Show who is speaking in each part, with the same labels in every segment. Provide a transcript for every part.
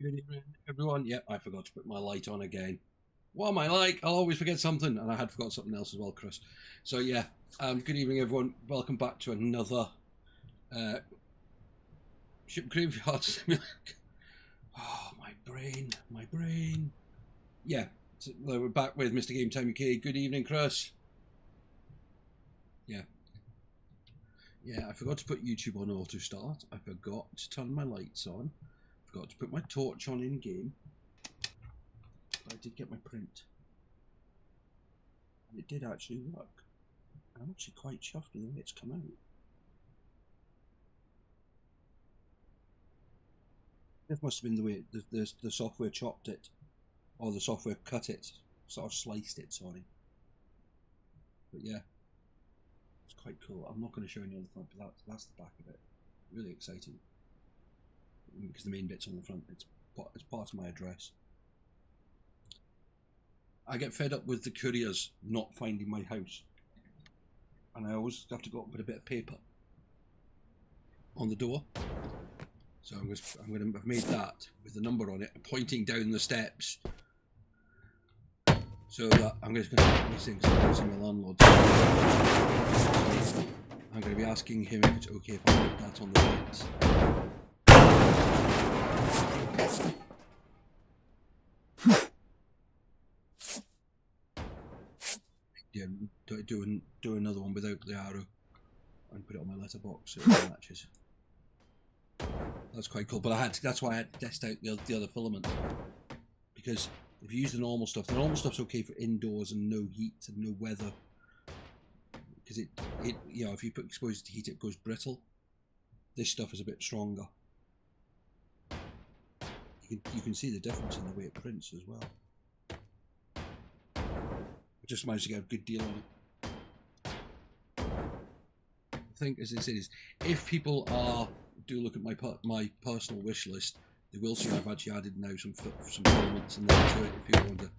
Speaker 1: Good evening, everyone. Yep, I forgot to put my light on again. What am I like? I'll always forget something, and I had forgot something else as well, Chris. So yeah, good evening, everyone. Welcome back to another Ship Graveyard Simulator. Oh, my brain. Yeah, so we're back with Mr. Game Time UK. Good evening, Chris. Yeah, I forgot to put YouTube on auto start. I forgot to turn my lights on. Forgot to put my torch on in game. But I did get my print. And it did actually work. I'm actually quite chuffed with the way it's come out. It must have been the way the software chopped it, or the software cut it, sort of sliced it, sorry. But yeah, it's quite cool. I'm not going to show any on the front, but that's the back of it. Really exciting. Because the main bit's on the front, it's part of my address. I get fed up with the couriers not finding my house. And I always have to go up with a bit of paper on the door. So I've made that with the number on it, pointing down the steps. So that I'm just going to see my landlord. I'm going to be asking him if it's okay if I put that on the fence. Yeah, do another one without the arrow and put it on my letterbox so it matches. That's quite cool, but that's why I had to test out the other filament, because if you use the normal stuff's okay for indoors and no heat and no weather, because it you know, if you expose it to heat it goes brittle. This stuff is a bit stronger. You can see the difference in the way it prints as well. I just managed to get a good deal on it. I think, as I said, is if people do look at my personal wish list, they will see I've actually added now some filaments in there to it if you want to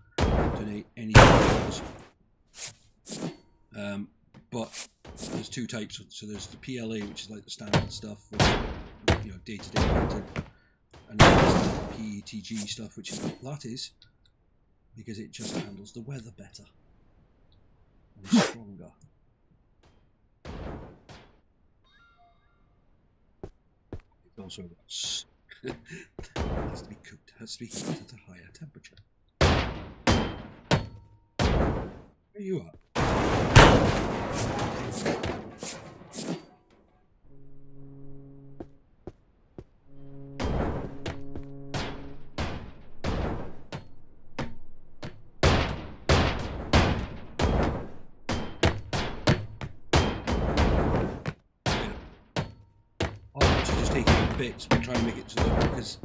Speaker 1: donate any of those. But there's two types. So there's the PLA, which is like the standard stuff, which, you know, day-to-day printing, and then there's the PETG stuff, which is what that is, because it just handles the weather better and is stronger. It also has to be cooked, has to be heated at a higher temperature. Where are you at? Bits, but try and make it to the, because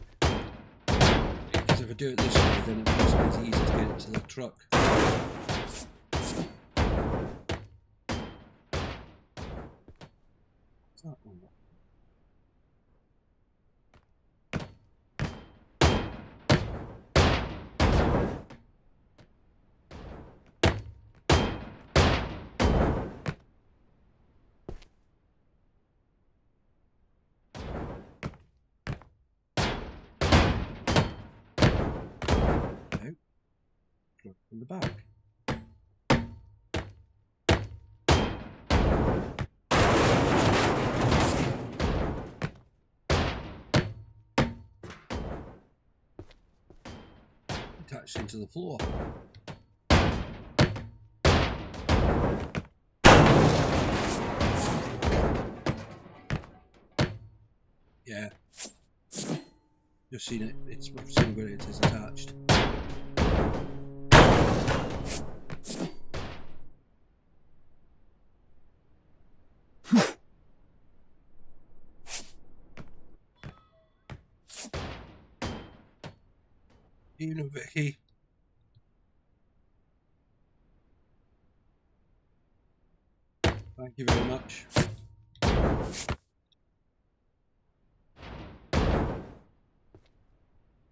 Speaker 1: if I do it this way, then it's easy to get it to the truck. What's that one? In the back. Attached into the floor. Yeah. Just seen it. I've seen where it is attached. You know, Vicky. Thank you very much.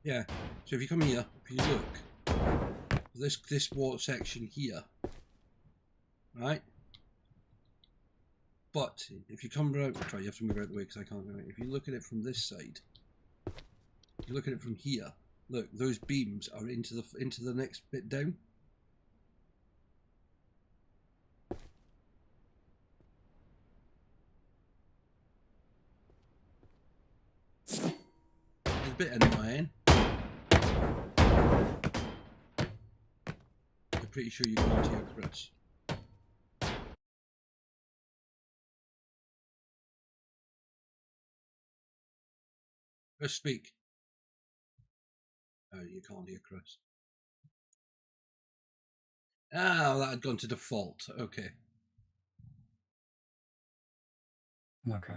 Speaker 1: Yeah, so if you come here, if you look, this water section here, right? But if you come around, you have to move out of the way because I can't go out. If you look at it from this side, You look at it from here. Look, those beams are into the next bit down. There's a bit annoying. I'm pretty sure you can't hear Chris. Chris, speak. Oh, you can't hear Chris. Ah, that had gone to default. Okay.
Speaker 2: Okay.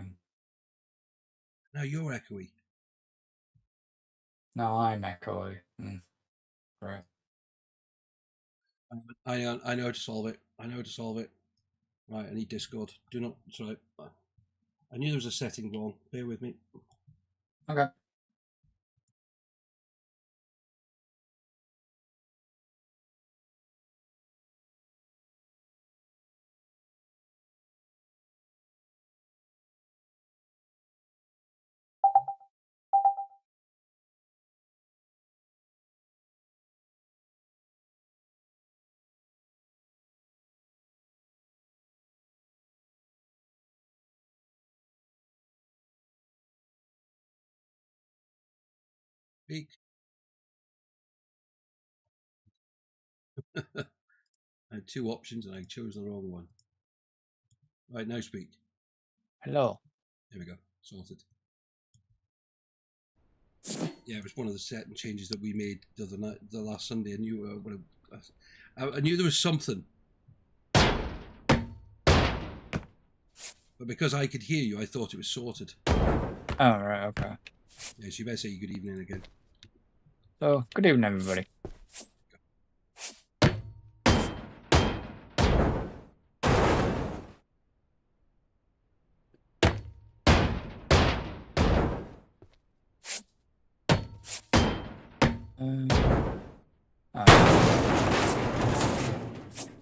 Speaker 1: Now you're echoey.
Speaker 2: No, I'm echoey. Right.
Speaker 1: I know how to solve it. I know how to solve it. Right, I need Discord. Do not. Sorry. I knew there was a setting wrong. Bear with me.
Speaker 2: Okay.
Speaker 1: Speak. I had two options and I chose the wrong one. Right, now speak.
Speaker 2: Hello.
Speaker 1: There we go. Sorted. Yeah, it was one of the setting changes that we made the other night, the last Sunday. I knew I knew there was something, but because I could hear you, I thought it was sorted.
Speaker 2: Oh, right, okay.
Speaker 1: Yeah, so you better say good evening again.
Speaker 2: So, good evening, everybody.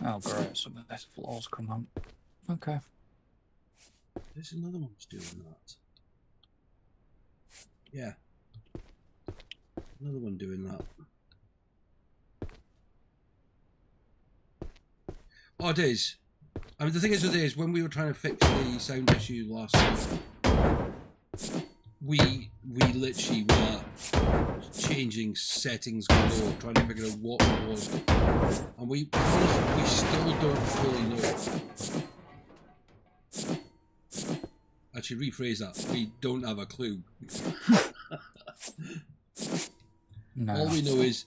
Speaker 2: Oh, great. So this floor's come on. Okay.
Speaker 1: There's another one that's doing that. Yeah. Another one doing that. Oh, it is. I mean, the thing is with it is, when we were trying to fix the sound issue last week, we literally were changing settings galore, trying to figure out what it was, and we still don't fully know. Actually, rephrase that. We don't have a clue.
Speaker 2: No.
Speaker 1: All we know is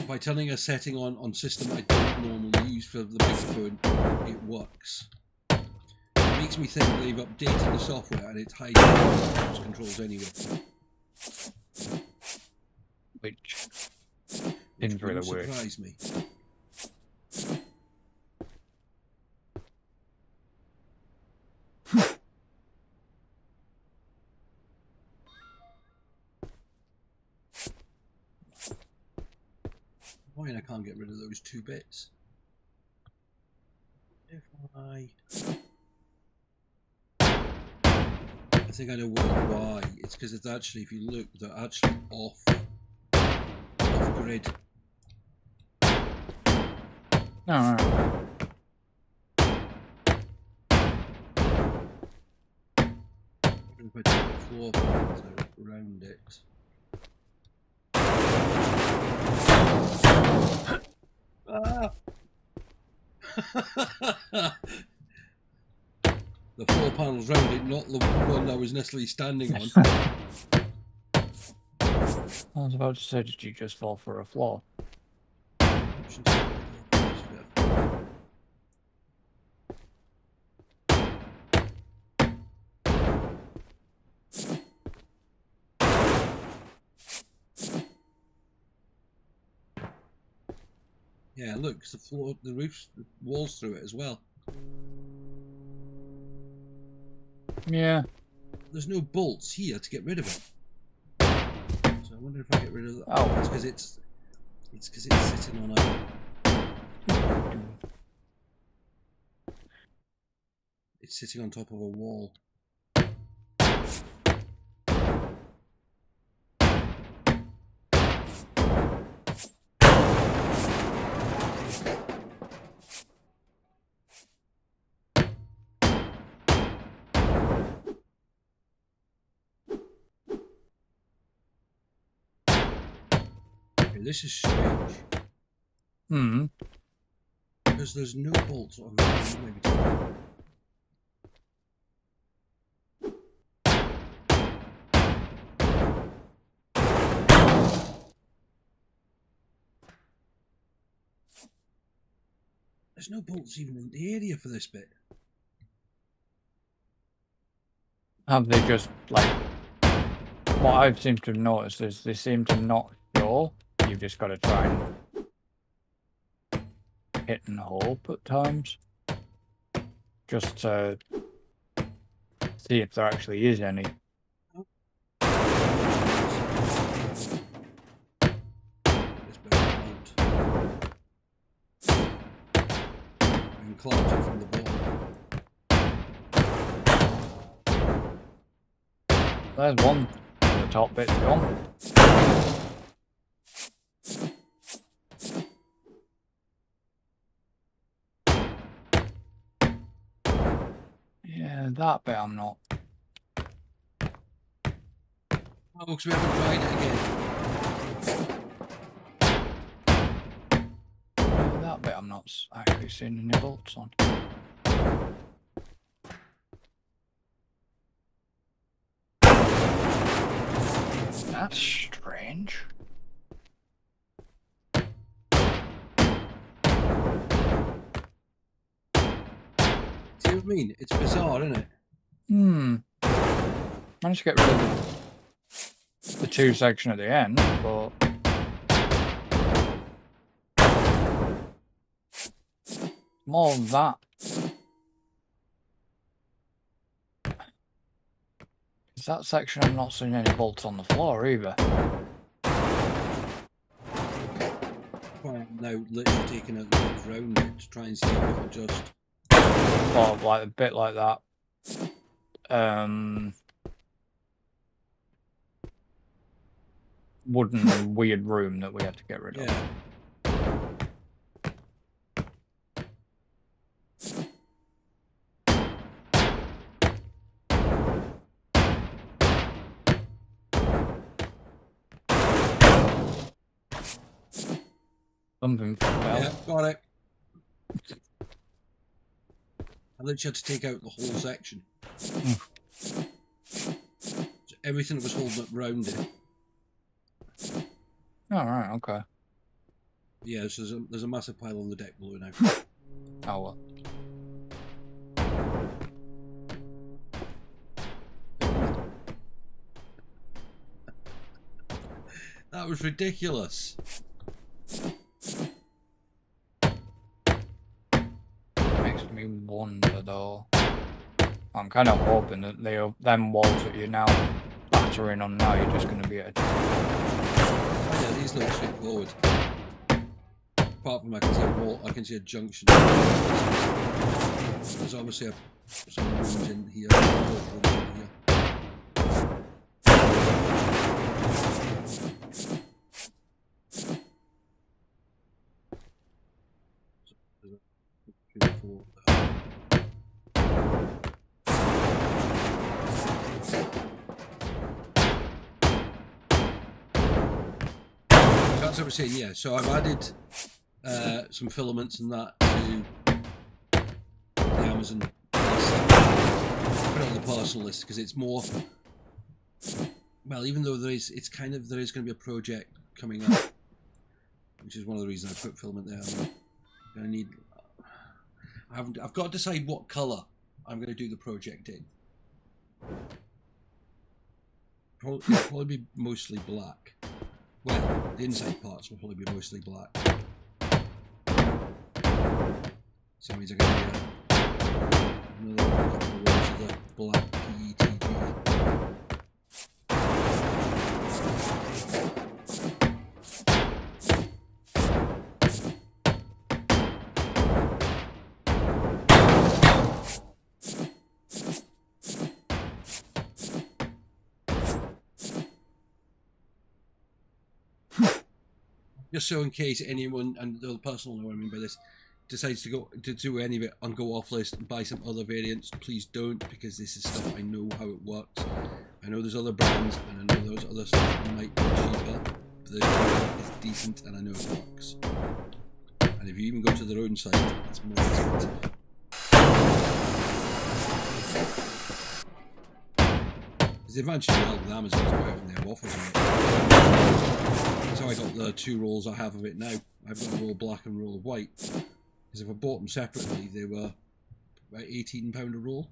Speaker 1: by turning a setting on system I don't normally use for the microphone, it works. It makes me think they've updated the software and it's hiding those controls anyway.
Speaker 2: Which didn't really work.
Speaker 1: Surprise me. Why I can't get rid of those two bits? If I think I know why. It's because it's actually, if you look, they're actually off grid.
Speaker 2: No.
Speaker 1: If I take the floor panels out around it. Ah! The floor panels round it, not the one I was necessarily standing on.
Speaker 2: I was about to say, did you just fall for a floor?
Speaker 1: Yeah, look, the floor, the roof's, the walls through it as well.
Speaker 2: Yeah.
Speaker 1: There's no bolts here to get rid of it. So I wonder if I get rid of that.
Speaker 2: Oh,
Speaker 1: it's because it's sitting on a. It's sitting on top of a wall. Okay, this is strange.
Speaker 2: Hmm.
Speaker 1: Because there's no bolts on the maybe. There's no bolts even in the area for this bit.
Speaker 2: Have they just, like... What I've seemed to have noticed is they seem to not show. You've just got to try and hit and hope at times. Just to see if there actually is any.
Speaker 1: This bit out. And collapse it from the bottom.
Speaker 2: There's one. The top bit's gone. Yeah, that bit I'm not.
Speaker 1: Oh, because we haven't tried it again.
Speaker 2: Yeah, that bit I'm not actually seeing any bolts on. That's strange.
Speaker 1: See what I mean? It's bizarre, isn't it?
Speaker 2: Managed to get rid of the two section at the end, but more of that. Is that section I'm not seeing any bolts on the floor either.
Speaker 1: Well, I'm now literally taking out the bits round it to try and see if it'll just.
Speaker 2: Or like a bit like that. Wooden weird room that we had to get rid of. Something fell.
Speaker 1: Yeah, got it. I literally had to take out the whole section. So everything that was holding up round it.
Speaker 2: Alright, okay.
Speaker 1: Yeah, so there's a massive pile on the deck below now.
Speaker 2: Oh well.
Speaker 1: That was ridiculous.
Speaker 2: Makes me wonder though. I'm kind of hoping that them walls that you're now battering on now, you're just going to be able to...
Speaker 1: Yeah, these look straightforward. Apart from I can see a wall, I can see a junction. There's obviously some rooms in here. That's what I'm saying, yeah. So I've added some filaments and that to the Amazon list. Put it on the parcel list because it's more. Well, even though there is going to be a project coming up, which is one of the reasons I put filament there. I'm going to need. I've got to decide what colour I'm going to do the project in. It'll probably be mostly black. Well, the inside parts will probably be mostly black. So that means I'm going to get another couple of rows of the black PETG. Just so in case anyone, and the person will know what I mean by this, decides to go to do any of it and go off list and buy some other variants, please don't, because this is stuff I know how it works. I know there's other brands and I know there's other stuff that might be cheaper, the equipment is decent and I know it works. And if you even go to their own site, it's more expensive. There's the advantage as well with Amazon is quite often they have offers on it. That's how I got the 2 rolls I have of it now. I've got a roll of black and a roll of white. Because if I bought them separately, they were about £18 a roll.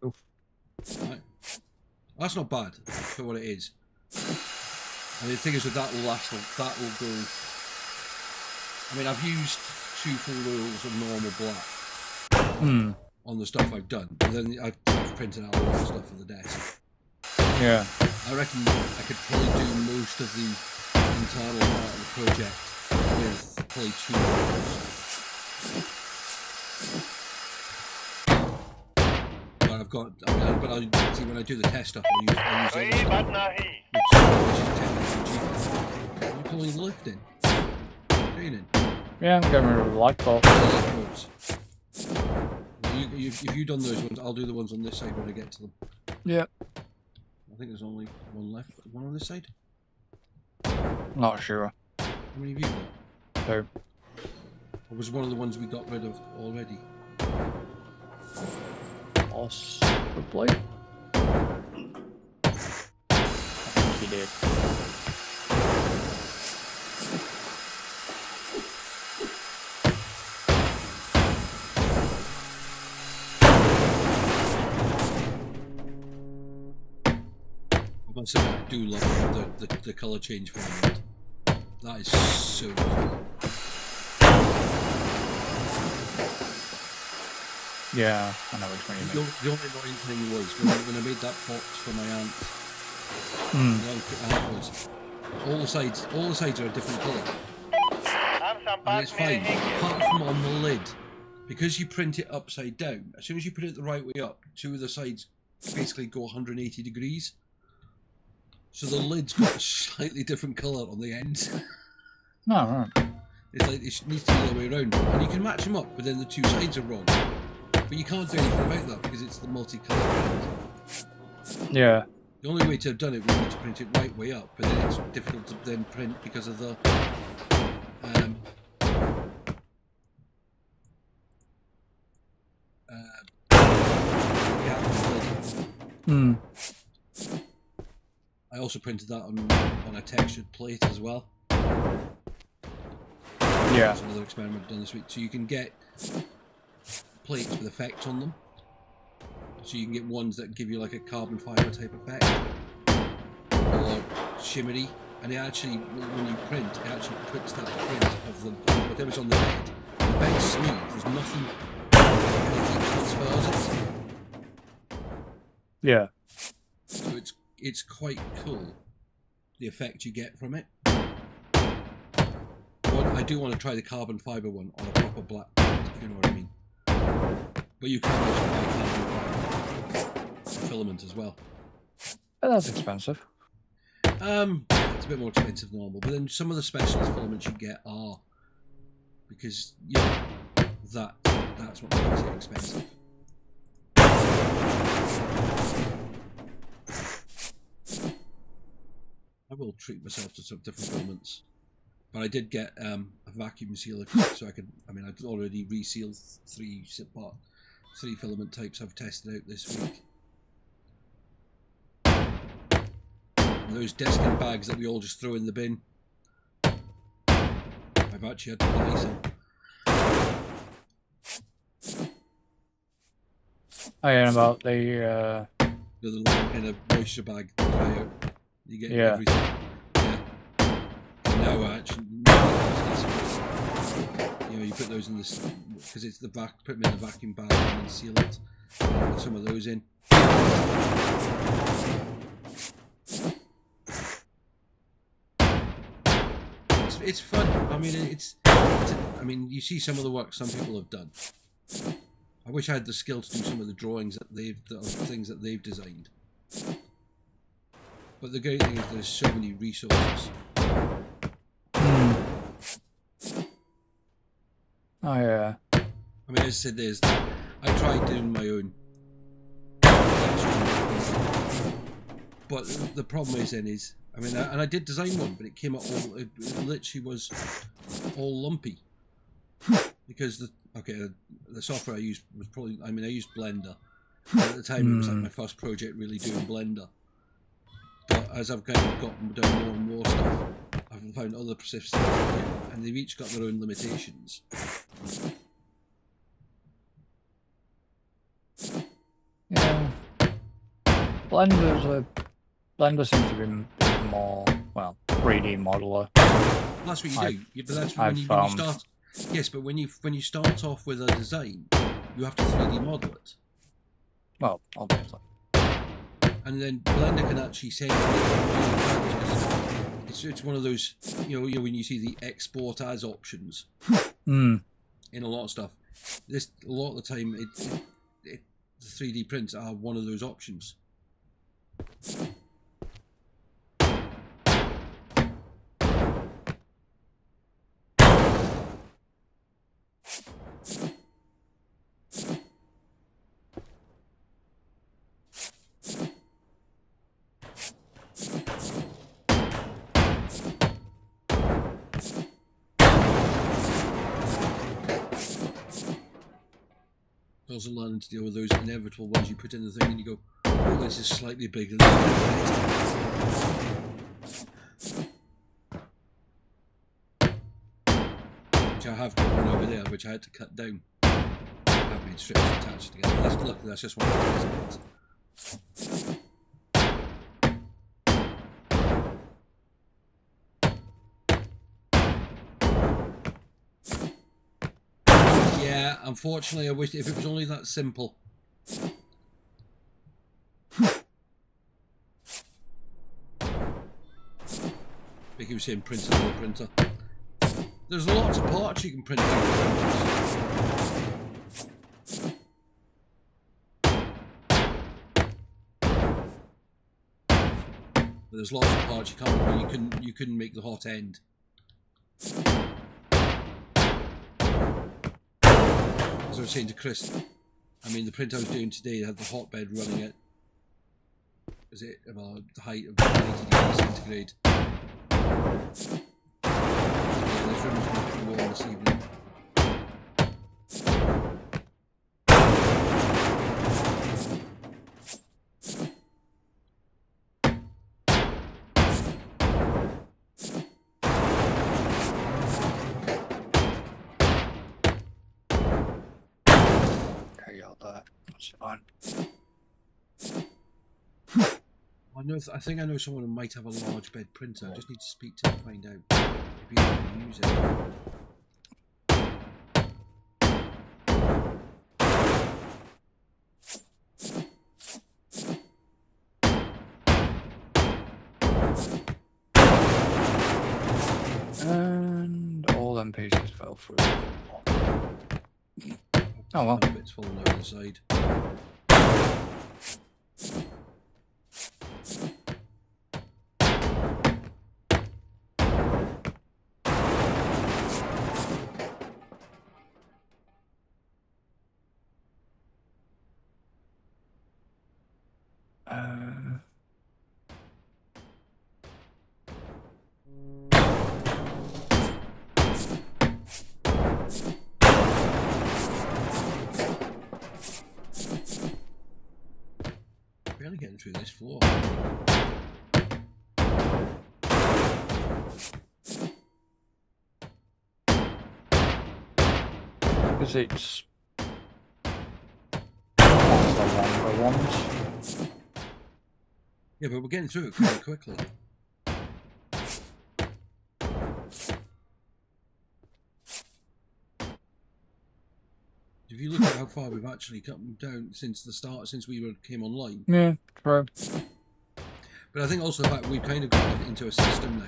Speaker 2: Oof.
Speaker 1: Right. That's not bad for what it is. And the thing is with that will last, that will go... I mean, I've used 2 full rolls of normal black on the stuff I've done, but then I've printed out a lot of stuff for the desk.
Speaker 2: Yeah.
Speaker 1: I reckon I could probably do most of the internal part of the project with probably 2 rolls. But I've got, but I see when I do the test stuff, I'll use other stuff, which is technically cheaper. I'm pulling the lift in. Training.
Speaker 2: Yeah, I'm getting rid of the light bulb.
Speaker 1: If you've done those ones, I'll do the ones on this side when I get to them.
Speaker 2: Yeah.
Speaker 1: I think there's only one left. One on this side?
Speaker 2: Not sure.
Speaker 1: How many have you got?
Speaker 2: 2.
Speaker 1: Or was one of the ones we got rid of already?
Speaker 2: Possibly. I think he did.
Speaker 1: I must say, I do love the colour change filament. That is so cool.
Speaker 2: Yeah, I know which one you mean.
Speaker 1: The only annoying thing was when I made that box for my aunt. Was all the sides are a different colour. And it's fine, apart from on the lid, because you print it upside down. As soon as you put it the right way up, 2 of the sides basically go 180 degrees. So the lid's got a slightly different colour on the ends.
Speaker 2: No, right.
Speaker 1: It's like it needs to be the other way around, and you can match them up, but then the 2 sides are wrong. But you can't do anything about that because it's the multicolour print.
Speaker 2: Yeah.
Speaker 1: The only way to have done it would be to print it right way up, but then it's difficult to then print because of the I also printed that on a textured plate as well.
Speaker 2: Yeah.
Speaker 1: That's another experiment I've done this week. So you can get plates with effects on them. So you can get ones that give you like a carbon fibre type effect, or shimmery, and it actually, when you print, it actually puts that print of the whatever's on the bed. The bed's smooth. There's nothing that transfers it.
Speaker 2: Yeah.
Speaker 1: So it's quite cool, the effect you get from it. I do want to try the carbon fibre one on a proper black plate, if you know what I mean. But you can also buy carbon fibre filament as well.
Speaker 2: But that's expensive.
Speaker 1: It's a bit more expensive than normal, but then some of the specialist filaments you get are, because that's what makes it expensive. I will treat myself to some different filaments, but I did get a vacuum sealer so I could. I mean, I'd already resealed 3 filament types I've tested out this week. And those desking bags that we all just throw in the bin, I've actually had to buy some.
Speaker 2: Oh yeah, and about the
Speaker 1: little kind of moisture bag to dry out. You get everything. Yeah. No, actually, you put those in this because it's the vac. Put them in the vacuum bag and then seal it. Put some of those in. It's fun. I mean, I mean, you see some of the work some people have done. I wish I had the skill to do some of the drawings that things that they've designed. But the great thing is there's so many resources.
Speaker 2: Oh yeah.
Speaker 1: I mean, as I said, I tried doing my own. But the problem is I mean, and I did design one, but it came out all. It literally was all lumpy because the software I used was probably. I mean, I used Blender. At the time, it was like my first project really doing Blender. But as I've kind of got done more and more stuff, I've found other systems, and they've each got their own limitations.
Speaker 2: Yeah. Blender seems to be more, well, 3D modeler.
Speaker 1: That's what you do. But that's when you start. Yes, but when you start off with a design, you have to 3D model it.
Speaker 2: Well, obviously.
Speaker 1: And then Blender can actually send it's one of those, you know, when you see the export as options in a lot of stuff. A lot of the time, the 3D prints are one of those options. Also learning to deal with those inevitable ones you put in the thing and you go, oh, this is slightly bigger than which I have got one over there which I had to cut down. I have made strips attached together. That's just one of those bits. Yeah, unfortunately, I wish if it was only that simple. Like you were saying, printer, no printer. There's lots of parts you can print out with printers. But there's lots of parts you can't. You couldn't make the hot end. As I was saying to Chris, I mean, the print I was doing today had the hotbed running at, is it about the height of 90 degrees centigrade. Yeah, this room was pretty warm this evening.
Speaker 2: That's fine.
Speaker 1: I think I know someone who might have a large bed printer. I just need to speak to them and find out if he can use it.
Speaker 2: And all them pieces fell through. Oh well.
Speaker 1: Bits falling over the side. Barely getting through this floor.
Speaker 2: Because it's one of the longer ones.
Speaker 1: Yeah, but we're getting through it quite quickly. If you look at how far we've actually come down since the start, since we came online.
Speaker 2: Yeah, true.
Speaker 1: But I think also the fact we've kind of got it into a system now.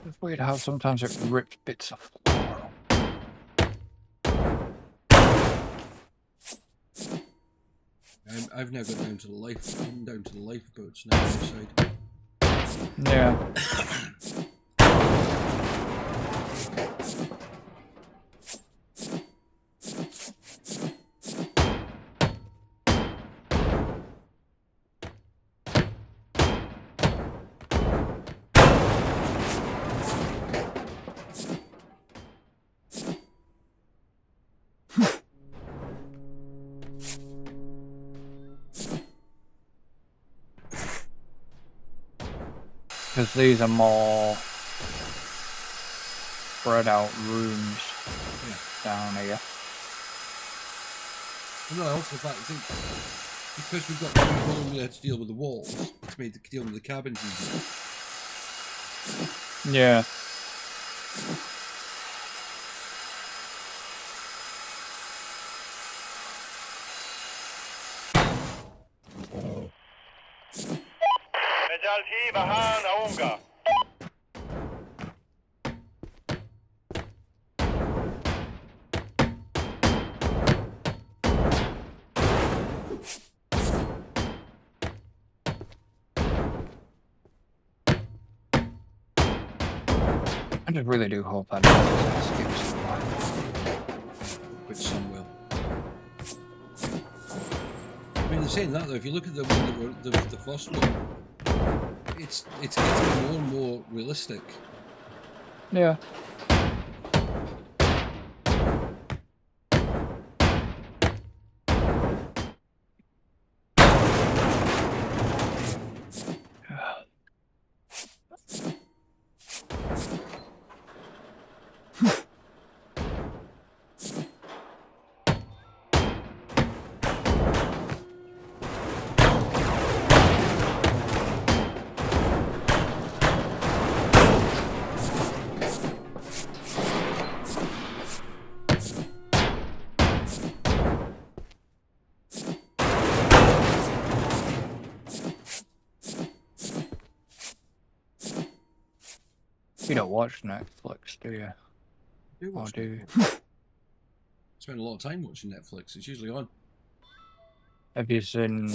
Speaker 2: It's weird how sometimes it rips bits of floor.
Speaker 1: I've now got down to the life. I'm down to the lifeboats now on the side.
Speaker 2: Yeah. Because these are more spread out rooms down here.
Speaker 1: No, also the fact I think because we've got people only there to deal with the walls, it's made the deal with the cabins easier.
Speaker 2: Yeah. I just really do hope I don't skip some life.
Speaker 1: Which some will. I mean, saying that though, if you look at the one that the first one, it's getting more and more realistic.
Speaker 2: Yeah. You don't watch Netflix, do you?
Speaker 1: I do watch
Speaker 2: do you?
Speaker 1: Netflix. Spend a lot of time watching Netflix. It's usually on.
Speaker 2: Have you seen...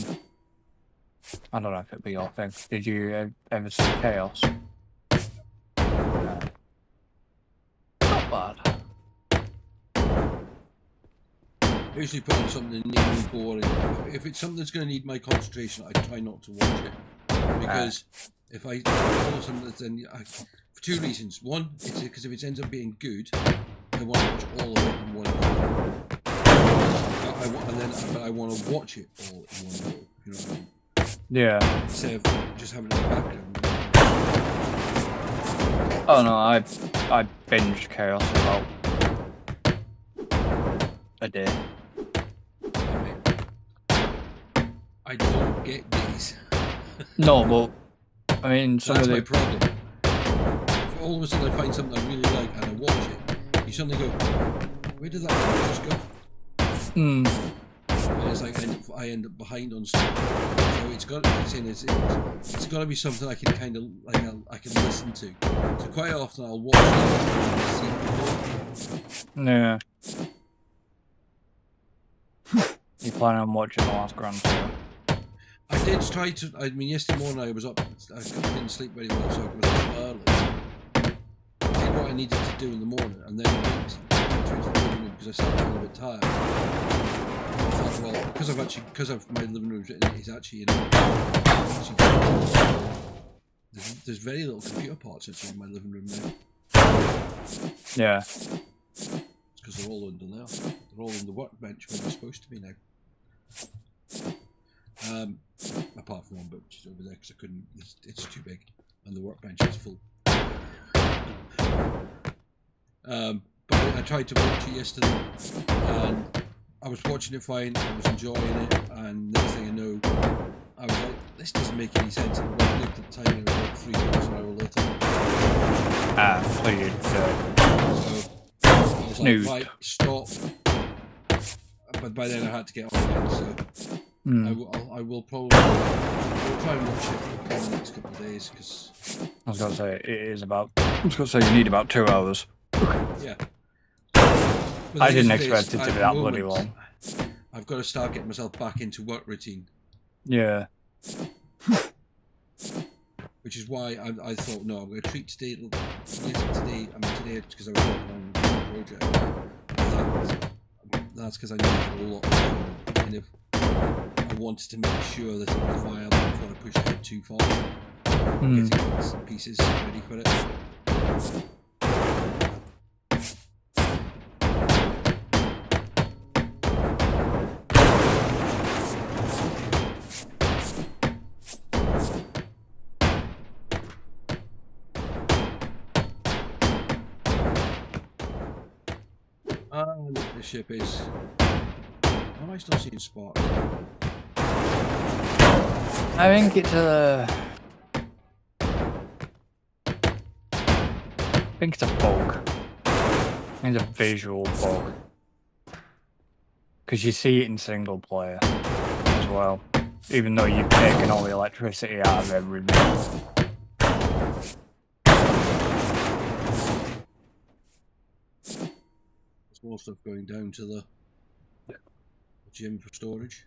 Speaker 2: I don't know if it'd be your thing. Did you ever see Chaos? No. Not bad.
Speaker 1: I usually put on something nearly boring. If it's something that's going to need my concentration, I try not to watch it. Because if I follow something that's then... for two reasons. One, it's because if it ends up being good, I want to watch all of it in one go. But I want to watch it all in one go. You know what I mean?
Speaker 2: Yeah.
Speaker 1: Instead of just having it in the background.
Speaker 2: Oh no, I binged Chaos about a day.
Speaker 1: I don't get these.
Speaker 2: No, but I mean, some
Speaker 1: that's
Speaker 2: of
Speaker 1: my
Speaker 2: the
Speaker 1: problem. If all of a sudden I find something I really like and I watch it, you suddenly go, where did that just go? And it's like I end up behind on stuff. So it's got to be something I can kind of like I can listen to. So quite often I'll watch it.
Speaker 2: Yeah. You planning on watching the last Grand Tour?
Speaker 1: I did try to. I mean, yesterday morning I was up. I didn't sleep very well, so I was up early. I did what I needed to do in the morning, and then went to the living room because I started feeling a bit tired. I thought, well, because my living room is actually there's very little computer parts actually in my living room now.
Speaker 2: Yeah.
Speaker 1: It's because they're all under there. They're all in the workbench where they're supposed to be now. Apart from one bit which is over there because I couldn't. It's too big, and the workbench is full. But I tried to watch it yesterday, and I was watching it fine. I was enjoying it, and next thing I know, I was like, "This doesn't make any sense." And I looked at the time, and it was like 3 quarters of an hour later.
Speaker 2: So you'd
Speaker 1: So I was
Speaker 2: snoozed.
Speaker 1: like, "Right, stop." But by then I had to get on again, so. I will probably try and watch it in the next couple of days because
Speaker 2: I was going to say it is about. I was going to say you need about 2 hours.
Speaker 1: Yeah.
Speaker 2: I didn't expect it to be that bloody long.
Speaker 1: I've got to start getting myself back into work routine.
Speaker 2: Yeah.
Speaker 1: Which is why I thought, no, I'm going to treat today. Today because I was working on a project. That's because I knew I had a lot of kind of. I wanted to make sure that it was viable before I pushed it too far. Getting bits and pieces ready for it. And the ship is. Why am I still seeing sparks?
Speaker 2: I think it's a. I think it's a bug. I think it's a visual bug. Because you see it in single player as well. Even though you've taken all the electricity out of every bit.
Speaker 1: There's more stuff going down to the gym for storage.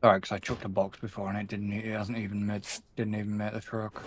Speaker 2: Alright, because I chucked a box before and it hasn't even made the truck.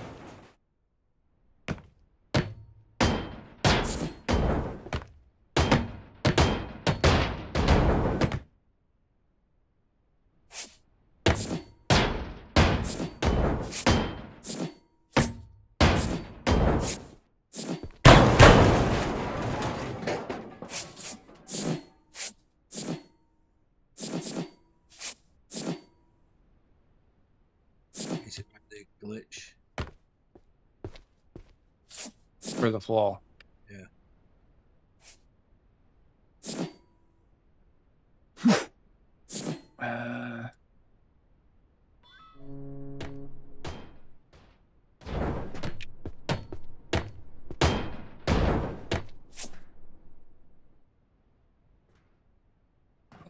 Speaker 1: Is it the glitch?
Speaker 2: Through the floor.
Speaker 1: Yeah.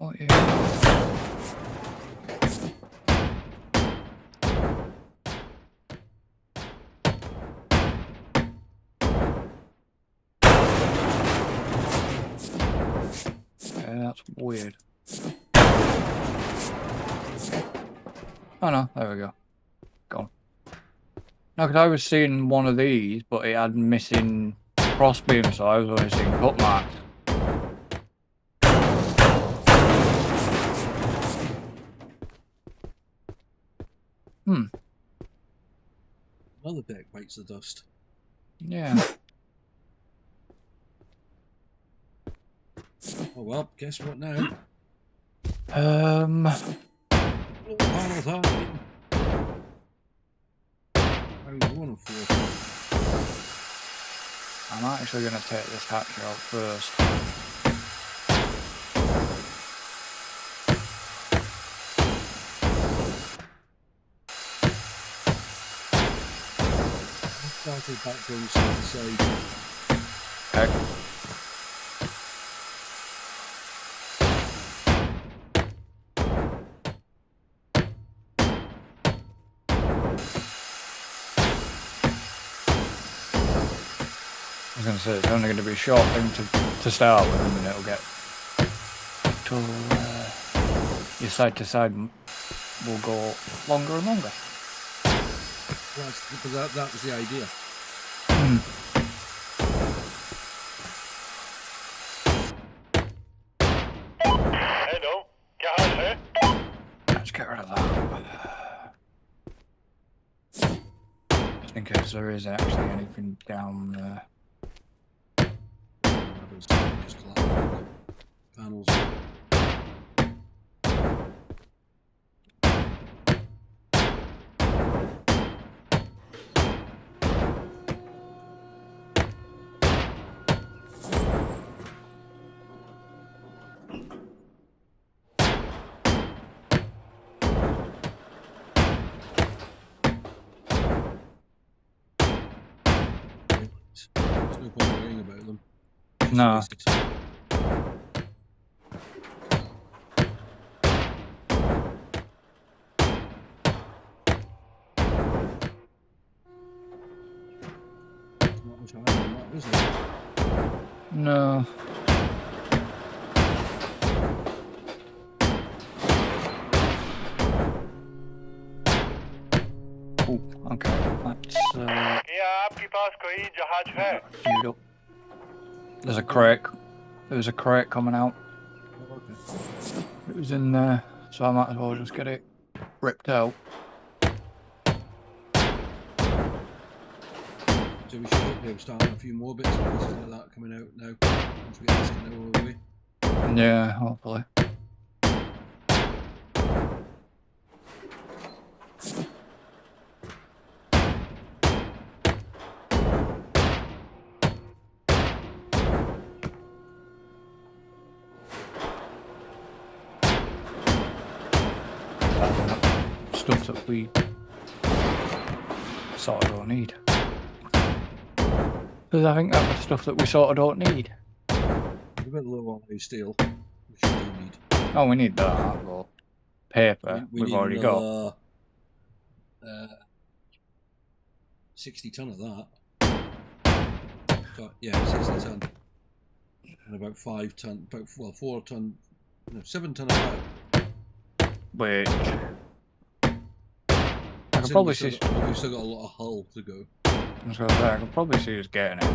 Speaker 2: Oh yeah. That's weird. Oh no, there we go. Gone. No, because I was seeing one of these, but it had missing crossbeam, so I was only seeing cut marks.
Speaker 1: Another deck bites the dust.
Speaker 2: Yeah.
Speaker 1: Oh well, guess what now?
Speaker 2: I'm actually going to take this hatch out first.
Speaker 1: Started back going side to side.
Speaker 2: Okay. I was going to say, it's only going to be a short thing to start with, and then it'll get till your side to side will go longer and longer.
Speaker 1: Well, that was the idea.
Speaker 3: Hello, garage here.
Speaker 2: Let's get rid of that. Just in case there is actually anything down there.
Speaker 1: Just collapsed. Panels. There's no point worrying about them.
Speaker 2: No.
Speaker 1: Not much higher than that, is it?
Speaker 2: No. Oh, okay. That's
Speaker 3: क्या आपके पास कोई जहाज है?
Speaker 2: queued up. There's a crate. There's a crate coming out.
Speaker 1: Oh, okay.
Speaker 2: It was in there, so I might as well just get it ripped out.
Speaker 1: So we should hopefully have started a few more bits and pieces like that coming out now. Once we get this kind of over the way.
Speaker 2: Yeah, hopefully. Stuff that we sort of don't need. Because I think that's stuff that we sort of don't need.
Speaker 1: We're a bit low on new steel, which we do need.
Speaker 2: Oh, we need that, but paper
Speaker 1: We
Speaker 2: we've
Speaker 1: need
Speaker 2: already got.
Speaker 1: another 60 ton of that. So, yeah, 60 ton. And about 5 ton, about 4 ton, no, 7 ton of that.
Speaker 2: Which I could
Speaker 1: So
Speaker 2: probably
Speaker 1: we've
Speaker 2: see.
Speaker 1: still got a lot of hull to go.
Speaker 2: I was gonna say I could probably see us getting it.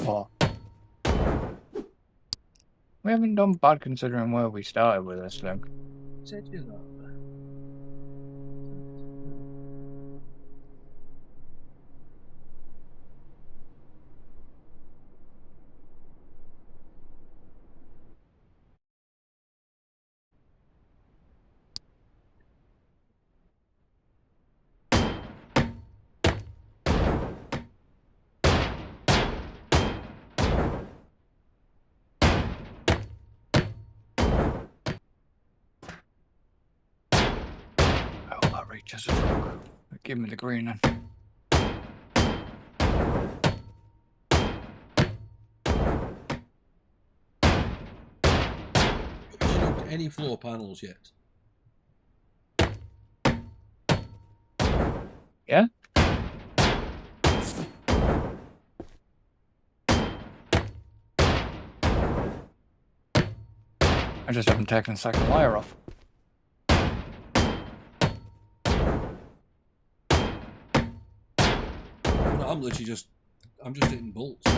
Speaker 2: But we haven't done bad considering where we started with this thing.
Speaker 1: Said you that.
Speaker 2: I hope that reaches the truck. Give me the green then.
Speaker 1: Have you looked at any floor panels yet?
Speaker 2: Yeah? I just haven't taken the second layer off.
Speaker 1: No, I'm just hitting bolts.
Speaker 2: So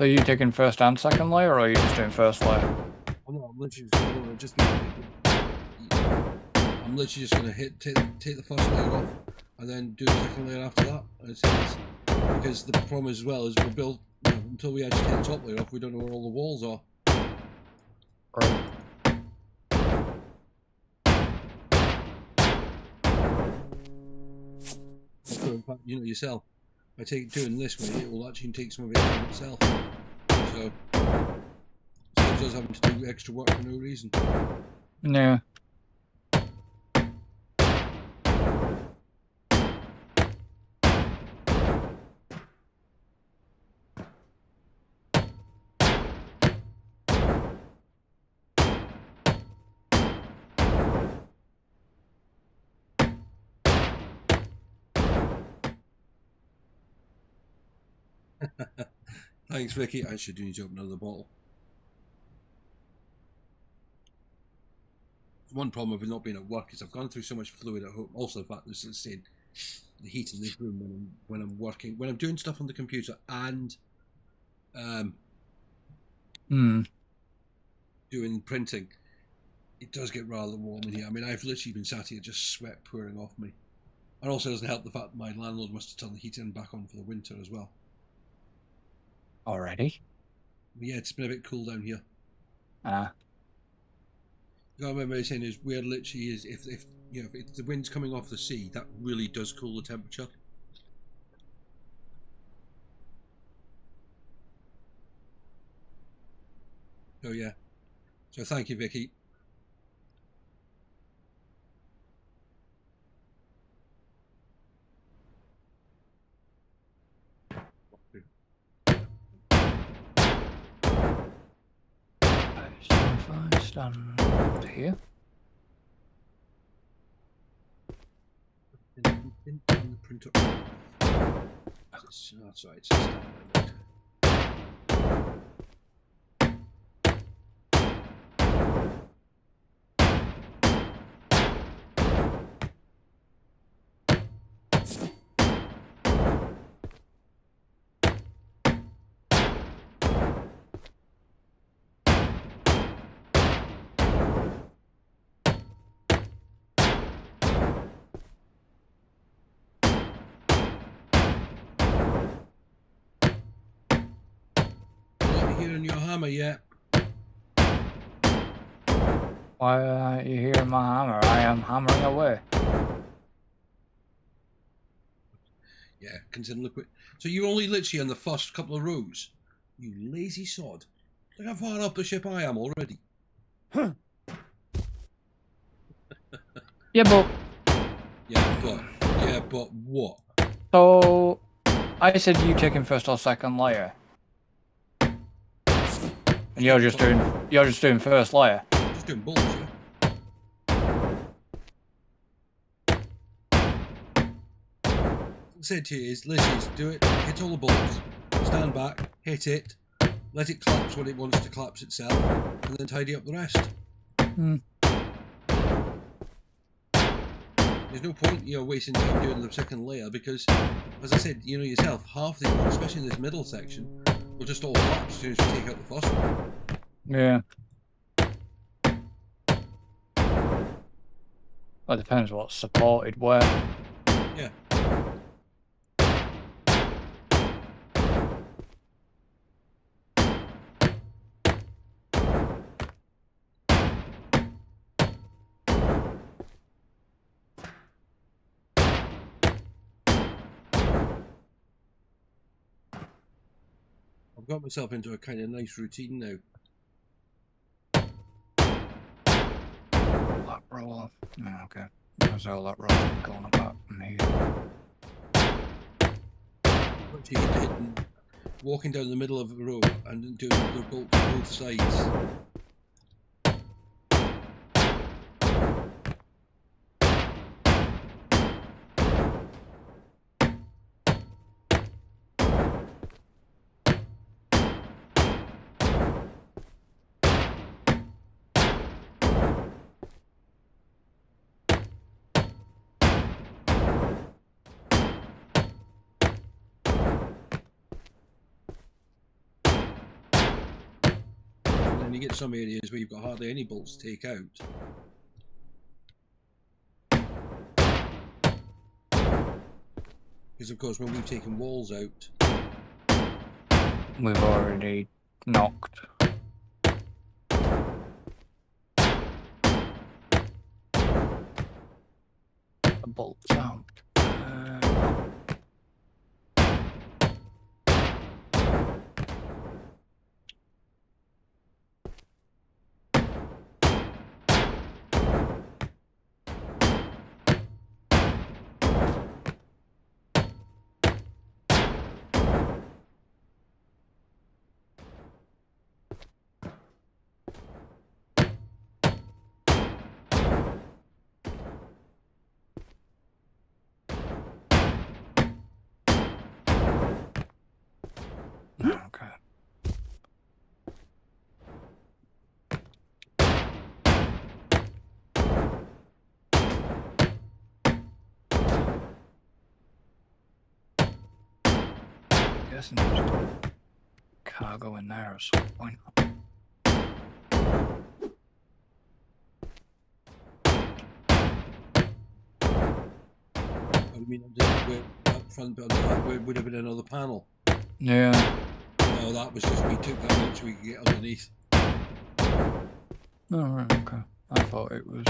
Speaker 2: are you taking first and second layer, or are you just doing first layer?
Speaker 1: I'm literally just I'm literally just gonna take the first layer off and then do the second layer after that. Because the problem as well is we'll build until we actually take the top layer off, we don't know where all the walls are.
Speaker 2: Right.
Speaker 1: So in fact, you know yourself, by doing this way, it will actually take some of it down itself. So it saves us having to do extra work for no reason.
Speaker 2: Yeah.
Speaker 1: Thanks, Vicky. I should need to open another bottle. One problem with not being at work is I've gone through so much fluid at home. Also, the fact this is saying the heat in this room when I'm working, when I'm doing stuff on the computer and doing printing, it does get rather warm in here. I mean, I've literally been sat here just sweat pouring off me. And also doesn't help the fact that my landlord must have turned the heating back on for the winter as well.
Speaker 2: Already?
Speaker 1: But yeah, it's been a bit cool down here. I remember saying is where literally is if the wind's coming off the sea, that really does cool the temperature. Oh yeah. So thank you, Vicky.
Speaker 2: So if I stand here,
Speaker 1: In the printer. That's right. It's a standby mode. Not hearing your hammer yet.
Speaker 2: why aren't you hearing my hammer? I am hammering away.
Speaker 1: Yeah, consider look. So you're only literally on the first couple of rows. You lazy sod. Look how far up the ship I am already.
Speaker 2: Yeah, but
Speaker 1: Yeah, but what?
Speaker 2: so I said you taking first or second layer, and you're just doing first layer.
Speaker 1: Just doing bolts, yeah. What I said to you is, Lizzie's do it, hit all the bolts, stand back, hit it, let it collapse when it wants to collapse itself, and then tidy up the rest. There's no point, wasting time doing the second layer because, as I said, you know yourself, half the, especially in this middle section, will just all collapse as soon as we take out the first one.
Speaker 2: Yeah. Well, it depends what's supported where.
Speaker 1: Yeah. I've got myself into a kind of nice routine now.
Speaker 2: That roll. Yeah, okay. There's all that roll going apart from here.
Speaker 1: Actually hitting, walking down the middle of the row and doing the bolts both sides. And you get some areas where you've got hardly any bolts to take out. Because of course when we've taken walls out,
Speaker 2: We've already knocked the bolts out. Okay. I'm guessing there's cargo in there at some point.
Speaker 1: I mean, up front under that would have been another panel.
Speaker 2: Yeah.
Speaker 1: Oh, that was just we took that out so we could get underneath.
Speaker 2: Oh, right, okay. I thought it was.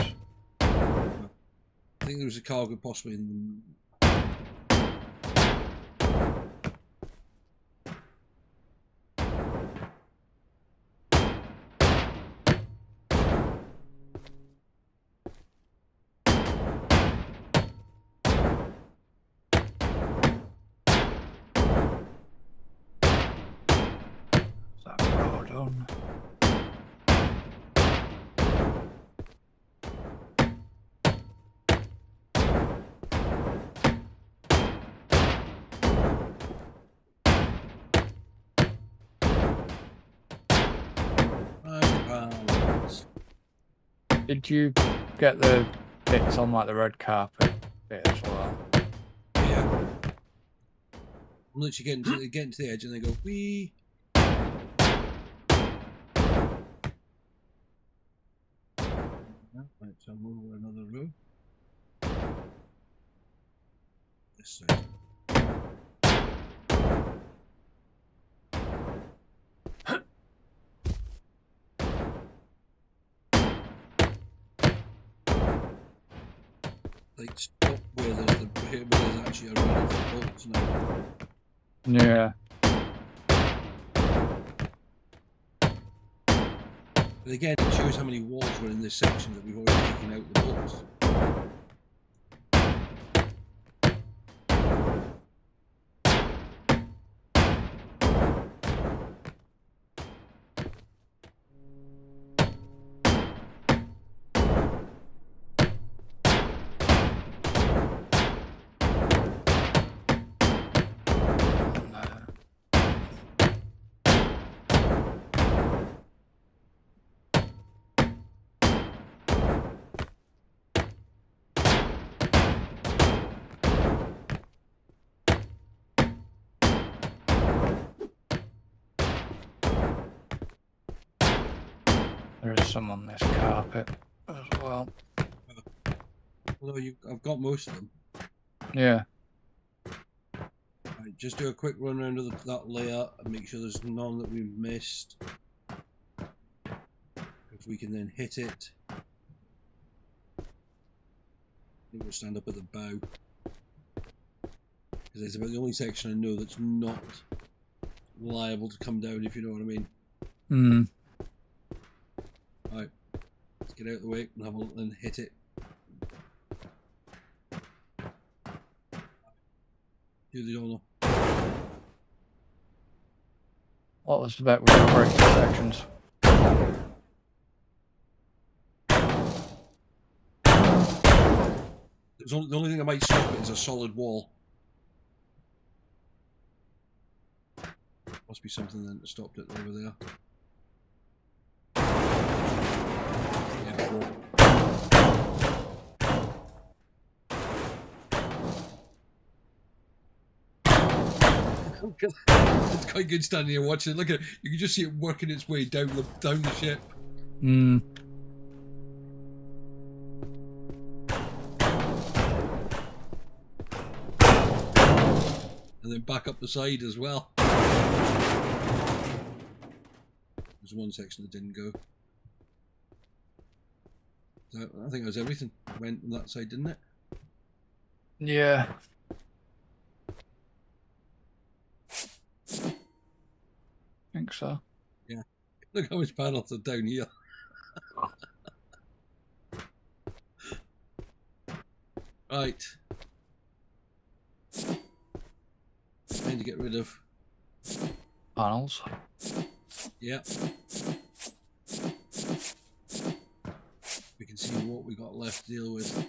Speaker 1: I think there was a cargo possibly in
Speaker 2: done.
Speaker 1: £5.
Speaker 2: Did you get the bits on like the red carpet bit as well?
Speaker 1: Yeah. I'm literally getting to the edge and they go, wee. Right, so I'm over another row. This side. Like stop where there's actually a run of the bolts now.
Speaker 2: Yeah.
Speaker 1: But again, it shows how many walls were in this section that we've already taken out the bolts.
Speaker 2: There is some on this carpet as well.
Speaker 1: Although I've got most of them.
Speaker 2: Yeah.
Speaker 1: Right, just do a quick run around of that layer and make sure there's none that we've missed. If we can then hit it. I think we'll stand up at the bow. Because it's about the only section I know that's not liable to come down, if you know what I mean.
Speaker 2: Hmm.
Speaker 1: Right, let's get out of the way and have a look and hit it. Do the honor.
Speaker 2: What was the bet with the breaking sections?
Speaker 1: The only thing I might stop it is a solid wall. Must be something then that stopped it over there. Yeah, wall. It's quite good standing here watching it. Look at it. You can just see it working its way down the ship.
Speaker 2: Hmm.
Speaker 1: And then back up the side as well. There's one section that didn't go. I think it was everything went on that side, didn't it?
Speaker 2: Yeah. I think so.
Speaker 1: Yeah. Look how much panels are down here. Right. Trying to get rid of.
Speaker 2: Panels.
Speaker 1: Yeah. We can see what we got left to deal with.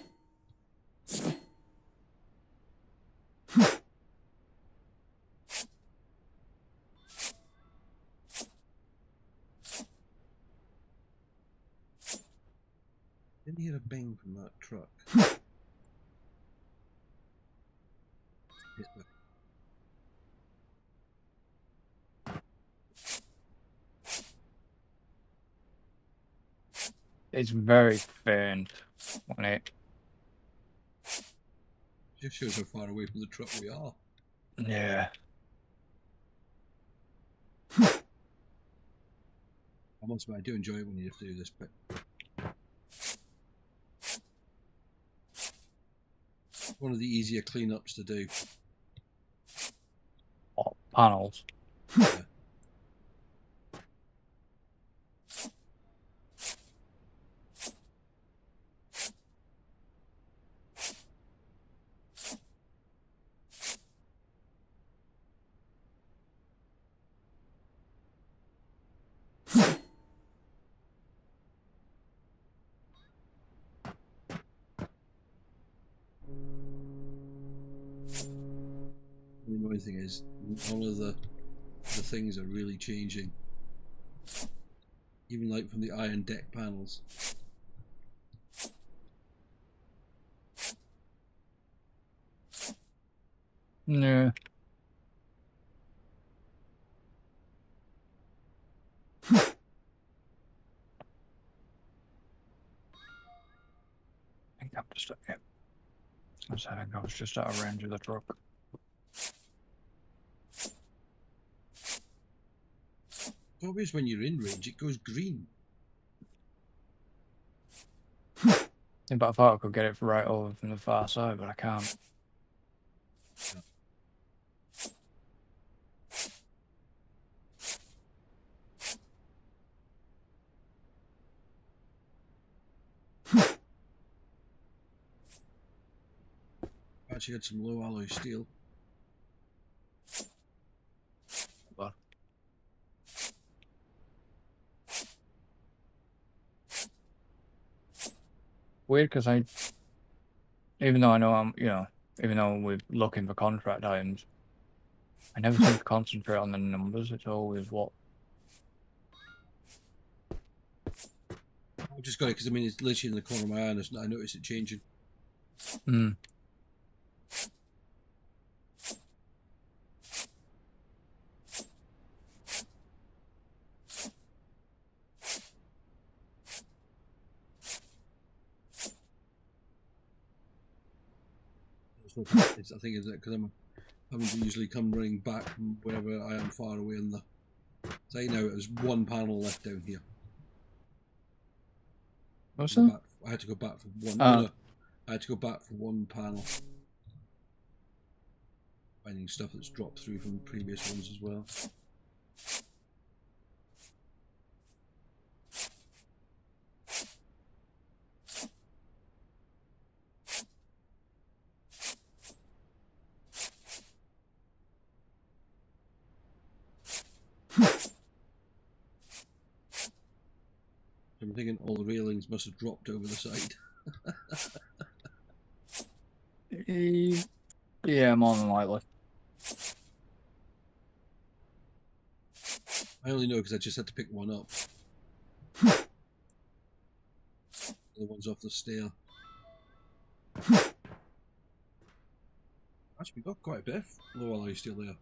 Speaker 1: Didn't hear a bang from that truck.
Speaker 2: It's very faint when it.
Speaker 1: Just shows how far away from the truck we are.
Speaker 2: Yeah.
Speaker 1: I must admit, I do enjoy it when you have to do this bit. One of the easier cleanups to do.
Speaker 2: Oh, panels.
Speaker 1: Yeah. annoying thing is all of the things are really changing. Even like from the iron deck panels.
Speaker 2: Yeah. I think I'm just yeah. I think I was just out of range of the truck.
Speaker 1: It's obvious when you're in range, it goes green.
Speaker 2: Yeah, but I thought I could get it right over from the far side, but I can't.
Speaker 1: Actually had some low alloy steel.
Speaker 2: But weird because even though I know even though we're looking for contract items, I never seem to concentrate on the numbers. It's always what.
Speaker 1: I've just got it because I mean it's literally in the corner of my eye and I notice it changing.
Speaker 2: Hmm.
Speaker 1: I think it's because I'm having to usually come running back from wherever I am far away in the. Say now there's one panel left down here.
Speaker 2: What's that?
Speaker 1: I had to go back for one.
Speaker 2: Oh.
Speaker 1: I had to go back for one panel. Finding stuff that's dropped through from previous ones as well. I'm thinking all the railings must have dropped over the side.
Speaker 2: Yeah, more than likely.
Speaker 1: I only know because I just had to pick one up. The one's off the stair. Actually, we got quite a bit of low alloy steel there.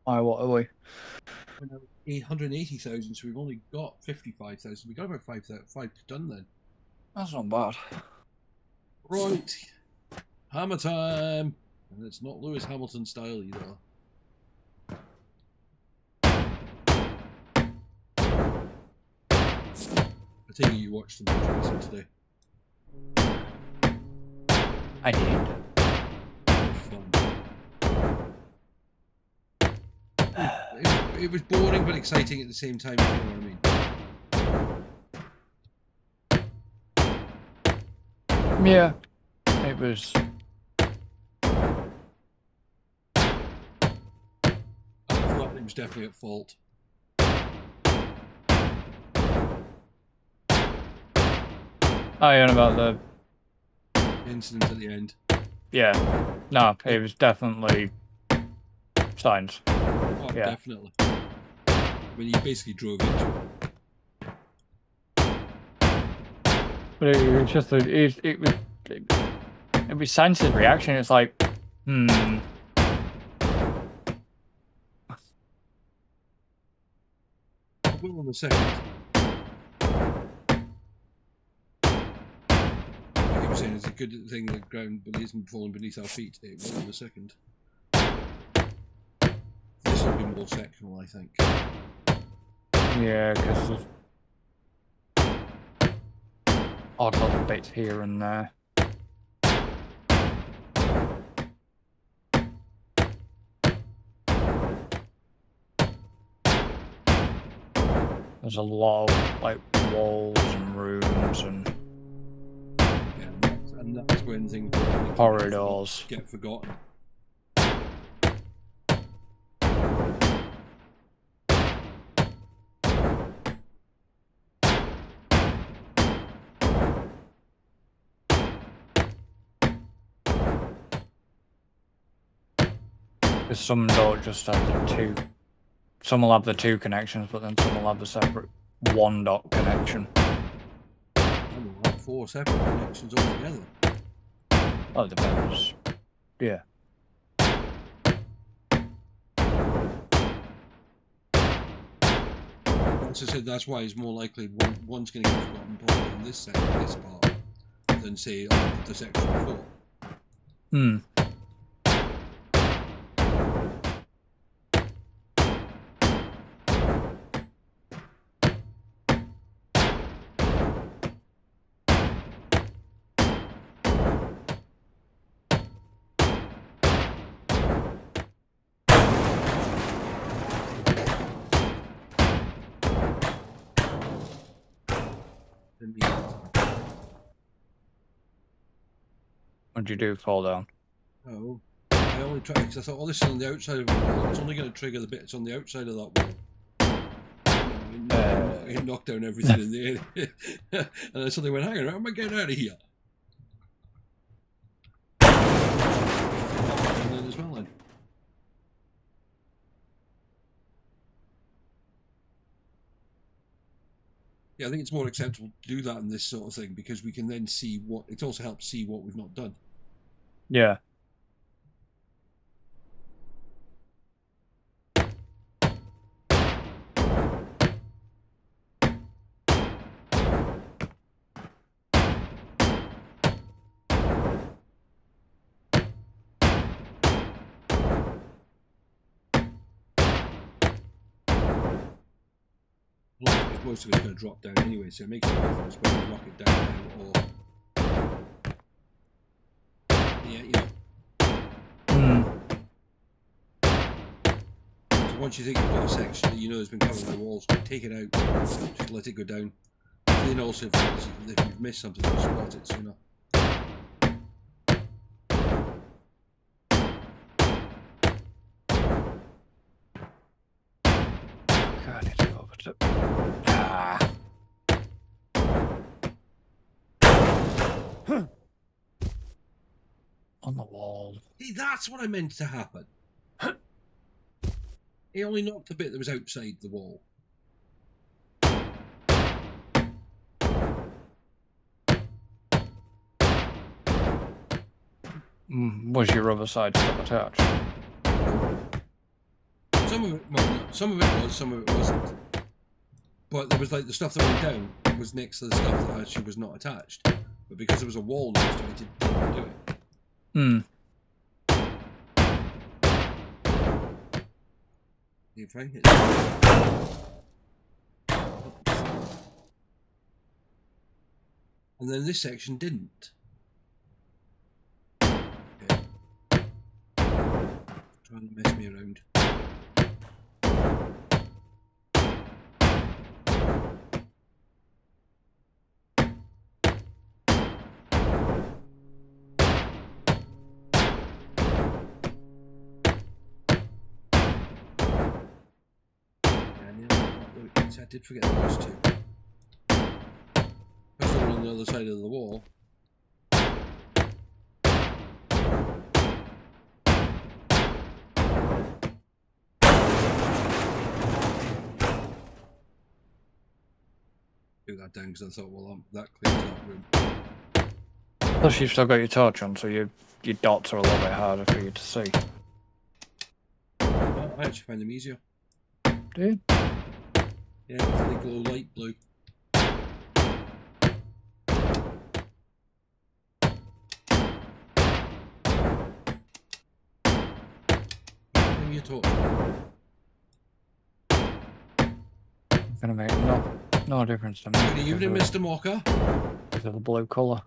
Speaker 2: What are we?
Speaker 1: 880,000, so we've only got 55,000. We got about 5 done then.
Speaker 2: That's not bad.
Speaker 1: Right, hammer time, and it's not Lewis Hamilton style either. I take it you watched the racing today.
Speaker 2: I did.
Speaker 1: It was boring but exciting at the same time, if you know what I mean.
Speaker 2: Yeah, it was.
Speaker 1: It was definitely at fault.
Speaker 2: Oh, yeah, about the
Speaker 1: Incident at the end.
Speaker 2: yeah. No, it was definitely signs.
Speaker 1: Oh,
Speaker 2: Yeah.
Speaker 1: definitely. I mean, you basically drove into it.
Speaker 2: But it was just it was Sainz's reaction. It's like,
Speaker 1: I will in a second. Like you were saying, it's a good thing the ground isn't falling beneath our feet. It will in a second. This will be more sectional, I think.
Speaker 2: yeah, because there's odd little bits here and there. There's a lot of like walls and rooms and
Speaker 1: Yeah, and that's when things
Speaker 2: corridors.
Speaker 1: get forgotten.
Speaker 2: Because some don't just have the two. Some will have the two connections, but then some will have the separate one dot connection.
Speaker 1: And we'll have 4 separate connections altogether.
Speaker 2: Oh, it depends. Yeah.
Speaker 1: As I said, that's why it's more likely one's going to get forgotten probably on this part than say on the section before.
Speaker 2: Hmm. What'd you do? Fall down?
Speaker 1: Oh, I only tried because I thought, oh, this is on the outside of the wall. It's only going to trigger the bits on the outside of that wall. No, it knocked down everything in the area. And I suddenly went, hang on, how am I getting out of here? And then as well, then. Yeah, I think it's more acceptable to do that in this sort of thing because we can then see what. It also helps see what we've not done.
Speaker 2: Yeah.
Speaker 1: Because most of it's going to drop down anyway, so it makes no difference whether we knock it down now or. Yeah, you know. So once you think you've got a section that you know has been covered by walls, take it out, just let it go down. And then also, if you've missed something, you'll spot it sooner.
Speaker 2: Okay, I need to go over to. Ah. On the wall.
Speaker 1: Hey, that's what I meant to happen. He only knocked the bit that was outside the wall.
Speaker 2: Was your other side still attached?
Speaker 1: Some of it, well, no, some of it was, some of it wasn't. But there was like the stuff that went down was next to the stuff that actually was not attached. But because there was a wall next to it, it didn't do it. If I hit and then this section didn't. Okay. Trying to mess me around. I did forget those two. Because they were on the other side of the wall. Do that down because I thought, well, that clears that room.
Speaker 2: Plus, you've still got your torch on, so your dots are a little bit harder for you to see.
Speaker 1: Well, I actually find them easier.
Speaker 2: Do you?
Speaker 1: Yeah, because they glow light blue. Bring me your torch.
Speaker 2: It's gonna make no difference to me.
Speaker 1: Good evening, Mr. Mocker.
Speaker 2: Because of the blue colour.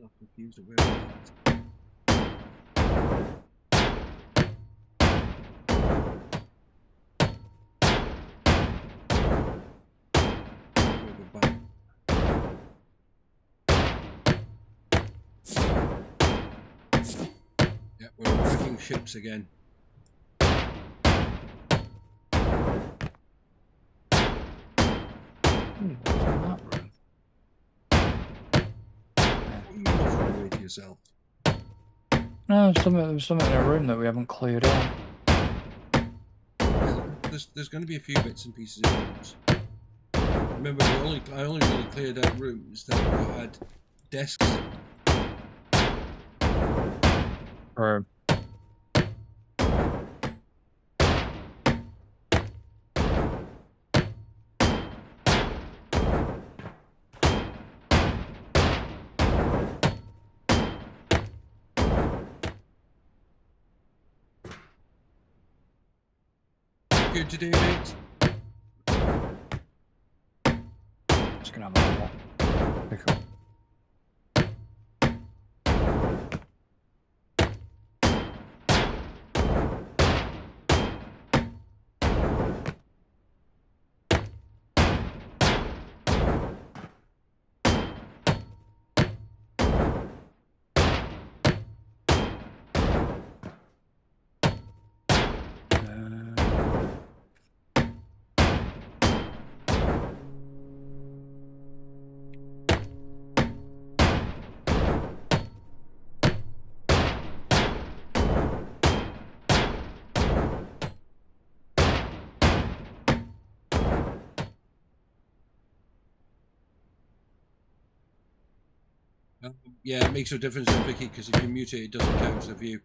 Speaker 1: I'm confused at where we're at. I'm gonna go back. Yeah, we're wrecking ships again.
Speaker 2: Ooh, what's in that room?
Speaker 1: What are you offering away to yourself?
Speaker 2: No, there's something in a room that we haven't cleared out.
Speaker 1: Yeah, there's going to be a few bits and pieces of rooms. Remember, I only really cleared out rooms that had desks in them.
Speaker 2: Or
Speaker 1: Good today, mate.
Speaker 2: just gonna have a walk. Pick up.
Speaker 1: Yeah, it makes no difference then, Vicky, because if you mute it, it doesn't count as a view.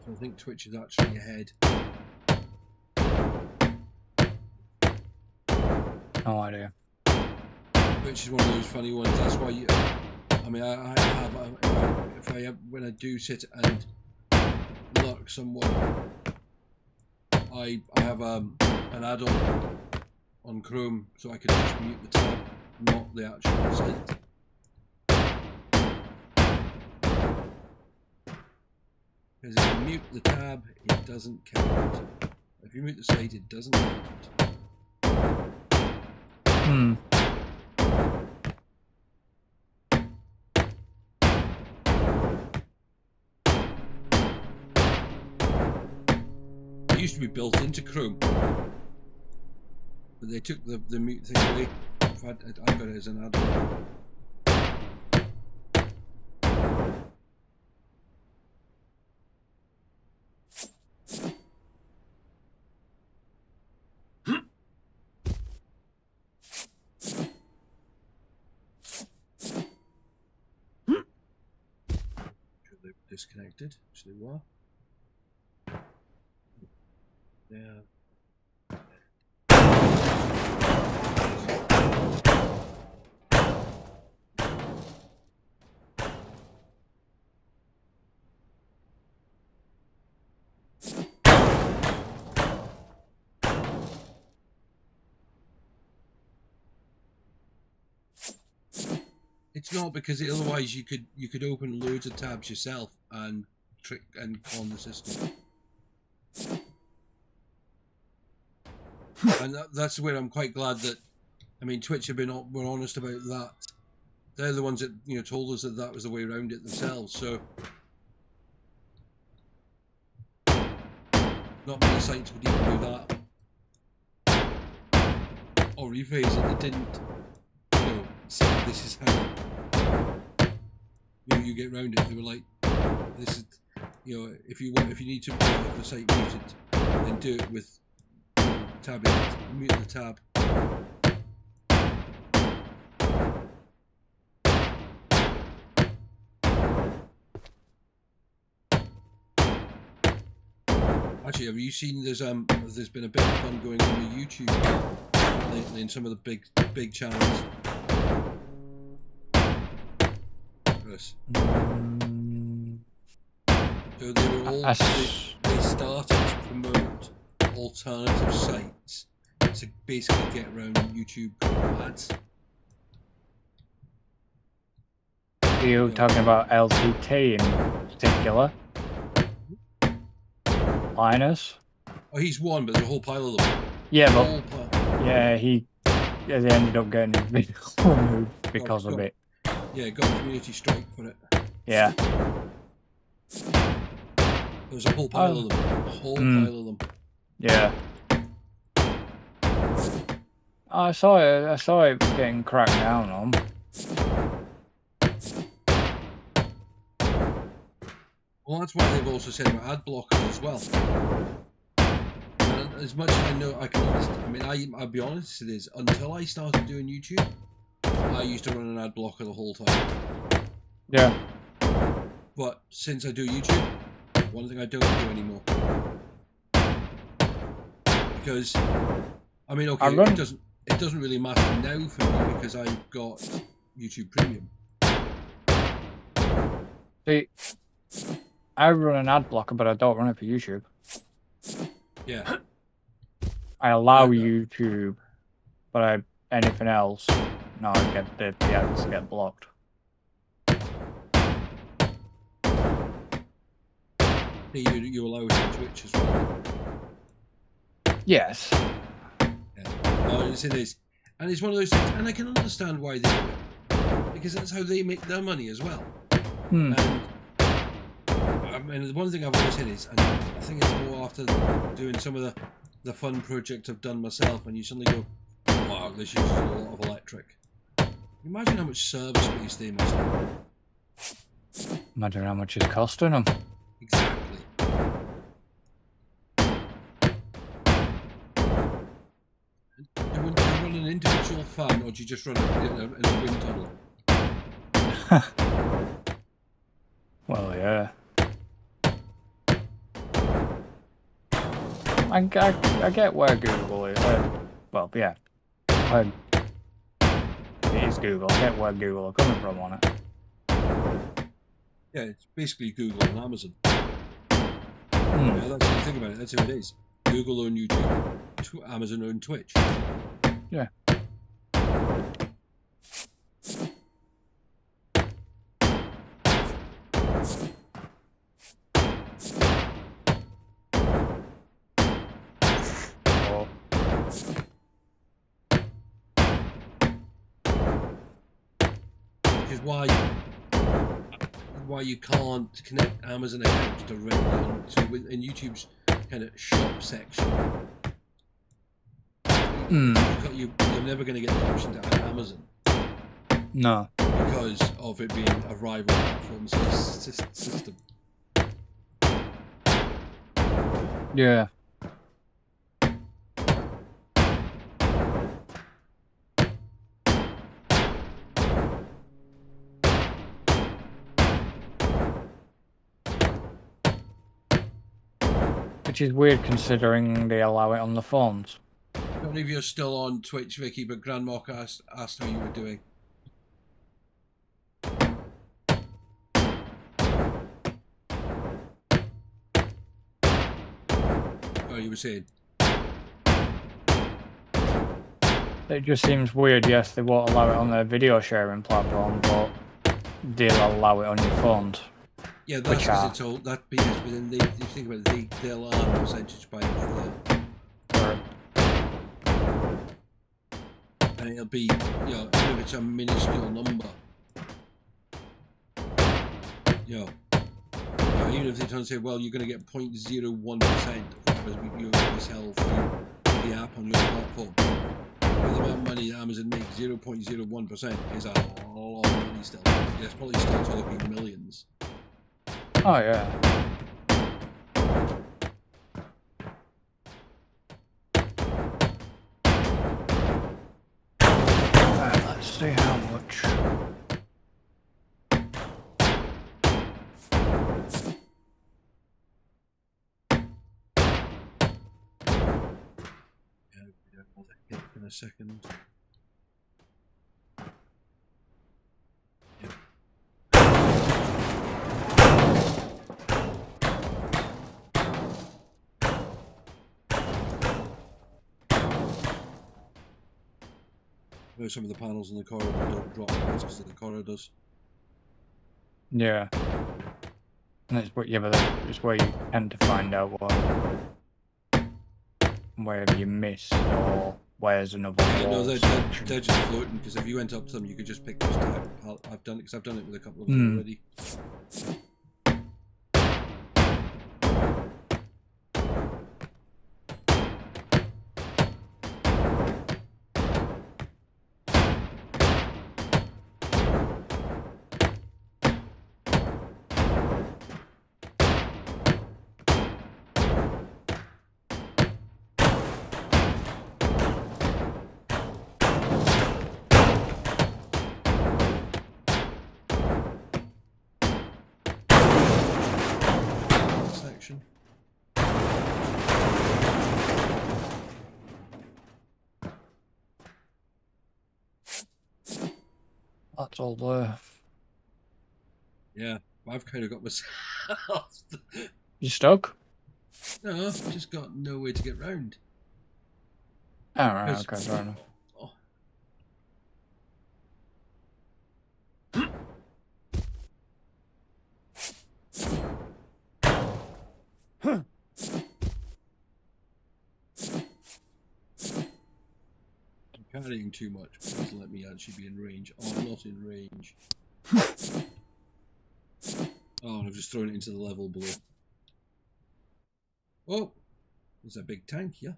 Speaker 1: So I think Twitch is actually ahead.
Speaker 2: No idea.
Speaker 1: Twitch is one of those funny ones. That's why you. I mean, I have when I do sit and lurk someone, I have an add-on on Chrome, so I can just mute the tab, not the actual site. Because if you mute the tab, it doesn't count. If you mute the site, it doesn't count.
Speaker 2: Hmm.
Speaker 1: It used to be built into Chrome, but they took the mute thing away. I've got it as an add-on. They were disconnected, which they were. Yeah. It's not, because otherwise you could open loads of tabs yourself and trick and con the system. And that's where I'm quite glad that, I mean, Twitch have been more honest about that. They're the ones that told us that that was the way around it themselves. So not many sites would even do that, or rephrase it. They didn't, say this is how you get around it. They were like, this is, if you need to have the site muted, then do it with mute the tab. Actually, have you seen there's been a bit of fun going on with YouTube lately in some of the big channels? Chris?
Speaker 2: Mm,
Speaker 1: So they were all they started to promote alternative sites to basically get around YouTube ads.
Speaker 2: Are you talking about LTT in particular? Linus?
Speaker 1: Oh, he's one, but there's a whole pile of them.
Speaker 2: Yeah, but
Speaker 1: Whole pile.
Speaker 2: yeah, they ended up getting his video removed because of it.
Speaker 1: Yeah, got a community strike for it.
Speaker 2: Yeah.
Speaker 1: There's a whole pile of them. A whole pile of them.
Speaker 2: Yeah. I saw it was getting cracked down on.
Speaker 1: Well, that's why they've also said about ad blockers as well. And as much as I know, I can understand. I mean, I'll be honest, it is until I started doing YouTube, I used to run an ad blocker the whole time.
Speaker 2: Yeah.
Speaker 1: But since I do YouTube, one thing I don't do anymore. Because, I mean, okay, it doesn't really matter now for me because I've got YouTube Premium.
Speaker 2: See, I run an ad blocker, but I don't run it for YouTube.
Speaker 1: Yeah.
Speaker 2: I allow YouTube, but anything else, no, I get the ads get blocked.
Speaker 1: You allow it on Twitch as well.
Speaker 2: Yes.
Speaker 1: Yeah. No, it is. And it's one of those things, and I can understand why they do it. Because that's how they make their money as well. And I mean, the one thing I've always said is, and I think it's more after doing some of the fun projects I've done myself, and you suddenly go, wow, this uses a lot of electric. Imagine how much service space they must have.
Speaker 2: Imagine how much it's costing them.
Speaker 1: Exactly. Do you run an individual fan, or do you just run it in a wind tunnel?
Speaker 2: Well, yeah. I get where Google is. Well, yeah. It is Google. I get where Google are coming from on it.
Speaker 1: Yeah, it's basically Google and Amazon. Yeah, that's what you think about it. That's who it is. Google own YouTube, Amazon own Twitch.
Speaker 2: Yeah.
Speaker 1: Which is why you can't connect Amazon accounts directly to in YouTube's kind of shop section. You're never going to get the option to add Amazon.
Speaker 2: No.
Speaker 1: Because of it being a rival platform system.
Speaker 2: Yeah. Which is weird considering they allow it on the phones.
Speaker 1: I don't know if you're still on Twitch, Vicky, but Grandmock asked how you were doing. Oh, you were saying?
Speaker 2: It just seems weird. Yes, they won't allow it on their video sharing platform, but they'll allow it on your phones.
Speaker 1: Yeah, that's because it's all that BS within the. If you think about it, they'll earn a percentage by that. And it'll be, even if it's a minuscule number, even if they try and say, well, you're going to get 0.01% of whatever you sell through the app on your platform. With the amount of money that Amazon makes, 0.01% is a lot of money still. Yeah, it's probably still talking millions.
Speaker 2: Oh, yeah. Right, let's see how much.
Speaker 1: Yeah, I'll hit in a second. Yeah. You know, some of the panels in the corridor don't drop because the corridors.
Speaker 2: Yeah. And it's what, yeah, but it's where you tend to find out where you missed or where's another
Speaker 1: Yeah,
Speaker 2: wall
Speaker 1: no, they're
Speaker 2: section.
Speaker 1: just floating because if you went up to them, you could just pick this type. I've done it because I've done it with a couple of them
Speaker 2: Hmm.
Speaker 1: already. Section.
Speaker 2: That's all there.
Speaker 1: Yeah, I've kind of got myself.
Speaker 2: You stuck?
Speaker 1: No, I've just got no way to get round.
Speaker 2: Alright, okay, fair enough.
Speaker 1: Oh. I'm carrying too much. Please let me actually be in range. Oh, I'm not in range. Oh, and I've just thrown it into the level below. Oh, there's a big tank here.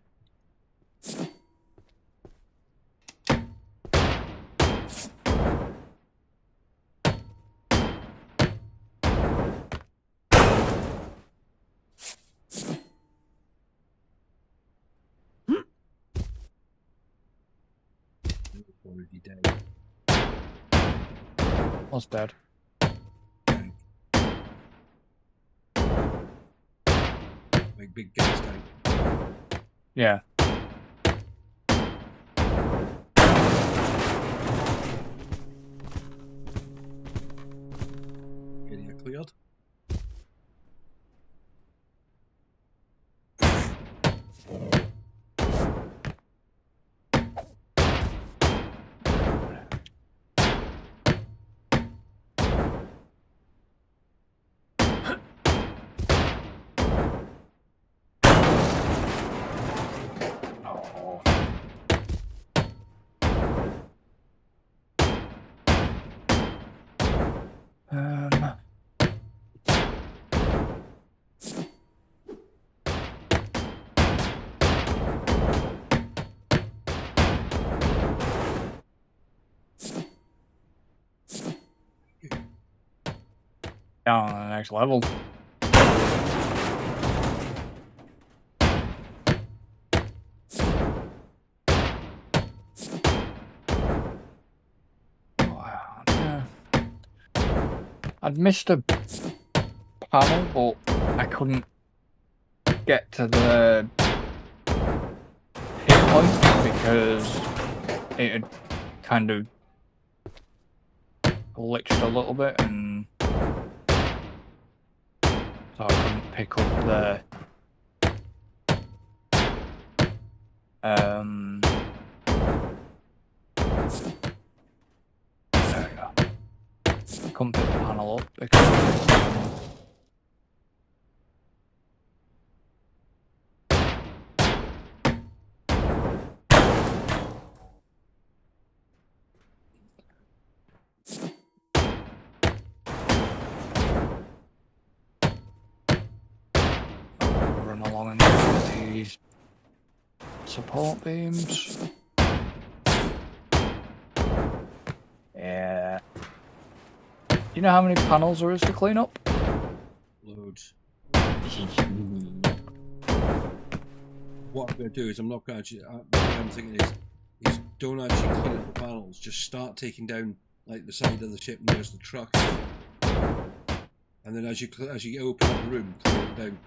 Speaker 1: Already dead.
Speaker 2: What's dead?
Speaker 1: Tank. Like big gas tank.
Speaker 2: Yeah.
Speaker 1: Area cleared.
Speaker 2: Oh. Down on the next level. Wow, yeah. I'd missed a panel, but I couldn't get to the hit point because it had kind of glitched a little bit, and so I couldn't pick up the there we go. Couldn't pick the panel up because run along and do these support beams. Yeah. You know how many panels there is to clean up?
Speaker 1: Loads. What I'm going to do is I'm not going to actually. What I'm thinking is don't actually clean up the panels. Just start taking down like the side of the ship nearest the truck, and then as you open up the room, clear it down.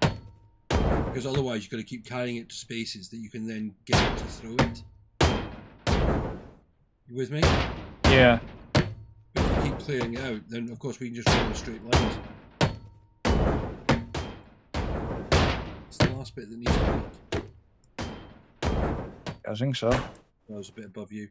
Speaker 1: Because otherwise you've got to keep carrying it to spaces that you can then get to throw it. You with me?
Speaker 2: Yeah.
Speaker 1: But if we keep clearing it out, then of course we can just run in straight lines. It's the last bit that needs to be.
Speaker 2: I think so.
Speaker 1: I was a bit above you.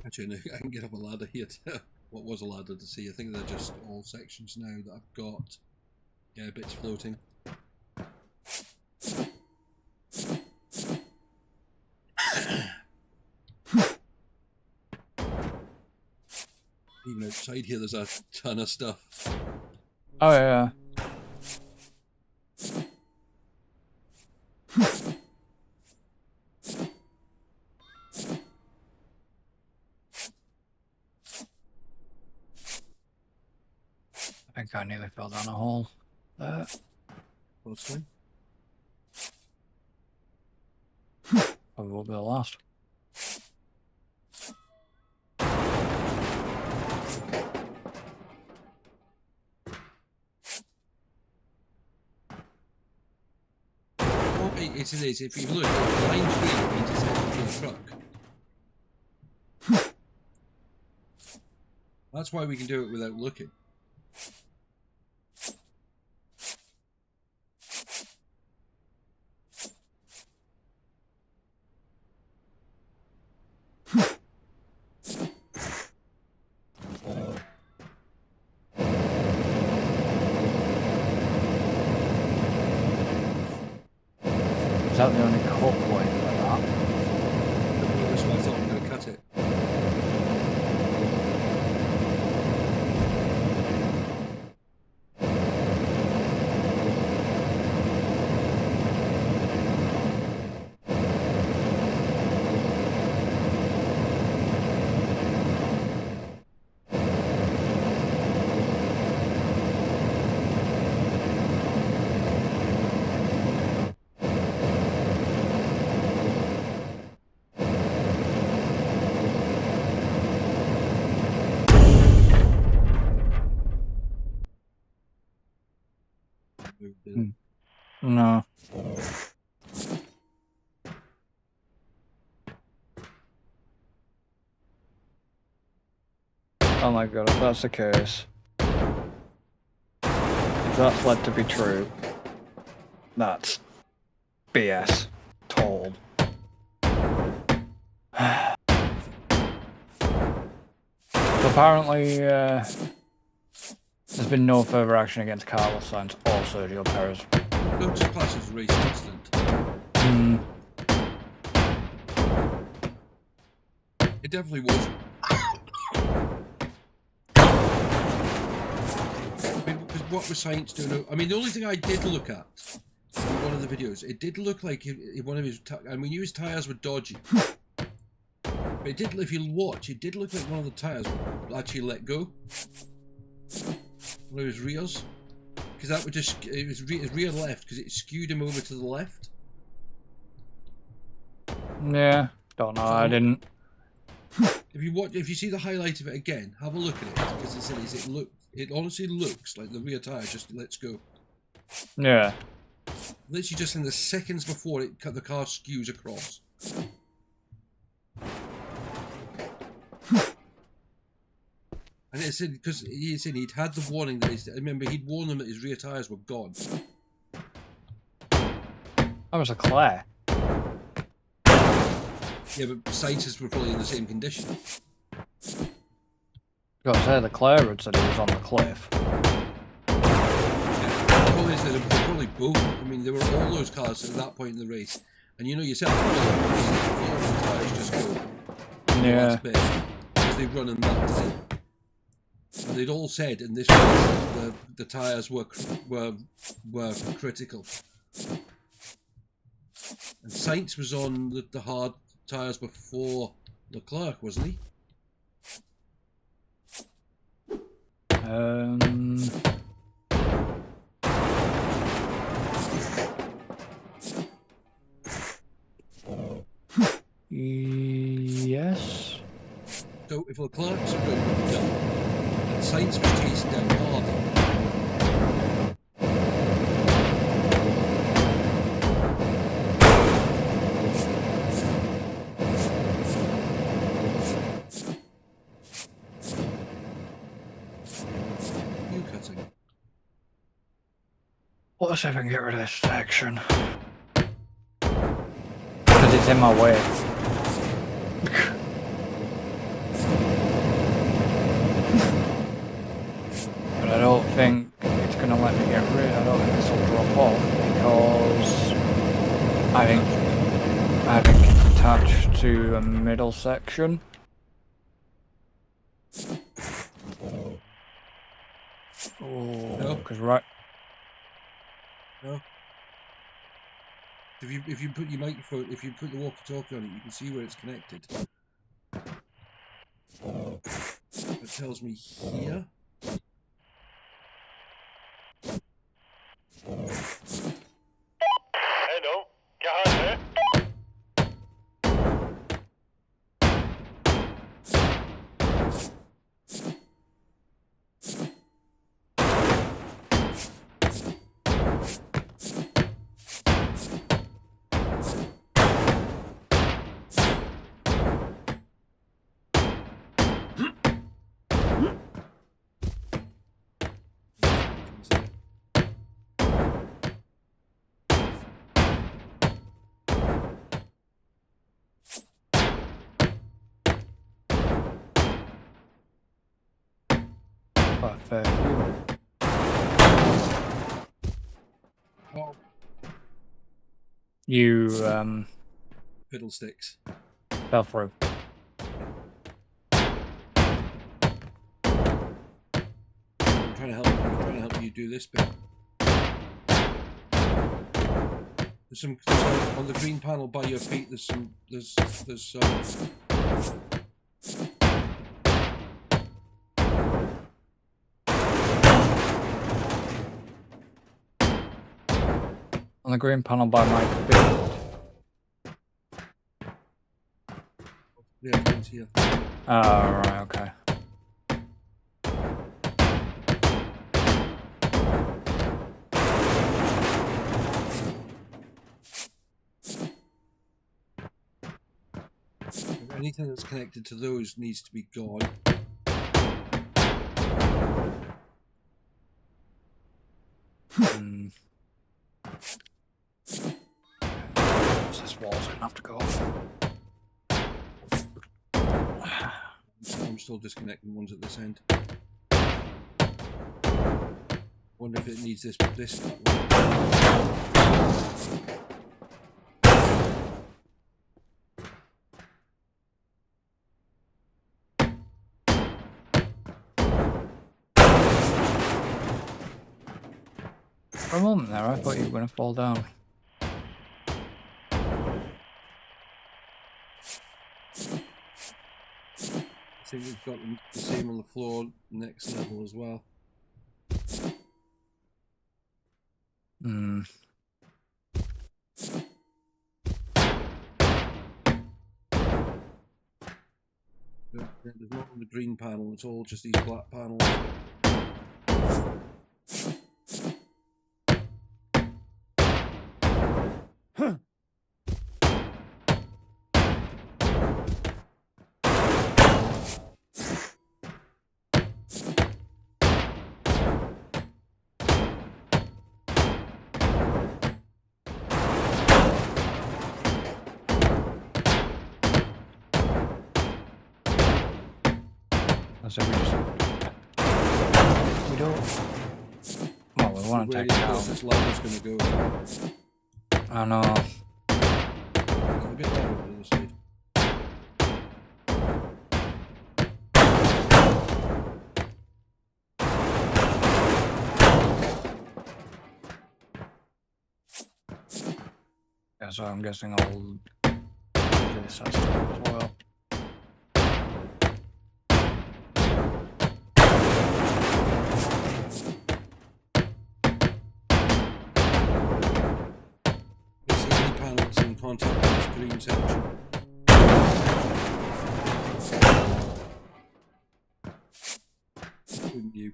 Speaker 1: Actually, I can get up a ladder here to what was a ladder to see. I think they're just all sections now that I've got. Yeah, bits floating. Even outside here, there's a ton of stuff.
Speaker 2: Oh yeah. I think I nearly fell down a hole there.
Speaker 1: What's going?
Speaker 2: Probably will be the last.
Speaker 1: It is, if you look, the line's green, it means it's heading for the truck. That's why we can do it without looking.
Speaker 2: Is that the only cut point for that?
Speaker 1: That's why I thought I'm going to cut it.
Speaker 2: No. Oh my god, if that's the case, if that's led to be true, that's BS. Told. So apparently, there's been no further action against Carlos Sainz or Sergio Perez.
Speaker 1: Don't just class as a race accident. It definitely was. Because what was Sainz doing? I mean, the only thing I did look at in one of the videos, it did look like one of his. I mean, his tires were dodgy. But it did. If you watch, it did look like one of the tires would actually let go. One of his rears. Because that would just, it was rear left, because it skewed him over to the left.
Speaker 2: Yeah, don't know, I didn't.
Speaker 1: If you see the highlight of it again, have a look at it, because it honestly looks like the rear tire just lets go.
Speaker 2: Yeah.
Speaker 1: Literally just in the seconds before the car skews across. And it said, because he said he'd had the warning that remember he'd warned them that his rear tyres were gone.
Speaker 2: That was Leclerc.
Speaker 1: Yeah, but Sainz were probably in the same condition.
Speaker 2: Gotta say, Leclerc had said he was on the cliff.
Speaker 1: Yeah, the problem is that they're probably both. I mean, there were all those cars at that point in the race. And you know yourself, all the tyres just go.
Speaker 2: Yeah.
Speaker 1: Because they run in that time. And they'd all said in this race the tyres were critical. And Sainz was on the hard tyres before Leclerc, wasn't he?
Speaker 2: Yes.
Speaker 1: So if Leclerc's a good done, and Sainz was chasing down harder. You cutting?
Speaker 2: Let's see if I can get rid of this section. Because it's in my way. But I don't think it's going to let me get rid. I don't think this will drop off because I think it's attached to a middle section. Oh,
Speaker 1: No.
Speaker 2: because right.
Speaker 1: No. If you put your microphone, if you put the walkie-talkie on it, you can see where it's connected. It tells me here.
Speaker 3: Hello, garage है?
Speaker 2: Quite a fair few.
Speaker 1: Oh,
Speaker 2: You
Speaker 1: fiddlesticks.
Speaker 2: fell through.
Speaker 1: I'm trying to help you do this bit. There's some on the green panel by your feet. There's some.
Speaker 2: On the green panel by my feet.
Speaker 1: Yeah, one's here.
Speaker 2: Oh, right, okay.
Speaker 1: Anything that's connected to those needs to be gone.
Speaker 2: This wall's gonna have to go off.
Speaker 1: I'm still disconnecting ones at this end. Wonder if it needs this one.
Speaker 2: For a moment there, I thought you were going to fall down.
Speaker 1: I think we've got the same on the floor next level as well.
Speaker 2: Hmm.
Speaker 1: There's not on the green panel, it's all just these black panels.
Speaker 2: So we don't. Well, we want to take it out.
Speaker 1: This ladder's going to go.
Speaker 2: I know.
Speaker 1: A bit louder on the other side.
Speaker 2: Yeah, so I'm guessing I'll do this as well.
Speaker 1: Panels in contact with this green section. Wouldn't you?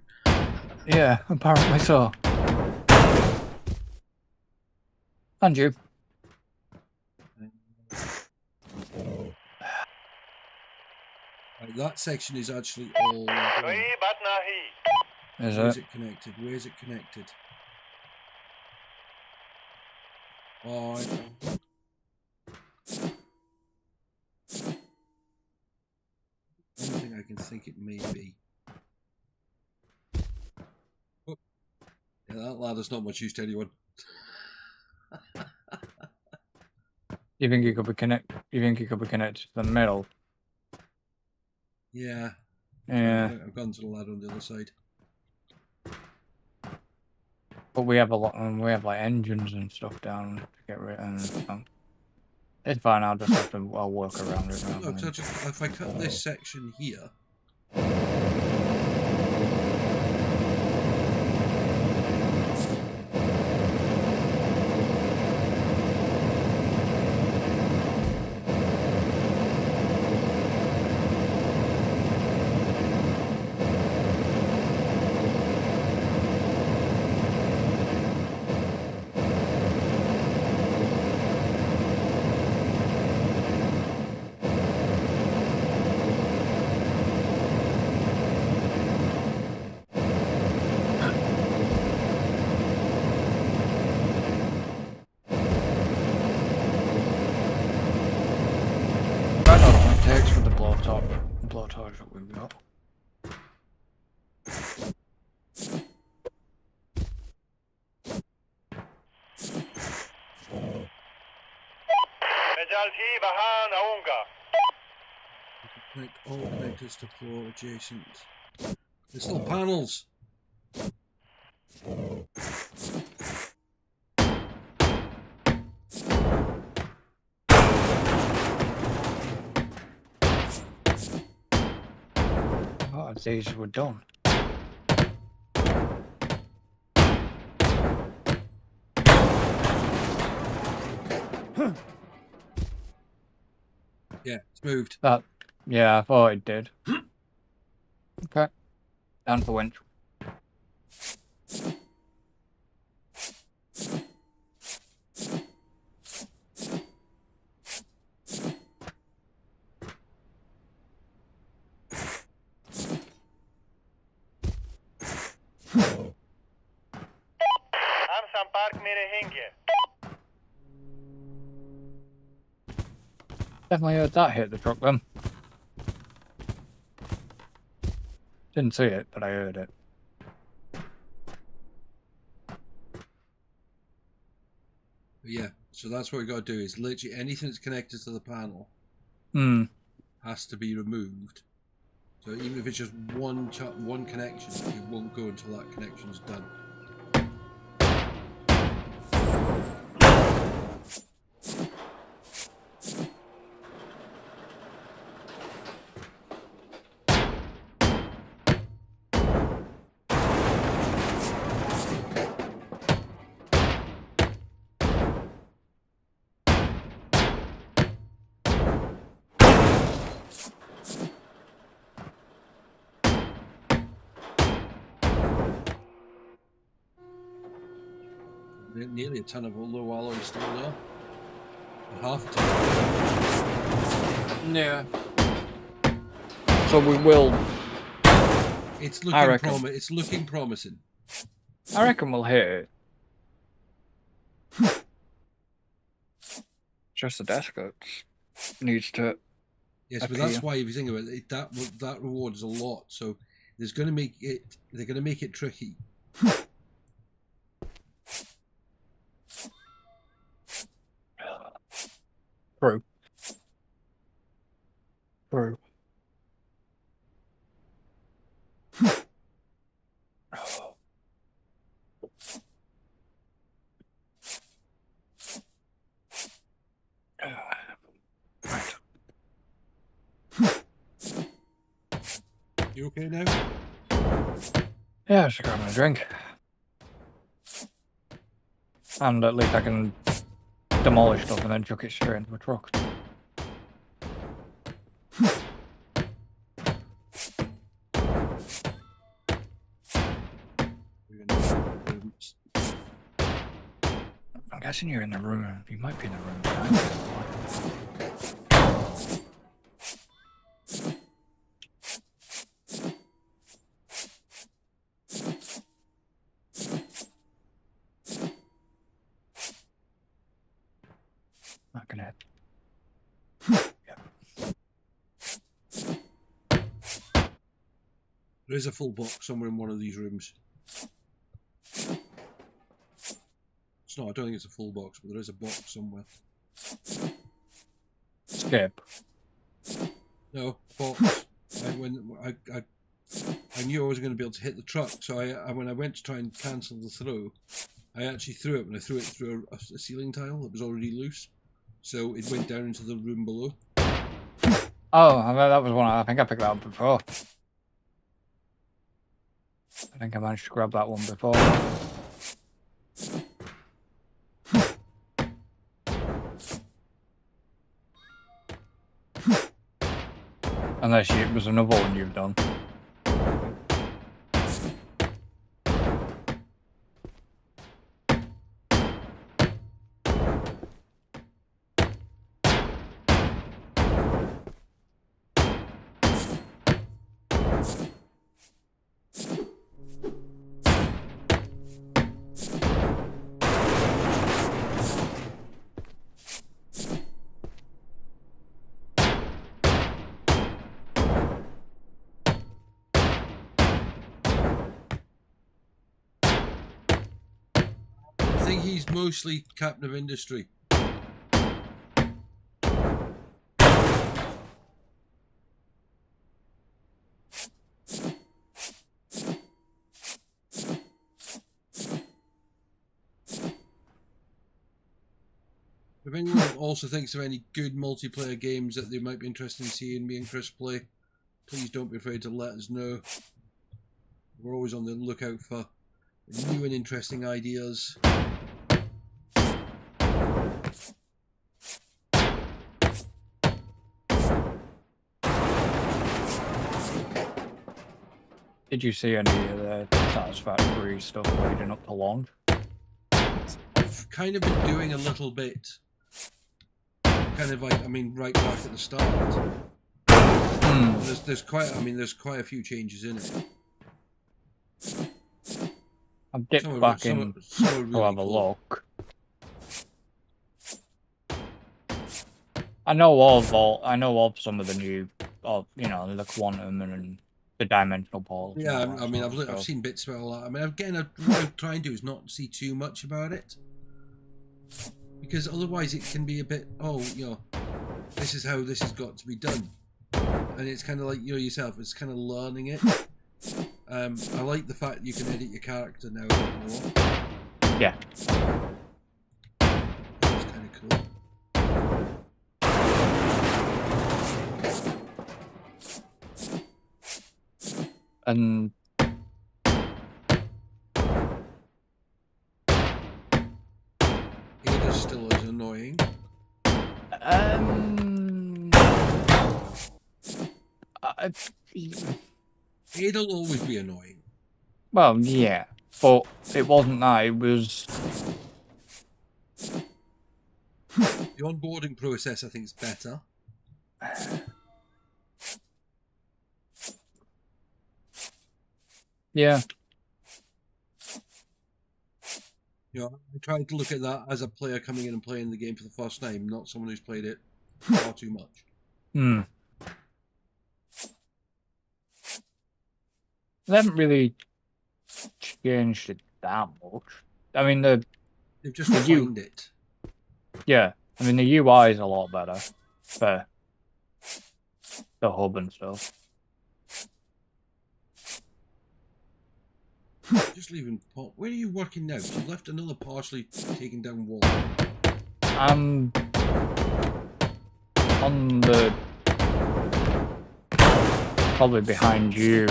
Speaker 2: Yeah, apparently so. And you.
Speaker 1: Right, that section is actually all.
Speaker 3: Oui, Batnahi.
Speaker 2: Is
Speaker 1: Where's
Speaker 2: it?
Speaker 1: it connected? Where's it connected? Oh, I know. I don't think I can think it may be. Yeah, that ladder's not much use to anyone.
Speaker 2: You think you could be connected to the middle?
Speaker 1: Yeah.
Speaker 2: Yeah.
Speaker 1: I've gone to the ladder on the other side.
Speaker 2: But we have a lot, and we have like engines and stuff down to get rid of. It's fine. I'll just have to. I'll work around it.
Speaker 1: Look, so if I cut this section here.
Speaker 2: I don't know what it takes for the blowtorch that we've got.
Speaker 3: مجالتي بهان أونغا.
Speaker 1: Connect all connectors to floor adjacent. There's still panels.
Speaker 2: Oh, these were done.
Speaker 1: Yeah, it's moved.
Speaker 2: That, yeah, I thought it did. Okay. Down the winch.
Speaker 3: Amsan Park Mire Hinge.
Speaker 2: Definitely heard that hit the truck then. Didn't see it, but I heard it.
Speaker 1: But yeah, so that's what we got to do is literally anything that's connected to the panel has to be removed. So even if it's just one connection, it won't go until that connection's done. Nearly a ton of low alloy steel there. And half a ton.
Speaker 2: Yeah. So we will.
Speaker 1: It's
Speaker 2: I
Speaker 1: looking
Speaker 2: reckon.
Speaker 1: it's looking promising.
Speaker 2: I reckon we'll hit it. Just the desk needs to.
Speaker 1: Yes, but that's why if you think about it, that reward is a lot. So they're going to make it tricky.
Speaker 2: True. True. Right.
Speaker 1: You okay now?
Speaker 2: Yeah, I should grab a drink. And at least I can demolish stuff and then chuck it straight into the truck. I'm guessing you're in the room. You might be in the room behind me. Not gonna hit.
Speaker 1: There is a full box somewhere in one of these rooms. It's not. I don't think it's a full box, but there is a box somewhere.
Speaker 2: Skip.
Speaker 1: No box. I knew I was going to be able to hit the truck, so when I went to try and cancel the throw, I actually threw it, and I threw it through a ceiling tile that was already loose, so it went down into the room below.
Speaker 2: Oh, that was one. I think I picked that up before. I think I managed to grab that one before. Unless it was another one you've done.
Speaker 1: I think he's mostly captain of industry. If anyone also thinks of any good multiplayer games that they might be interested in seeing me and Chris play, please don't be afraid to let us know. We're always on the lookout for new and interesting ideas.
Speaker 2: Did you see any of the satisfactory stuff leading up to launch?
Speaker 1: I've kind of been doing a little bit. Kind of like, I mean, right back at the start. There's quite a few changes in it.
Speaker 2: I've dipped back in to have a look. I know of some of the new, the quantum and the dimensional portals.
Speaker 1: Yeah, I mean, I've seen bits about all that. I mean, again, what I'm trying to do is not see too much about it, because otherwise it can be a bit, this is how this has got to be done, and it's kind of like yourself. It's kind of learning it. I like the fact that you can edit your character now a bit more.
Speaker 2: Yeah.
Speaker 1: That's kind of cool.
Speaker 2: And
Speaker 1: Ada's still as annoying. Ada'll always be annoying.
Speaker 2: Well, yeah, but it wasn't that. It was
Speaker 1: the onboarding process. I think is better.
Speaker 2: Yeah.
Speaker 1: I tried to look at that as a player coming in and playing the game for the first time, not someone who's played it far too much.
Speaker 2: They haven't really changed it that much. I mean, they've
Speaker 1: just refined it.
Speaker 2: Yeah, I mean the UI is a lot better for the hub and stuff.
Speaker 1: Just leaving. Where are you working now? You've left another partially taken down wall.
Speaker 2: I'm on the probably behind you,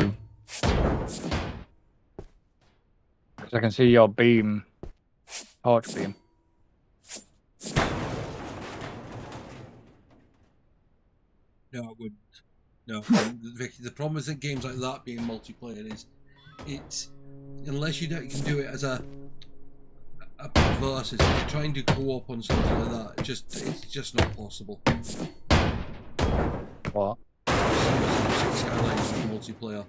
Speaker 2: because I can see your beam, torch beam.
Speaker 1: No, I wouldn't. No, Vicky. The problem with games like that being multiplayer is, it's unless you can do it as a versus. If you try and do co-op on something like that, it's just not possible.
Speaker 2: What?
Speaker 1: Skylines multiplayer.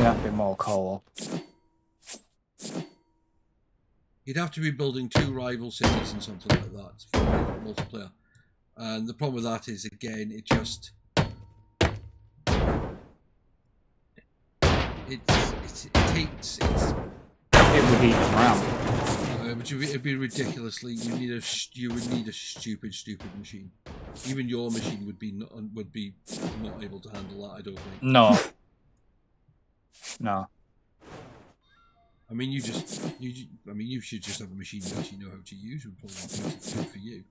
Speaker 2: That'd be more co-op.
Speaker 1: You'd have to be building 2 rival cities and something like that for multiplayer. And the problem with that is, again, it just... it takes it's.
Speaker 2: It would eat them round.
Speaker 1: But it'd be ridiculously. You would need a stupid machine. Even your machine would be not able to handle that. I don't think.
Speaker 2: No. No.
Speaker 1: I mean, you should just have a machine you actually know how to use. Would probably be good for you.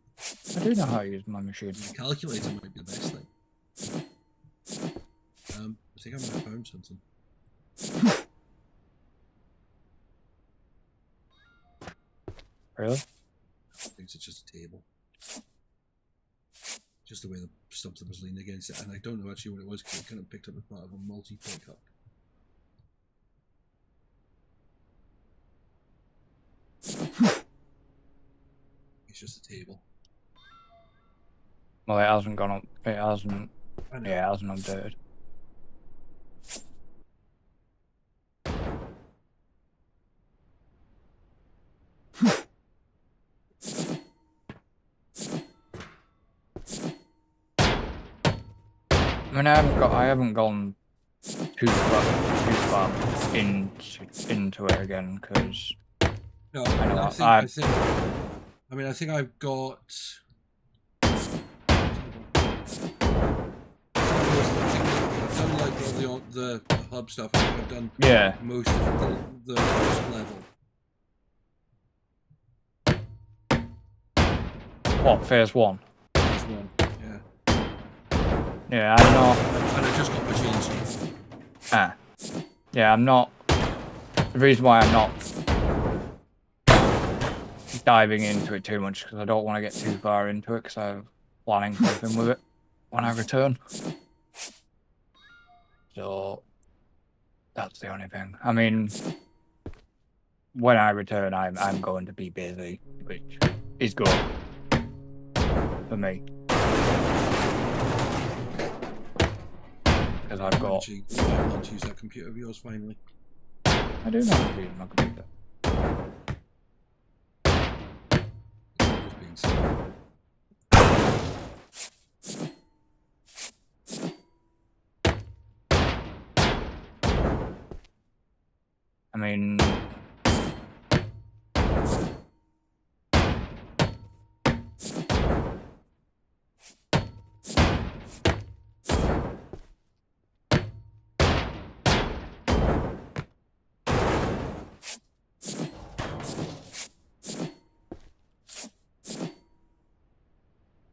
Speaker 2: I do know how to use my machine.
Speaker 1: The calculator might be the best thing. I think I might have found something.
Speaker 2: Really?
Speaker 1: I think it's just a table. Just the way the something was leaning against it, and I don't know actually what it was because I kind of picked up as part of a multi-pickup. It's just a table.
Speaker 2: Well, it hasn't gone up. It hasn't.
Speaker 1: I know.
Speaker 2: Yeah, it hasn't updated. I mean, I haven't gone too far into it again because
Speaker 1: No,
Speaker 2: I know
Speaker 1: I think I've got. I've done like all the hub stuff. I think I've done most of the first level.
Speaker 2: What, phase 1?
Speaker 1: Phase 1, yeah.
Speaker 2: Yeah, I'm not.
Speaker 1: And I just got my chainsaw.
Speaker 2: Ah. Yeah, I'm not. The reason why I'm not diving into it too much because I don't want to get too far into it because I'm planning something with it when I return. So that's the only thing. I mean, when I return, I'm going to be busy, which is good for me because I've got.
Speaker 1: You might want to use that computer of yours finally.
Speaker 2: I do know how to use my computer.
Speaker 1: Just being silly.
Speaker 2: I mean,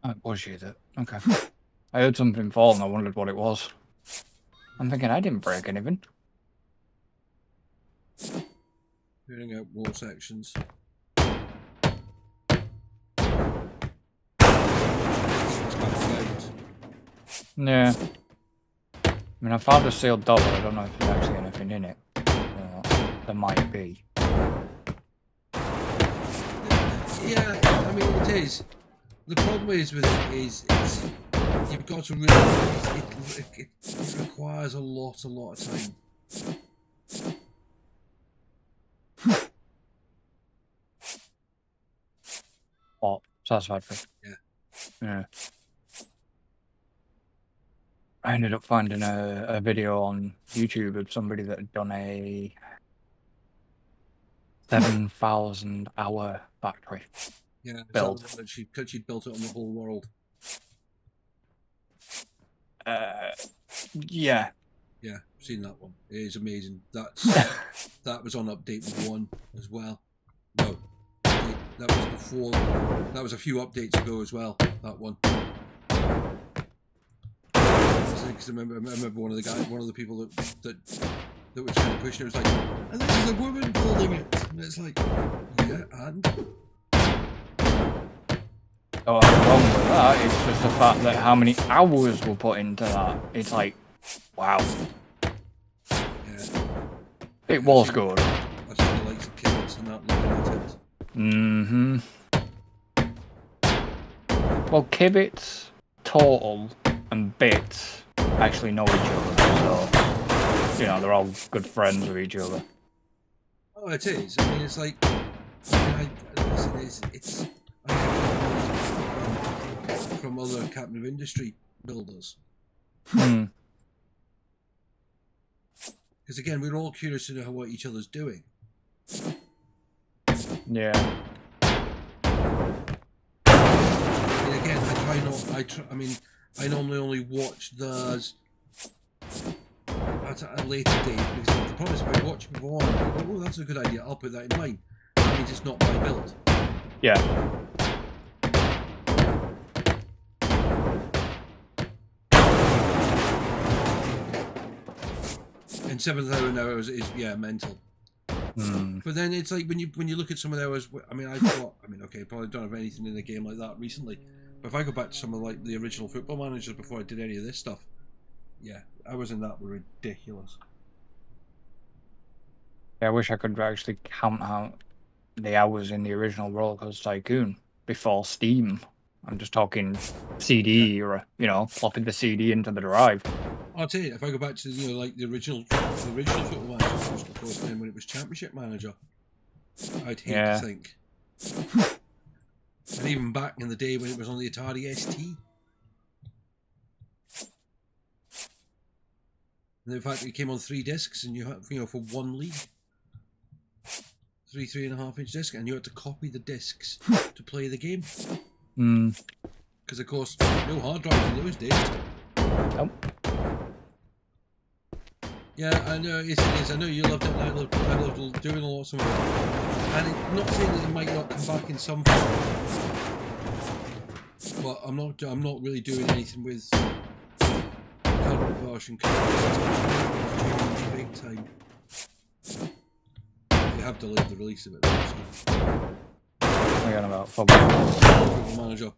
Speaker 2: oh, it was you that. Okay. I heard something fall and I wondered what it was. I'm thinking I didn't break anything.
Speaker 1: Clearing out more sections.
Speaker 2: Yeah. I mean, I found a sealed door, but I don't know if there's actually anything in it. There might be.
Speaker 1: Yeah, I mean it is. The problem is with it is you've got to realise it requires a lot of time.
Speaker 2: What? Satisfactory?
Speaker 1: Yeah.
Speaker 2: Yeah. I ended up finding a video on YouTube of somebody that had done a 7,000 hour factory.
Speaker 1: Yeah,
Speaker 2: build.
Speaker 1: She'd built it on the whole world.
Speaker 2: Yeah.
Speaker 1: Yeah, I've seen that one. It is amazing. That was on update 1 as well. No, that was before. That was a few updates ago as well. That one. Because I remember one of the people that was kind of pushing it was like, and this is a woman building it, and it's like, yeah, and.
Speaker 2: Oh, what's wrong with that? It's just the fact that how many hours were put into that. It's like, wow.
Speaker 1: Yeah.
Speaker 2: It was good.
Speaker 1: I've seen the likes of kids and that looking at it.
Speaker 2: Mm-hmm. Well, Kibitz, Total, and Bits actually know each other, so, you know, they're all good friends with each other.
Speaker 1: Oh, it is. I mean, it's like, it's from other captive industry builders.
Speaker 2: Hmm.
Speaker 1: Because again, we're all curious to know what each other's doing.
Speaker 2: Yeah.
Speaker 1: And again, I try not. I mean, I normally only watch those at a later date, because the problem is if I watch it before, I go, oh, that's a good idea. I'll put that in mine. That means it's not my build.
Speaker 2: Yeah.
Speaker 1: And 7,000 hours is mental. But then it's like when you look at some of the hours. I mean, okay, probably don't have anything in a game like that recently. But if I go back to some of like the original Football Managers before I did any of this stuff, yeah, hours in that were ridiculous.
Speaker 2: Yeah, I wish I could actually count out the hours in the original Roller Coaster Tycoon before Steam. I'm just talking CD or plopping the CD into the drive.
Speaker 1: I'll tell you, if I go back to like the original Football Manager, of course, then when it was Championship Manager, I'd hate to think. And even back in the day when it was on the Atari ST. And the fact that it came on 3 discs and you had, for one league. 3.5-inch disc, and you had to copy the discs to play the game. Because of course, no hard drives in those days.
Speaker 2: Nope.
Speaker 1: Yeah, I know it is. I know you loved it, and I loved doing a lot of some of it. And it's not saying that it might not come back in some form, but I'm not really doing anything with current version. It's changed big time. They have delayed the release of it.
Speaker 2: I got about Football
Speaker 1: Manager.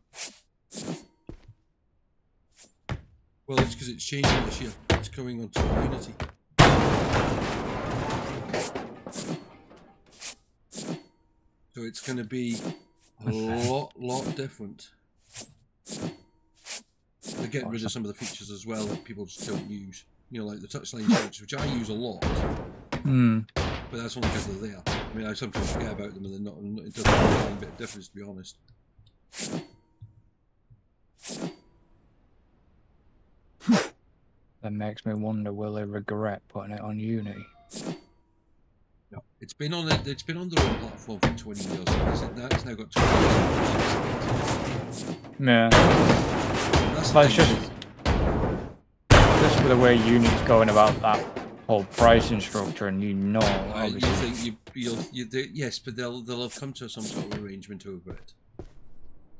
Speaker 1: Well, it's because it's changing this year. It's going on to Unity. So it's going to be a lot different. They're getting rid of some of the features as well that people just don't use. Like the touchline switch, which I use a lot. But that's only because they're there. I mean, I sometimes forget about them and they're not. It doesn't make a bit of difference, to be honest.
Speaker 2: That makes me wonder, will they regret putting it on Unity?
Speaker 1: No, it's been on their own platform for 20 years. It's now got 20 years.
Speaker 2: Yeah.
Speaker 1: That's
Speaker 2: But it's just with the way Unity's going about that whole pricing structure, and you
Speaker 1: think yes, but they'll have come to some sort of arrangement over it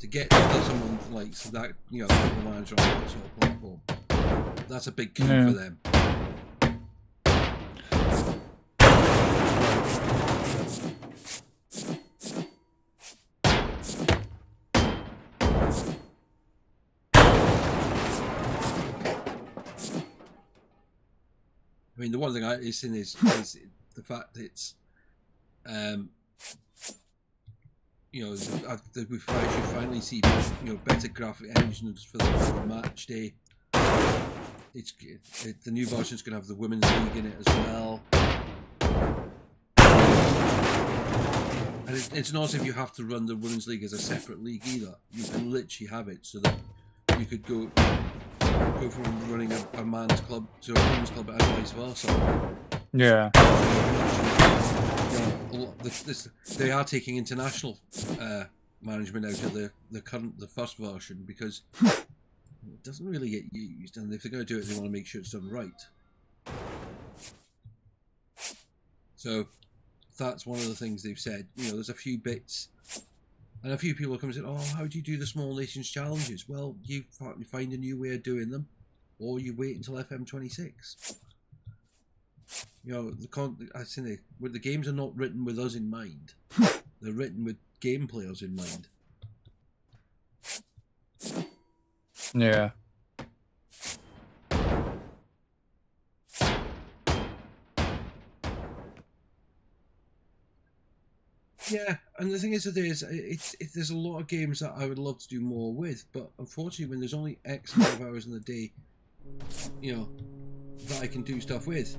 Speaker 1: to get someone like that, Football Manager on that sort of platform. That's a big coup for them. I mean, the one thing I've seen is the fact that it's, that we should finally see, better graphic engines for the match day. The new version's going to have the Women's League in it as well. And it's not as if you have to run the Women's League as a separate league either. You can literally have it so that you could go from running a man's club to a women's club and vice versa.
Speaker 2: Yeah.
Speaker 1: They are taking international management out of the first version because it doesn't really get used, and if they're going to do it, they want to make sure it's done right. So that's one of the things they've said. There's a few bits, and a few people come and say, "Oh, how do you do the Small Nations challenges?" Well, you find a new way of doing them, or you wait until FM26. The games are not written with us in mind; they're written with game players in mind.
Speaker 2: Yeah.
Speaker 1: Yeah, and the thing is that there's a lot of games that I would love to do more with, but unfortunately, when there's only X amount of hours in the day, that I can do stuff with.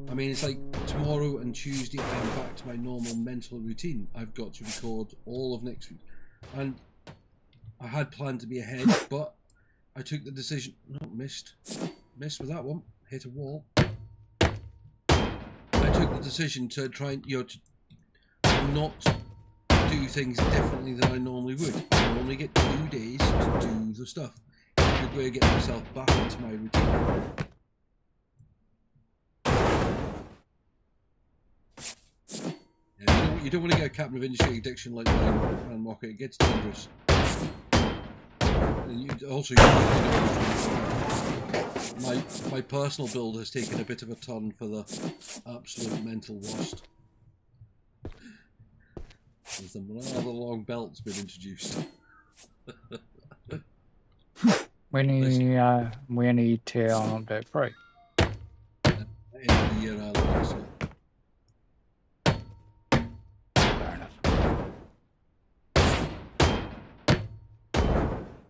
Speaker 1: I mean, it's like tomorrow and Tuesday, I'm back to my normal mental routine. I've got to record all of next week, and I had planned to be ahead, but I took the decision. No, missed with that one. Hit a wall. the decision to try and to not do things differently than I normally would. I normally get 2 days to do the stuff. It's a good way of getting myself back into my routine. Yeah, you don't want to get a captain of industry addiction like mine and mock it. It gets dangerous. And my personal build has taken a bit of a turn for the absolute mental worst. Some rather long belts been introduced.
Speaker 2: We need tier on update 3.
Speaker 1: End of the year, next year.
Speaker 2: Fair enough.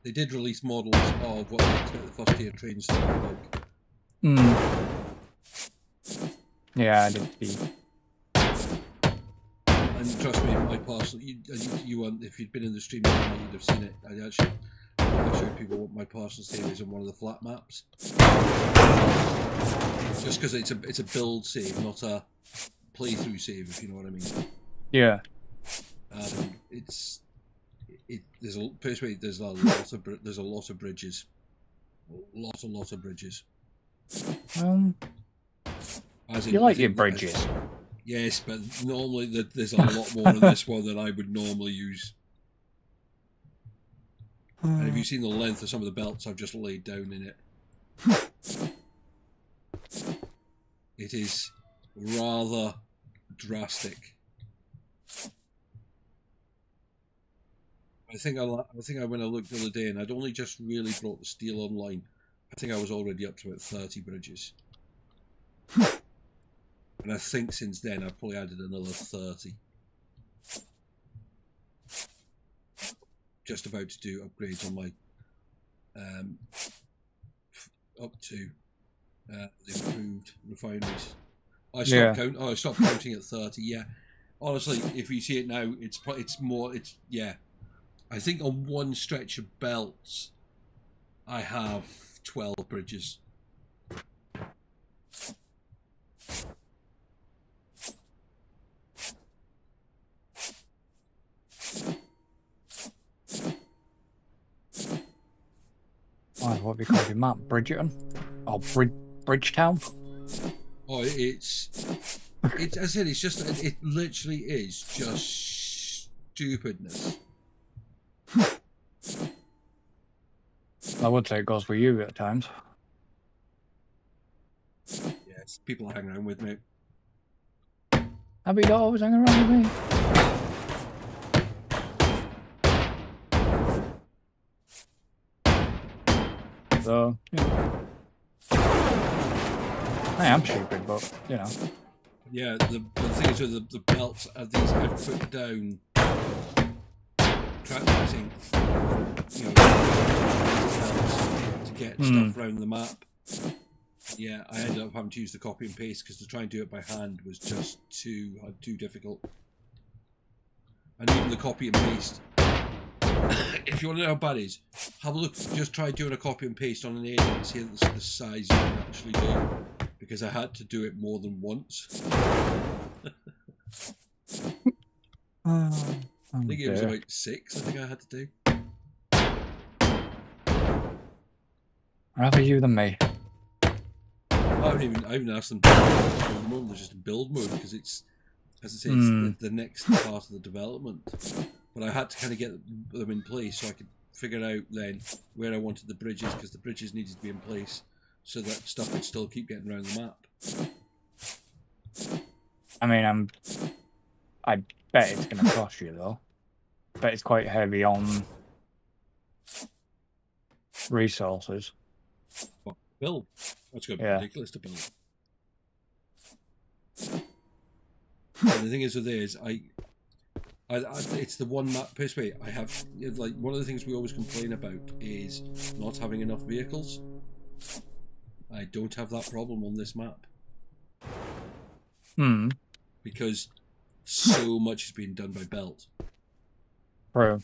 Speaker 1: They did release models of what they expect the first tier trains to look like.
Speaker 2: Hmm. Yeah, I did see.
Speaker 1: And trust me, my parcel, you if you'd been in the stream, you'd have seen it. I showed people what my parcel save is on one of the flat maps. Just because it's a build save, not a playthrough save, if you know what I mean.
Speaker 2: Yeah.
Speaker 1: There's a lot of bridges, a lot of bridges.
Speaker 2: You like your bridges?
Speaker 1: Yes, but normally there's a lot more in this one than I would normally use. And have you seen the length of some of the belts I've just laid down in it? It is rather drastic. I think I when I looked the other day, and I'd only just really brought the steel online. I think I was already up to about 30 bridges. And I think since then I've probably added another 30. Just about to do upgrades on my up to the improved refineries. I stopped counting at 30. Yeah, honestly, if you see it now, it's more. I think on one stretch of belts, I have 12 bridges.
Speaker 2: What have you called your map? Bridgeton? Or Bridgetown?
Speaker 1: Oh, it's as I said, it's just, it literally is just stupidness.
Speaker 2: I would say it goes for you at times.
Speaker 1: Yes, people hang around with me.
Speaker 2: Have you not always hanging around with me? So, yeah. I am stupid, but, you know.
Speaker 1: Yeah, the thing is with the belts are these I've put down track matching, to get stuff around the map. Yeah, I ended up having to use the copy and paste because to try and do it by hand was just too difficult. And even the copy and paste, if you want to know how bad it is, have a look. Just try doing a copy and paste on an alien and see the size you can actually do. Because I had to do it more than once. I think it was about 6. I think I had to do.
Speaker 2: Rather you than me.
Speaker 1: I haven't asked them to build mode. They're just in build mode because it's, as I say, it's the next part of the development. But I had to kind of get them in place so I could figure out then where I wanted the bridges, because the bridges needed to be in place so that stuff could still keep getting around the map.
Speaker 2: I mean, I bet it's going to cost you though. Bet it's quite heavy on resources.
Speaker 1: Build. That's going to be ridiculous to build. And the thing is with this, it's the one map. Personally, I have, like, one of the things we always complain about is not having enough vehicles. I don't have that problem on this map. Because so much is being done by belt.
Speaker 2: True.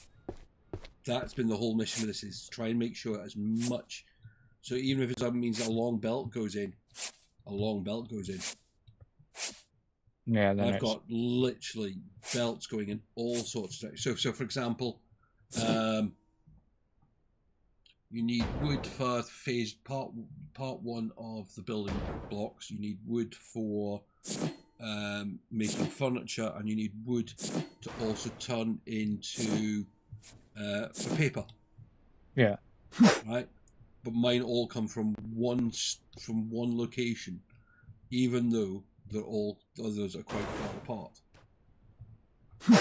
Speaker 1: That's been the whole mission of this, is try and make sure as much. So even if it means a long belt goes in, a long belt goes in.
Speaker 2: Yeah, then
Speaker 1: I've
Speaker 2: it's...
Speaker 1: got literally belts going in all sorts of directions. So for example, you need wood for phase part one of the building blocks. You need wood for making furniture, and you need wood to also turn into for paper.
Speaker 2: Yeah.
Speaker 1: Right, but mine all come from one location, even though others are quite far apart.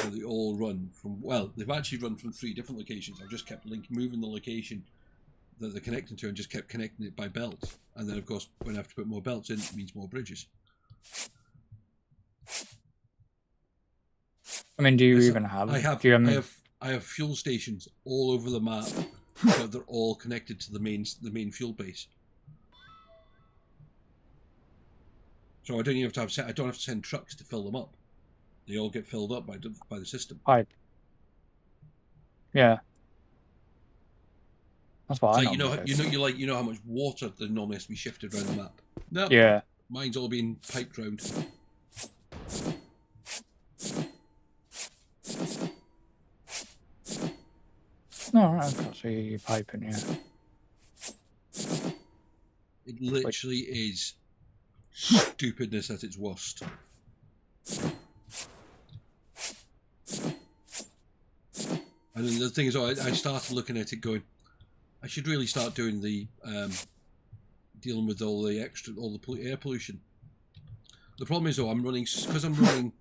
Speaker 1: So they all run from, well, they've actually run from 3 different locations. I've just kept moving the location that they're connecting to and just kept connecting it by belts. And then, of course, when I have to put more belts in, it means more bridges.
Speaker 2: I mean, do you even have...
Speaker 1: I have fuel stations all over the map, but they're all connected to the main fuel base. So I don't even have to I don't have to send trucks to fill them up. They all get filled up by the system.
Speaker 2: Yeah. That's why I
Speaker 1: you know how much water there normally has to be shifted around the map. No.
Speaker 2: Yeah.
Speaker 1: Mine's all been piped round.
Speaker 2: No, I can't see you piping, yeah.
Speaker 1: It literally is stupidness at its worst. And then the thing is, I started looking at it going, I should really start doing the dealing with all the air pollution. The problem is, though, because I'm running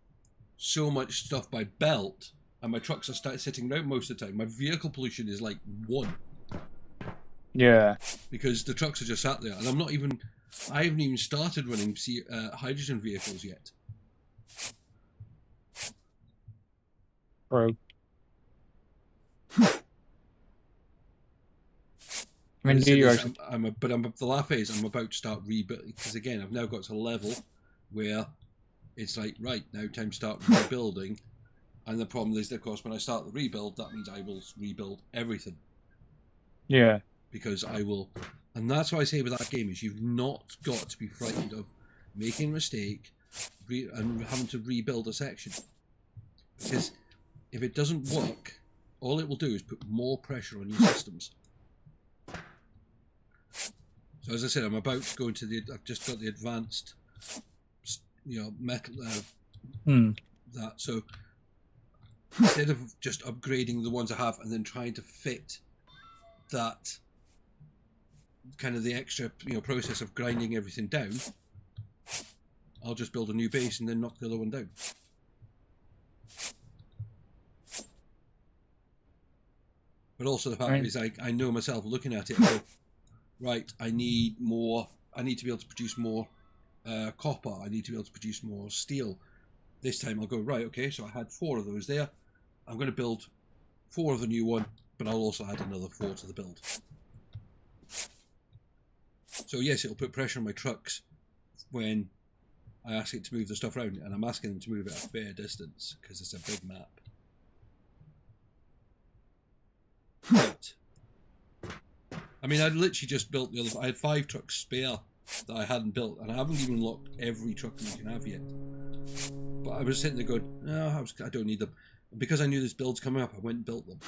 Speaker 1: so much stuff by belt, and my trucks are sitting around most of the time. My vehicle pollution is like 1.
Speaker 2: Yeah.
Speaker 1: Because the trucks are just sat there, and I haven't even started running hydrogen vehicles yet.
Speaker 2: Bro. I mean, do you actually...
Speaker 1: the laugh is I'm about to start rebuilding, because again, I've now got to a level where it's like, right, now time to start rebuilding. And the problem is, of course, when I start the rebuild, that means I will rebuild everything.
Speaker 2: Yeah.
Speaker 1: Because I will, and that's what I say with that game, is you've not got to be frightened of making a mistake and having to rebuild a section. Because if it doesn't work, all it will do is put more pressure on your systems. So as I said, I'm about to go into I've just got the advanced, metal, that. So instead of just upgrading the ones I have and then trying to fit that kind of the extra process of grinding everything down, I'll just build a new base and then knock the other one down. But also the fact is, I know myself looking at it, I go, right, I need to be able to produce more copper, I need to be able to produce more steel. This time I'll go, right, okay, so I had 4 of those there, I'm going to build 4 of the new one, but I'll also add another 4 to the build. So yes, it'll put pressure on my trucks when I ask it to move the stuff around, and I'm asking them to move it a fair distance because it's a big map. But I mean, I'd literally just built I had 5 trucks spare that I hadn't built, and I haven't even locked every truck that you can have yet. But I was sitting there going, no, I don't need them. And because I knew this build's coming up, I went and built them.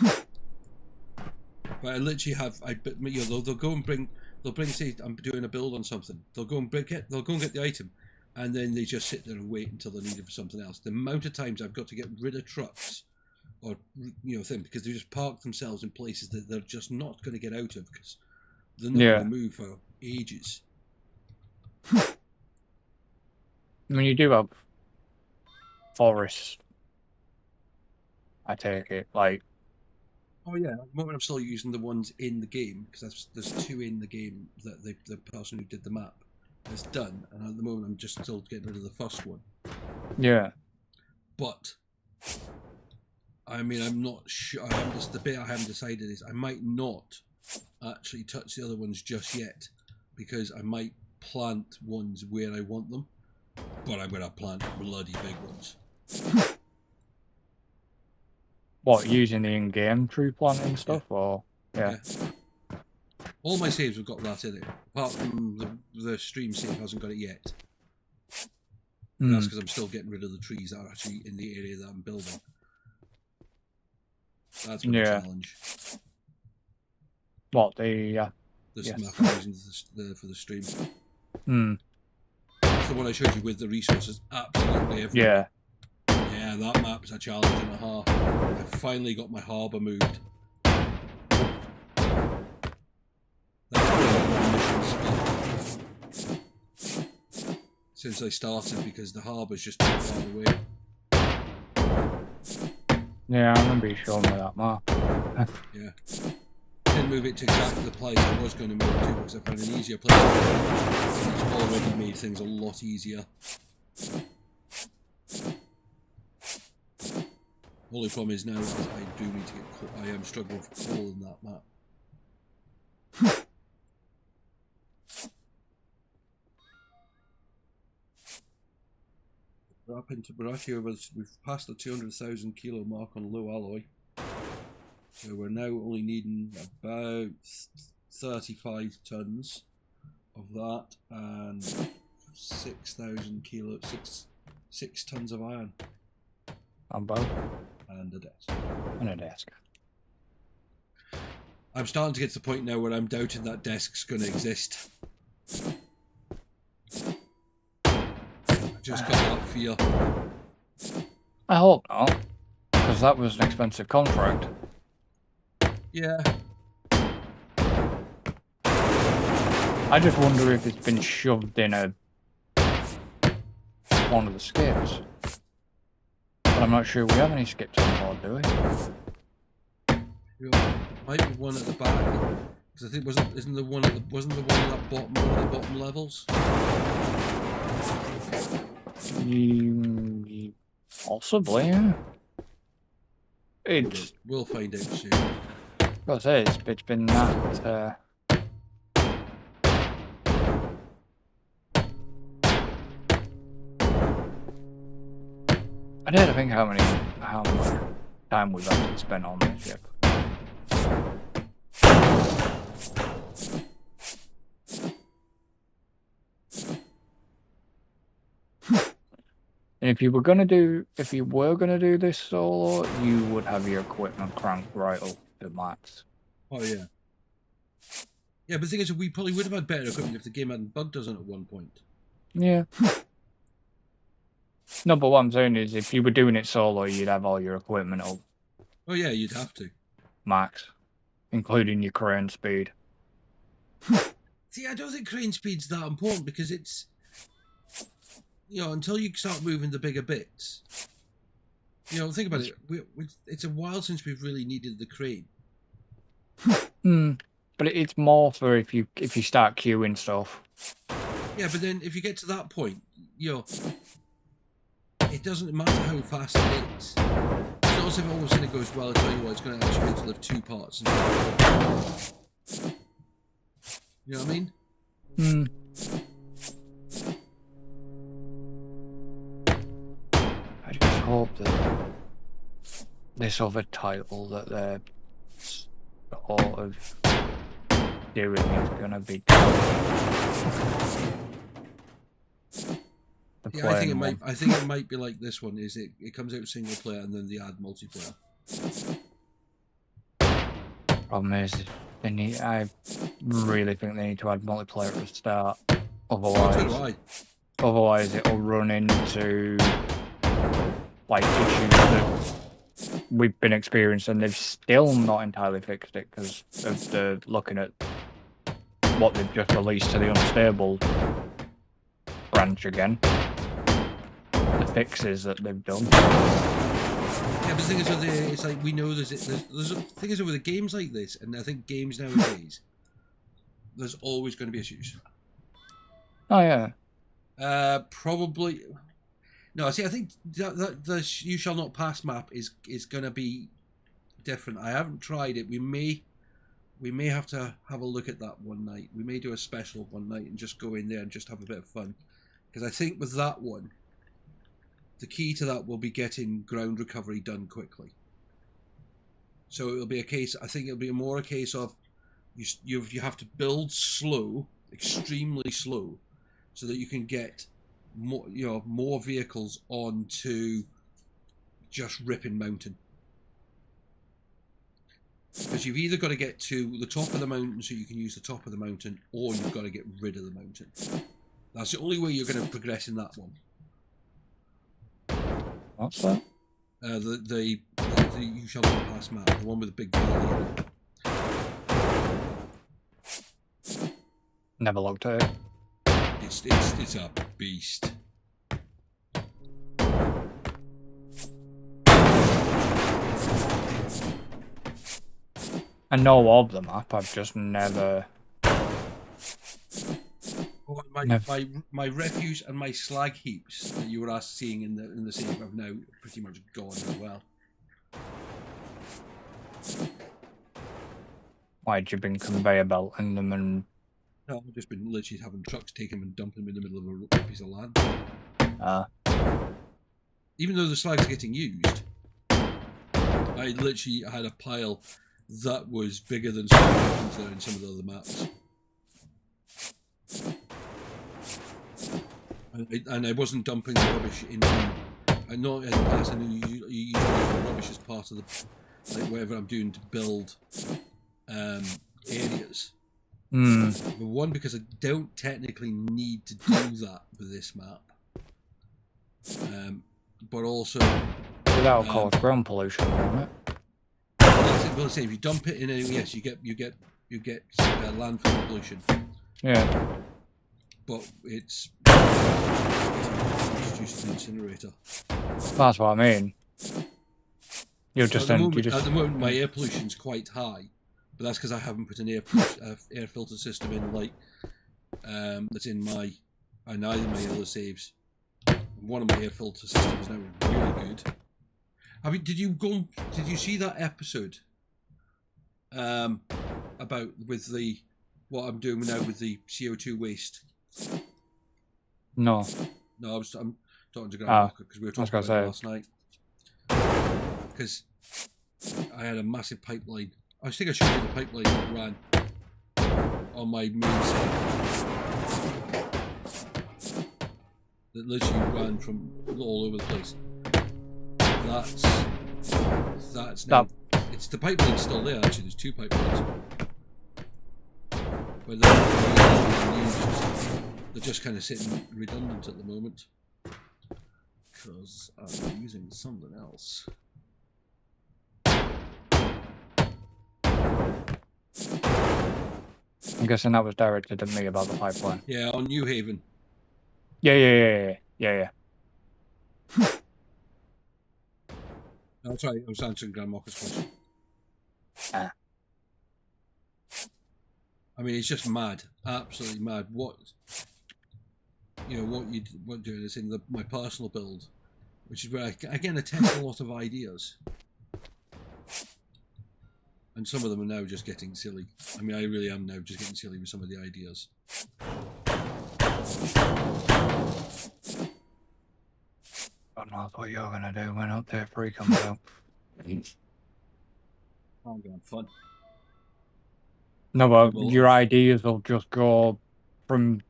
Speaker 1: But I literally have, they'll go and bring, say I'm doing a build on something. They'll go and get the item, and then they just sit there and wait until they're needed for something else. The amount of times I've got to get rid of trucks, or because they just park themselves in places that they're just not going to get out of because they're not going to move for ages.
Speaker 2: I mean, you do have forests, I take it, like...
Speaker 1: Oh yeah, at the moment I'm still using the ones in the game, because there's 2 in the game that the person who did the map has done, and at the moment I'm just still getting rid of the first one.
Speaker 2: Yeah.
Speaker 1: But I mean, I'm not sure. The bit I haven't decided is I might not actually touch the other ones just yet, because I might plant ones where I want them, but I'm going to plant bloody big ones.
Speaker 2: What, using the in-game tree planting stuff, or yeah?
Speaker 1: All my saves have got that in it, apart from the stream save hasn't got it yet. That's because I'm still getting rid of the trees that are actually in the area that I'm building. That's been a challenge.
Speaker 2: What, the...
Speaker 1: This
Speaker 2: yes.
Speaker 1: map I'm using for the stream. It's the one I showed you with the resources absolutely everywhere. Yeah, that map's a challenge and a half. I finally got my harbour moved. Since I started, because the harbour's just too far away.
Speaker 2: Yeah, I remember you showing me that map.
Speaker 1: Yeah. Didn't move it to exactly the place I was going to move it to because I found an easier place. It's already made things a lot easier. Only problem is now is I do need to get I am struggling for coal in that map. We're actually we've passed the 200,000 kilo mark on low alloy. So we're now only needing about 35 tons of that and 6,000 kilos, 6 tons of iron.
Speaker 2: On both?
Speaker 1: And a desk.
Speaker 2: And a desk.
Speaker 1: I'm starting to get to the point now where I'm doubting that desk's going to exist. I just got that fear.
Speaker 2: I hope not, because that was an expensive contract.
Speaker 1: Yeah.
Speaker 2: I just wonder if it's been shoved in one of the skips. But I'm not sure we have any skips on board, do we?
Speaker 1: Might be one at the back. Because I think wasn't the one at the bottom, one of the bottom levels?
Speaker 2: Possibly, yeah.
Speaker 1: We'll find out soon.
Speaker 2: Because it's been that. I didn't think how much time we've actually spent on this ship. And if you were gonna do this solo, you would have your equipment cranked right up to max.
Speaker 1: Oh yeah. Yeah, but the thing is, we probably would have had better equipment if the game hadn't bugged us at one point.
Speaker 2: Yeah. No, but what I'm saying is, if you were doing it solo, you'd have all your equipment up.
Speaker 1: Oh yeah, you'd have to.
Speaker 2: Max, including your crane speed.
Speaker 1: See, I don't think crane speed's that important because it's, until you start moving the bigger bits. Think about it. It's a while since we've really needed the crane.
Speaker 2: But it's more for if you start queuing stuff.
Speaker 1: Yeah, but then if you get to that point, it doesn't matter how fast it is. It's not as if all of a sudden it goes, well, I'll tell you what, it's going to actually live 2 parts. You know what I mean?
Speaker 2: I just hope that this other title that they're sort of doing is going to be
Speaker 1: Yeah, I think it might be like this one. Is it comes out single player and then they add multiplayer.
Speaker 2: Problem is, I really think they need to add multiplayer at the start. Otherwise it'll run into issues that we've been experiencing. They've still not entirely fixed it because of the looking at what they've just released to the unstable branch again. The fixes that they've done.
Speaker 1: Yeah, but the thing is, it's like we know there's thing is with the games like this, and I think games nowadays, there's always going to be issues.
Speaker 2: Oh yeah.
Speaker 1: Probably. No, see, I think that the You Shall Not Pass map is going to be different. I haven't tried it. We may have to have a look at that one night. We may do a special one night and just go in there and just have a bit of fun. Because I think with that one, the key to that will be getting ground recovery done quickly. So it'll be a case. I think it'll be more a case of you have to build slow, extremely slow, so that you can get more vehicles onto just ripping mountain. Because you've either got to get to the top of the mountain so you can use the top of the mountain, or you've got to get rid of the mountain. That's the only way you're going to progress in that one.
Speaker 2: What's that?
Speaker 1: The You Shall Not Pass map, the one with the big valley in it.
Speaker 2: Never looked at it.
Speaker 1: It's a beast.
Speaker 2: I know of the map, I've just never...
Speaker 1: My refuse and my slag heaps that you were seeing in the save have now pretty much gone as well.
Speaker 2: Why'd you been conveyor belting them and...
Speaker 1: No, I've just been literally having trucks take them and dump them in the middle of a piece of land. Even though the slag's getting used, I literally had a pile that was bigger than some of the ones there in some of the other maps. And I wasn't dumping the rubbish into... I know in the past I knew you use the rubbish as part of the... Like whatever I'm doing to build areas. But one, because I don't technically need to do that with this map. But also...
Speaker 2: Without cause ground pollution on it.
Speaker 1: Well, say if you dump it in any... Yes, you get landfill pollution.
Speaker 2: Yeah.
Speaker 1: But it's introduced to the incinerator.
Speaker 2: That's what I mean. At
Speaker 1: the moment, my air pollution's quite high, but that's because I haven't put an air filter system in, like that's in my either my other saves. One of my air filter systems now is really good. Did you see that episode about with the what I'm doing now with the CO2 waste?
Speaker 2: No.
Speaker 1: I'm talking to Grandma because we were talking about it last night. Because I had a massive pipeline. I think I showed you the pipeline that ran on my main site. That literally ran from all over the place. That's now. It's the pipeline's still there. Actually, there's two pipelines. But they're just kind of sitting redundant at the moment because I'm using something else.
Speaker 2: I'm guessing that was directed at me about the pipeline.
Speaker 1: Yeah, on New Haven.
Speaker 2: Yeah.
Speaker 1: That's right, I was answering Grandma's question. I mean, it's just mad, absolutely mad. What doing is in my personal build, which is where I test a lot of ideas, and some of them are now just getting silly. I mean, I really am now just getting silly with some of the ideas.
Speaker 2: God knows what you're gonna do when Update 3 comes out.
Speaker 1: I'm going fun.
Speaker 2: No, but your ideas will just go from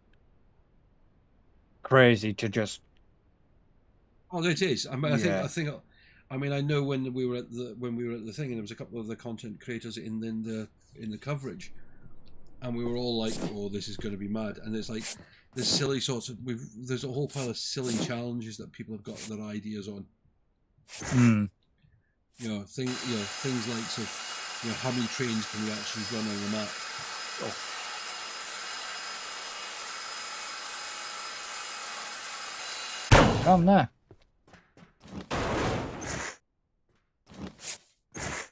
Speaker 2: crazy to just...
Speaker 1: Oh, it is. I mean, I know when we were at the thing, and there was a couple of the content creators in the coverage, and we were all like, "Oh, this is going to be mad." And there's like this silly sorts of there's a whole pile of silly challenges that people have got their ideas on. Things like how many trains can we actually run on the map? Oh.
Speaker 2: Come there.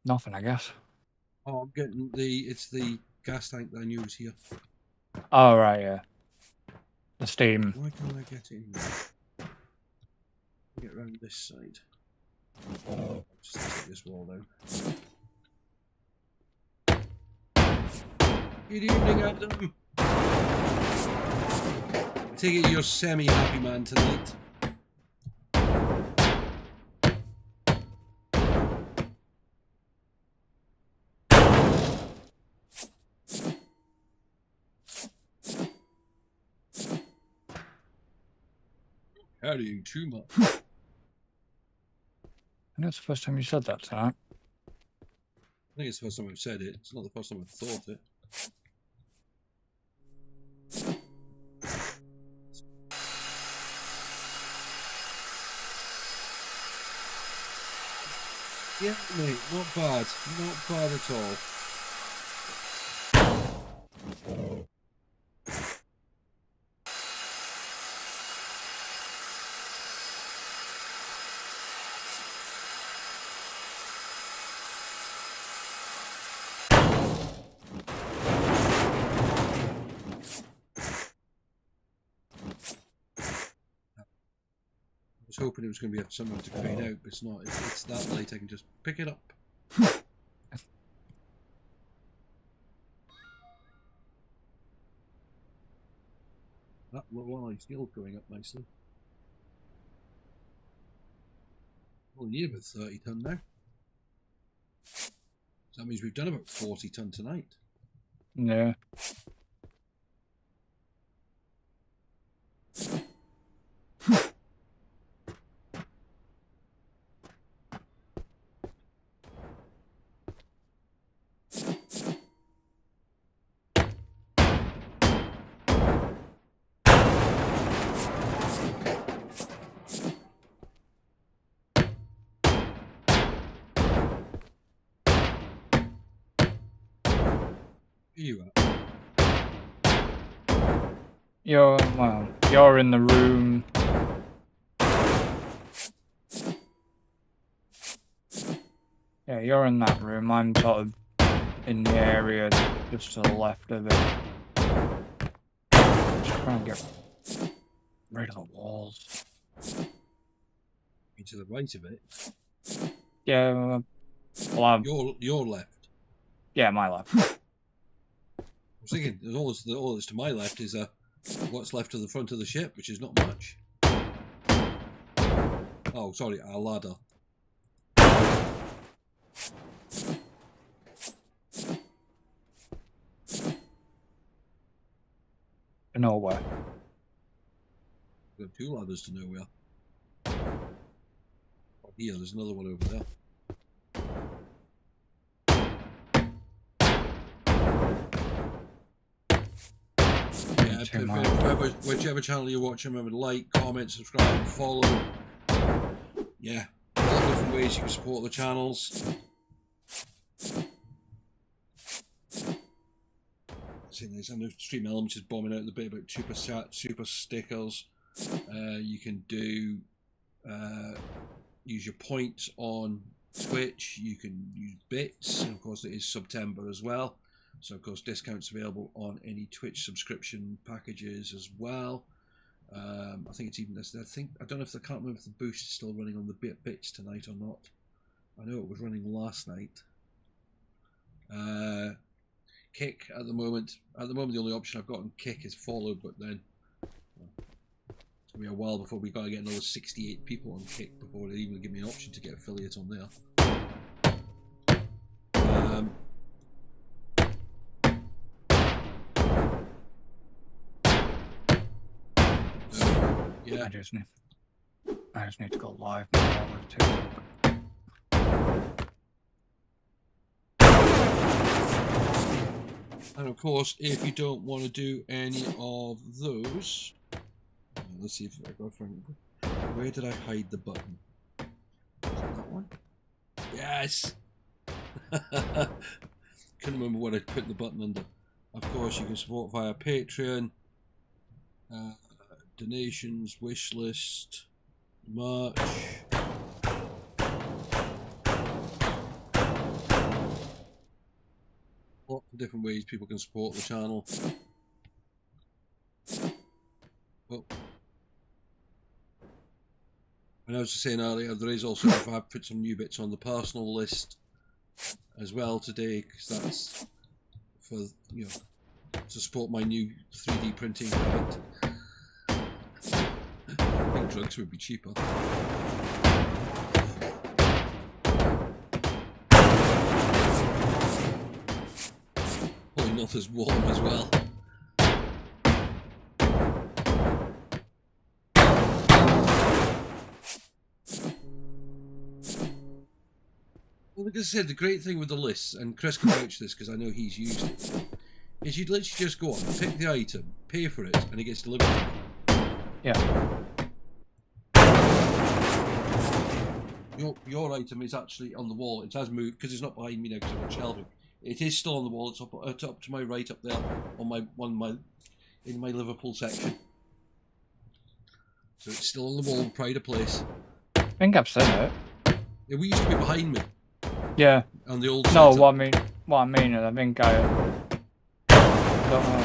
Speaker 2: Nothing, I guess.
Speaker 1: Oh, I'm getting it's the gas tank that I knew was here.
Speaker 2: Oh, right, yeah. The steam.
Speaker 1: Why can't I get in there? Get around this side. Just take this wall down. Good evening, Adam. I take it you're semi-happy man tonight. Carrying too much.
Speaker 2: I know it's the first time you said that tonight.
Speaker 1: I think it's the first time I've said it. It's not the first time I've thought it. Yeah, mate, not bad. Not bad at all. I was hoping it was going to be something to fade out, but it's not. It's that late, I can just pick it up. That line still going up nicely. Well, near about 30 ton now. So that means we've done about 40 ton tonight.
Speaker 2: Yeah.
Speaker 1: You are.
Speaker 2: You're in the room. Yeah, you're in that room. I'm sort of in the area just to the left of it. Just trying to get rid of the walls.
Speaker 1: To the right of it.
Speaker 2: Yeah, well,
Speaker 1: Your left.
Speaker 2: yeah, my left.
Speaker 1: I was thinking, all that's to my left is what's left of the front of the ship, which is not much. Oh, sorry, a ladder.
Speaker 2: Nowhere.
Speaker 1: We've got 2 ladders to nowhere. Oh, here, there's another one over there. Whichever channel you're watching, remember to like, comment, subscribe, follow. Yeah, a lot of different ways you can support the channels. Seeing this, I know Stream Elements is bombing out the bit about super chat, super stickers. You can do use your points on Twitch. You can use bits, and of course it is September as well. So of course discounts available on any Twitch subscription packages as well. I think it's even this. I don't know if I can't remember if the boost is still running on the bits tonight or not. I know it was running last night. Kick at the moment. The only option I've got on Kick is follow, but then it's gonna be a while before we gotta get another 68 people on Kick before they even give me an option to get affiliate on there. Yeah.
Speaker 2: I just need to go live now with TikTok.
Speaker 1: And of course, if you don't want to do any of those, let's see if I go from where did I hide the button? Is it that one? Yes. Couldn't remember what I put the button under. Of course, you can support via Patreon, donations, wish list, merch. Lots of different ways people can support the channel. Oh. And I was just saying earlier, there is also, if I put some new bits on the personal list as well today, because that's for, you know, to support my new 3D printing habit. I think drugs would be cheaper. Probably not as warm as well. Well, like I said, the great thing with the lists, and Chris can vouch this because I know he's used it, is you'd literally just go on, pick the item, pay for it, and it gets delivered to you.
Speaker 2: Yeah.
Speaker 1: Your item is actually on the wall. It has moved because it's not behind me now because I've got shelving. It is still on the wall. It's up to my right up there in my Liverpool section. So it's still on the wall, pride of place.
Speaker 2: I think I've seen it.
Speaker 1: Yeah, we used to be behind me.
Speaker 2: Yeah.
Speaker 1: On the old.
Speaker 2: No,
Speaker 1: setup.
Speaker 2: what I mean is I think I don't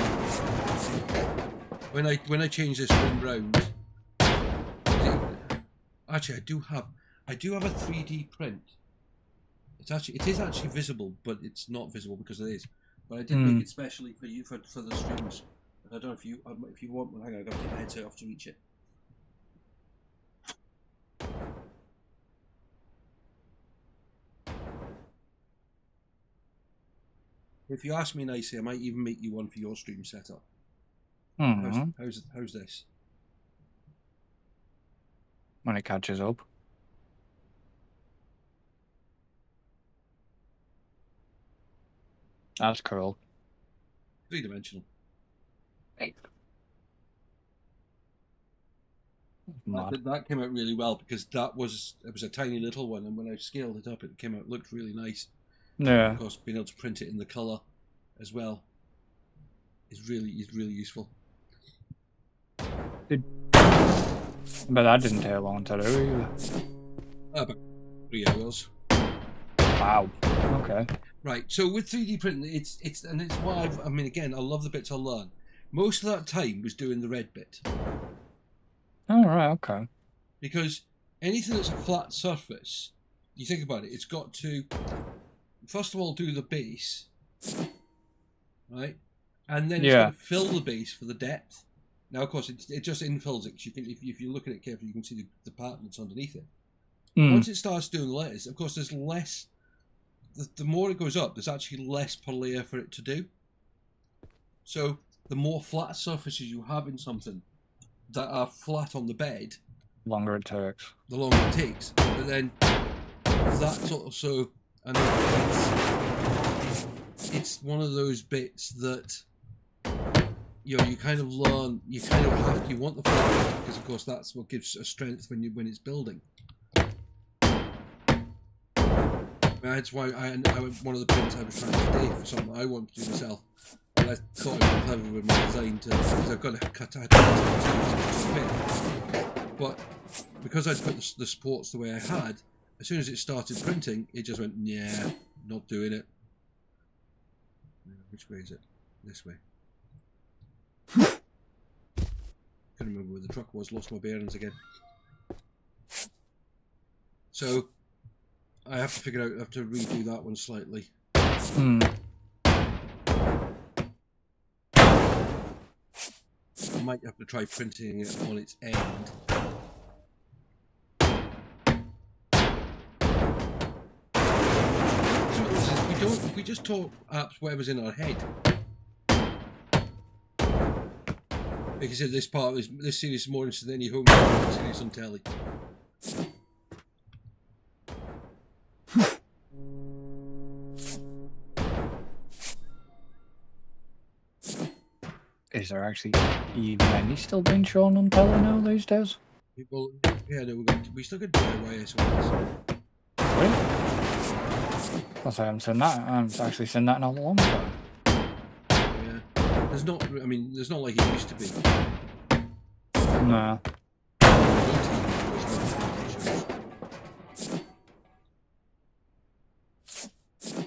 Speaker 2: know.
Speaker 1: When I change this room round, actually I do have a 3D print. It is actually visible, but it's not visible because it is. But I did make it specially for you for the streams. I don't know if you want one. Hang on, I've got to take my headset off to reach it. If you ask me nicely, I might even make you one for your stream setup. How's this?
Speaker 2: When it catches up. That's cool.
Speaker 1: 3-dimensional. That came out really well because it was a tiny little one, and when I scaled it up, it looked really nice.
Speaker 2: Yeah.
Speaker 1: Of course, being able to print it in the colour as well is really useful.
Speaker 2: But that didn't take long to do either.
Speaker 1: About 3 hours.
Speaker 2: Wow. Okay.
Speaker 1: Right. So with 3D printing, it's why I love the bits I learned. Most of that time was doing the red bit.
Speaker 2: All right. Okay.
Speaker 1: Because anything that's a flat surface, you think about it, it's got to first of all do the base, right, and then it's got to fill the base for the depth. Now, of course, it just infills it because if you look at it carefully, you can see the pattern that's underneath it. Once it starts doing the letters, of course, there's less. The more it goes up, there's actually less per layer for it to do. So the more flat surfaces you have in something that are flat on the bed,
Speaker 2: the longer it takes.
Speaker 1: The longer it takes. But then that's also, and it's one of those bits that you kind of learn. You want the flat because, of course, that's what gives a strength when it's building. That's why one of the prints I was trying today for something I wanted to do myself. And I thought it was clever with my design because I've got to cut out but because I'd put the supports the way I had, as soon as it started printing, it just went, yeah, not doing it. Which way is it? This way. Couldn't remember where the truck was, lost my bearings again. So I have to redo that one slightly. I might have to try printing it on its end. So we just talk apps whatever's in our head. Like I said, this series is more interesting than any home series on telly.
Speaker 2: Is there actually even any still being shown on telly now these days?
Speaker 1: Well, yeah, no, we still got DIY SOS.
Speaker 2: Really? I haven't seen that. I haven't actually seen that in a long time.
Speaker 1: Yeah, there's not like it used to be.
Speaker 2: No.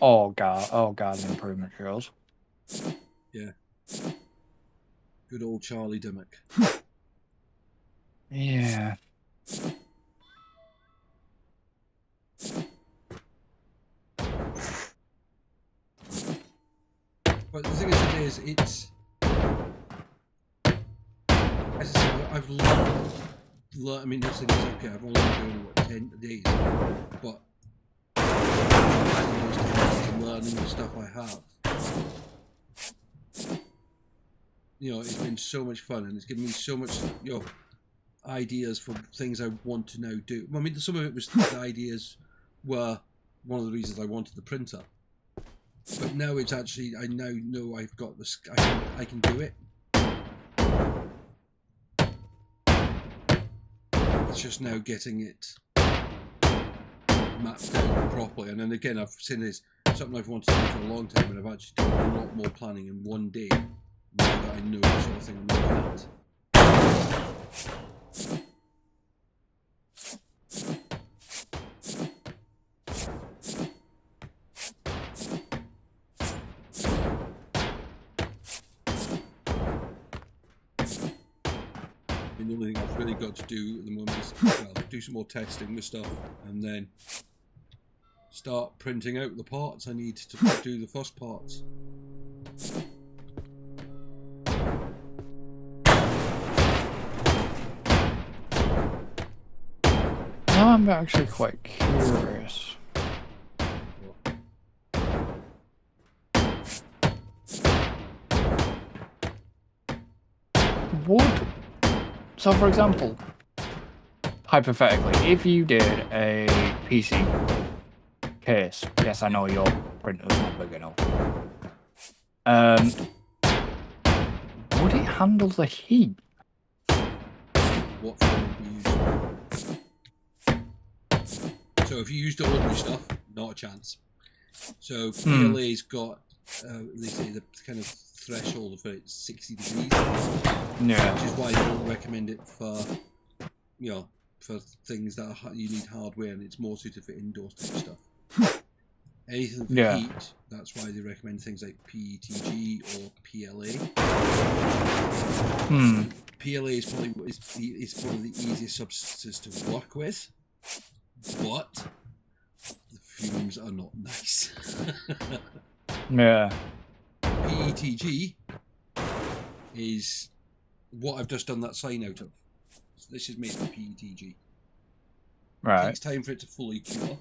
Speaker 2: Oh God, improvement shows.
Speaker 1: Yeah. Good old Charlie Dimmock.
Speaker 2: Yeah.
Speaker 1: But the thing is, it's. As I said, I've learned. I mean, this thing is okay. I've only been doing it 10 days, but I'm learning the stuff I have. It's been so much fun, and it's given me so much, ideas for things I want to now do. I mean, some of it was the ideas were one of the reasons I wanted the printer. But now it's actually, I now know I've got this. I can do it. It's just now getting it mapped out properly. And then again, I've seen this something I've wanted to do for a long time, and I've actually done a lot more planning in one day now that I know the sort of thing I'm looking at. And the only thing I've really got to do at the moment is, well, do some more testing with stuff, and then start printing out the parts I need to do the first parts.
Speaker 2: Now I'm actually quite curious. So for example, hypothetically, if you did a PC case, yes, I know your printer's not big enough. Would it handle the heat?
Speaker 1: What form do you use? So if you use the ordinary stuff, not a chance. So PLA's got, they say the kind of threshold for it 60 degrees.
Speaker 2: Yeah.
Speaker 1: Which is why they don't recommend it for, you know, for things that are, you need hardware, and it's more suited for indoor type stuff. Anything for heat, that's why they recommend things like PETG or PLA. So PLA is probably is one of the easiest substances to work with, but the fumes are not nice.
Speaker 2: Yeah.
Speaker 1: PETG is what I've just done that sign out of. This is made from PETG.
Speaker 2: Right.
Speaker 1: It takes time for it to fully cure.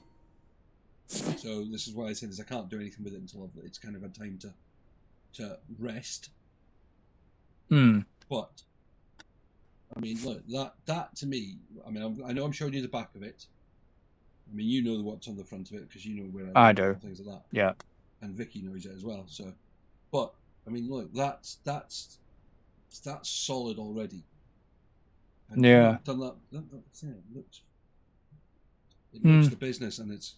Speaker 1: So this is why I said I can't do anything with it until it's kind of had time to rest. But I mean, look, that to me, I mean, I know I'm showing you the back of it. I mean, you know what's on the front of it because you know where
Speaker 2: I do.
Speaker 1: Things like that.
Speaker 2: Yeah.
Speaker 1: And Vicky knows it as well. So, but I mean, look, that's solid already. And
Speaker 2: yeah.
Speaker 1: Done that. It looks the business, and it's.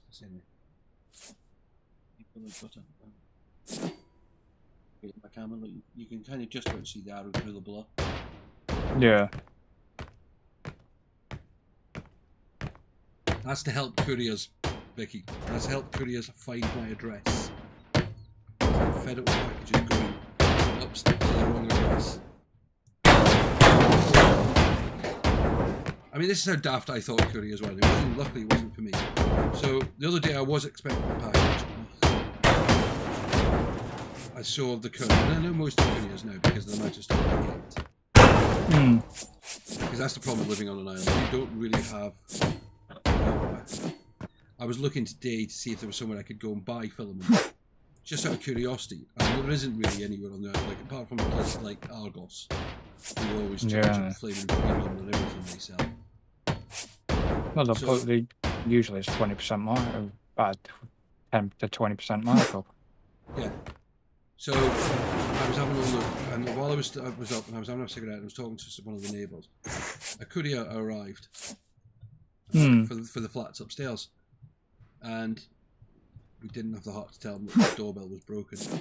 Speaker 1: My camera, look, you can kind of just about see the arrow through the blur.
Speaker 2: Yeah.
Speaker 1: That's to help couriers, Vicky. That's to help couriers find my address. Fed up with packages going up to the wrong address. I mean, this is how daft I thought couriers were. Luckily, it wasn't for me. So the other day, I was expecting a package. I saw the courier, and I know most of the couriers now because of the amount of stuff I get. Because that's the problem living on an island. You don't really have. I was looking today to see if there was somewhere I could go and buy filament, just out of curiosity. And there isn't really anywhere on the island, like apart from a place like Argos, who always charge a flaming premium on everything they sell.
Speaker 2: Well, they usually it's 20% markup, about 10 to 20% markup.
Speaker 1: Yeah. So I was having a look, and while I was up and I was having a cigarette, and I was talking to one of the neighbours. A courier arrived for the flats upstairs, and we didn't have the heart to tell him that the doorbell was broken. So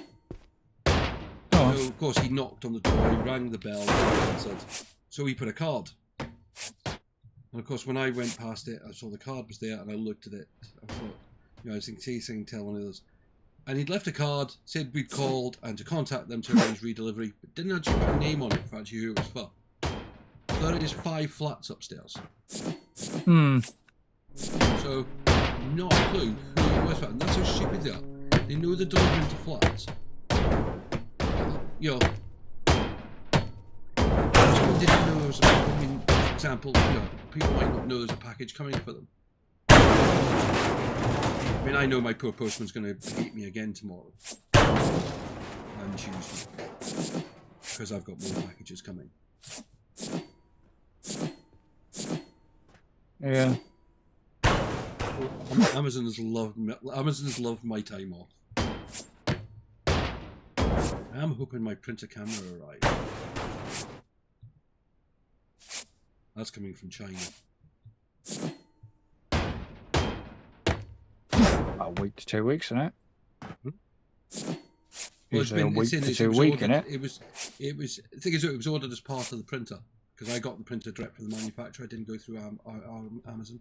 Speaker 1: of course he knocked on the door, he rang the bell, and said, so he put a card. And of course when I went past it, I saw the card was there, and I looked at it. I thought, I was thinking, tell one of those. And he'd left a card, said we'd called and to contact them to arrange redelivery, but didn't actually put a name on it for actually who it was for. There is 5 flats upstairs. So, not a clue who it was for. And that's how stupid they are. They know they're delivering to flats. Someone didn't know there was for example, people might not know there's a package coming for them. I mean, I know my poor postman's going to hate me again tomorrow. And Tuesday. Because I've got more packages coming.
Speaker 2: Yeah.
Speaker 1: Amazon has loved my time off. I'm hoping my printer camera arrives. That's coming from China.
Speaker 2: About a week to 2 weeks, isn't it?
Speaker 1: Well,
Speaker 2: Usually a week to 2
Speaker 1: weeks,
Speaker 2: weeks, innit?
Speaker 1: It was. The thing is, it was ordered as part of the printer because I got the printer direct from the manufacturer. I didn't go through Amazon.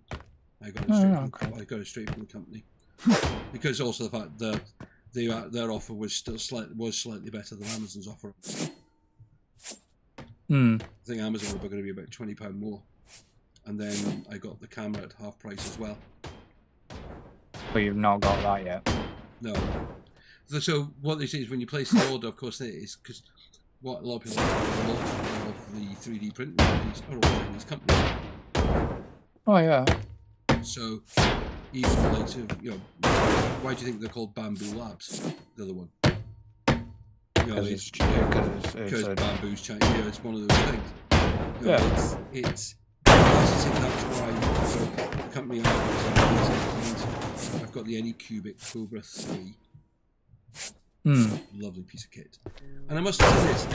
Speaker 1: I got it straight. I got it straight from the company because also the fact that their offer was still slightly better than Amazon's offer. I think Amazon were going to be about £20 more, and then I got the camera at half price as well.
Speaker 2: But you've not got that yet.
Speaker 1: No. So what they say is when you place the order, of course, it is because what a lot of people like, a lot of the 3D printing companies are all Chinese companies.
Speaker 2: Oh yeah.
Speaker 1: So even like why do you think they're called Bamboo Labs? The other one. Because bamboo's Chinese. Yeah, it's one of those things. It's that's why the company I've got the Anycubic Cobra 3. Lovely piece of kit. And I must say this,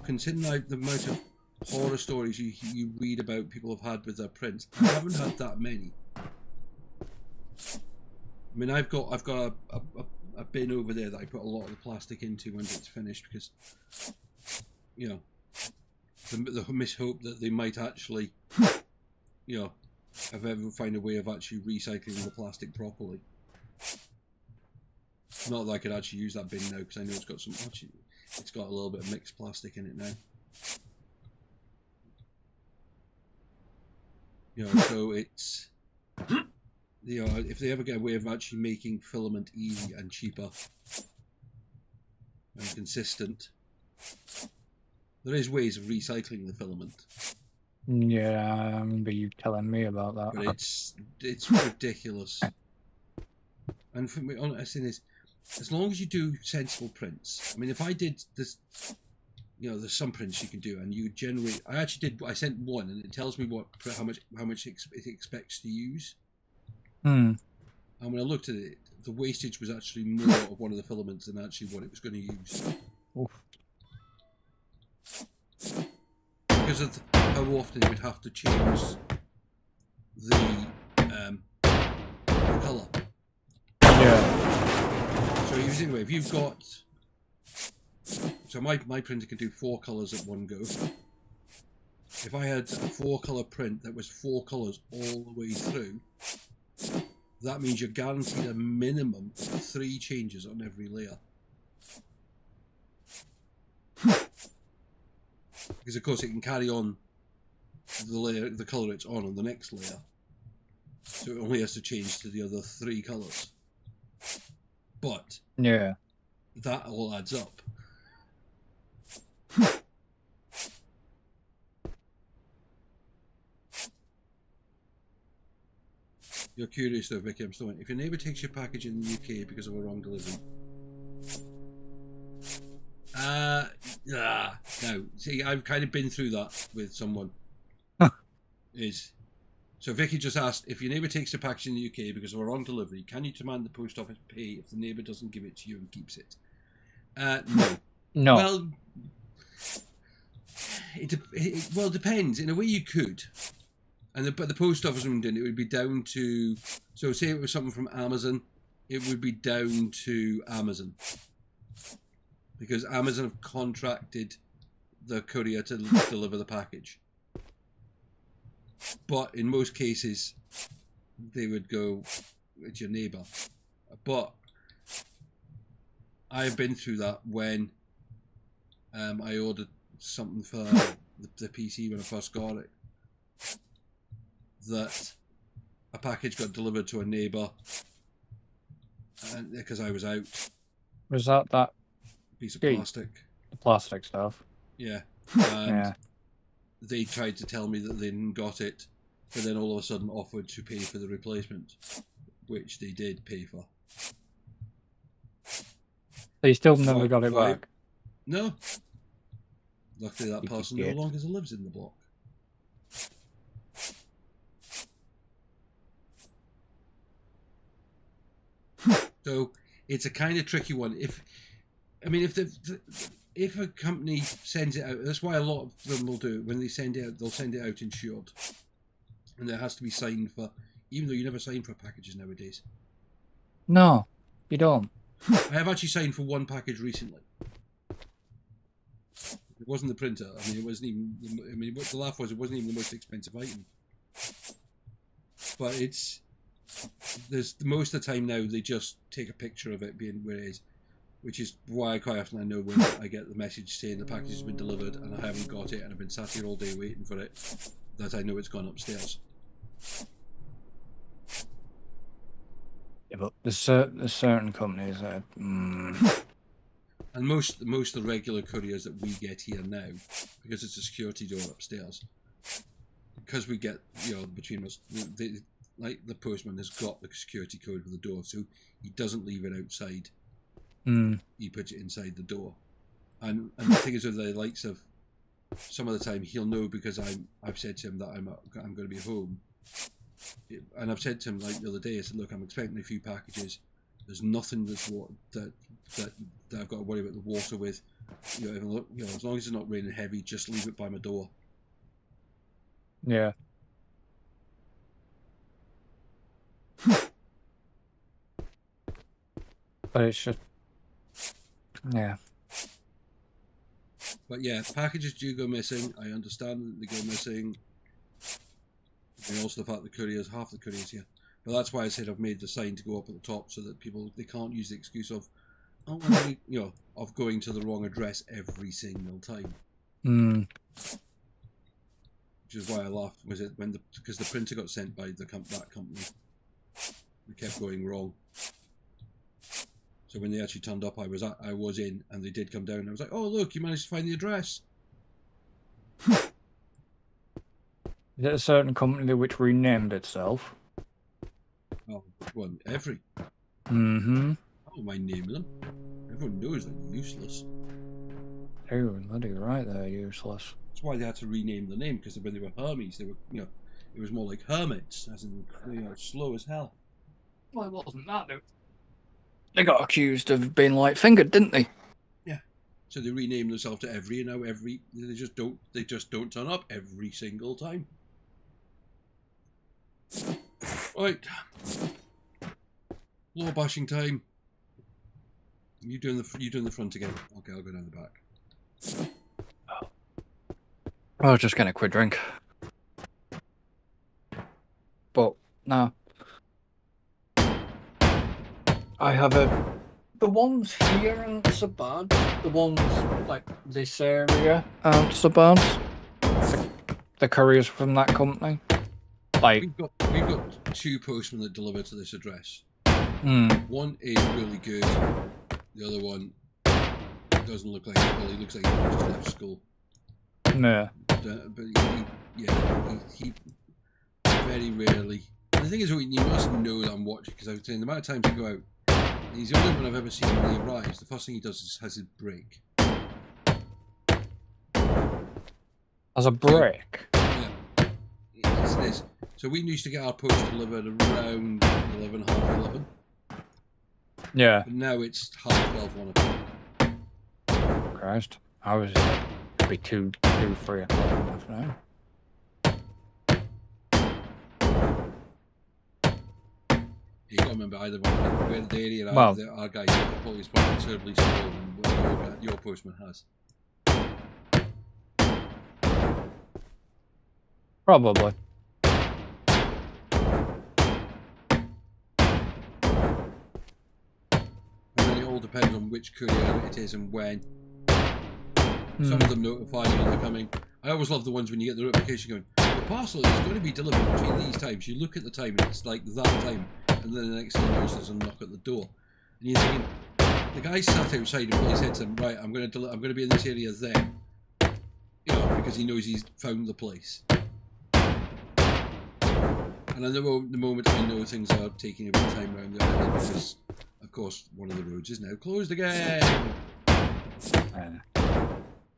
Speaker 1: considering the amount of horror stories you read about people have had with their prints, I haven't had that many. I mean, I've got a bin over there that I put a lot of the plastic into when it's finished because, the mishope that they might actually, have ever find a way of actually recycling the plastic properly. Not that I could actually use that bin now because I know it's got it's got a little bit of mixed plastic in it now. So it's. If they ever get a way of actually making filament easy and cheaper and consistent, there is ways of recycling the filament.
Speaker 2: Yeah, I remember you telling me about that.
Speaker 1: But it's ridiculous. And for me, honestly, this as long as you do sensible prints. I mean, if I did this, there's some prints you can do, and you generate. I sent one, and it tells me how much it expects to use. And when I looked at it, the wastage was actually more of one of the filaments than actually what it was going to use.
Speaker 2: Oof.
Speaker 1: Because of how often it would have to change the colour.
Speaker 2: Yeah.
Speaker 1: So anyway, if you've got... So my printer can do 4 colours at one go. If I had a 4-colour print that was 4 colours all the way through, that means you're guaranteed a minimum of 3 changes on every layer. Because of course it can carry on the colour it's on the next layer. So it only has to change to the other 3 colours. But
Speaker 2: yeah,
Speaker 1: that all adds up. You're curious though, Vicky, I'm still waiting. If your neighbour takes your package in the UK because of a wrong delivery. No. See, I've kind of been through that with someone. So Vicky just asked, if your neighbour takes your package in the UK because of a wrong delivery, can you demand the post office pay if the neighbour doesn't give it to you and keeps it? No.
Speaker 2: No.
Speaker 1: Well, it depends. In a way, you could. But the post office wouldn't do it. It would be down to... So say it was something from Amazon, it would be down to Amazon. Because Amazon have contracted the courier to deliver the package. But in most cases, they would go, it's your neighbour. But I've been through that when I ordered something for the PC when I first got it. That a package got delivered to a neighbour because I was out.
Speaker 2: Was that
Speaker 1: piece of plastic?
Speaker 2: The plastic stuff.
Speaker 1: Yeah.
Speaker 2: Yeah.
Speaker 1: They tried to tell me that they hadn't got it, but then all of a sudden offered to pay for the replacement, which they did pay for.
Speaker 2: So you still never got it back?
Speaker 1: No. Luckily that person no longer lives in the block. So it's a kind of tricky one. If a company sends it out, that's why a lot of them will do it. When they send it out, they'll send it out insured, and it has to be signed for. Even though you never sign for packages nowadays.
Speaker 2: No, you don't.
Speaker 1: I have actually signed for one package recently. It wasn't the printer. I mean, it wasn't even. I mean, what the laugh was, it wasn't even the most expensive item. But there's most of the time now they just take a picture of it being where it is, which is why quite often I know when I get the message saying the package has been delivered and I haven't got it and I've been sat here all day waiting for it, that I know it's gone upstairs.
Speaker 2: Yeah, but there's certain companies that.
Speaker 1: And most of the regular couriers that we get here now, because it's a security door upstairs, because we get, you know, between us, like the postman has got the security code for the door, so he doesn't leave it outside. He puts it inside the door, and the thing is with the likes of, some of the time he'll know because I've said to him that I'm going to be home, and I've said to him like the other day, I said, look, I'm expecting a few packages. There's nothing that I've got to worry about the water with. You know, as long as it's not raining heavy, just leave it by my door.
Speaker 2: Yeah. But it's just, yeah.
Speaker 1: But yeah, packages do go missing. I understand that they go missing. And also the fact that half the couriers here. But that's why I said I've made the sign to go up at the top so that they can't use the excuse of, oh, you know, of going to the wrong address every single time. Which is why I laughed. Was it because the printer got sent by that company? We kept going wrong. So when they actually turned up, I was in, and they did come down. I was like, oh look, you managed to find the address.
Speaker 2: Is it a certain company which renamed itself?
Speaker 1: Oh, well, every.
Speaker 2: I
Speaker 1: don't mind naming them. Everyone knows they're useless.
Speaker 2: Oh, bloody right, they're useless.
Speaker 1: That's why they had to rename the name, because when they were Hermes, they were, you know, it was more like hermits, as in, you know, slow as hell.
Speaker 2: Well, it wasn't that. They got accused of being light-fingered, didn't they?
Speaker 1: Yeah. So they renamed themselves to Every, and now Every, they just don't turn up every single time. Right. Law bashing time. You doing the front again? Okay, I'll go down the back.
Speaker 2: I was just getting a quick drink. But no. I have the ones here aren't so bad. The ones like this area aren't so bad. The couriers from that company. Like
Speaker 1: we've got two postmen that deliver to this address. One is really good. The other one doesn't look like it. Well, he looks like he just left school.
Speaker 2: No.
Speaker 1: But he very rarely. And the thing is, you must know that I'm watching, because I was saying the amount of times I go out. He's the only one I've ever seen when he arrives. The first thing he does is has his break.
Speaker 2: As a break?
Speaker 1: Yeah. It's this. So we used to get our post delivered around 11, half 11.
Speaker 2: Yeah.
Speaker 1: But now it's half 12, 1 o'clock.
Speaker 2: Christ. I was just like, it'd be 2, 3 o'clock enough now.
Speaker 1: You got to remember, either where the area our guys are always considerably smaller than what your postman has.
Speaker 2: Probably.
Speaker 1: And then it all depends on which courier it is and when. Some of them notify you they're coming. I always love the ones when you get the notification going, the parcel is going to be delivered between these times. You look at the time and it's like that time, and then the next thing you know there's a knock at the door. And you're thinking, the guy sat outside and he said to him, right, I'm going to be in this area then. You know, because he knows he's found the place. And at the moment I know things are taking a bit of time around the island, because, of course, one of the roads is now closed again.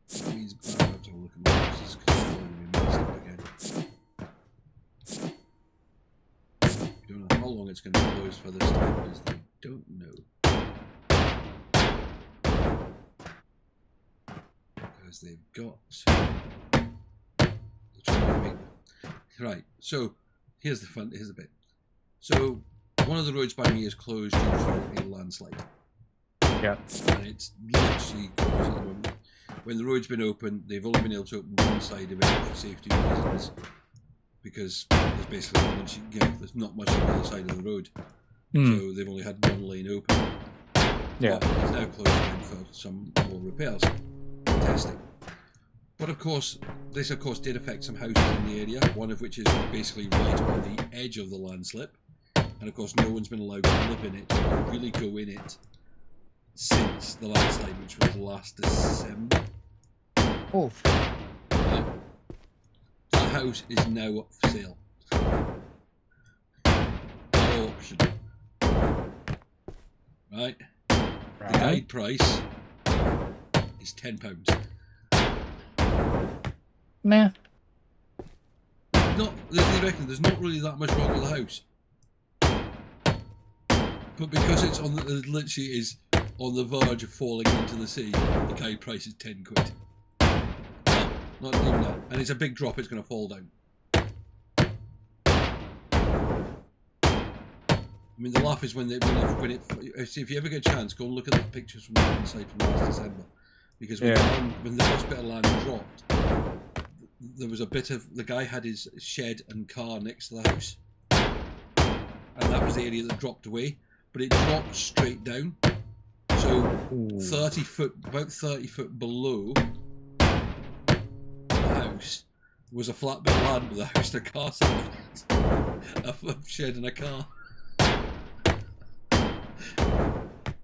Speaker 1: He's about to look at my houses because it's going to be messed up again. We don't know how long it's going to be closed for this time, is the don't know. Because they've got... Right, so here's the bit. So one of the roads by me is closed due to a landslide.
Speaker 2: Yeah.
Speaker 1: And it's literally closed at the moment. When the road's been open, they've only been able to open one side of it for safety reasons. Because there's basically there's not much on the other side of the road. So they've only had one lane open.
Speaker 2: Yeah.
Speaker 1: But it's now closed again for some more repairs and testing. But of course, this of course did affect some houses in the area, one of which is basically right on the edge of the landslip. And of course no one's been allowed to live in it or really go in it since the landslide, which was last December.
Speaker 2: Oh.
Speaker 1: That house is now up for sale. At auction. Right? The guide price is £10.
Speaker 2: Meh.
Speaker 1: They reckon there's not really that much wrong with the house. But because it's on it literally is on the verge of falling into the sea, the guide price is £10. Well, not even that. And it's a big drop, it's going to fall down. I mean, the laugh is when if you ever get a chance, go and look at the pictures from the inside from last December. Because when the first bit of land dropped, there was a bit of, the guy had his shed and car next to the house. And that was the area that dropped away. But it dropped straight down. So about 30 foot below the house was a flat bit of land with a house and a car sitting on it. A shed and a car.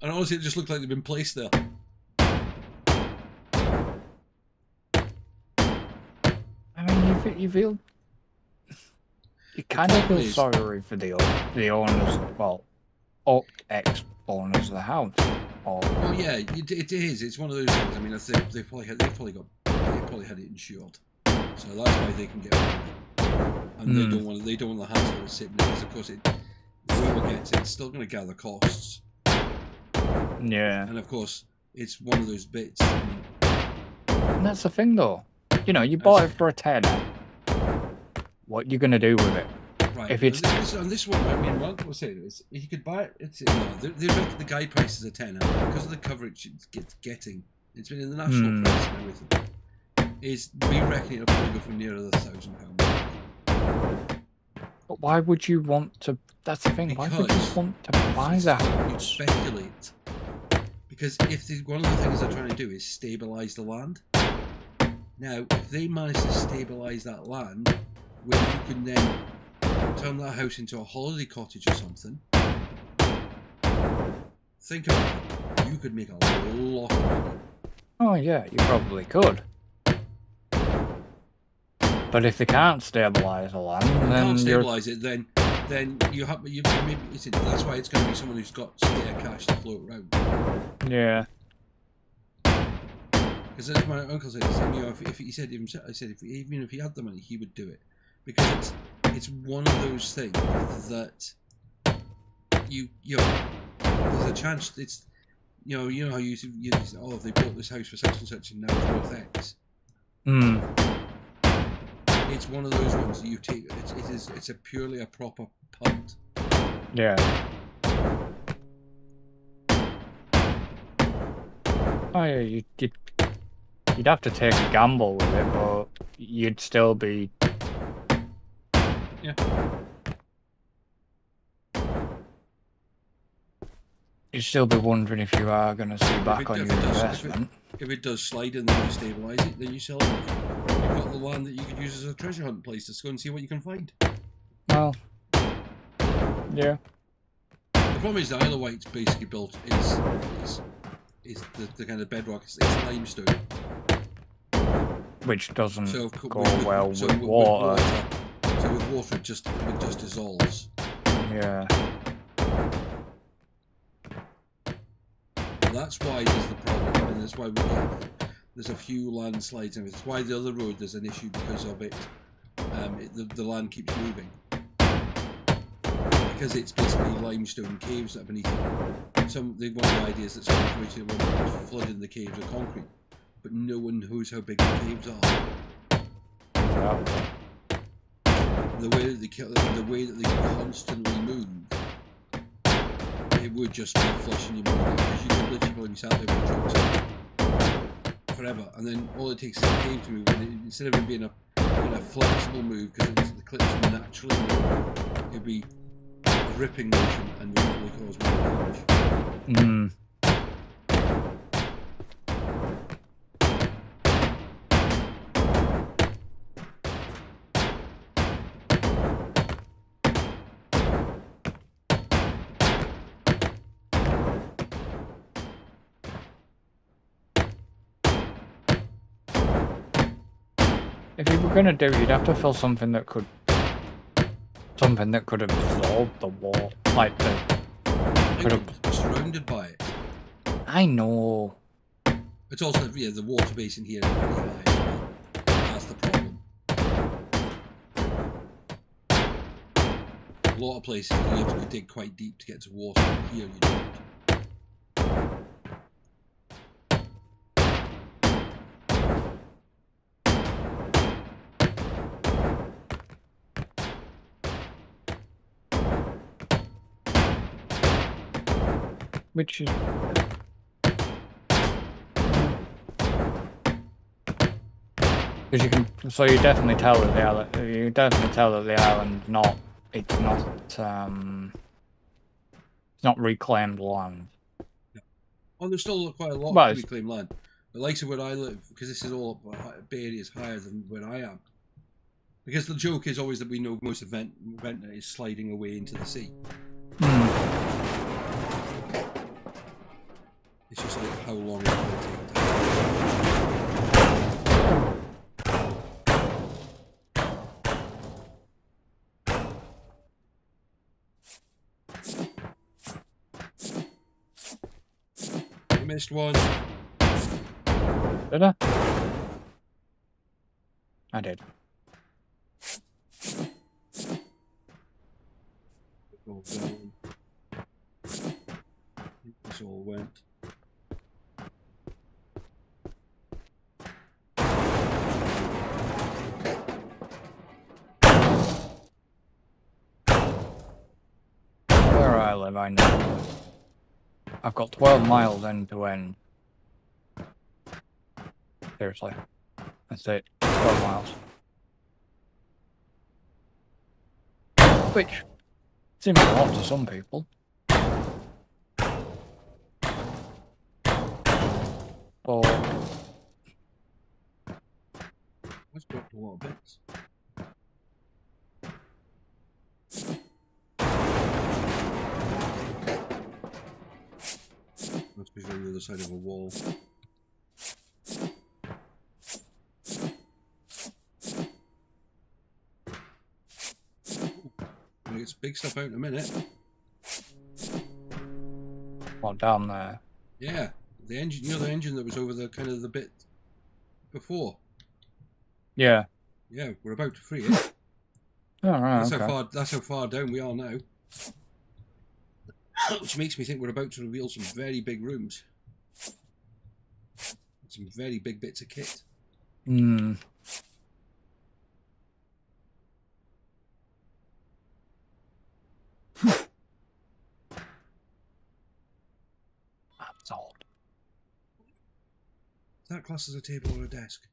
Speaker 1: And honestly, it just looked like they'd been placed there.
Speaker 2: I mean, you feel... You kind of feel sorry for the owners, well, ex-owners of the house.
Speaker 1: Well, yeah, it is. It's one of those things. I mean, they've probably had it insured, so that's why they can get away with it. And they don't want the hassle of sitting there, because of course whoever gets it's still going to gather costs.
Speaker 2: Yeah.
Speaker 1: And of course, it's one of those bits.
Speaker 2: And that's the thing, though. You know, you bought it for a tenner. What are you going to do with it?
Speaker 1: Right.
Speaker 2: If it's
Speaker 1: on this one, I mean, what we're saying is, you could buy it. They reckon the guide price is a tenner because of the coverage it's getting. It's been in the national press and everything. We reckon it'll probably go for nearer £1,000.
Speaker 2: But why would you want to? That's the thing.
Speaker 1: Because
Speaker 2: why would you want to buy that?
Speaker 1: You'd speculate. Because one of the things they're trying to do is stabilise the land. Now, if they manage to stabilise that land, where you can then turn that house into a holiday cottage or something, think about it. You could make a lot of money.
Speaker 2: Oh yeah, you probably could. But if they can't stabilise the land, then you have maybe that's why it's going to be someone who's got spare cash to float around. Yeah.
Speaker 1: Because as my uncle said, if he said himself, I said even if he had the money, he would do it, because it's one of those things that you know there's a chance it's you know how you they bought this house for such and such and now it's worth X. It's one of those ones that you take. It's a purely a proper punt.
Speaker 2: Yeah. Oh yeah, you'd have to take a gamble with it, but you'd still be.
Speaker 1: Yeah.
Speaker 2: You'd still be wondering if you are going to see back on your investment.
Speaker 1: If it does slide and then you stabilise it, then you sell it. You've got the land that you could use as a treasure hunt place to go and see what you can find.
Speaker 2: Well, yeah.
Speaker 1: The problem is the Isle of Wight's basically built is the kind of bedrock. It's limestone,
Speaker 2: which doesn't go well with
Speaker 1: water. So with water, it just dissolves.
Speaker 2: Yeah.
Speaker 1: That's why there's the problem, and that's why there's a few landslides, and it's why the other road there's an issue because of it. The land keeps moving because it's basically limestone caves that are beneath it. One of the ideas that someone created was flooding the caves with concrete, but no one knows how big the caves are.
Speaker 2: Yeah.
Speaker 1: The way that they constantly move, it would just be flushing your money because you could literally probably be sat there with trucks forever, and then all it takes is a cave to move, and instead of it being a kind of flexible move because the cliffs naturally move, it'd be a ripping motion and would probably cause more damage.
Speaker 2: If you were gonna do, you'd have to fill something that could absorb the wall, like the.
Speaker 1: I'm surrounded by it.
Speaker 2: I know.
Speaker 1: It's also the water basin here is very high. That's the problem. A lot of places you have to dig quite deep to get to water. Here you don't.
Speaker 2: Which is. Because you can, so you definitely tell that the island, it's not reclaimed land.
Speaker 1: Oh, there's still quite a lot of reclaimed land. But like I said, where I live, because this is all up Bay Area is higher than where I am. Because the joke is always that we know most of Ventnor is sliding away into the sea. It's just like how long it's going to take to I missed one.
Speaker 2: Did I? I did.
Speaker 1: All gone. I think this all went.
Speaker 2: Where I live, I know. I've got 12 miles end to end. Seriously. That's it. 12 miles. Which seems a lot to some people. But
Speaker 1: Let's go up to a lot of bits. That's because you're on the other side of a wall. Gonna get some big stuff out in a minute.
Speaker 2: what, down there?
Speaker 1: Yeah, the engine. You know the engine that was over the kind of the bit before.
Speaker 2: Yeah.
Speaker 1: Yeah, we're about to free it.
Speaker 2: Oh, right,
Speaker 1: That's how far down we are now. Which makes me think we're about to reveal some very big rooms. Some very big bits of kit.
Speaker 2: That's odd.
Speaker 1: Is that class as a table or a desk?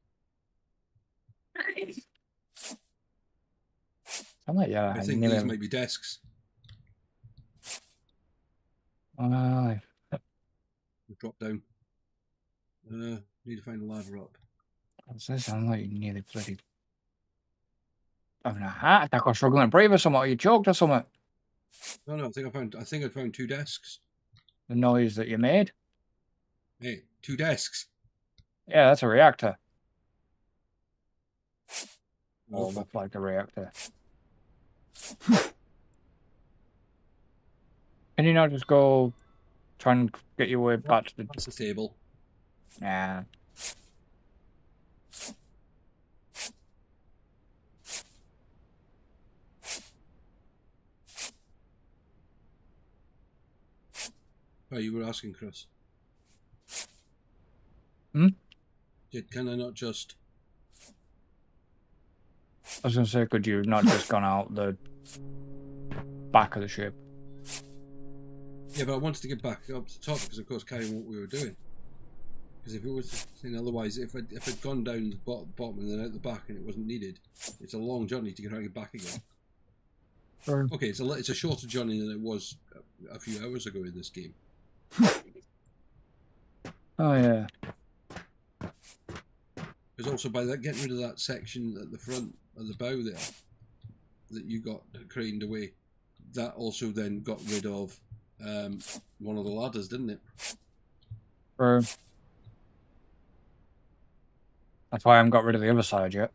Speaker 2: I'm like, yeah,
Speaker 1: I think these might be desks.
Speaker 2: Aye.
Speaker 1: We'll drop down. Need to find a ladder up.
Speaker 2: What's this? I'm like nearly bloody having a heart attack or struggling to breathe or something. Are you choked or something?
Speaker 1: No, I think I found two desks.
Speaker 2: The noise that you made?
Speaker 1: Hey, two desks.
Speaker 2: Yeah, that's a reactor.
Speaker 1: Oh,
Speaker 2: Oh, looks like a reactor. Can you not just go try and get your way back to the...
Speaker 1: That's the table.
Speaker 2: Nah.
Speaker 1: Oh, you were asking, Chris.
Speaker 2: Hmm?
Speaker 1: Can I not just...
Speaker 2: I was going to say, could you have not just gone out the back of the ship?
Speaker 1: Yeah, but I wanted to get back up to the top because, of course, carrying what we were doing. Because if it was, otherwise, if I'd gone down the bottom and then out the back and it wasn't needed, it's a long journey to get out and back again.
Speaker 2: Sure.
Speaker 1: Okay, it's a shorter journey than it was a few hours ago in this game.
Speaker 2: Oh, yeah.
Speaker 1: Because also by that getting rid of that section at the front of the bow there that you got craned away, that also then got rid of one of the ladders, didn't it?
Speaker 2: Sure. That's why I haven't got rid of the other side yet.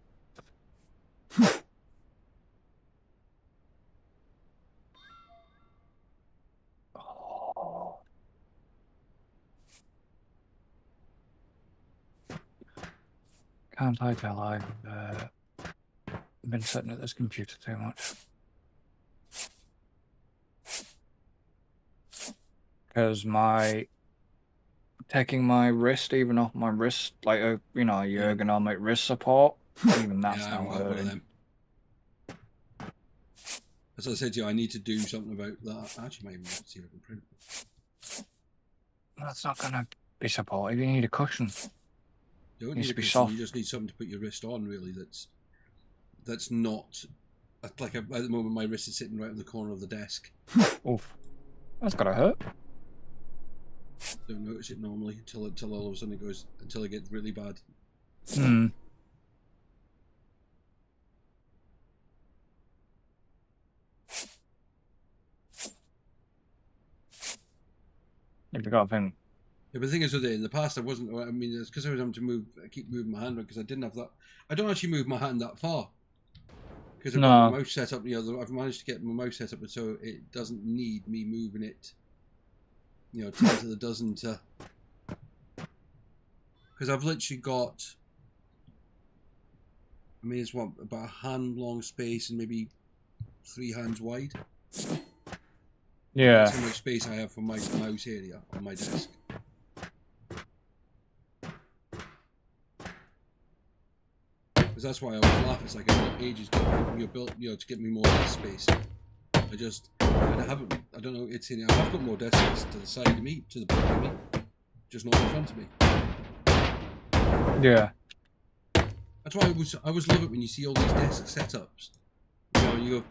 Speaker 2: Can't I tell I've been sitting at this computer too much. Because taking my wrist even off my wrist, like a ergonomic wrist support, even that's
Speaker 1: Yeah, I
Speaker 2: now
Speaker 1: haven't got one of
Speaker 2: hurting.
Speaker 1: them. As I said to you, I need to do something about that. Actually, I might even see if I can print it.
Speaker 2: That's not gonna be supportive. You need a cushion.
Speaker 1: You don't
Speaker 2: Needs
Speaker 1: need
Speaker 2: to
Speaker 1: a
Speaker 2: be
Speaker 1: cushion,
Speaker 2: soft.
Speaker 1: you just need something to put your wrist on, really. That's not... Like, at the moment, my wrist is sitting right in the corner of the desk.
Speaker 2: Oof. That's gotta hurt.
Speaker 1: Don't notice it normally until all of a sudden until it gets really bad.
Speaker 2: Hmm. You've got to think.
Speaker 1: Yeah, but the thing is with it, in the past I wasn't, I mean, it's because I was having to keep moving my hand because I didn't have that, I don't actually move my hand that far. Because I've got my mouse set up, I've managed to get my mouse set up so it doesn't need me moving it, 10 to the dozen to, because I've literally got, I mean, it's what, about a hand long space and maybe 3 hands wide.
Speaker 2: Yeah.
Speaker 1: That's how much space I have for my mouse area on my desk. Because that's why I always laugh. It's like I've got ages to get me more desk space. I don't know. It's in. I've got more desk space to the side of me, to the back of me, just not in front of me.
Speaker 2: Yeah.
Speaker 1: That's why I always love it when you see all these desk setups. You go,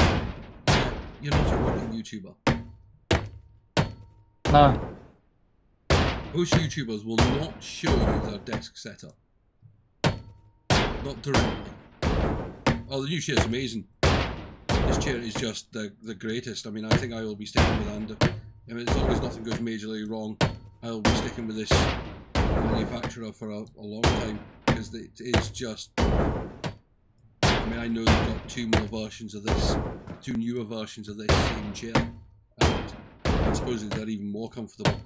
Speaker 1: yeah, you're not a working YouTuber.
Speaker 2: No.
Speaker 1: Most YouTubers will not show you their desk setup. Not directly. Oh, the new chair is amazing. This chair is just the greatest. I mean, I think I will be sticking with Ander. I mean, as long as nothing goes majorly wrong, I'll be sticking with this manufacturer for a long time because it is just. I mean, I know they've got 2 more versions of this, 2 newer versions of this same chair, and supposedly they're even more comfortable.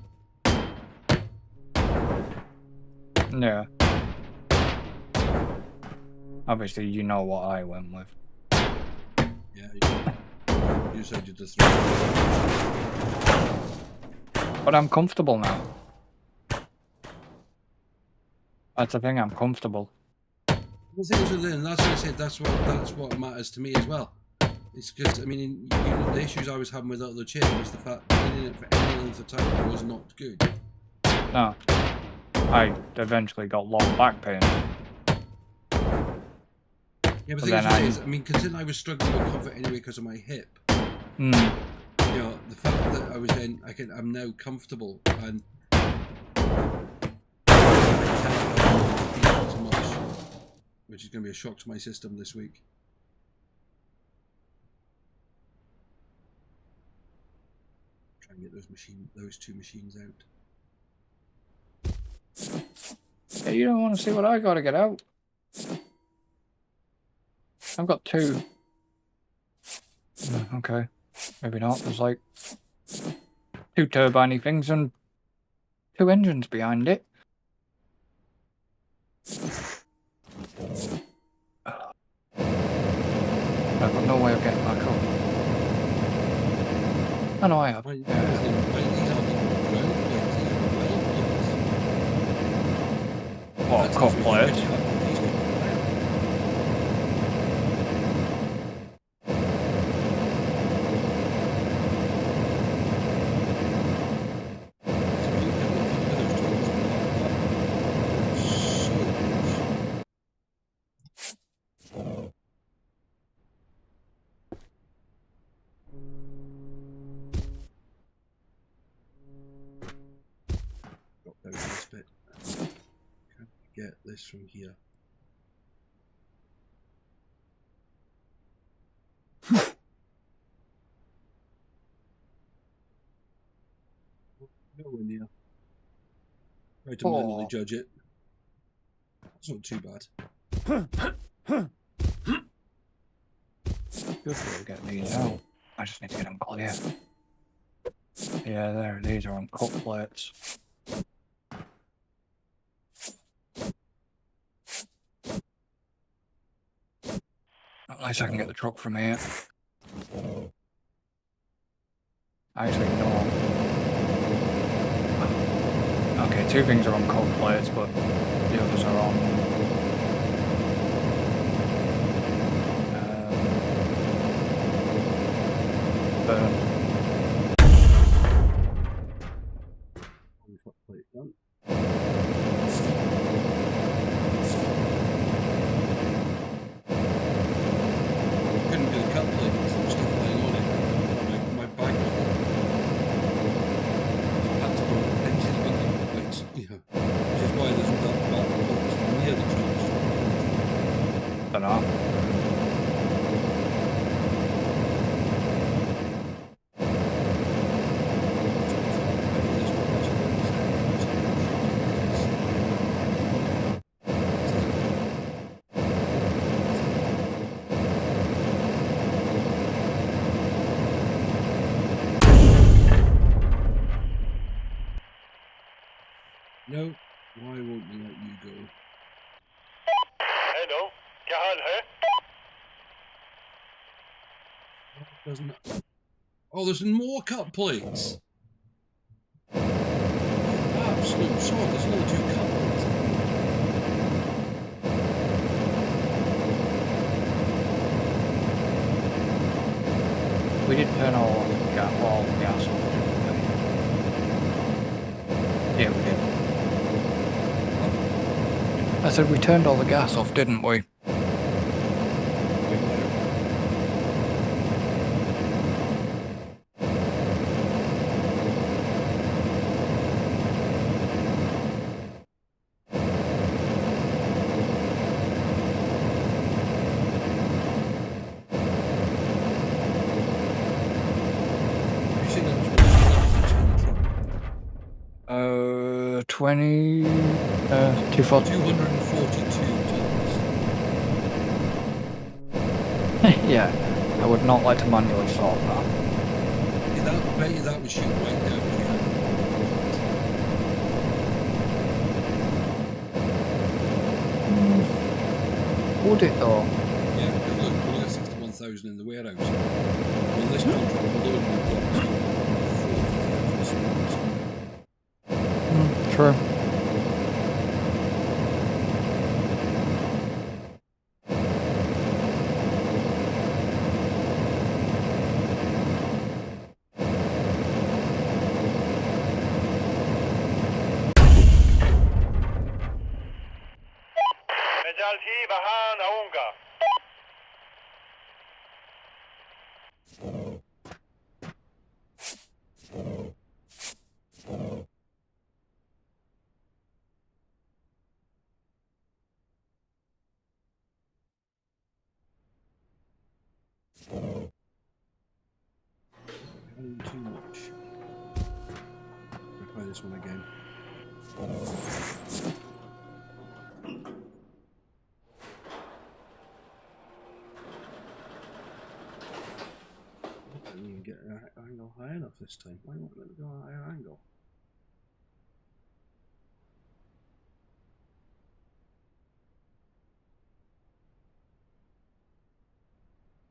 Speaker 2: Yeah. Obviously, you know what I went with.
Speaker 1: Yeah, you said you just.
Speaker 2: But I'm comfortable now. That's the thing, I'm comfortable.
Speaker 1: The thing is with it, and that's what I said, that's what matters to me as well. It's because, I mean, the issues I was having with the other chair was the fact that being in it for any length of time was not good.
Speaker 2: No. I eventually got low back pain.
Speaker 1: Yeah, but the thing is, I mean, considering I was struggling with comfort anyway because of my hip,
Speaker 2: Mm.
Speaker 1: The fact that I was then, I'm now comfortable and so much, which is going to be a shock to my system this week. Try and get those 2 machines out.
Speaker 2: Yeah, you don't want to see what I got to get out. I've got 2. Okay. Maybe not. There's like 2 turbine things and 2 engines behind it. I've got no way of getting back up. I know I have.
Speaker 1: These are
Speaker 2: got cut plates.
Speaker 1: This bit. Can't get this from here. Nowhere near. Try to manually judge it. It's not too bad.
Speaker 2: Good way to get these out. I just need to get them clear. Yeah, there. These are on cut plates. At least I can get the truck from here. Actually, no. Okay, two things are on cut plates, but the others are on. Burn.
Speaker 1: Only cut plate done. Couldn't do the cut plate because there was stuff lying on it. My bag was full. So I had to go into the bag, like, you know, which is why there's that back box near the trucks.
Speaker 2: Dunno.
Speaker 1: No, why won't you let you go?
Speaker 3: Hello, क्या हाल है?
Speaker 1: Doesn't it? Oh, there's more cut plates. Absolute sod, there's another 2 cut plates.
Speaker 2: We did turn all the gas off, didn't we? Yeah, we did. I said we turned all the gas off, didn't we?
Speaker 1: Have you seen how much more stuff in the truck?
Speaker 2: 20... 240.
Speaker 1: 242 tons.
Speaker 2: Yeah, I would not like to manually sort that.
Speaker 1: Yeah, bet you that would shoot right down if you had
Speaker 2: Would it though?
Speaker 1: Yeah, because look, we got 61,000 in the warehouse. Well, this contract alone, we've got 40,000.
Speaker 2: True.
Speaker 3: مجالتي بهان أونغا.
Speaker 1: Adding too much. I'll try this one again. I didn't even get an angle high enough this time. Why won't let me go a higher angle?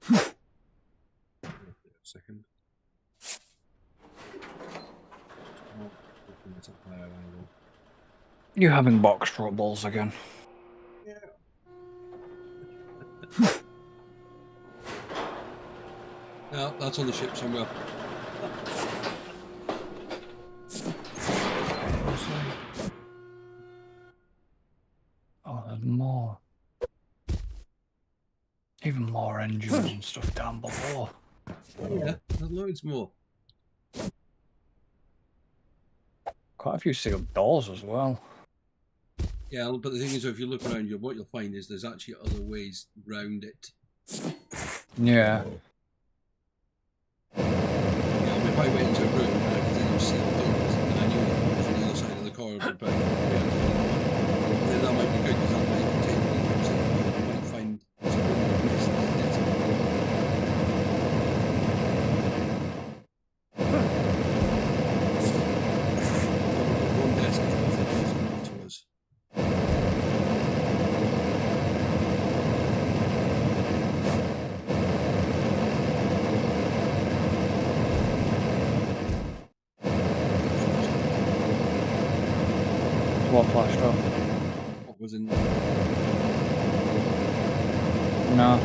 Speaker 1: Wait a second. Oh, hoping it's a higher angle.
Speaker 2: You having box troubles again?
Speaker 1: Yeah, that's on the ship somewhere.
Speaker 2: Oh, there's more. Even more engines and stuff down below.
Speaker 1: Yeah, there's loads more.
Speaker 2: Quite a few sealed doors as well.
Speaker 1: Yeah, but the thing is, if you look around you, what you'll find is there's actually other ways round it.
Speaker 2: Yeah.
Speaker 1: Yeah, I mean, if I went into a room and I could see them sealed doors, and I knew that what was on the other side of the corridor back then that might be good because that might contain the rooms that you might find there's a room you've missed. One desk is worth $1,000 to us.
Speaker 2: What flashed up?
Speaker 1: What was in there?
Speaker 2: No.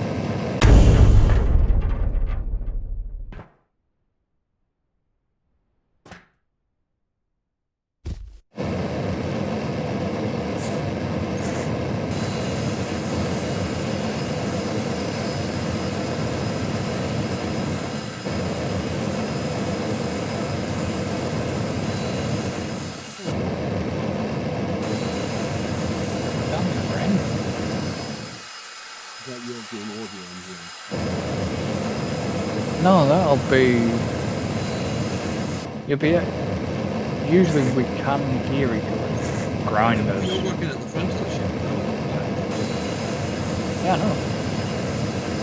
Speaker 1: Is that your game audio on here?
Speaker 2: No, that'll be. You'll be. Usually we can hear each other's grinders.
Speaker 1: You're working at the front of the ship, I'm at the back.
Speaker 2: Yeah, I know.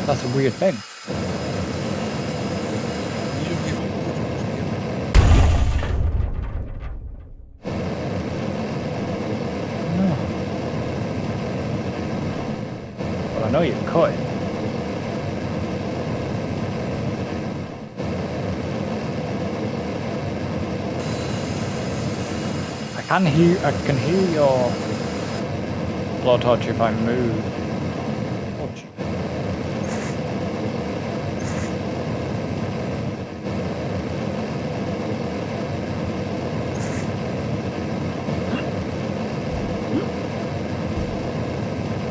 Speaker 2: That's a weird thing.
Speaker 1: You don't get my audio,
Speaker 2: No. Well, I know you could. I can hear your blowtorch if I move. Oh, gee.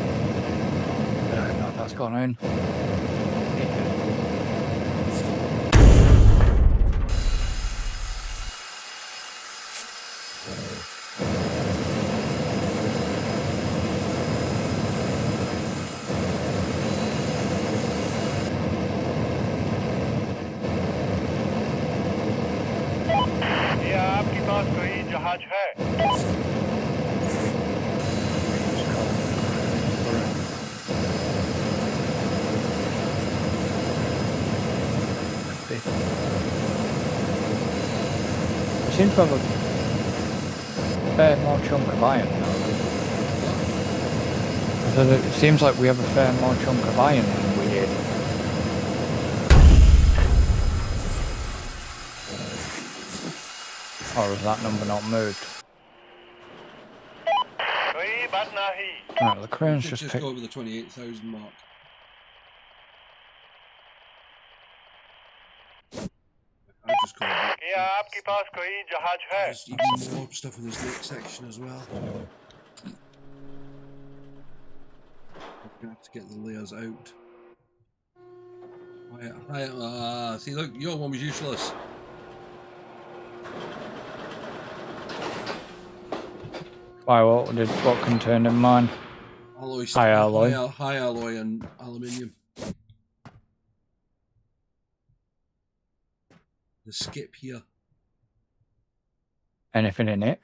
Speaker 2: I don't know if that's gone in. It did.
Speaker 3: क्या आपके पास कोई जहाज है?
Speaker 2: It seems to have a fair more chunk of iron now. I said it seems like we have a fair more chunk of iron than we did. Or has that number not moved?
Speaker 3: कोई बात नहीं.
Speaker 2: Right, the crane's
Speaker 1: Just
Speaker 2: just picked.
Speaker 1: go over the 28,000 mark. I just got it.
Speaker 3: क्या आपके पास कोई जहाज है?
Speaker 1: There's even more stuff in this next section as well. I'm gonna have to get the layers out. See, look, your one was useless.
Speaker 2: Why, what contained in mine?
Speaker 1: Alloy,
Speaker 2: High alloy.
Speaker 1: high alloy and aluminium. The skip here.
Speaker 2: Anything in it?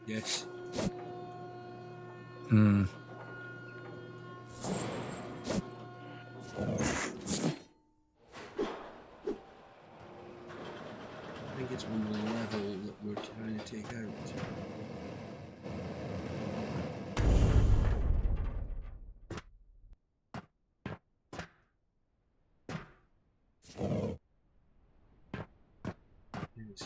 Speaker 1: Yes.
Speaker 2: Hmm.
Speaker 1: I think it's on the level that we're trying to take out. Yes.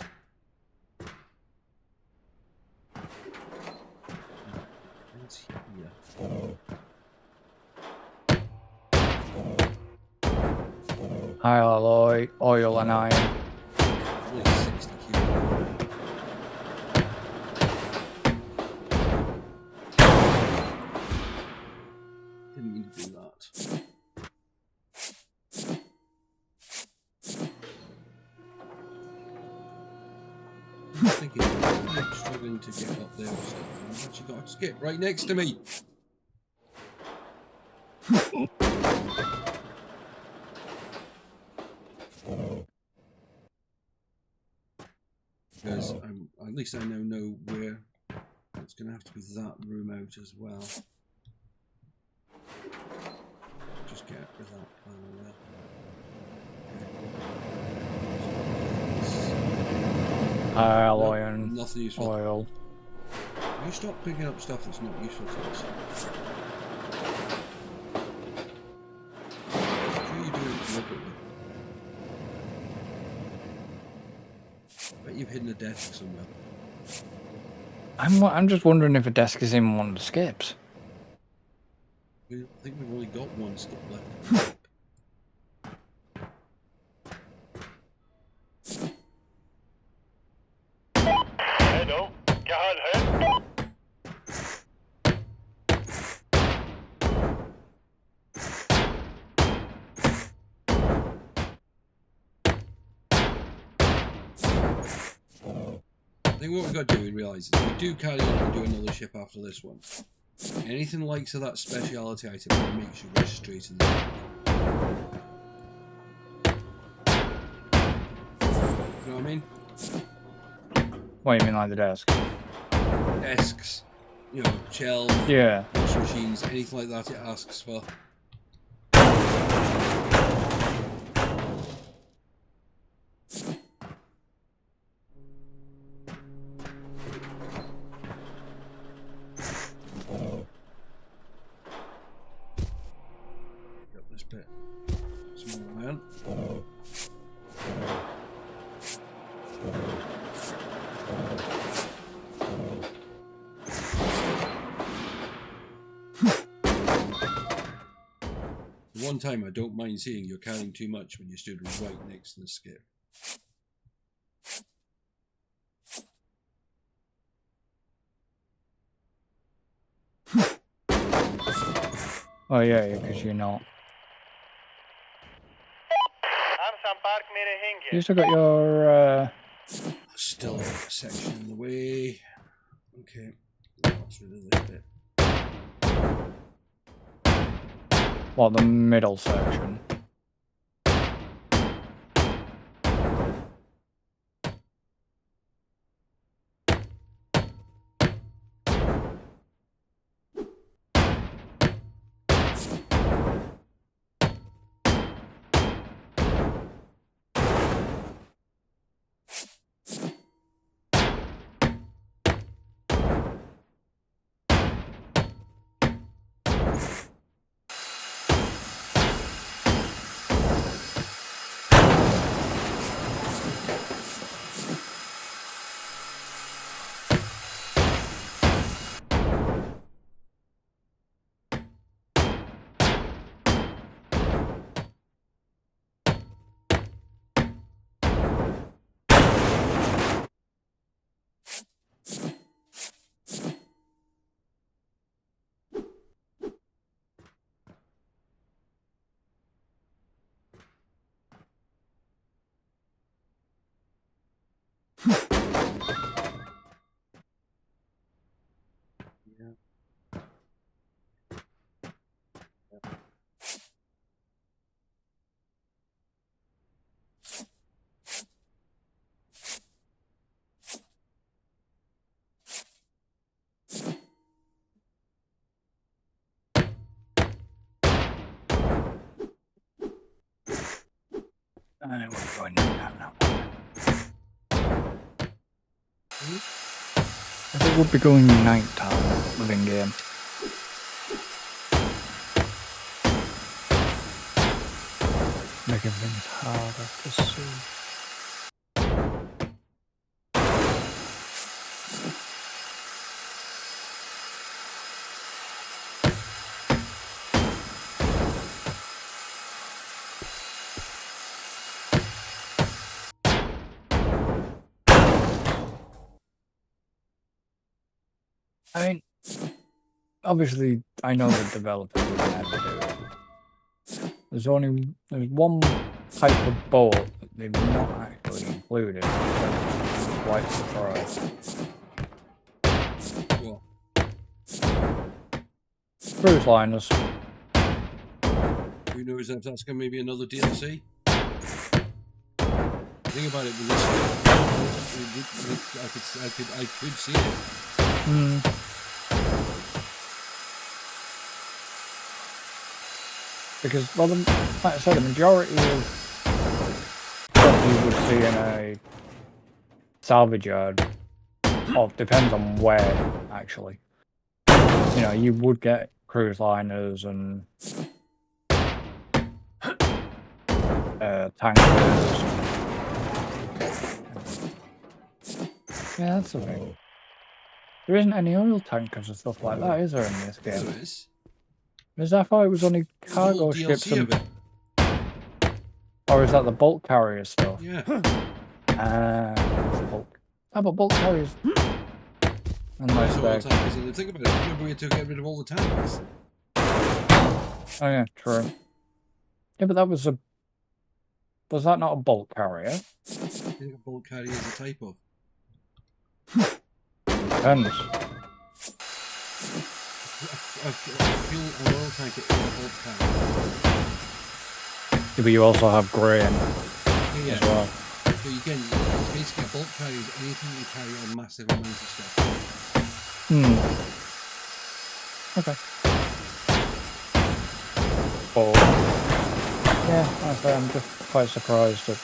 Speaker 2: alloy, oil and iron.
Speaker 1: Only 60 kilo. Didn't mean to do that. I'm thinking, I'm struggling to get up there. I've actually got a skip right next to me. Because at least I now know where it's going to have to be that room out as well. Just get rid of that panel there.
Speaker 2: Alloy and
Speaker 1: nothing useful.
Speaker 2: oil.
Speaker 1: You stop picking up stuff that's not useful to us. What are you doing deliberately? I bet you've hidden a desk somewhere.
Speaker 2: I'm just wondering if a desk is in one of the skips.
Speaker 1: I think we've only got one skip left.
Speaker 3: Hello, क्या हाल है?
Speaker 1: I think what we've got to do, we realise, is if we do carry on and do another ship after this one, anything like to that speciality item makes you go straight in the You know what I mean?
Speaker 2: What do you mean, like the desk?
Speaker 1: Desks, you know, shelves,
Speaker 2: Yeah.
Speaker 1: washing machines, anything like that it asks for. Pick up this bit. Some more iron. One time I don't mind seeing you're carrying too much when you stood right next to the skip.
Speaker 2: Oh yeah, because you're not.
Speaker 3: हम संपर्क में रहेंगे.
Speaker 2: You still got your
Speaker 1: Still a section in the way. Okay, that's rid of this bit.
Speaker 2: well, the middle section. And we're going down that one. If it would be going night time within game. Making things harder to see. I mean, obviously, I know the developers would never do it. There's one type of boat that they've not actually included. I'm quite surprised.
Speaker 1: What?
Speaker 2: Cruise liners.
Speaker 1: Who knows if that's going to be another DLC? The thing about it with this, I could see it.
Speaker 2: Hmm. Because, well, like I said, the majority of what you would see in a salvage yard, well, depends on where, actually. You know, you would get cruise liners and tankers. Yeah, that's the thing. There isn't any oil tankers and stuff like that, is there, in this game?
Speaker 1: There is.
Speaker 2: Is that why it was only cargo ships
Speaker 1: DLC of
Speaker 2: and...
Speaker 1: it.
Speaker 2: Or is that the bulk carrier stuff?
Speaker 1: Yeah.
Speaker 2: That's bulk. How about bulk carriers? Unless
Speaker 1: So
Speaker 2: they're...
Speaker 1: all tankers, and think about it. Remember we had to get rid of all the tankers.
Speaker 2: Oh yeah, true. Yeah, but that was a... Was that not a bulk carrier?
Speaker 1: I think a bulk carrier is a type of.
Speaker 2: Depends.
Speaker 1: A fuel and oil tanker is a bulk carrier.
Speaker 2: Yeah, but you also have grain
Speaker 1: Yeah.
Speaker 2: as well.
Speaker 1: So you can basically a bulk carrier is anything you carry on massive amounts of stuff.
Speaker 2: Okay. Oh. Yeah, honestly, I'm just quite surprised that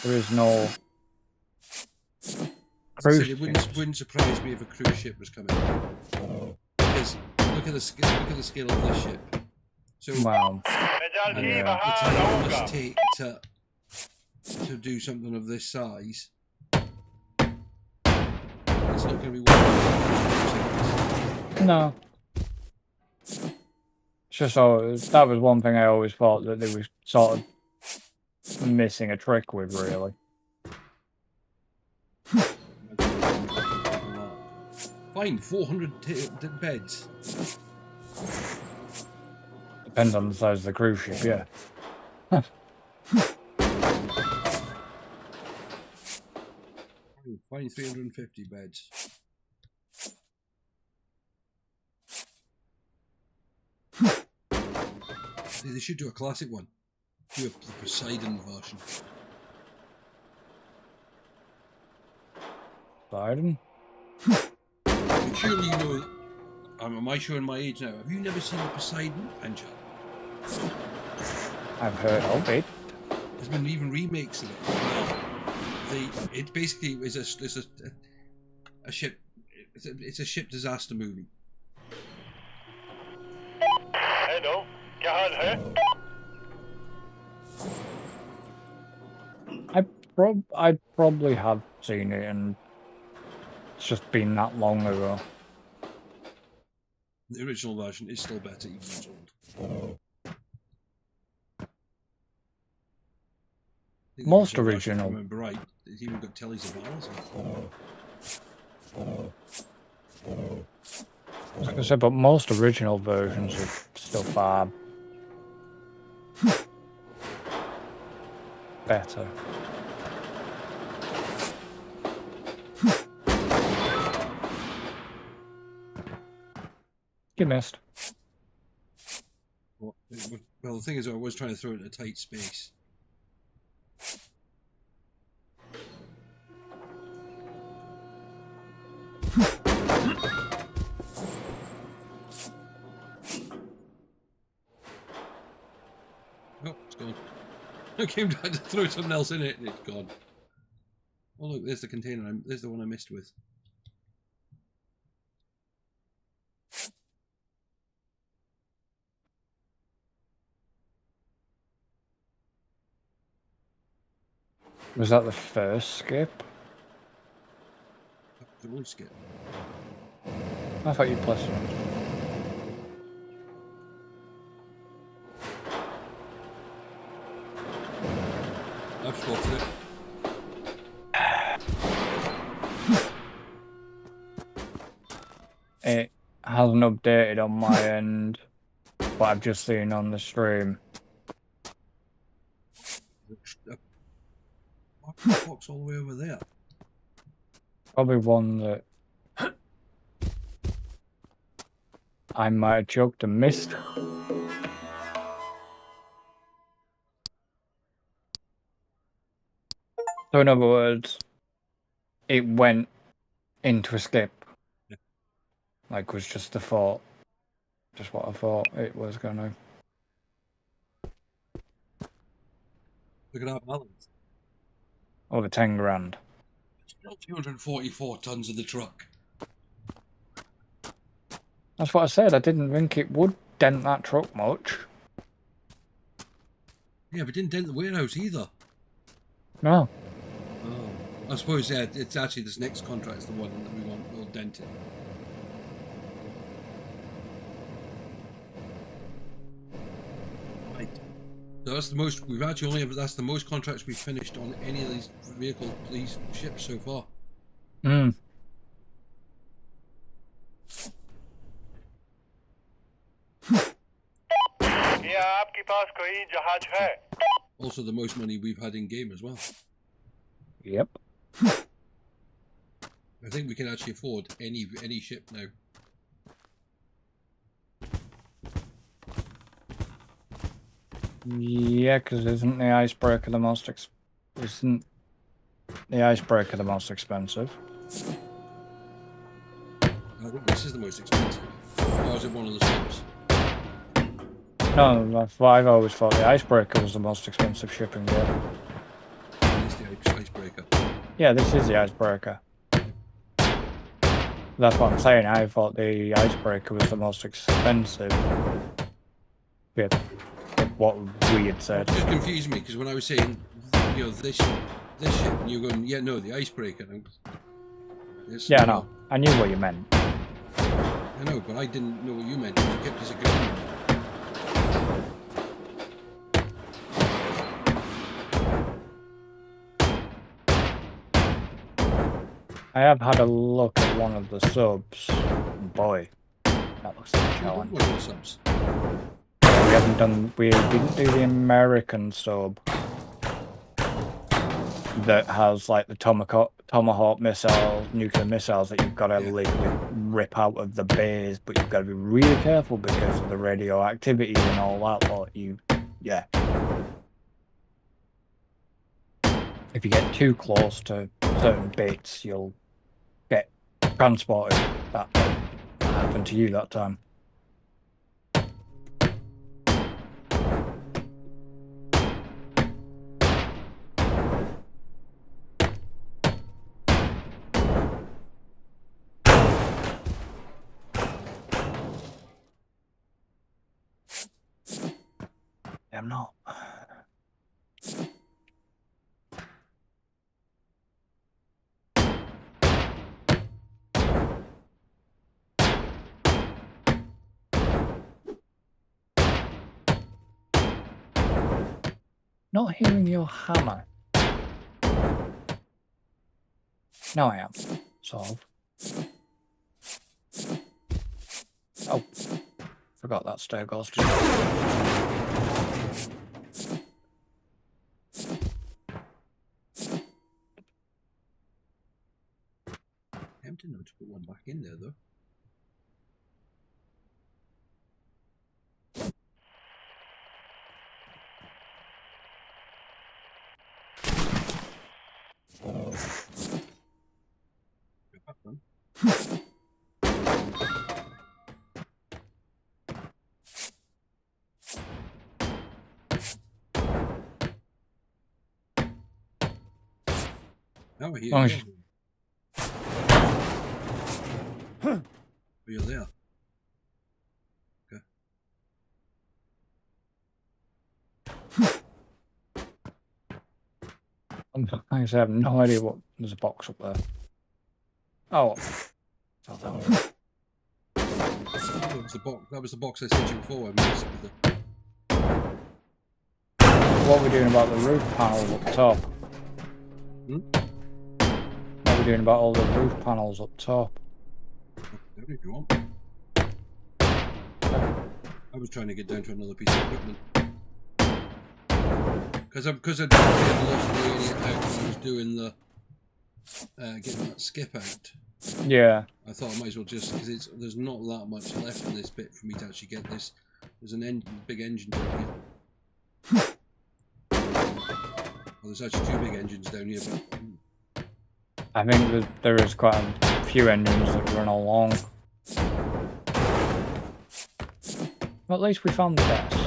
Speaker 2: there is no cruise
Speaker 1: It
Speaker 2: ships.
Speaker 1: wouldn't surprise me if a cruise ship was coming. Because look at the scale of this ship. So
Speaker 2: Wow.
Speaker 3: مجال
Speaker 1: and,
Speaker 3: فيه
Speaker 1: the
Speaker 3: بحال
Speaker 1: time it
Speaker 3: عوقة.
Speaker 1: must take to do something of this size, it's not going to be one.
Speaker 2: No. It's just so that was one thing I always thought that they were sort of missing a trick with, really.
Speaker 1: Fine, 400 beds.
Speaker 2: Depends on the size of the cruise ship, yeah.
Speaker 1: Fine, 350 beds. They should do a classic one. Do the Poseidon version.
Speaker 2: Poseidon?
Speaker 1: Surely you know. Am I showing my age now? Have you never seen the Poseidon, Angel?
Speaker 2: I've heard of it.
Speaker 1: There's been even remakes of it. It basically is a ship. It's a ship disaster movie.
Speaker 3: Hello. كحال هي؟
Speaker 2: I probably have seen it, and it's just been that long ago.
Speaker 1: The original version is still better, even though it's old. I think the
Speaker 2: Most
Speaker 1: version, if
Speaker 2: original.
Speaker 1: I remember right, it's even got tellies of ours.
Speaker 2: Like I said, but most original versions are still far better. You missed.
Speaker 1: Well, the thing is, I was trying to throw it in a tight space. Oh, it's gone. I came down to throw something else in it and it's gone. Oh look, there's the container. There's the one I missed with.
Speaker 2: Was that the first skip?
Speaker 1: The wood skip.
Speaker 2: I thought you pressed it.
Speaker 1: I've spotted it.
Speaker 2: It hasn't updated on my end, but I've just seen on the stream.
Speaker 1: Box all the way over there.
Speaker 2: Probably one that I might have choked and missed. So in other words, it went into a skip.
Speaker 1: Yeah.
Speaker 2: Like was just the thought. Just what I thought it was gonna.
Speaker 1: Look at our balance.
Speaker 2: Over 10 grand.
Speaker 1: Still 244 tons of the truck.
Speaker 2: That's what I said. I didn't think it would dent that truck much.
Speaker 1: Yeah, but didn't dent the warehouse either.
Speaker 2: No.
Speaker 1: Oh. I suppose, yeah, it's actually this next contract's the one that we want will dent it. Right. So that's the most, we've actually only ever, that's the most contracts we've finished on any of these vehicles, these ships so far.
Speaker 2: Hmm.
Speaker 3: क्या आपके पास कोई जहाज है?
Speaker 1: Also the most money we've had in game as well.
Speaker 2: Yep.
Speaker 1: I think we can actually afford any ship now.
Speaker 2: Yeah, because isn't the icebreaker the most isn't the icebreaker the most expensive?
Speaker 1: I think this is the most expensive. Or is it one of the subs?
Speaker 2: No, that's why I've always thought the icebreaker was the most expensive ship in game.
Speaker 1: It's the icebreaker.
Speaker 2: Yeah, this is the icebreaker. That's what I'm saying. I thought the icebreaker was the most expensive. Yeah, what we had said.
Speaker 1: It just confused me because when I was saying, you know, this ship, and you're going, yeah, no, the icebreaker.
Speaker 2: Yeah, no, I knew what you meant.
Speaker 1: I know, but I didn't know what you meant. You kept disagreeing.
Speaker 2: I have had a look at one of the subs. Boy, that looks like a challenge.
Speaker 1: One of the subs.
Speaker 2: We didn't do the American sub that has like the tomahawk missiles, nuclear missiles that you've got to literally rip out of the bays, but you've got to be really careful because of the radioactivity and all that lot. Yeah. If you get too close to certain bits, you'll get transported. That happened to you that time. I'm not. Not hearing your hammer. No, I am. Solve. Oh, forgot that stair goes to.
Speaker 1: Tempting them to put one back in there though. Go back then. Now I hear
Speaker 2: Oh,
Speaker 1: you. You're there. Okay.
Speaker 2: Like I said, I have no idea what. There's a box up there. Oh.
Speaker 1: That was the box. That was the box I sent you before. I missed with the...
Speaker 2: What are we doing about the roof panels up top?
Speaker 1: Hmm?
Speaker 2: What are we doing about all the roof panels up top?
Speaker 1: Down if you want. I was trying to get down to another piece of equipment. Because I lost the area out when I was doing the getting that skip out.
Speaker 2: Yeah.
Speaker 1: I thought I might as well just because there's not that much left in this bit for me to actually get this. There's an big engine down here. Well, there's actually 2 big engines down here, but
Speaker 2: I think there is quite a few engines that run along. Well, at least we found the desk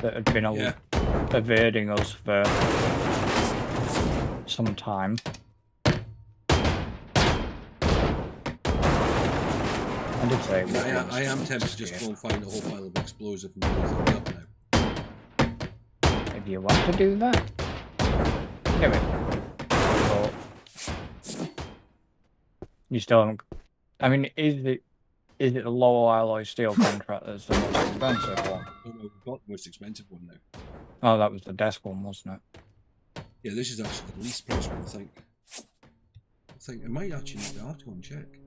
Speaker 2: that had been evading us for some time. I did say
Speaker 1: I am tempted to just go and find a whole pile of explosive and blow things up now.
Speaker 2: If you want to do that, do it. But you still haven't. I mean, is it the low alloy steel contract that's the most expensive one?
Speaker 1: Oh no, we've got the most expensive one now.
Speaker 2: Oh, that was the desk one, wasn't it?
Speaker 1: Yeah, this is actually the least price one, I think. I think it might actually need to have to go and check.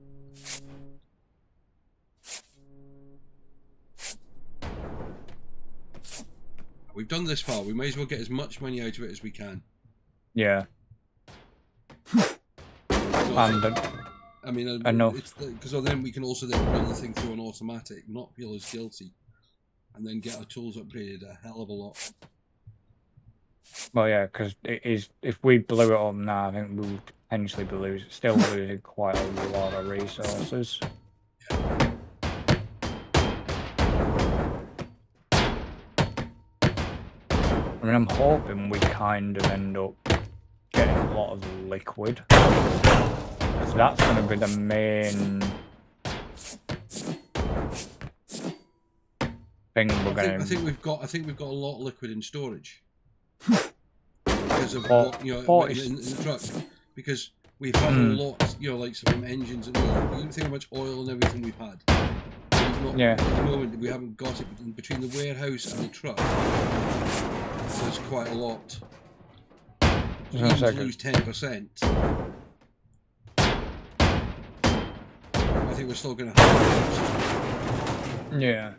Speaker 1: We've done this far, we may as well get as much money out of it as we can.
Speaker 2: Yeah. And
Speaker 1: I mean,
Speaker 2: I know.
Speaker 1: Because then we can also then run the thing through an automatic, not feel as guilty, and then get our tools upgraded a hell of a lot.
Speaker 2: Well, yeah, because it is. If we blew it up now, I think we would potentially be still losing quite a lot of resources.
Speaker 1: Yeah.
Speaker 2: I mean, I'm hoping we kind of end up getting a lot of liquid. So that's going to be the main thing we're going to.
Speaker 1: I think we've got a lot of liquid in storage because of what, you know, in the truck. Because we've had a lot, you know, like some engines and oil. You don't think how much oil and everything we've had.
Speaker 2: Yeah.
Speaker 1: At the moment, we haven't got it between the warehouse and the truck. There's quite a lot. Even to lose 10%. I think we're still going to have it.
Speaker 2: Yeah.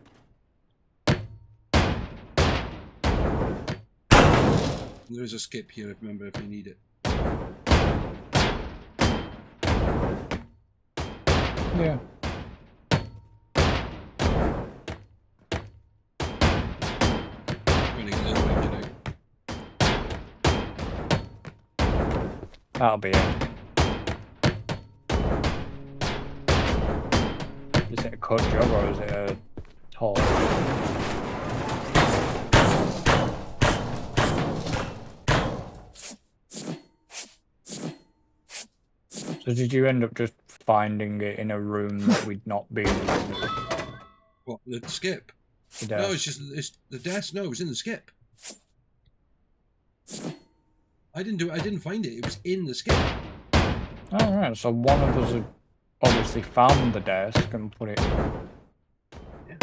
Speaker 1: There is a skip here, remember, if you need it.
Speaker 2: Yeah.
Speaker 1: Running a little engine out.
Speaker 2: That'll be it. Is it a cut job or is it a tall? So did you end up just finding it in a room that we'd not been in?
Speaker 1: What, the skip?
Speaker 2: The
Speaker 1: No,
Speaker 2: desk?
Speaker 1: it's just the desk. No, it was in the skip. I didn't find it. It was in the skip.
Speaker 2: Oh, right. So one of us had obviously found the desk and put it.
Speaker 1: Yeah.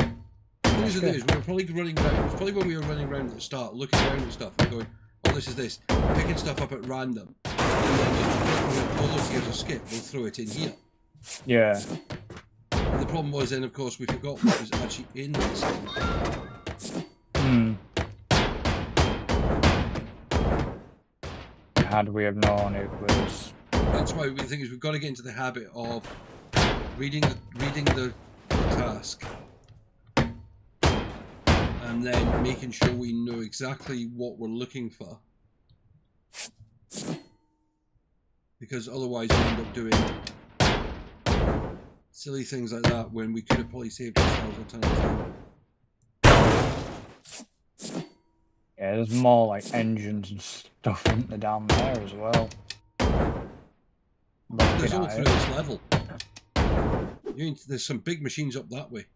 Speaker 1: These are those. We were probably running around. It was probably when we were running around at the start, looking around at stuff and going, "Oh, this is this," picking stuff up at random, and then just, "Oh, look, here's a skip. We'll throw it in here."
Speaker 2: Yeah.
Speaker 1: And the problem was then, of course, we forgot what was actually in the skip.
Speaker 2: Had we have known it was.
Speaker 1: That's why the thing is, we've got to get into the habit of reading the task, and then making sure we know exactly what we're looking for, because otherwise we end up doing silly things like that when we could have probably saved ourselves a ton of time.
Speaker 2: Yeah, there's more like engines and stuff down there as well.
Speaker 1: There's all through this level. There's some big machines up that way.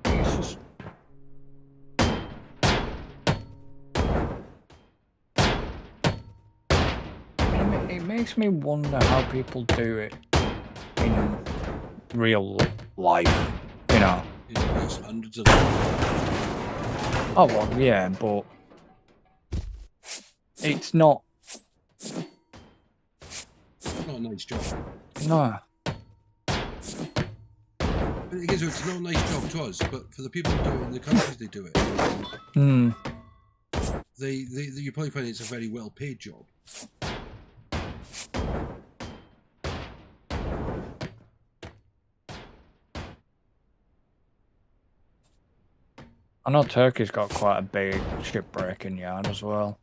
Speaker 2: It's just. It makes me wonder how people do it in real life, you know.
Speaker 1: There's hundreds of them.
Speaker 2: Oh well, yeah, but it's not.
Speaker 1: It's not a nice job.
Speaker 2: No.
Speaker 1: But it is, it's not a nice job to us, but for the people who do it in the countries they do it,
Speaker 2: Hmm.
Speaker 1: you probably find it's a very well paid job.
Speaker 2: I know Turkey's got quite a big shipbreaking yard as well.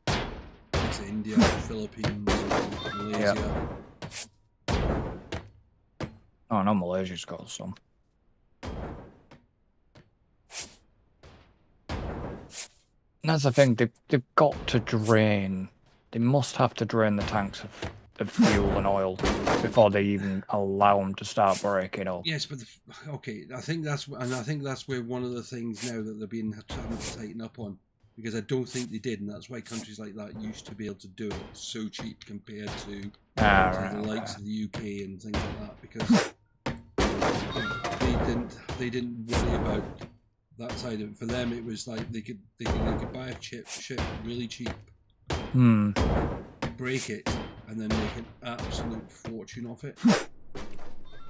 Speaker 1: It's India, Philippines, Malaysia.
Speaker 2: Oh no, Malaysia's got some. And that's the thing, they've got to drain. They must have to drain the tanks of fuel and oil before they even allow them to start breaking up.
Speaker 1: Yes, but okay, I think that's where one of the things now that they're being trying to tighten up on, because I don't think they did, and that's why countries like that used to be able to do it so cheap compared to the likes of the UK and things like that, because they didn't worry about that side of it. For them, it was like they could buy a ship really cheap, break it, and then make an absolute fortune off it.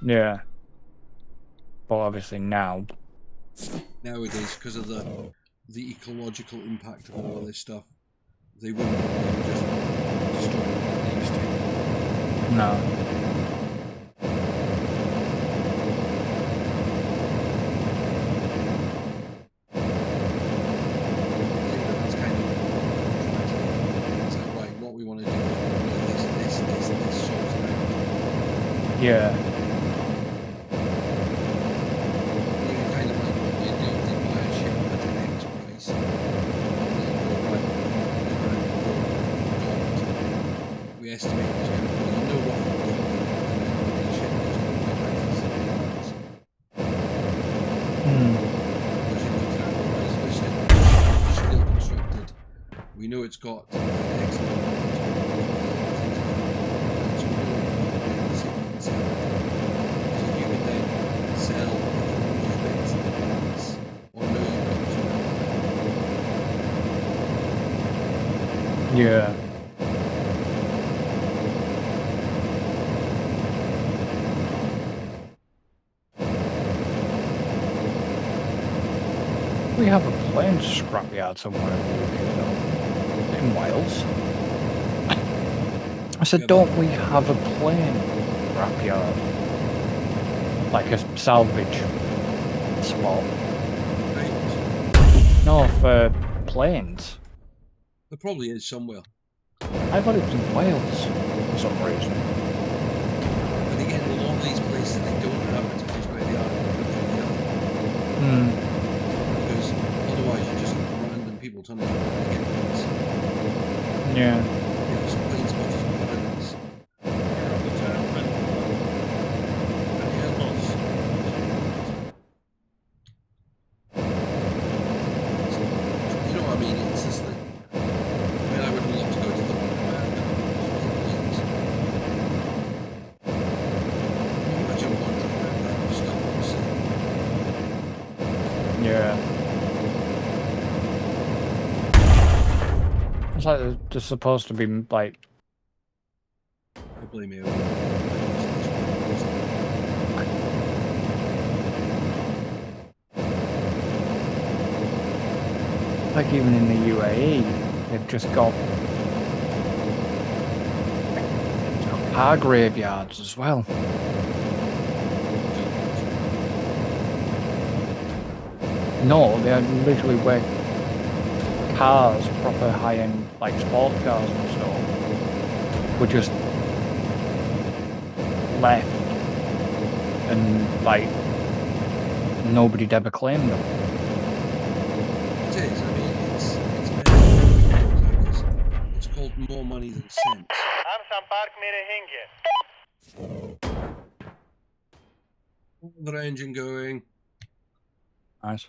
Speaker 2: Yeah. But obviously nowadays,
Speaker 1: because of the ecological impact of all this stuff, they wouldn't just destroy it like they used to.
Speaker 2: no.
Speaker 1: That's kind of it's like, right, what we want to do is this sorts it out.
Speaker 2: Yeah.
Speaker 1: You can kind of like what they do, they buy a ship at an X price, and then go, right, we estimate there's going to be no roughly the ship is going to go back to the because you look at it, right, this ship is still constructed. We know it's got X amount of so we know the sequence. So you can then sell all those bits in advance, or know you've got to.
Speaker 2: Yeah. We have a plane scrapyard somewhere in the UK, though. In Wales. I said, don't we have a plane scrapyard? Like a salvage spot?
Speaker 1: Right.
Speaker 2: No, for planes.
Speaker 1: There probably is somewhere.
Speaker 2: I thought it was in Wales for some reason.
Speaker 1: But again, a lot of these places, they don't advertise where they are in the country they are. Because otherwise you just have random people turning up and get planes.
Speaker 2: Yeah.
Speaker 1: Yes, plane spotters in paradise. You know what I mean? It's just like, I mean, I would love to go to the one in America. Can you imagine wandering around that stuff?
Speaker 2: Yeah. It's like they're supposed to be like.
Speaker 1: Probably me.
Speaker 2: Like even in the UAE, they've just got car graveyards as well. No, they're literally where cars, proper high-end like sports cars and stuff, were just left and like nobody'd ever claimed them.
Speaker 1: It is. I mean, it's called more money than sense.
Speaker 3: Am park mere hinge.
Speaker 1: The engine going.
Speaker 2: Nice.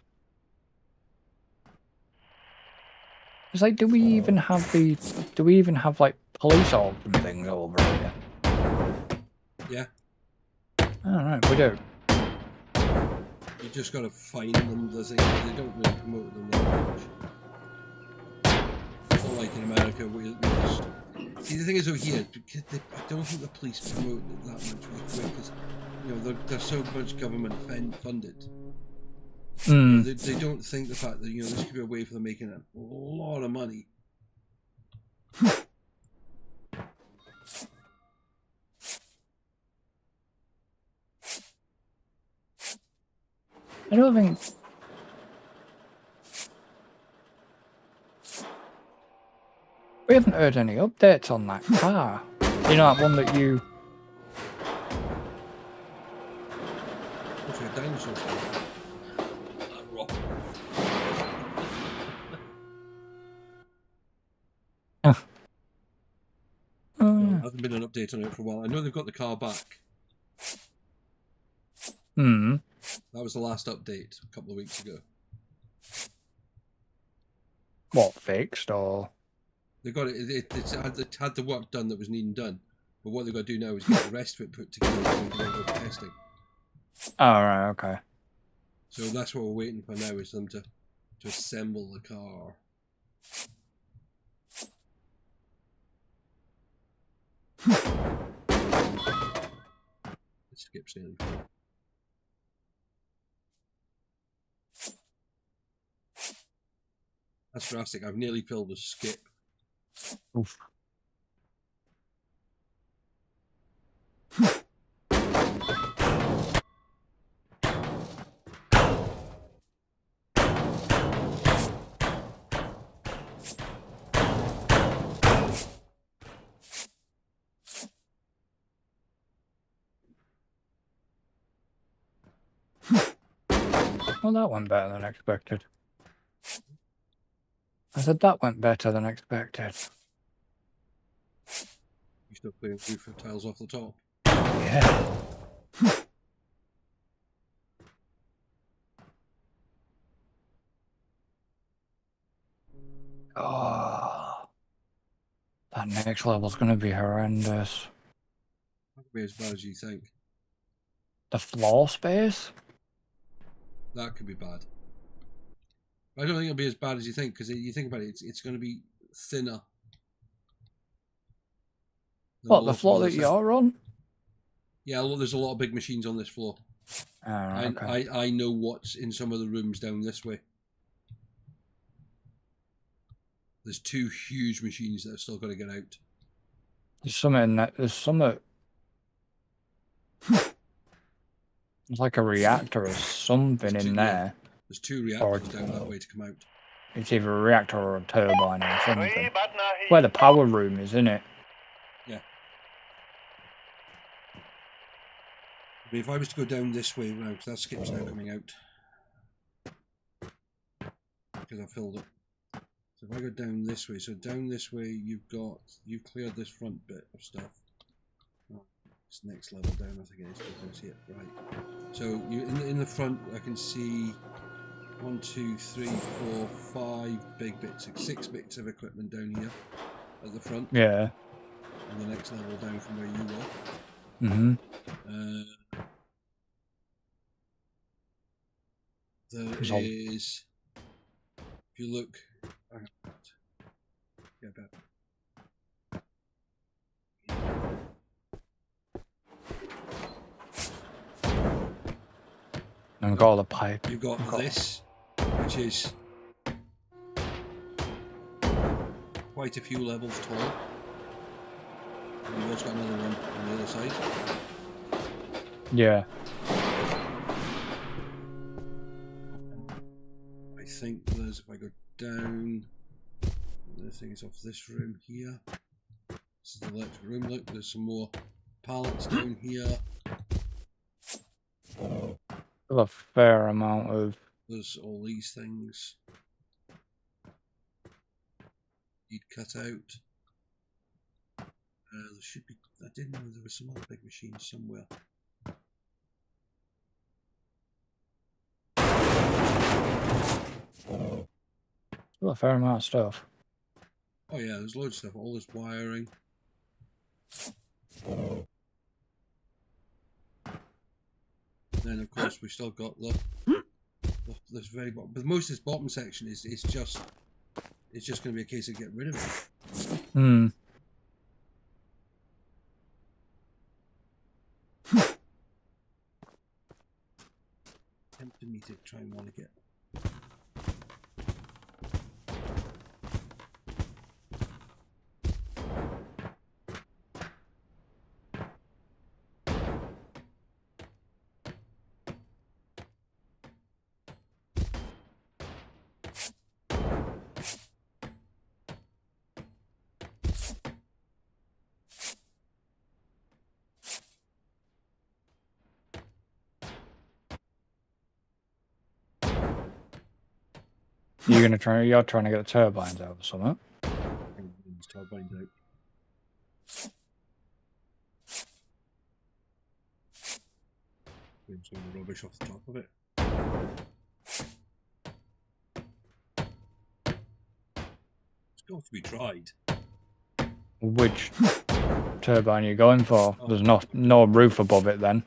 Speaker 2: It's like, do we even have like police orgs and things over here?
Speaker 1: Yeah.
Speaker 2: Alright, we do.
Speaker 1: You just got to find them. They don't really promote them that much. It's not like in America where you just... See, the thing is over here, I don't think the police promote it that much because you know they're so much government funded. You know, they don't think the fact that you know this could be a way for them making a lot of money.
Speaker 2: I don't think... We haven't heard any updates on that car. You know that one that you...
Speaker 1: What's your dinosaurs?
Speaker 2: Oh,
Speaker 1: There hasn't been an update on it for a while. I know they've got the car back.
Speaker 2: yeah.
Speaker 1: That was the last update a couple of weeks ago.
Speaker 2: What, fixed or...
Speaker 1: They got it. It had the work done that was needing done. But what they've got to do now is get the rest of it put together so we can go for testing.
Speaker 2: Oh, right, okay.
Speaker 1: So that's what we're waiting for now is them to assemble the car. It skips in. That's drastic. I've nearly filled the skip.
Speaker 2: Oof. Well, that went better than expected. I said that went better than expected.
Speaker 1: You still clearing roof of tiles off the top.
Speaker 2: Yeah. Oh, that next level's going to be horrendous.
Speaker 1: Not be as bad as you think.
Speaker 2: The floor space?
Speaker 1: That could be bad. I don't think it'll be as bad as you think because you think about it, it's going to be thinner.
Speaker 2: What, the floor that you're on?
Speaker 1: Yeah, well, there's a lot of big machines on this floor.
Speaker 2: Oh, okay.
Speaker 1: I know what's in some of the rooms down this way. There's two huge machines that have still got to get out.
Speaker 2: There's something in that. There's something. It's like a reactor or something in there.
Speaker 1: There's two reactors down that way to come out.
Speaker 2: It's either a reactor or a turbine or something.
Speaker 3: कोई बात नहीं
Speaker 2: Where the power room is, isn't it?
Speaker 1: Yeah. But if I was to go down this way now, because that skip's now coming out. Because I filled it. So if I go down this way, so down this way you've cleared this front bit of stuff. Oh, it's next level down, I think it is, I can see it, right. So you in the front I can see 1, 2, 3, 4, 5 big bits, 6 bits of equipment down here at the front.
Speaker 2: Yeah.
Speaker 1: And the next level down from where you were.
Speaker 2: Mm-hmm.
Speaker 1: There is, if you look, yeah, about.
Speaker 2: And we've got all the pipe.
Speaker 1: You've got this, which is quite a few levels tall. And you've also got another one on the other side.
Speaker 2: Yeah.
Speaker 1: I think there's, if I go down, the thing is off this room here. This is the electric room. Look, there's some more pallets down here.
Speaker 2: A fair amount of.
Speaker 1: There's all these things you'd cut out. There should be. I didn't know there was some other big machines somewhere.
Speaker 2: Still a fair amount of stuff.
Speaker 1: Oh yeah, there's loads of stuff. All this wiring. Then of course we still got this very bottom. But most of this bottom section is just going to be a case of getting rid of it.
Speaker 2: Hmm.
Speaker 1: Tempting me to try and want to get.
Speaker 2: You're trying to get the turbines out or something?
Speaker 1: These turbines out. Getting some of the rubbish off the top of it. It's got to be tried.
Speaker 2: Which turbine are you going for? There's no roof above it then.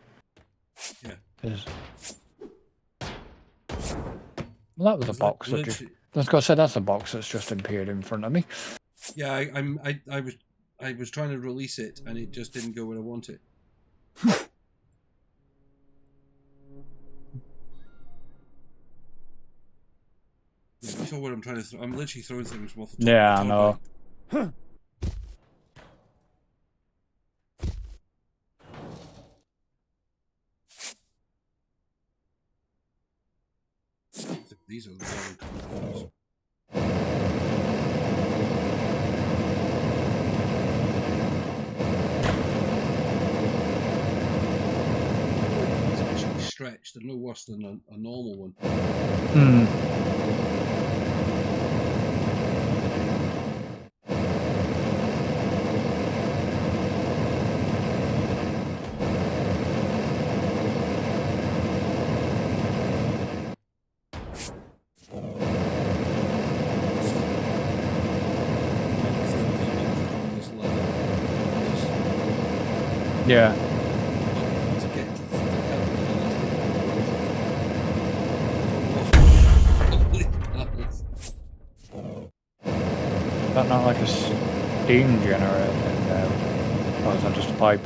Speaker 1: Yeah.
Speaker 2: Well, that was a box. I was going to say that's a box that's just appeared in front of me.
Speaker 1: Yeah, I was trying to release it and it just didn't go where I want it. You saw what I'm trying to throw. I'm literally throwing things from off the top.
Speaker 2: Yeah,
Speaker 1: of
Speaker 2: I
Speaker 1: the
Speaker 2: know.
Speaker 1: turbine. These are the wrong controls. It's actually stretched. They're no worse than a normal one.
Speaker 2: Hmm. Yeah.
Speaker 1: To get to the
Speaker 2: Is that not like a steam generator thing there? Or is that just a pipe?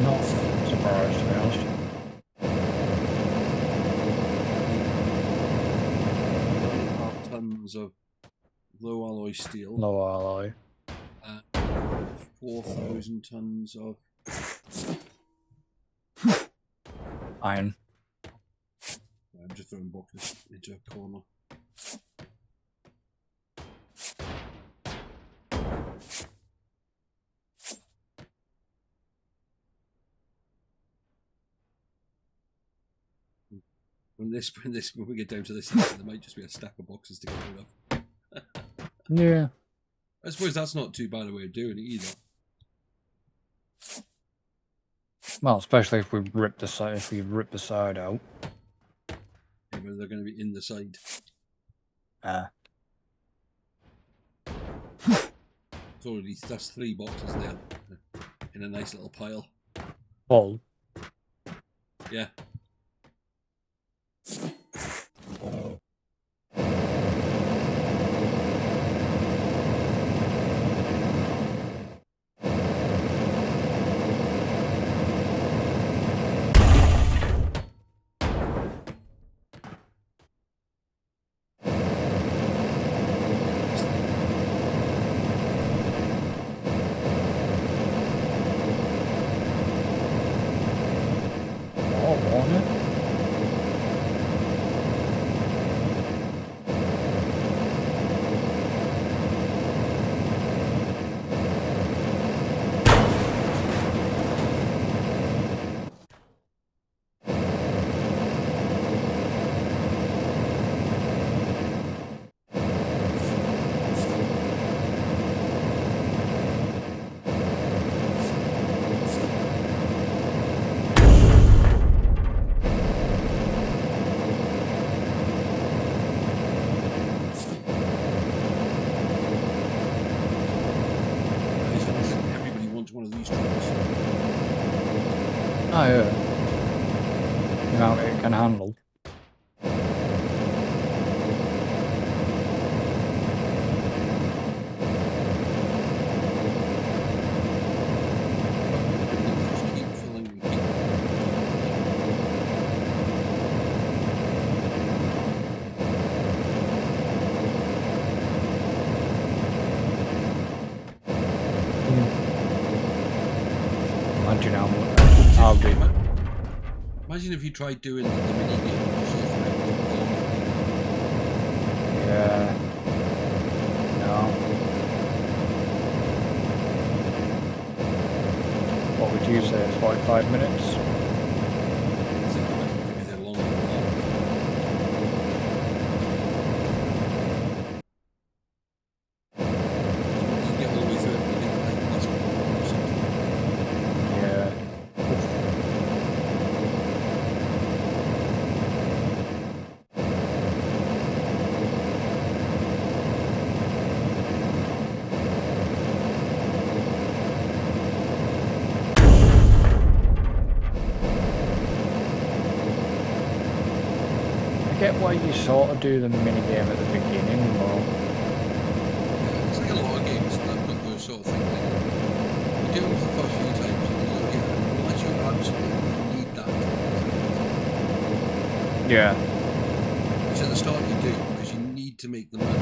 Speaker 2: Not surprised, to be honest.
Speaker 1: 1.5 tons of low alloy steel.
Speaker 2: Low alloy.
Speaker 1: And 4,000 tons of
Speaker 2: Iron.
Speaker 1: I'm just throwing boxes into a corner. When we get down to this section, there might just be a stack of boxes to get rid of.
Speaker 2: Yeah.
Speaker 1: I suppose that's not too bad a way of doing it either.
Speaker 2: Well, especially if we rip the side out.
Speaker 1: Yeah, but they're going to be in the side. It's already, that's 3 boxes there in a nice little pile.
Speaker 2: Full.
Speaker 1: Yeah.
Speaker 2: Oh, Oh yeah. The amount it can handle.
Speaker 1: Just keep filling and keep filling.
Speaker 2: Imagine how much I'll do.
Speaker 1: Imagine if you tried doing the mini game.
Speaker 2: Yeah. No. What would you say? 45 minutes? Yeah. I get why you sort of do the mini game at the beginning, but
Speaker 1: It's like a lot of games that have got those sort of things. You do them for the first few times, and you go, yeah, unless you absolutely need that.
Speaker 2: yeah.
Speaker 1: Which at the start you do, because you need to make the money.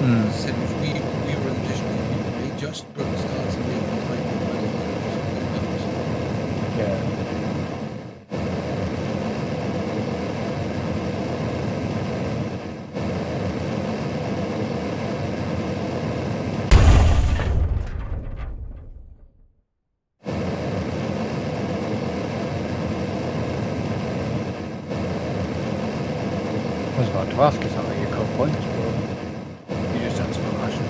Speaker 2: Hmm.
Speaker 1: As I said, we were in the position where we just start to make the right amount of money that it wasn't
Speaker 2: Yeah. I was about to ask if that were your cut points, but you just answered my question.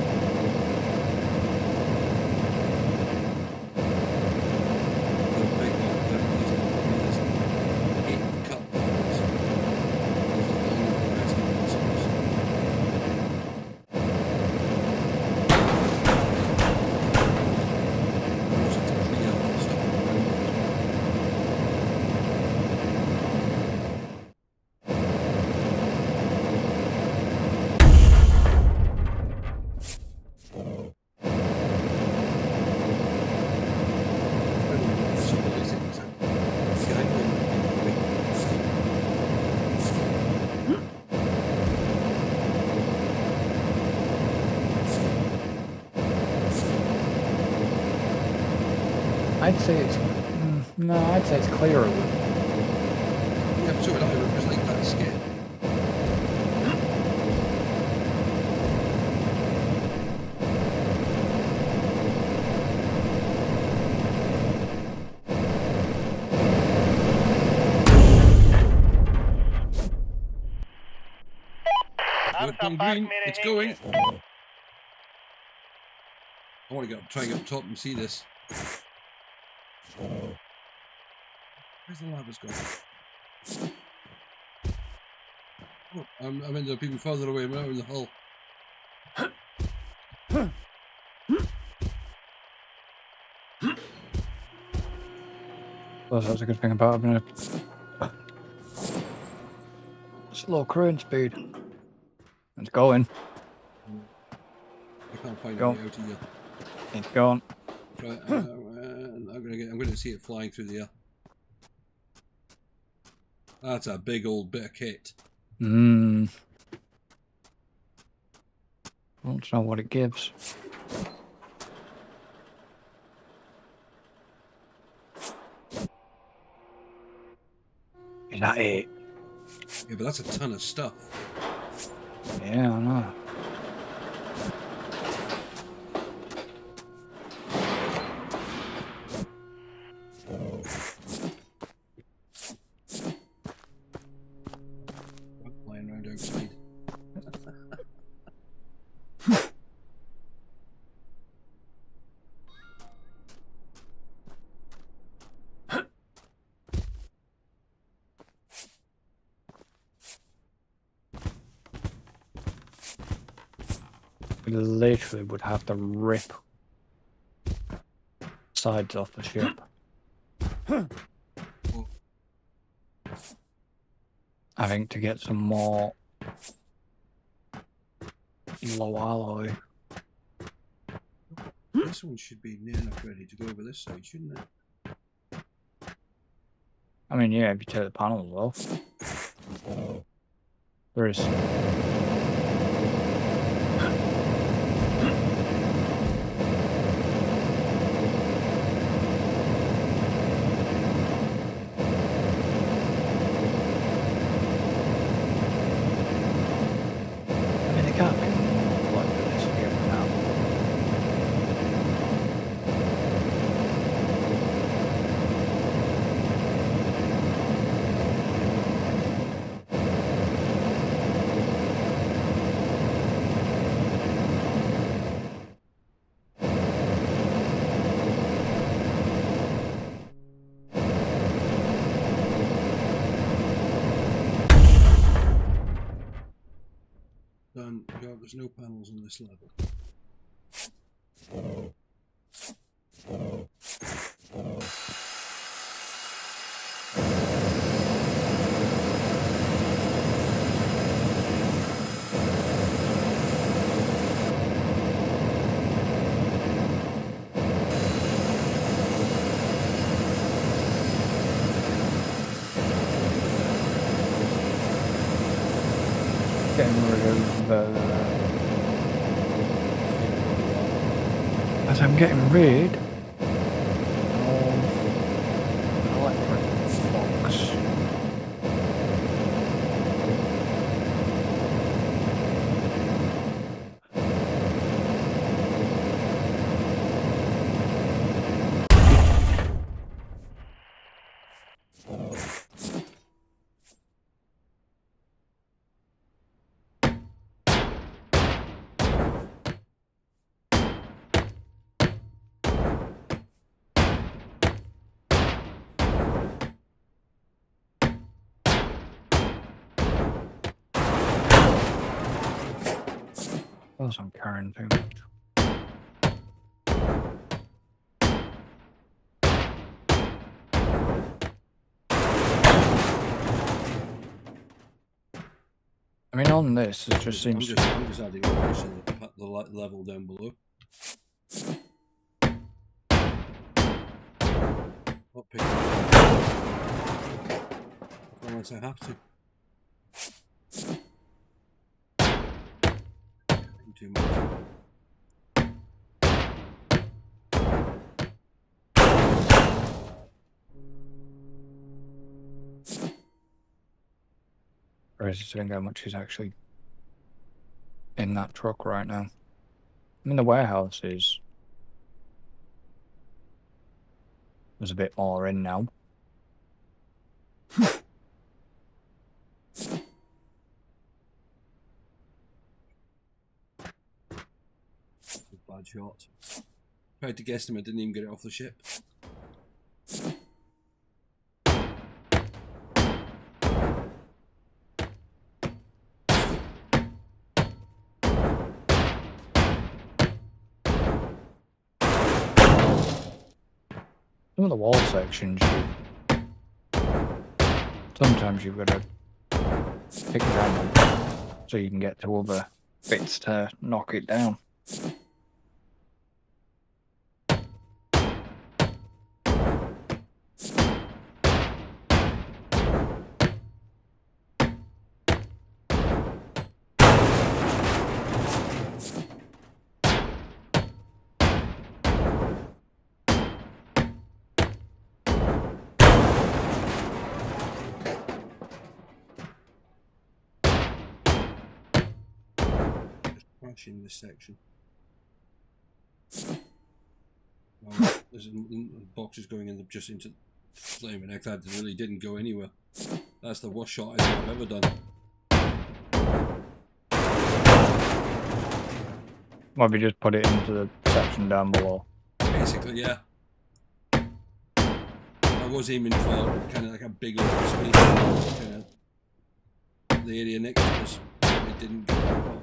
Speaker 1: The big one, they're using these 8 cut balls. There's a long variety of muscles. And also to clear stuff around it as well. I don't know what the trouble is, it's a gangway might be the way.
Speaker 2: I'd say it's no, I'd say it's clearer.
Speaker 1: Yeah, but so would I, but it was like that skit.
Speaker 3: हम
Speaker 1: Look on
Speaker 3: संपर्क
Speaker 1: green,
Speaker 3: में
Speaker 1: it's
Speaker 3: रहेंगे।
Speaker 1: going. I want to try and get up top and see this. Where's the lava's gone? Oh, I'm ended up even further away. I'm now in the hull.
Speaker 2: Well, that's a good thing about having a slow crane speed. It's going.
Speaker 1: I can't find a
Speaker 2: Go.
Speaker 1: way out of here.
Speaker 2: It's gone.
Speaker 1: Right, I'm going to see it flying through the air. That's a big old bit of kit.
Speaker 2: Mmm. I don't know what it gives. Is that it?
Speaker 1: Yeah, but that's a ton of stuff.
Speaker 2: Yeah, I know.
Speaker 1: Flying around outside.
Speaker 2: We literally would have to rip sides off the ship. I think to get some more low alloy.
Speaker 1: This one should be near enough ready to go over this side, shouldn't it?
Speaker 2: I mean, yeah, if you take the panels off. There is. I mean, they can't be more like this here now.
Speaker 1: Done. Yeah, there's no panels on this level.
Speaker 2: Getting rid of as I'm getting rid of an electric box. Plus I'm carrying too much. I mean, on this, it just seems to...
Speaker 1: I'm just adding on to the level down below. Not picking it up. Unless I have to. Too much.
Speaker 2: Registering how much is actually in that truck right now. I mean, the warehouse is... There's a bit more in now.
Speaker 1: Bad shot. Tried to guesstimate, didn't even get it off the ship.
Speaker 2: Some of the wall sections, sometimes you've got to pick it down so you can get to other bits to knock it down.
Speaker 1: In this section. Well, there's boxes going in just into flaming egg that really didn't go anywhere. That's the worst shot I think I've ever done.
Speaker 2: Maybe just put it into the section down below.
Speaker 1: Basically, yeah. I was aiming for kind of like a big open space, kind of the area next to us. It didn't get that far.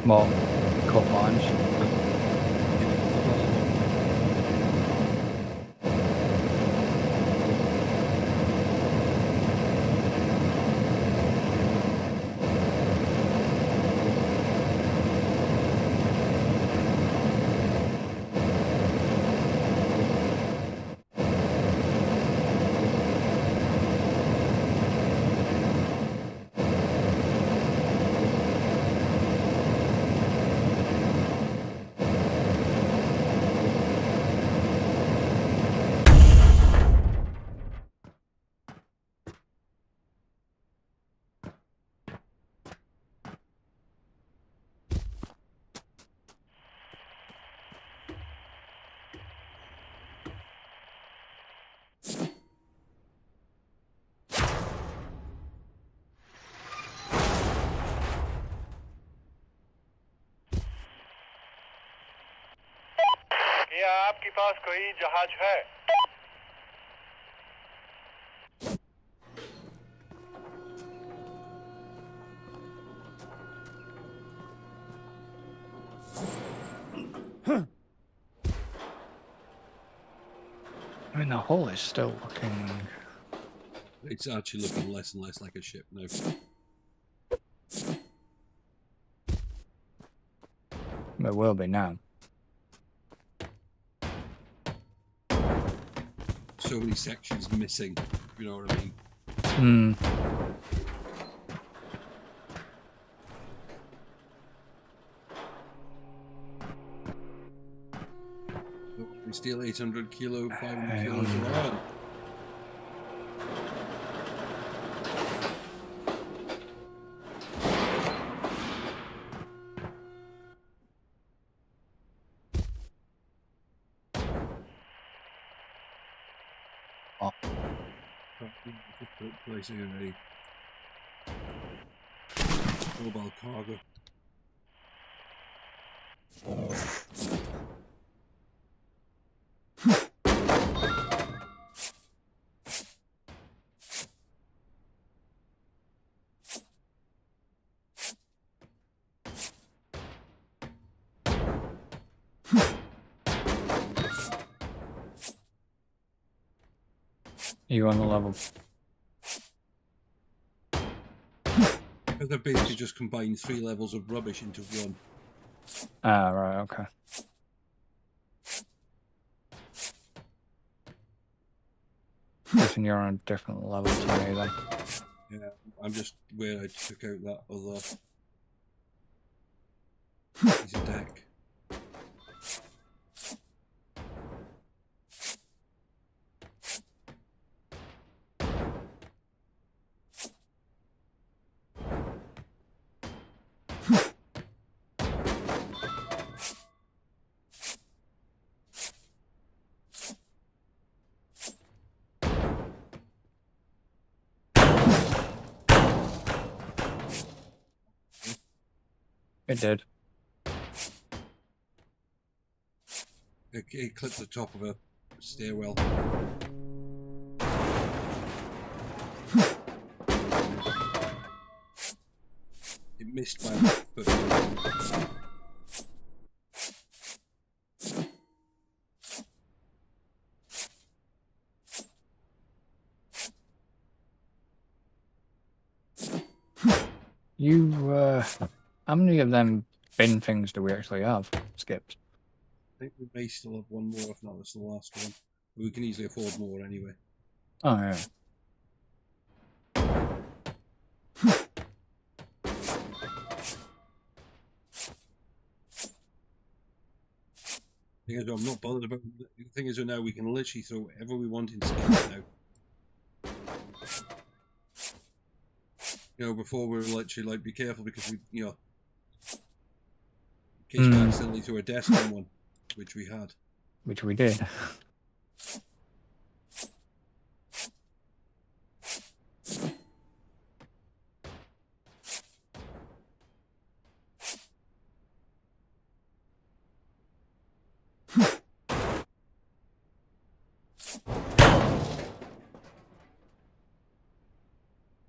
Speaker 2: More cut lines.
Speaker 3: क्या आपके पास कोई जहाज है?
Speaker 2: I mean, the hull is still looking.
Speaker 1: It's actually looking less and less like a ship now.
Speaker 2: It will be now.
Speaker 1: So many sections missing, you know what I mean?
Speaker 2: Hmm.
Speaker 1: We steal 800 kilo, 500 kilos of iron.
Speaker 2: Oh.
Speaker 1: Placing a mobile cargo.
Speaker 2: Are you on the level?
Speaker 1: They've basically just combined 3 levels of rubbish into one.
Speaker 2: Ah, right, okay. Guessing you're on a different level to me then.
Speaker 1: Yeah, I'm just where I took out that other piece of deck.
Speaker 2: It did.
Speaker 1: It clipped the top of a stairwell. It missed by a foot.
Speaker 2: How many of them bin things do we actually have skipped?
Speaker 1: I think we may still have one more, if not that's the last one. But we can easily afford more anyway.
Speaker 2: Oh, yeah.
Speaker 1: The thing is, I'm not bothered about. The thing is, now we can literally throw whatever we want in skips now. You know, before we were literally like, be careful because we, you know, in case we accidentally threw a desk on one, which we had.
Speaker 2: Which we did.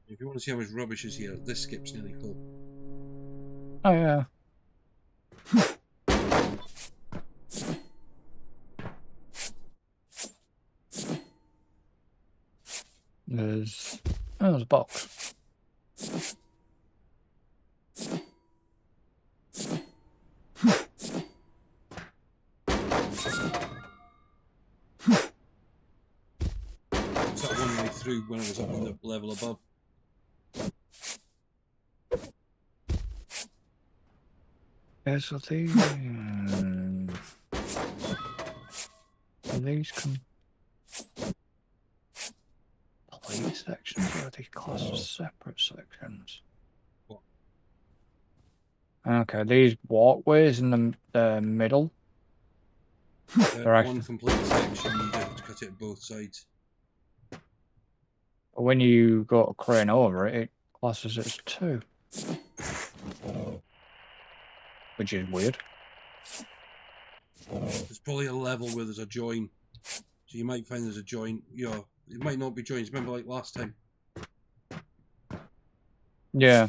Speaker 1: If you want to see how much rubbish is here, this skip's nearly full.
Speaker 2: Oh, yeah. box.
Speaker 1: It's that one way through when I was up on the level above.
Speaker 2: Yeah, so these... these can... police sections, or are they classed as separate sections?
Speaker 1: What?
Speaker 2: Okay, these walkways in the middle. They're
Speaker 1: One
Speaker 2: actually...
Speaker 1: complete section, you have to cut it both sides.
Speaker 2: when you go to crane over it, it classes as 2. Which is weird.
Speaker 1: There's probably a level where there's a join. So you might find there's a join. You know, it might not be joins. Remember like last time?
Speaker 2: Yeah.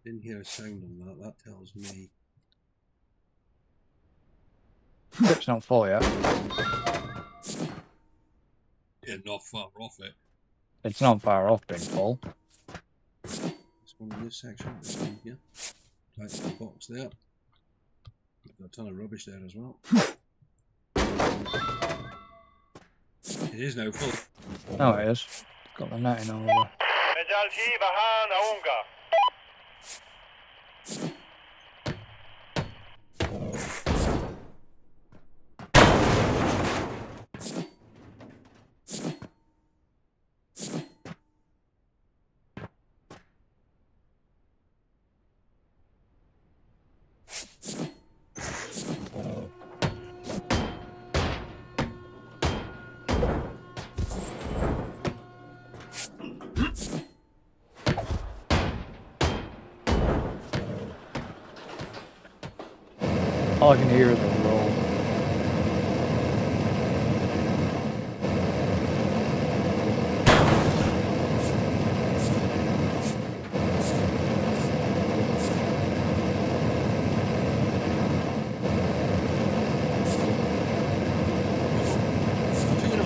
Speaker 1: Didn't hear a sound on that. That tells me.
Speaker 2: It's not full yet.
Speaker 1: Yeah, not far off it.
Speaker 2: It's not far off being full.
Speaker 1: This one in this section. This one here. Right, the box there. Got a ton of rubbish there as well. It is now full.
Speaker 2: No, it is. Got the netting over there.
Speaker 3: مجالجی بهان اونگا.
Speaker 2: All I can hear is a roll.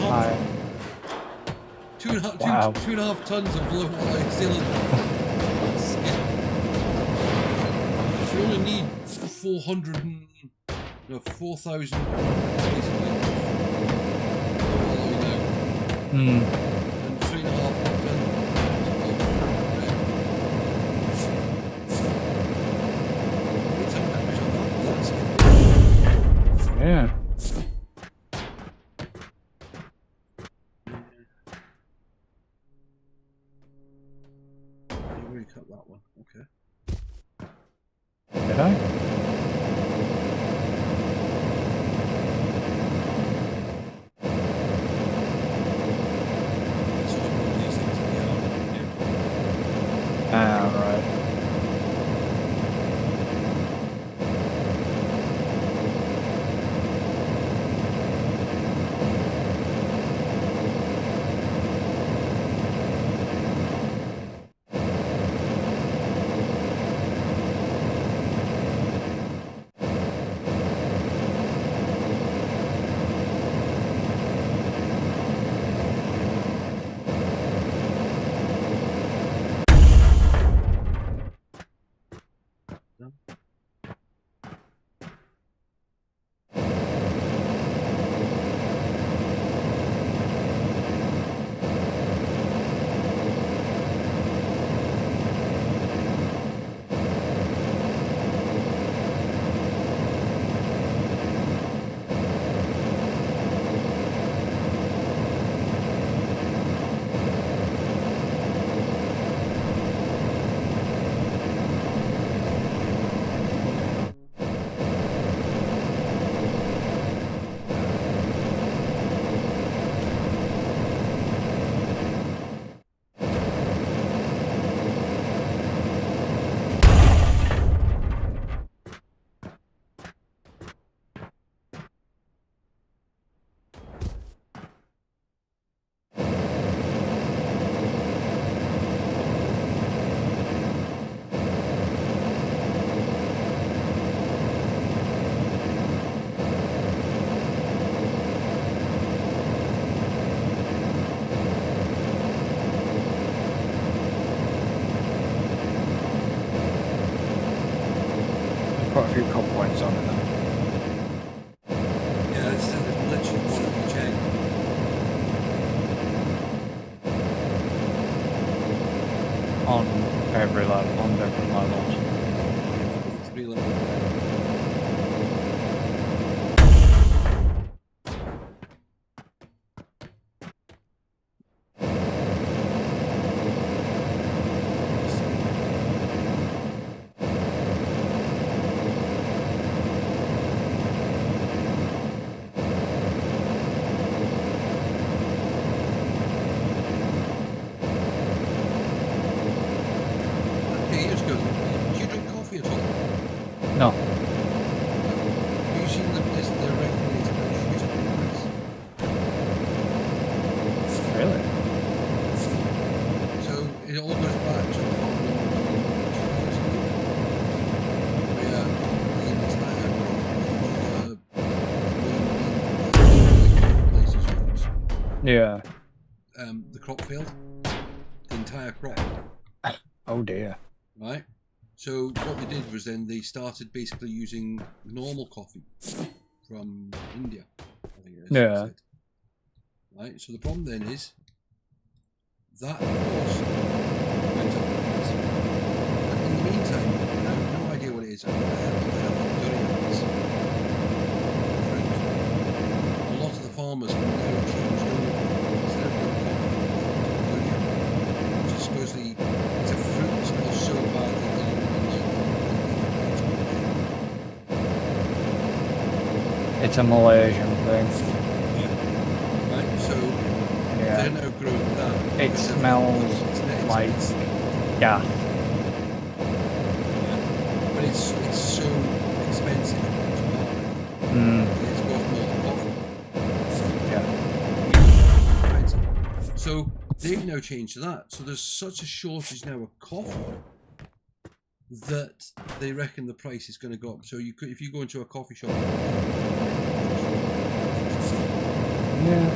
Speaker 2: Hi.
Speaker 1: Two and a half,
Speaker 2: Wow.
Speaker 1: 2.5 tons of low wire sealant. You only need 4,000 basically.
Speaker 2: Hmm.
Speaker 1: And 3.5 tons. Some damage on that. That's good.
Speaker 2: Yeah.
Speaker 1: You already cut that one. Okay.
Speaker 2: Did I?
Speaker 1: It's just one of these things that they are.
Speaker 2: Ah, right. put a few cop points on it then.
Speaker 1: Yeah, there's literally one on each end.
Speaker 2: On every level, on different levels.
Speaker 1: 3 levels. Years ago, do you drink coffee at all?
Speaker 2: No.
Speaker 1: Have you seen the regulator about shooting price?
Speaker 2: Really?
Speaker 1: So it all goes back to a problem 2 years ago, where the entire
Speaker 2: Yeah.
Speaker 1: the crop failed. The entire crop.
Speaker 2: Oh dear.
Speaker 1: Right? So what they did was then they started basically using normal coffee from India, I think it is.
Speaker 2: Yeah.
Speaker 1: Said. Right? So the problem then is that, of course, went up in price. But in the meantime, I have no idea what it is. I have durians, fruit. A lot of the farmers have now changed over. Instead of growing coffee, durian, which is supposedly it's a fruit that smells so bad that they don't really
Speaker 2: It's a Malaysian thing.
Speaker 1: Yeah. Right? So
Speaker 2: Yeah.
Speaker 1: they're now growing that.
Speaker 2: It
Speaker 1: because
Speaker 2: smells like gas.
Speaker 1: Yeah. But it's so expensive to buy.
Speaker 2: Mm.
Speaker 1: It's worth more than coffee.
Speaker 2: Yeah.
Speaker 1: Expensive. So they've now changed to that. So there's such a shortage now of coffee that they reckon the price is going to go up. So you could, if you go into a coffee shop,
Speaker 2: Yeah.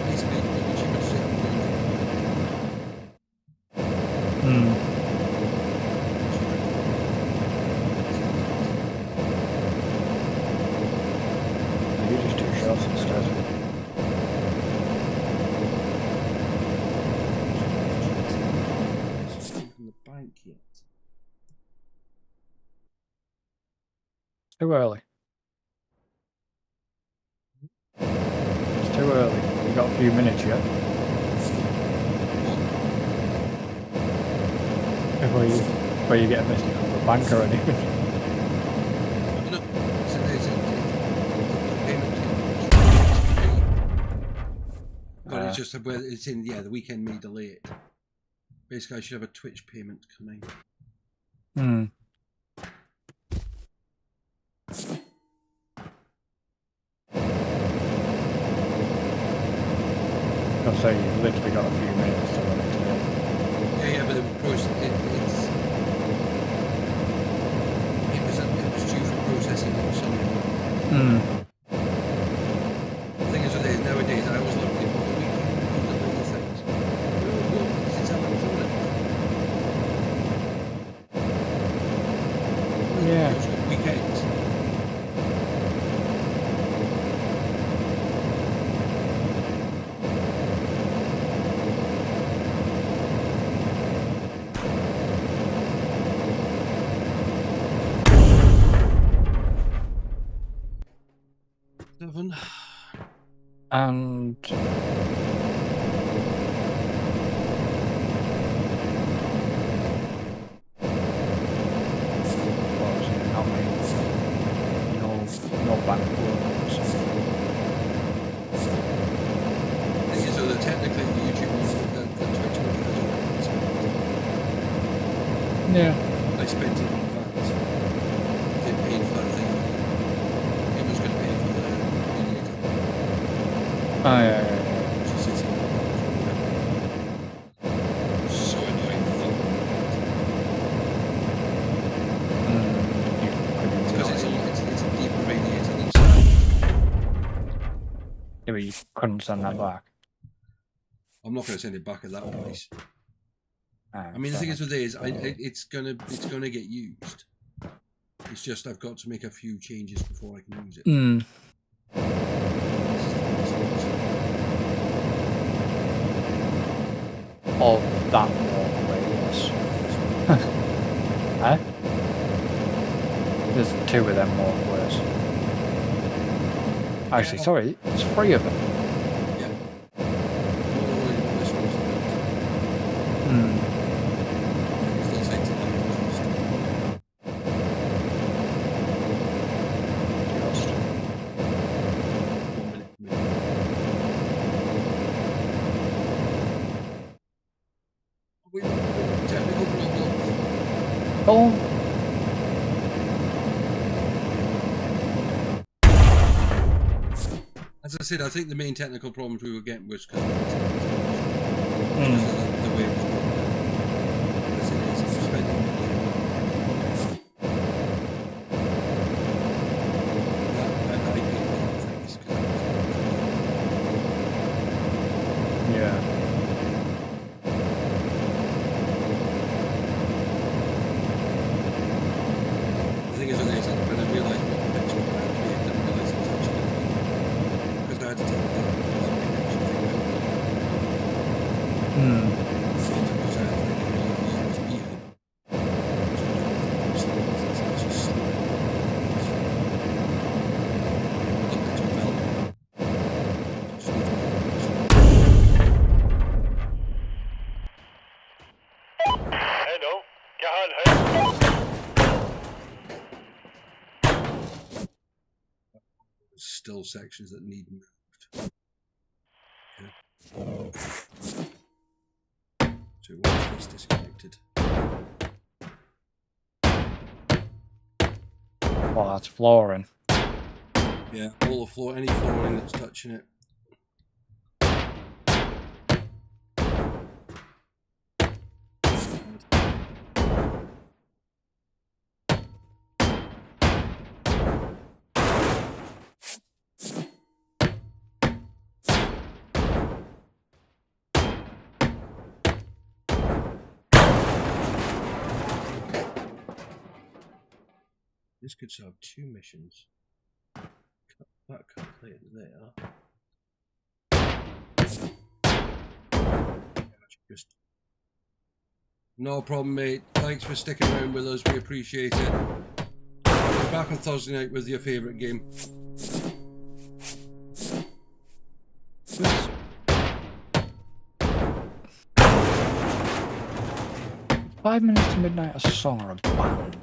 Speaker 1: basically it'll be cheaper to sit and go
Speaker 2: Mm. You just do shots instead.
Speaker 1: from the bank yet.
Speaker 2: Too early. It's too early. You got a few minutes yet. Before you get a message from the bank or anything.
Speaker 1: No, so there's the payment but it's just where it's in. Yeah, the weekend may delay it. Basically, I should have a Twitch payment coming.
Speaker 2: Hmm. I'll say you've literally got a few minutes till the next day.
Speaker 1: Yeah, but it was it was due for processing on Sunday. The thing is with it, nowadays I always look at people on the weekend and delay things. No, because it's electronic.
Speaker 2: Yeah.
Speaker 1: It's got weekends.
Speaker 2: And not many, no bank work.
Speaker 1: The thing is, though, that technically the YouTube money, the Twitch money has already been spent.
Speaker 2: Yeah.
Speaker 1: I spent it in advance. They paid for it was going to pay for the radiator.
Speaker 2: Oh yeah.
Speaker 1: Which is sitting in the box or whatever. So annoying that it's because it's a deeper radiator than standard.
Speaker 2: Yeah, but you couldn't send that back.
Speaker 1: I'm not going to send it back at that price. I mean, the thing is with this, it's gonna get used. It's just I've got to make a few changes before I can use it.
Speaker 2: Of that walkway, yes. Eh? There's 2 of them walkways. Actually, sorry, there's 3 of them.
Speaker 1: Yeah. I'm not worried about this one's It still takes a lot of cost.
Speaker 2: Just.
Speaker 1: 1 minute. We got technical problems.
Speaker 2: Oh!
Speaker 1: As I said, I think the main technical problems we were getting was because of the way it was broken down. As it is, it's spending money. I paid for that things because
Speaker 2: Yeah.
Speaker 1: the thing is with this, when I realised what the picture was going to have to be, I didn't realise it was actually going to be. Because I had to take that connection thing out. So because I had to get a USB in. So it's actually slow. Look, it's on Velcro. Just need to move it.
Speaker 3: Hello. क्या हाल है?
Speaker 1: There's still sections that need moved. Okay. So once this disconnected.
Speaker 2: Well, that's flooring.
Speaker 1: Yeah, all the floor, any flooring that's touching it. This could serve 2 missions. Cut that calculator there. Just no problem, mate. Thanks for sticking around with us. We appreciate it. We're back on Thursday night with your favourite game.
Speaker 2: This... 5 minutes to midnight, a song or a band?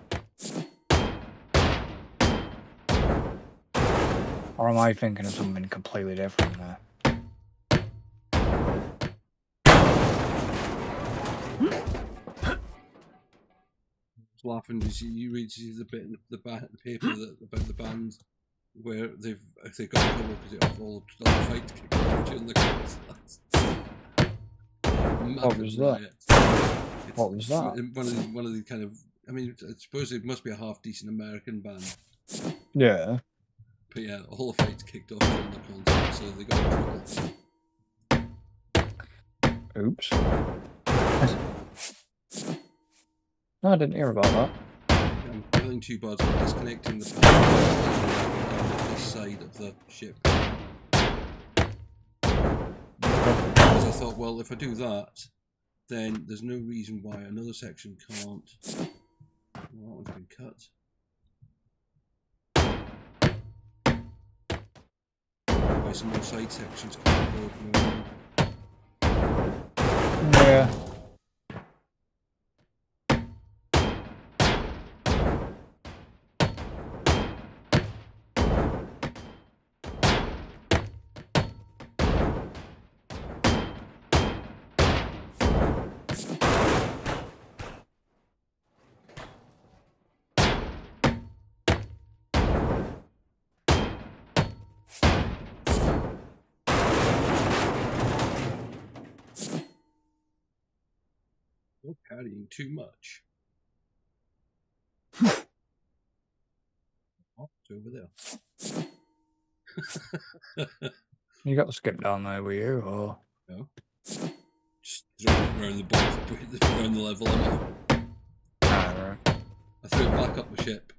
Speaker 2: Or am I thinking of something completely different there?
Speaker 1: I was laughing as you read the bit in the paper about the band where they got in trouble because it had all the fights kicked off during the concert.
Speaker 2: What was that? What was that?
Speaker 1: One of the kind of, I mean, I suppose it must be a half decent American band.
Speaker 2: Yeah.
Speaker 1: But yeah, all the fights kicked off during the concert, so they got in trouble.
Speaker 2: Oops. No, I didn't hear about that.
Speaker 1: Yeah, I'm killing 2 birds by disconnecting the power down this side of the ship. Because I thought, well, if I do that, then there's no reason why another section can't. Well, that one's been cut. Why some more side sections can't go more.
Speaker 2: Yeah.
Speaker 1: You're carrying too much. Oh, it's over there.
Speaker 2: You got to skip down there, were you? Or
Speaker 1: No. Just throwing it around the box, around the level I'm on.
Speaker 2: Ah, right.
Speaker 1: I threw it back up the ship.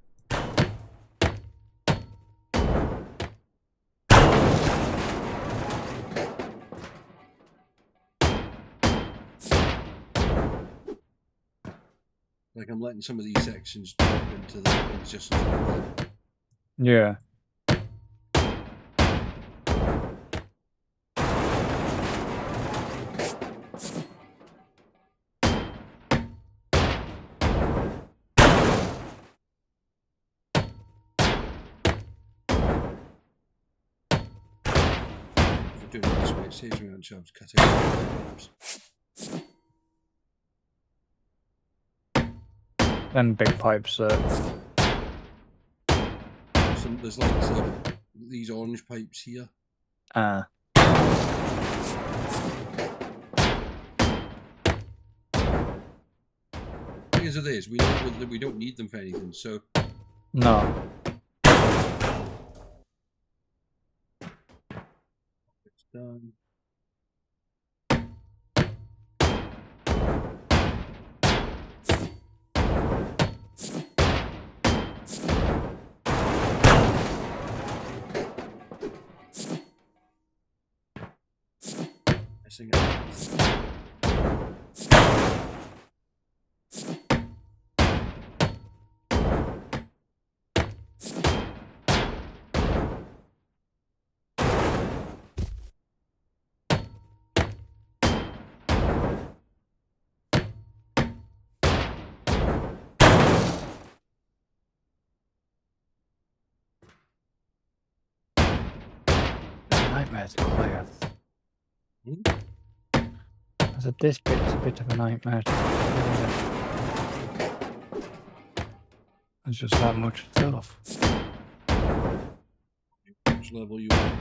Speaker 1: Like I'm letting some of these sections drop into just as well.
Speaker 2: Yeah.
Speaker 1: If we're doing it this way, it saves me on jobs cutting out.
Speaker 2: Them big pipes
Speaker 1: There's like these orange pipes here. Because of this, we don't need them for anything. So
Speaker 2: no.
Speaker 1: it's done. Messing up.
Speaker 2: Nightmare to clear.
Speaker 1: Hmm?
Speaker 2: I said this bit's a bit of a nightmare to clear. There's just that much stuff.
Speaker 1: Which level you on?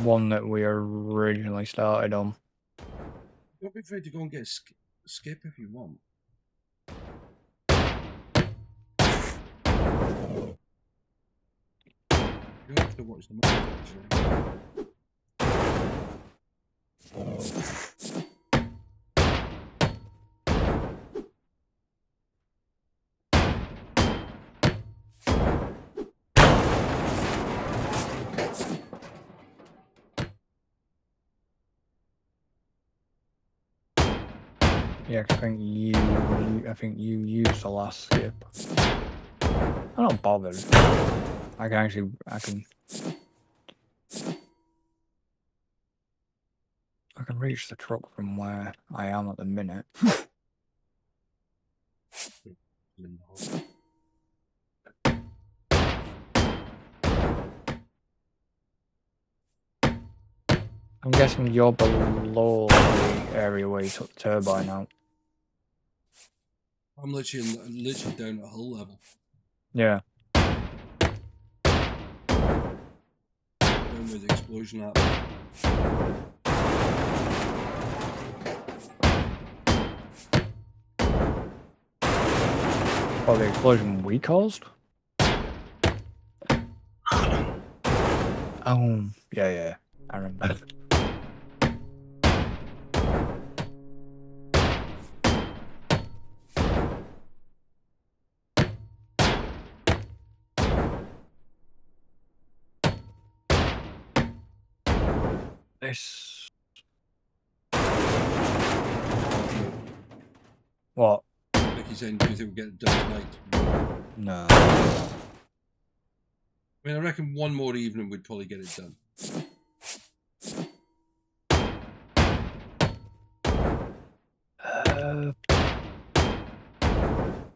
Speaker 2: One that we originally started on.
Speaker 1: Don't be afraid to go and get skip if you want. You don't have to watch the movie, actually.
Speaker 2: Yeah, 'cause I think you used the last skip. I'm not bothered. I can reach the truck from where I am at the minute. I'm guessing you're below the area where you took the turbine out.
Speaker 1: I'm literally down at hull level.
Speaker 2: Yeah.
Speaker 1: Down where the explosion happened.
Speaker 2: Oh, the explosion we caused? Oh, yeah. I remember. This. What?
Speaker 1: Like you saying, do you think we'll get it done tonight?
Speaker 2: No.
Speaker 1: I mean, I reckon one more evening we'd probably get it done.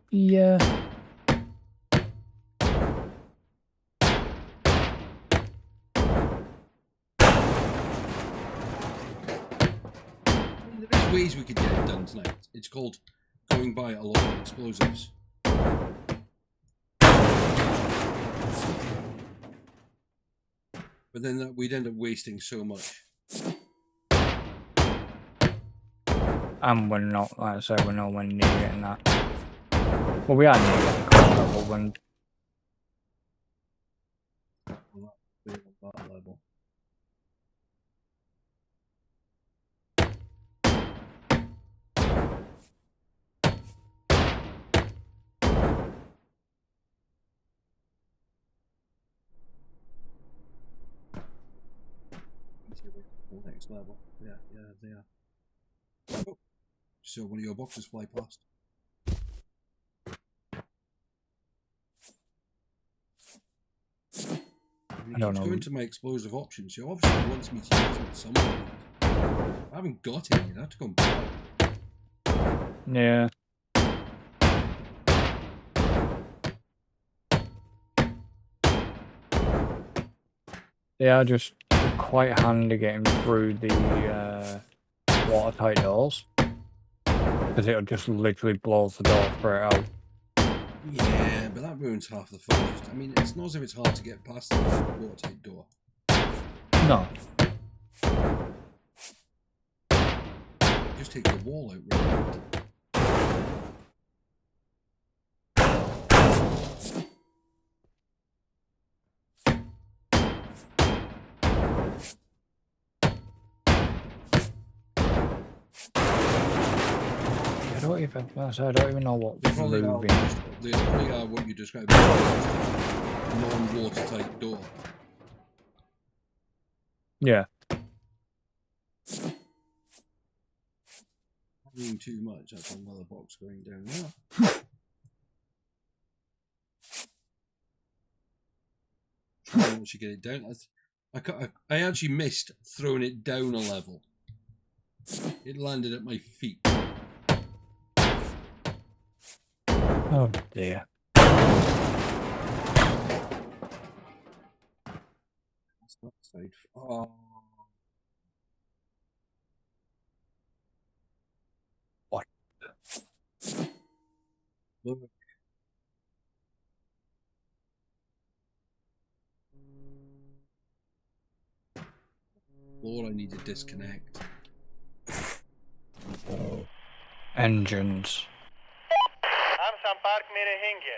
Speaker 2: Yeah.
Speaker 1: I mean, there's ways we could get it done tonight. It's called going by a lot of explosives. But then we'd end up wasting so much.
Speaker 2: And we're not, like I said, we're nowhere near getting that. Well, we are near getting the core level when.
Speaker 1: That level. The next level. Yeah, they are. Oh, so one of your boxes fly past.
Speaker 2: I don't know.
Speaker 1: Going to my explosive options. She obviously wants me to use them at some point. I haven't got any. I have to go and buy them.
Speaker 2: Yeah. They are just quite handy getting through the watertight doors. Because it'll just literally blow the door straight out.
Speaker 1: Yeah, but that ruins half the fun. I mean, it's not as if it's hard to get past the watertight door.
Speaker 2: No.
Speaker 1: Just take the wall out, right?
Speaker 2: I don't even know what was
Speaker 1: Probably
Speaker 2: moving.
Speaker 1: they probably are what you described as a non-watertight door.
Speaker 2: Yeah.
Speaker 1: Not doing too much. That's another box going down there. Trying to actually get it down. I actually missed throwing it down a level. It landed at my feet.
Speaker 2: Oh dear.
Speaker 1: That's not side. Oh.
Speaker 2: What?
Speaker 1: Look. Lord, I need to disconnect.
Speaker 2: Engines.
Speaker 3: Amsan Park Merehinge.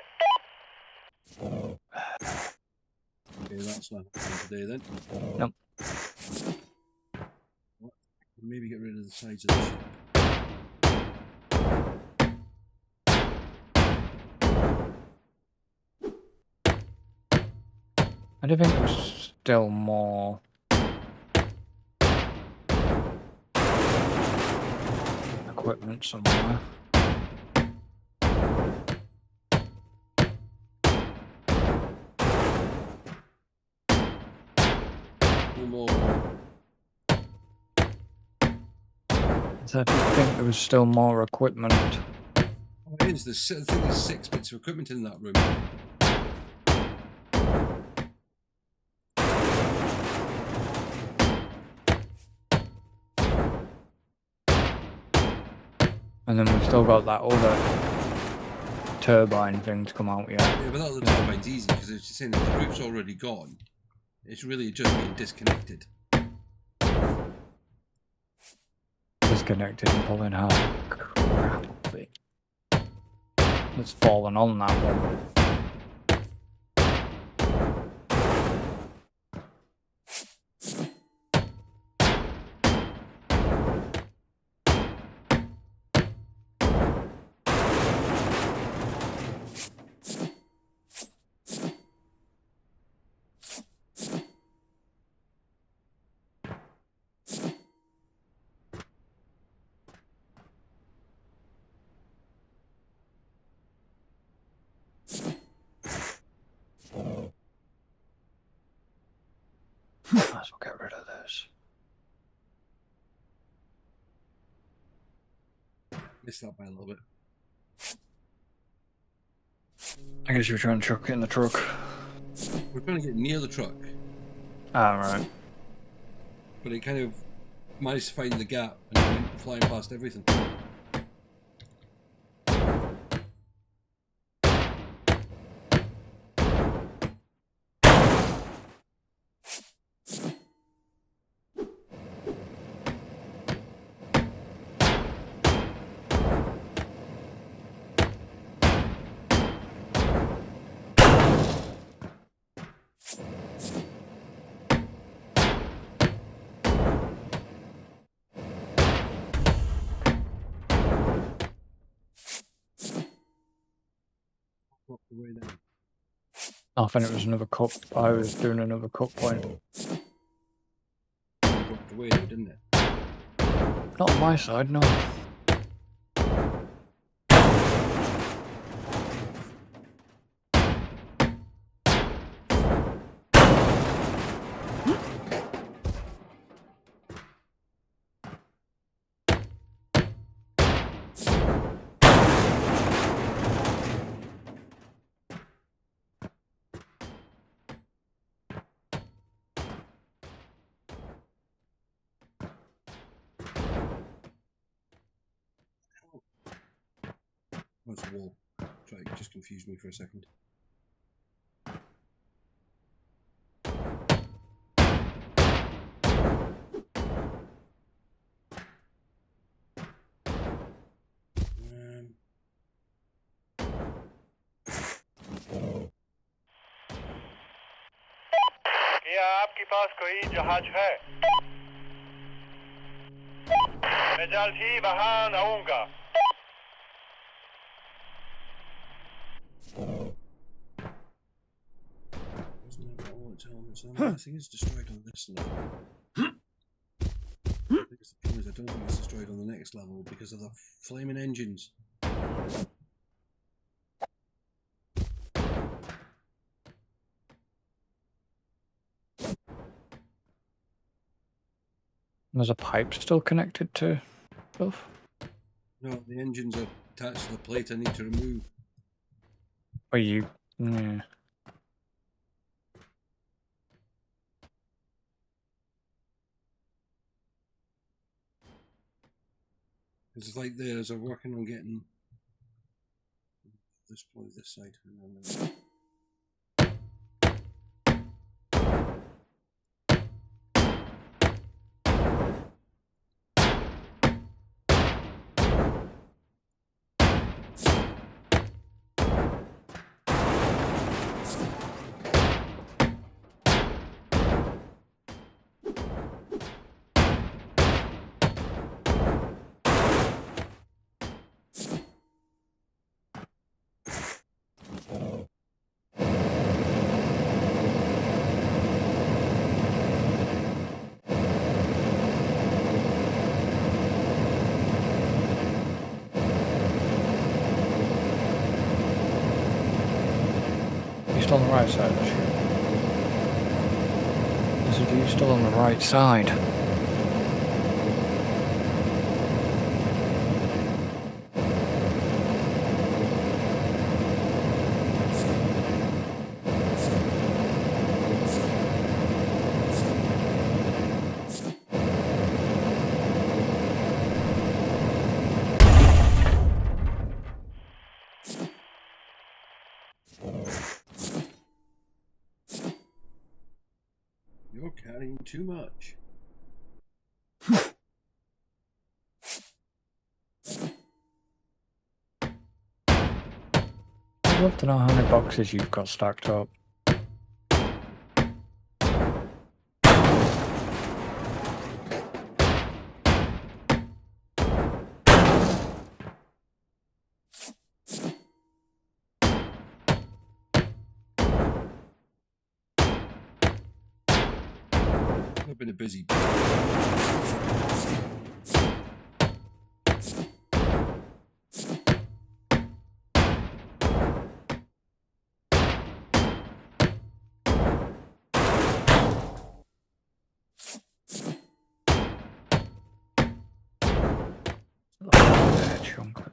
Speaker 1: Okay, that's not happening today then.
Speaker 2: Nope.
Speaker 1: Maybe get rid of the sides of the ship.
Speaker 2: I do think there's still more equipment somewhere.
Speaker 1: More.
Speaker 2: I think there was still more equipment.
Speaker 1: Oh, it is. I think there's 6 bits of equipment in that room.
Speaker 2: And then we've still got that other turbine thing to come out yet.
Speaker 1: Yeah, but that other turbine's easy because it's just saying that the route's already gone. It's really just being disconnected.
Speaker 2: Disconnected and pulling out. Crap of it. It's fallen on that one. Might as well get rid of this.
Speaker 1: Missed that by a little bit.
Speaker 2: I guess you're trying to chuck it in the truck.
Speaker 1: We're trying to get near the truck,
Speaker 2: Ah, right.
Speaker 1: but it kind of managed to find the gap and it went flying past everything. Walk the way down.
Speaker 2: I think it was another cup. I was doing another cup point.
Speaker 1: Drop away now, didn't it?
Speaker 2: Not on my side, no.
Speaker 1: That's a wall. Sorry, it just confused me for a second.
Speaker 3: क्या आपके पास कोई जहाज है? मैं जल्द ही वहां आऊंगा.
Speaker 1: Wasn't that all its elements? The thing is destroyed on this level. I think the problem is I don't think it's destroyed on the next level because of the flaming engines.
Speaker 2: There's a pipe still connected to stuff.
Speaker 1: No, the engines are attached to the plate I need to remove.
Speaker 2: Are you? Yeah.
Speaker 1: It's like theirs are working on getting this point, this side. And then
Speaker 2: You're still on the right side of the ship. I said, you're still on the right side.
Speaker 1: you're carrying too much.
Speaker 2: I'd love to know how many boxes you've got stacked up.
Speaker 1: I've been a busy.
Speaker 2: Chunk of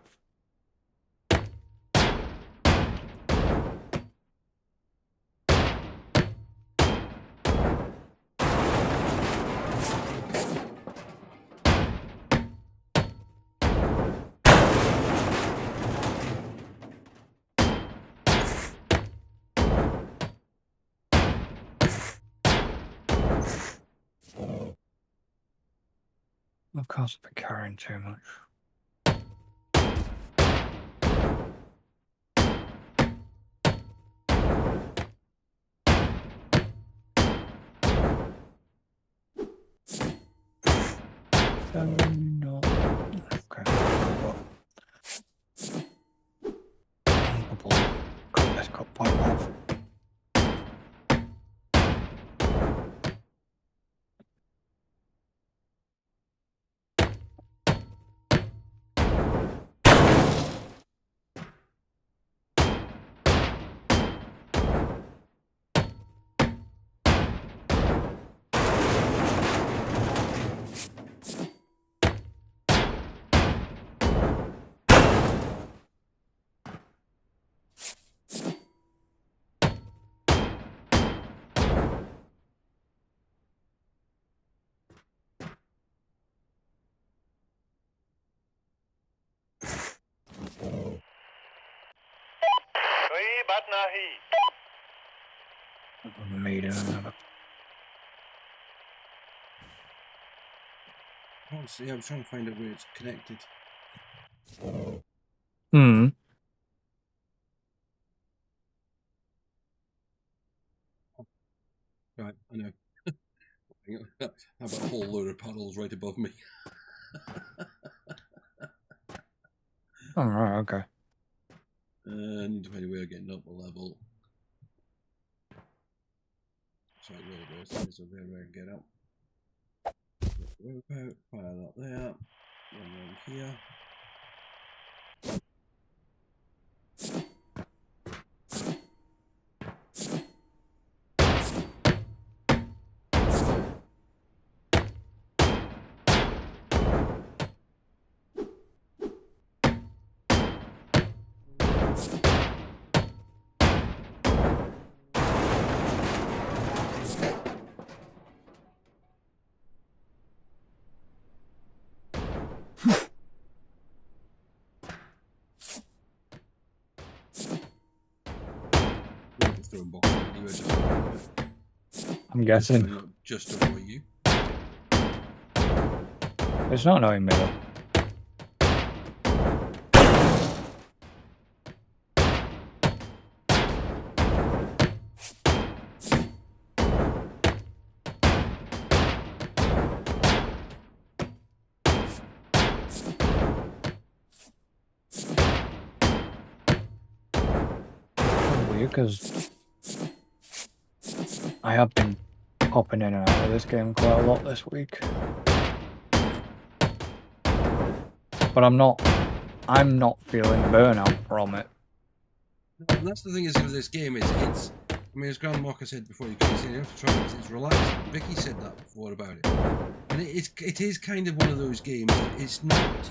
Speaker 2: Of course, I've been carrying too much. No. Okay. Let's got point off.
Speaker 3: Patna hi.
Speaker 1: Oh, see, I was trying to find out where it's connected.
Speaker 2: Hmm.
Speaker 1: Right, I know. I've got a whole load of paddles right above me.
Speaker 2: Oh, right, okay.
Speaker 1: I need to find a way of getting up a level. Sorry, there there's a way I can get up. Rope out, fire that there. One round here. Just throwing boxes anywhere,
Speaker 2: I'm guessing.
Speaker 1: not just to annoy you.
Speaker 2: It's not annoying me though. Weird, because I have been hopping in and out of this game quite a lot this week. But I'm not feeling burnout from it.
Speaker 1: And that's the thing is with this game, it's I mean, as Grand Mocker said before, you have to try it, it's relaxing. Vicky said that before about it. And it is kind of one of those games that it's not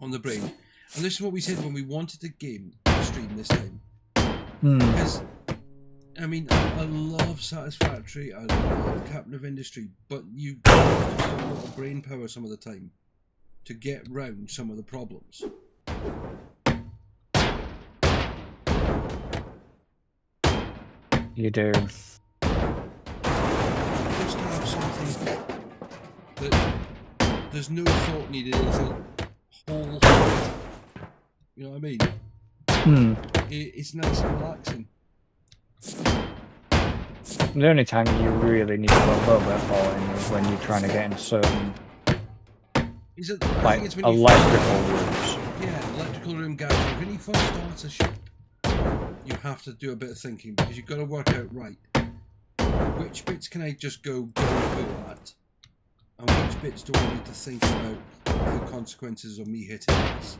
Speaker 1: on the brain. And this is what we said when we wanted the game to stream this time. Because I mean, I love Satisfactory, I love Captain of Industry, but you've got to have a lot of brain power some of the time to get round some of the problems.
Speaker 2: You do.
Speaker 1: Just to have something that there's no thought needed, it's like whole heart. You know what I mean? It's nice and relaxing.
Speaker 2: The only time you really need to put a little bit of thought in is when you're trying to get in certain like electrical rooms.
Speaker 1: Yeah, electrical room gadgets. When you first start a ship, you have to do a bit of thinking because you've got to work out right which bits can I just go at, and which bits do I need to think about the consequences of me hitting this.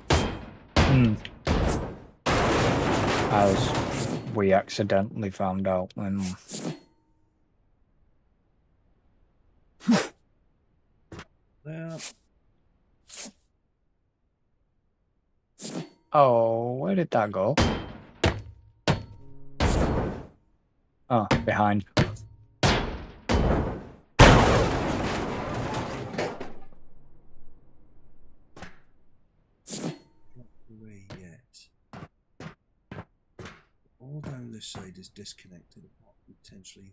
Speaker 2: As we accidentally found out when.
Speaker 1: There.
Speaker 2: Oh, where did that go? Oh, behind.
Speaker 1: Not away yet. All down this side is disconnected, apart from potentially.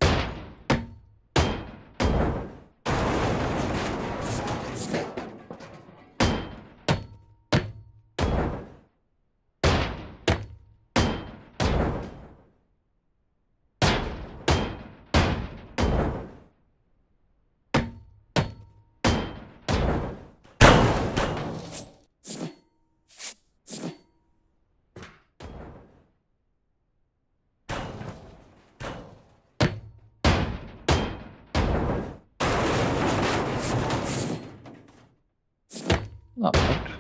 Speaker 2: Not bad.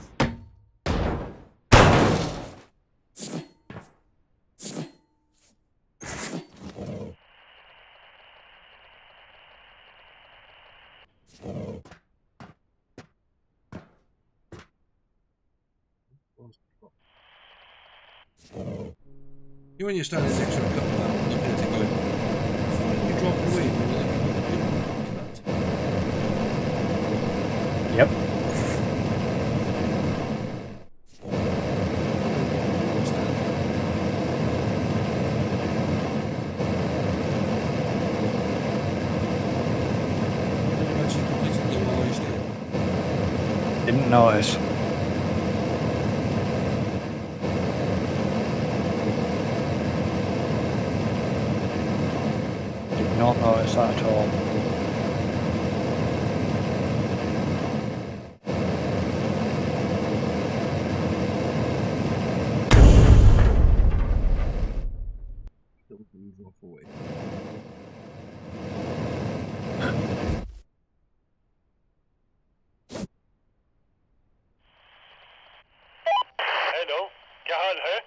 Speaker 1: You know when you're standing next to a couple and looking at it going, why don't you drop away when you're looking at
Speaker 2: Yep. Didn't notice. Did not notice that at all.
Speaker 1: Still can move off away.
Speaker 3: Hello क्या हाल है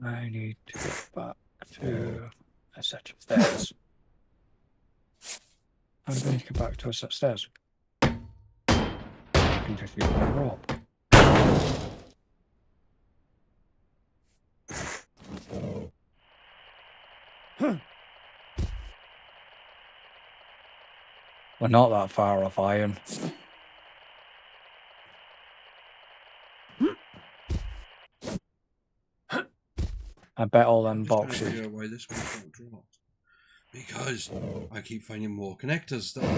Speaker 2: I need to get back to a set of stairs. How do I need to get back to a set of stairs? I can just use my rope. We're not that far off iron. I bet all them
Speaker 1: I'm just trying to
Speaker 2: boxes.
Speaker 1: figure out why this one's not dropped. Because I keep finding more connectors. That... The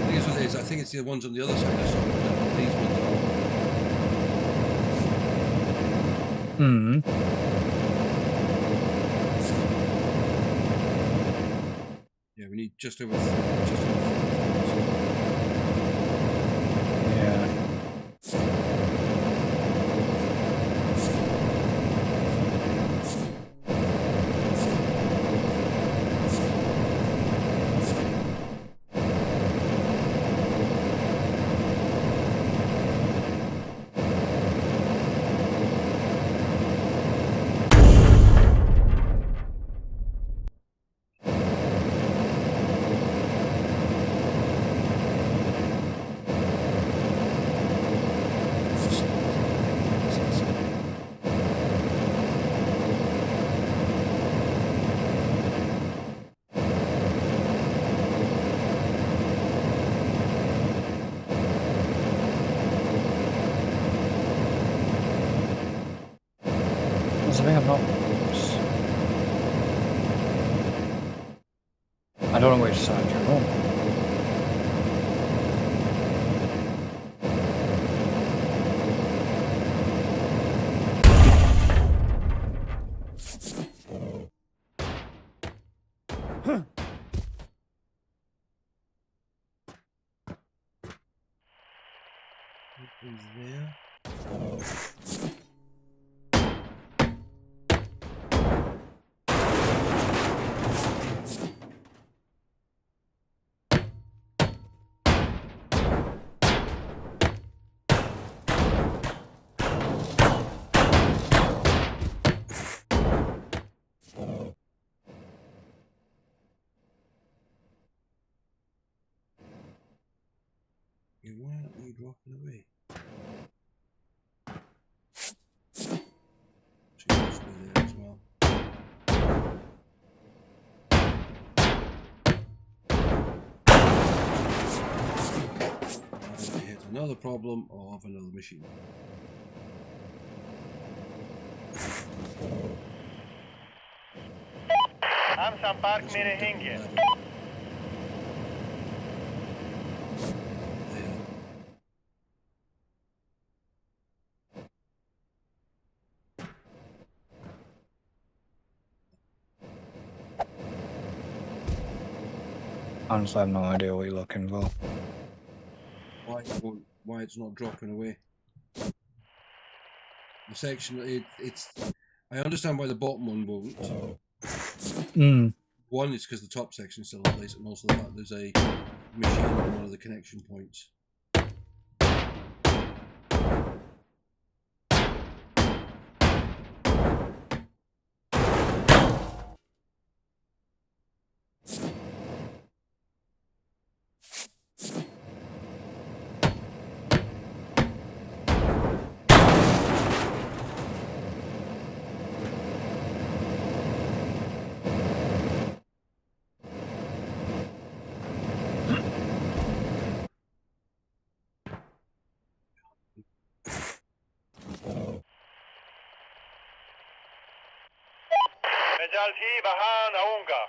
Speaker 1: thing is with these, I think it's the ones on the other side I saw, but these ones are.
Speaker 2: Hmm.
Speaker 1: Yeah, we need just over.
Speaker 2: Yeah. That's the thing, I'm not. I don't know which side you're on.
Speaker 1: Is there? Why aren't you dropping away? She must be there as well. And hit another problem of another machine.
Speaker 3: हम संपर्क में रहेंगे
Speaker 2: Honestly, I have no idea what you're looking for.
Speaker 1: Why it's not dropping away? The section it's. I understand why the bottom one won't.
Speaker 2: Hmm.
Speaker 1: One is because the top section is still in place, and also the fact there's a machine on one of the connection points.
Speaker 3: مجال في بهان أونغا.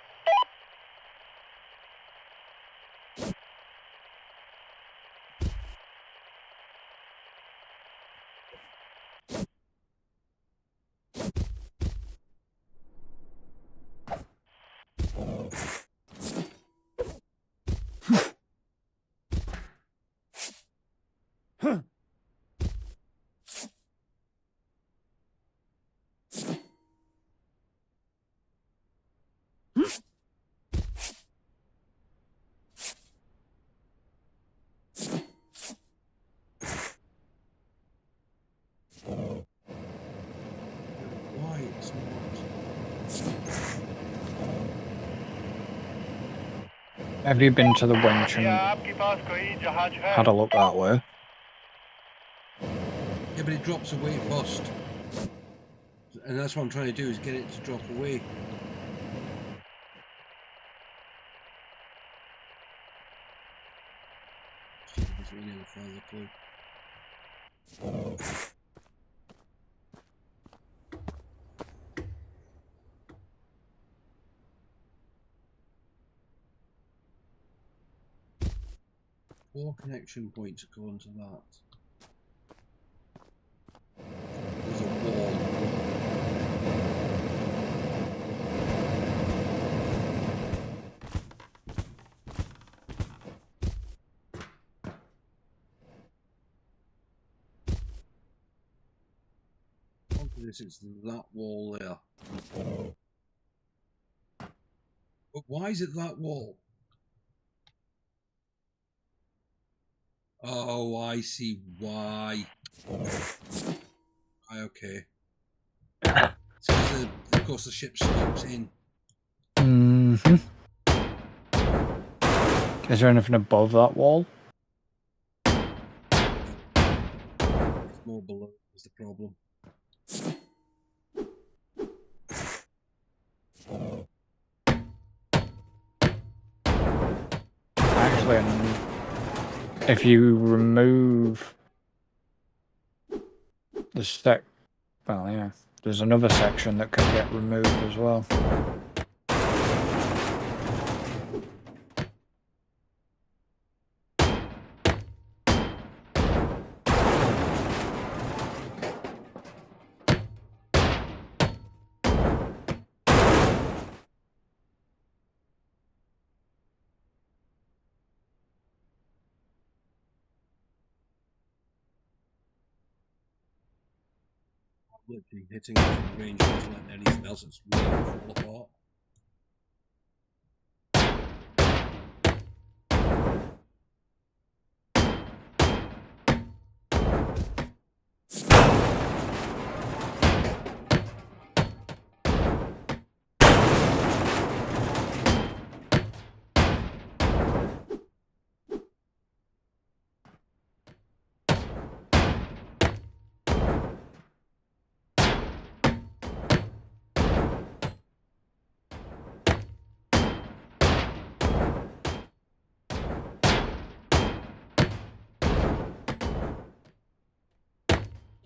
Speaker 1: Why it's not?
Speaker 2: Have you been to the winch
Speaker 3: क्या
Speaker 2: and
Speaker 3: आपके पास कोई जहाज है?
Speaker 2: had a look that way?
Speaker 1: Yeah, but it drops away first, and that's what I'm trying to do is get it to drop away. See if there's any other further clue. Four connection points according to that. There's a wall. Onto this, it's that wall there. But why is it that wall? Oh, I see why. Okay. It's because of course the ship slopes in.
Speaker 2: Mm-hmm. Is there anything above that wall?
Speaker 1: It's more below is the problem.
Speaker 2: Actually, if you remove the well, yeah, there's another section that can get removed as well.
Speaker 1: Literally hitting it from range and just letting anything else that's really fall apart.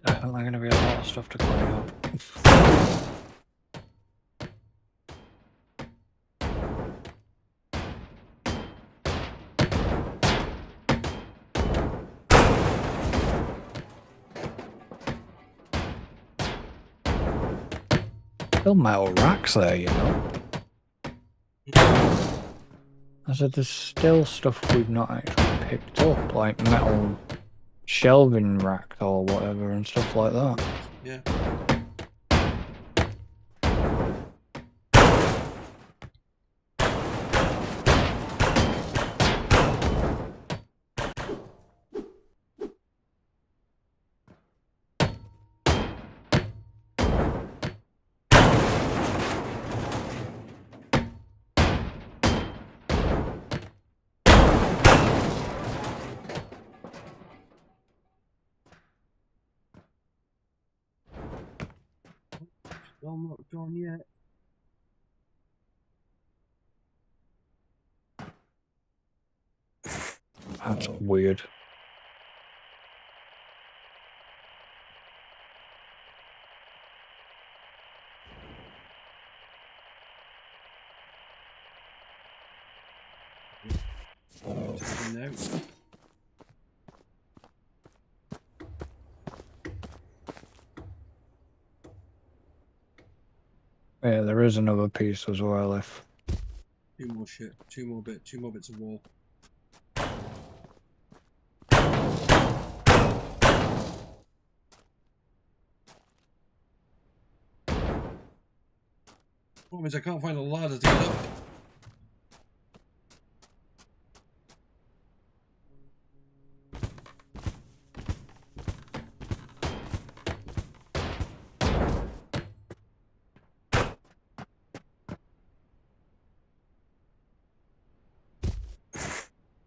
Speaker 2: Definitely going to be a lot of stuff to clean up. Still metal racks there, you know. I said there's still stuff we've not actually picked up, like metal shelving rack or whatever and stuff like that.
Speaker 1: Yeah. I'm not gone yet.
Speaker 2: That's weird.
Speaker 1: Taking out.
Speaker 2: Yeah, there is another piece as well. If
Speaker 1: Two more bits of wall. Problem is I can't find a ladder to get up.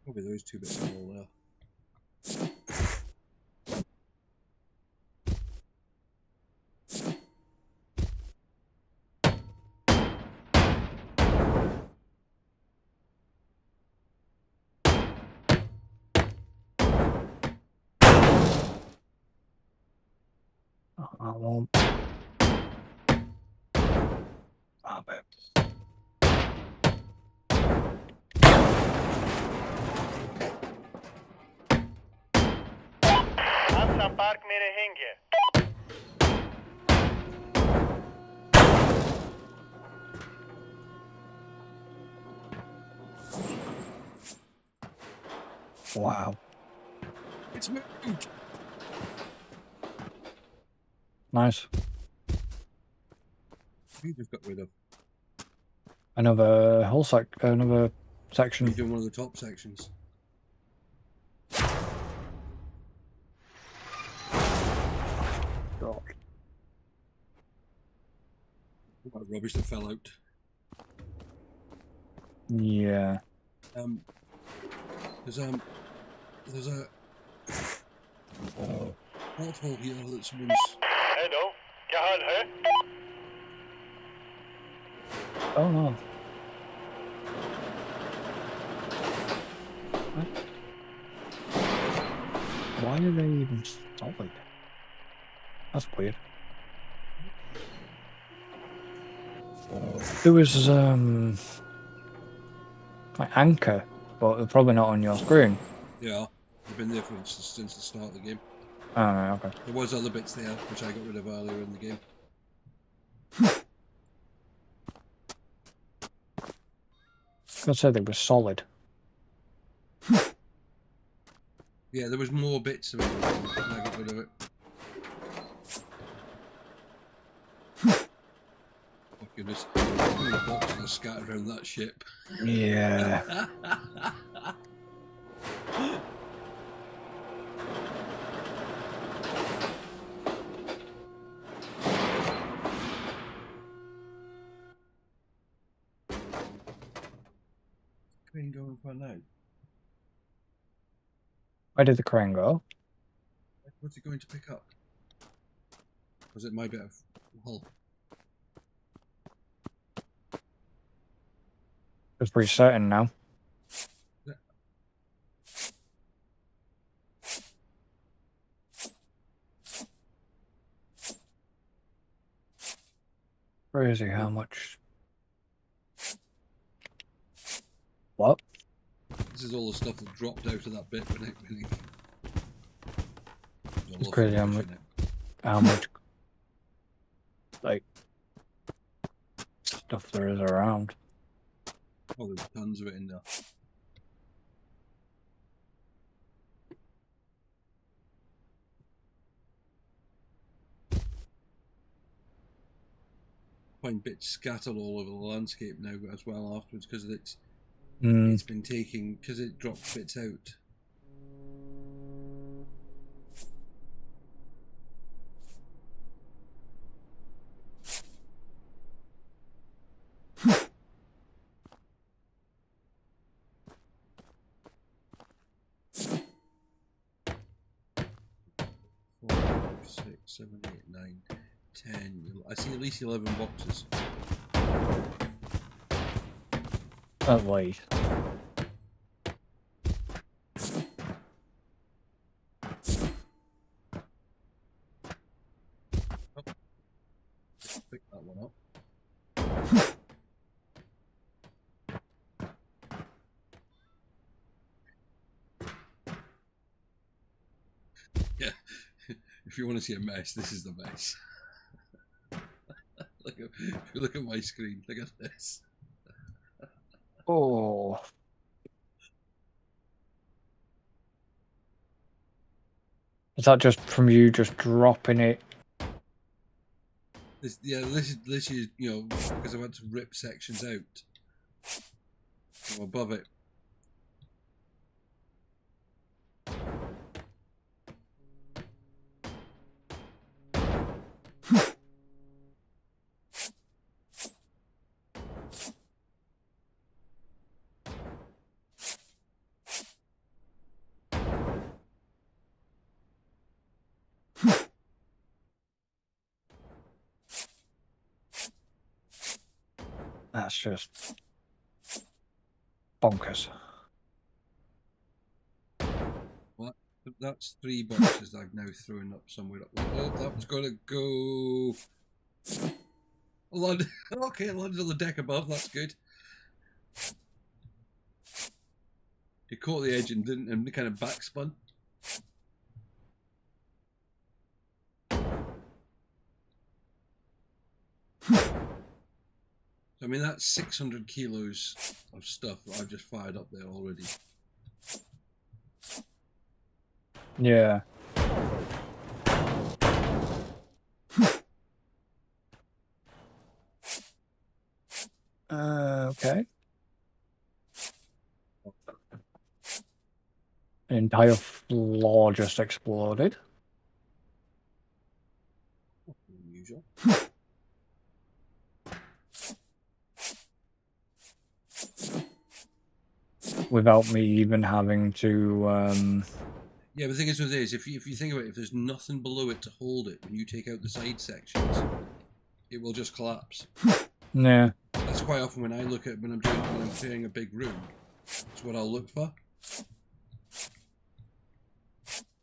Speaker 1: Probably those two bits of wall there.
Speaker 2: I won't. Oh, babe.
Speaker 3: Hansa Park mere hinge.
Speaker 2: Wow.
Speaker 1: It's moved.
Speaker 2: Nice.
Speaker 1: You just got rid of.
Speaker 2: Another another
Speaker 1: You're
Speaker 2: section.
Speaker 1: doing one of the top sections.
Speaker 2: God.
Speaker 1: What rubbish that fell out.
Speaker 2: Yeah.
Speaker 1: There's a porthole here that someone's.
Speaker 3: Hello. Kahal hai?
Speaker 2: Oh no. What? Why are they even solid? That's weird. There was like anchor, but they're probably not on your screen.
Speaker 1: Yeah, they've been there since the start of the game.
Speaker 2: Oh, right, okay.
Speaker 1: There was other bits there which I got rid of earlier in the game.
Speaker 2: God said they were solid.
Speaker 1: Yeah, there was more bits of it, and I got rid of it. Oh goodness, how many boxes are scattered around that ship?
Speaker 2: Yeah.
Speaker 1: Crane going for now?
Speaker 2: Where did the crane go?
Speaker 1: What's it going to pick up? Was it my bit of hull?
Speaker 2: It's resetting now.
Speaker 1: Yeah.
Speaker 2: Crazy how much. What?
Speaker 1: This is all the stuff that dropped out of that bit when it really.
Speaker 2: It's crazy how much like stuff there is around.
Speaker 1: Oh, there's tons of it in there. Find bits scattered all over the landscape now as well afterwards because it's been taking because it dropped bits out. Four, 5, 6, 7, 8, 9, 10. I see at least 11 boxes.
Speaker 2: At least.
Speaker 1: Pick that one up. Yeah, if you want to see a mess, this is the mess. If you look at my screen, look at this.
Speaker 2: Oh. Is that just from you just dropping it?
Speaker 1: This is you know, because I've had to rip sections out from above it.
Speaker 2: That's just bonkers.
Speaker 1: What? That's 3 boxes I've now thrown up somewhere. Oh, that was gonna go. Okay, landed on the deck above. That's good. It caught the edge and didn't, and kind of backspun. I mean, that's 600 kilos of stuff that I've just fired up there already.
Speaker 2: Yeah. Okay. An entire floor just exploded.
Speaker 1: Unusual.
Speaker 2: Without me even having to
Speaker 1: Yeah, but the thing is with this, if you think about it, if there's nothing below it to hold it, when you take out the side sections, it will just collapse.
Speaker 2: yeah.
Speaker 1: That's quite often when I look at when I'm clearing a big room. That's what I'll look for.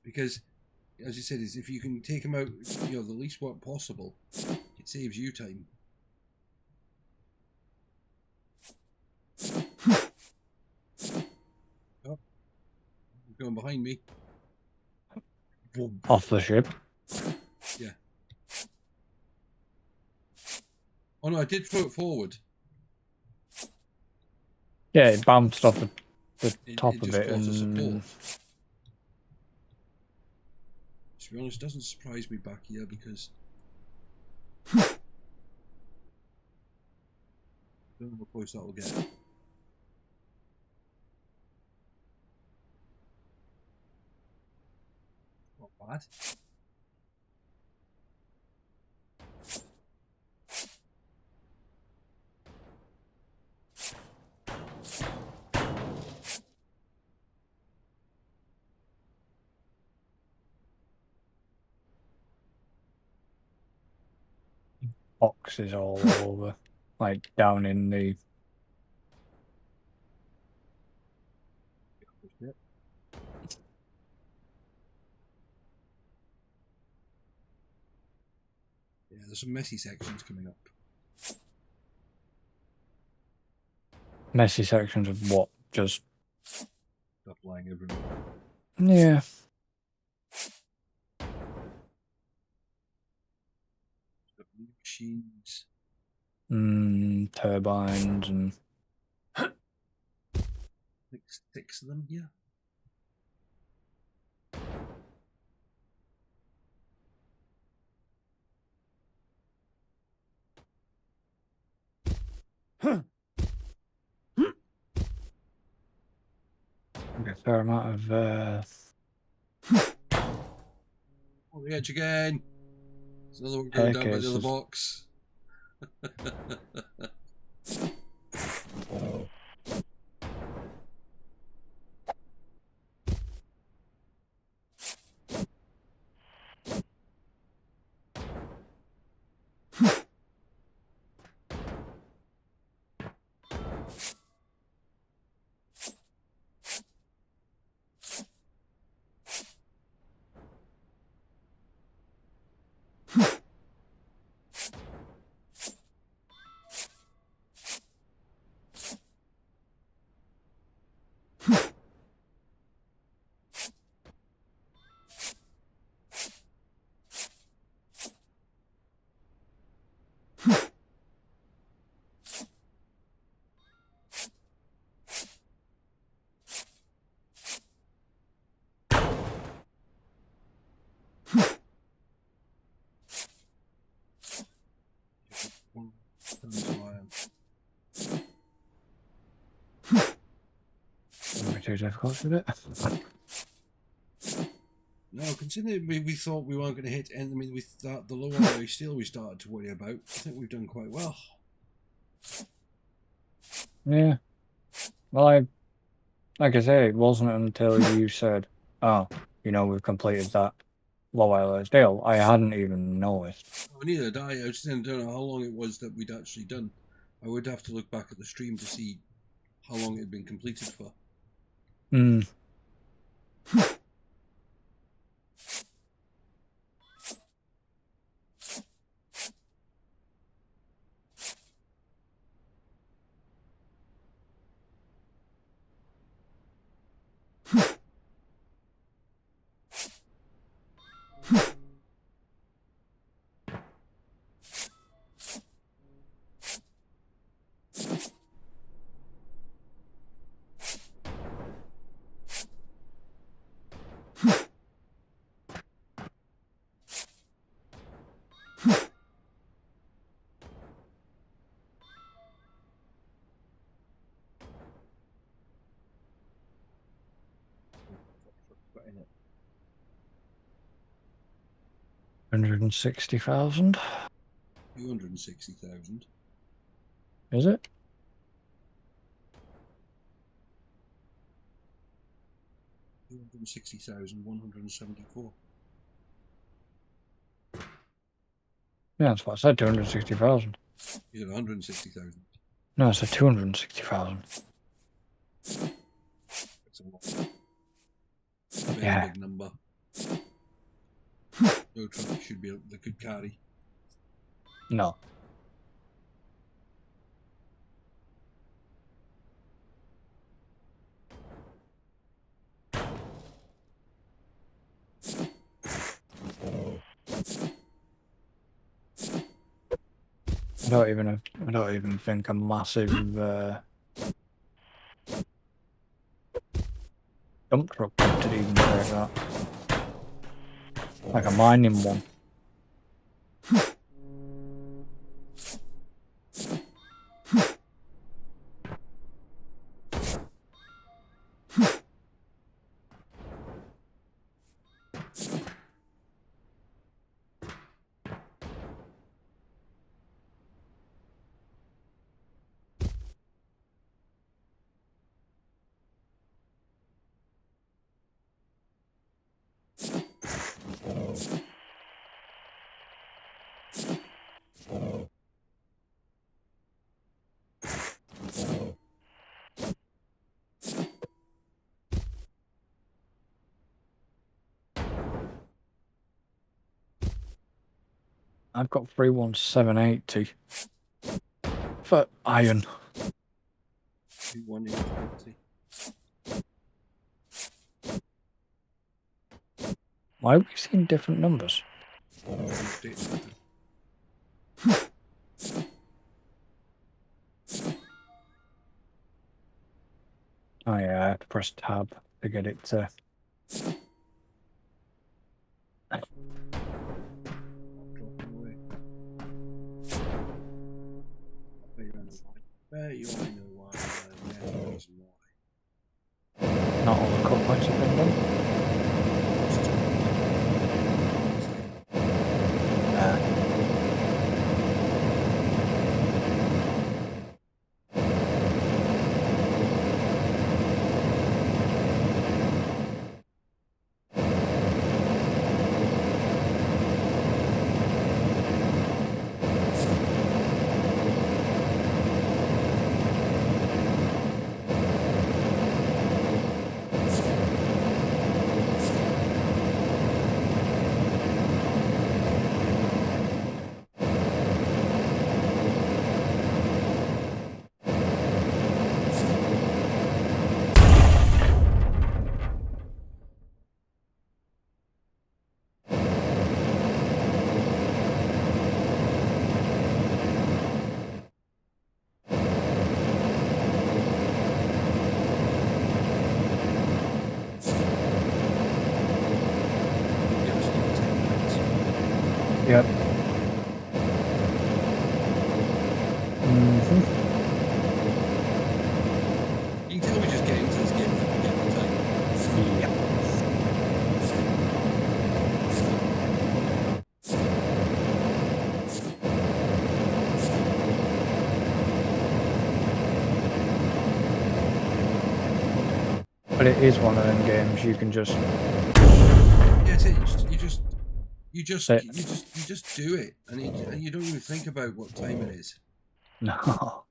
Speaker 1: Because, as you said, is if you can take them out, you know, the least work possible, it saves you time. Oh, going behind me.
Speaker 2: Off the ship.
Speaker 1: Yeah. Oh no, I did throw it forward.
Speaker 2: Yeah, it bounced off the top
Speaker 1: It
Speaker 2: of
Speaker 1: just
Speaker 2: it
Speaker 1: caused a
Speaker 2: and
Speaker 1: support. To be honest, it doesn't surprise me back here because I don't know how close that will get. Not bad.
Speaker 2: boxes all over. Like down in the
Speaker 1: Yeah, there's some messy sections coming up.
Speaker 2: messy sections of what? Just
Speaker 1: Stuff lying everywhere.
Speaker 2: yeah.
Speaker 1: Machines.
Speaker 2: Turbines and
Speaker 1: Like 6 of them here.
Speaker 2: a fair amount of
Speaker 1: Oh, the edge again. There's another one going down by the other
Speaker 2: staircases.
Speaker 1: box.
Speaker 2: too difficult, should it?
Speaker 1: No, considering we thought we weren't going to hit end. I mean, with that the low alloy steel we started to worry about. I think we've done quite well.
Speaker 2: Yeah. Well, like I say, it wasn't until you said, "Oh, we've completed that low alloy steel." I hadn't even noticed.
Speaker 1: Oh, neither did I. I just don't know how long it was that we'd actually done. I would have to look back at the stream to see how long it had been completed for.
Speaker 2: Hmm.
Speaker 1: In it.
Speaker 2: 160,000.
Speaker 1: 260,000.
Speaker 2: Is it?
Speaker 1: 260,174.
Speaker 2: Yeah, that's what I said. 260,000.
Speaker 1: You said 160,000.
Speaker 2: No, I said 260,000.
Speaker 1: That's a lot. Very
Speaker 2: Yeah.
Speaker 1: big number. No truck should be able, they could carry.
Speaker 2: No. I don't even think a massive dump truck could even take that. Like a mining one. I've got 31780 for iron.
Speaker 1: 21820.
Speaker 2: Why are we seeing different numbers? Oh yeah, I have to press tab to get it to...
Speaker 1: Bet you I know why. There's a reason why.
Speaker 2: Not all the cutbacks have been done. But it is one of them games you can just
Speaker 1: Yeah, it is. You just
Speaker 2: Sit.
Speaker 1: do it, and you don't even think about what time it is.
Speaker 2: no.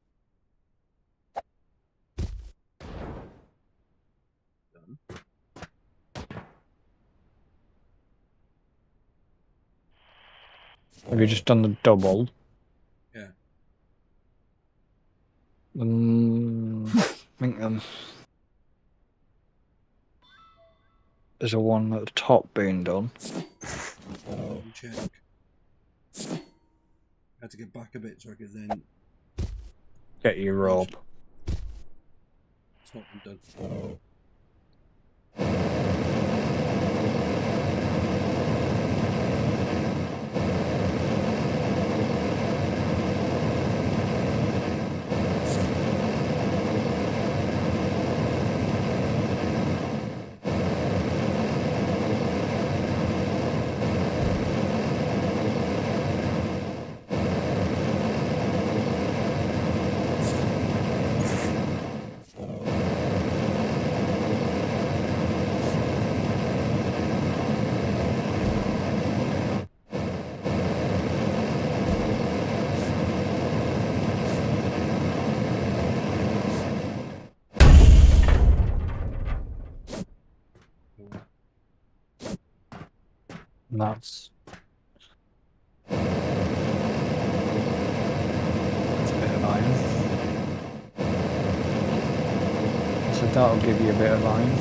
Speaker 1: Done.
Speaker 2: Have you just done the double?
Speaker 1: Yeah.
Speaker 2: I think there's a one at the top being done.
Speaker 1: Let me check. I had to get back a bit so I could then.
Speaker 2: Get your rope.
Speaker 1: It's not been done.
Speaker 2: And that's a bit of iron. So that'll give you a bit of iron.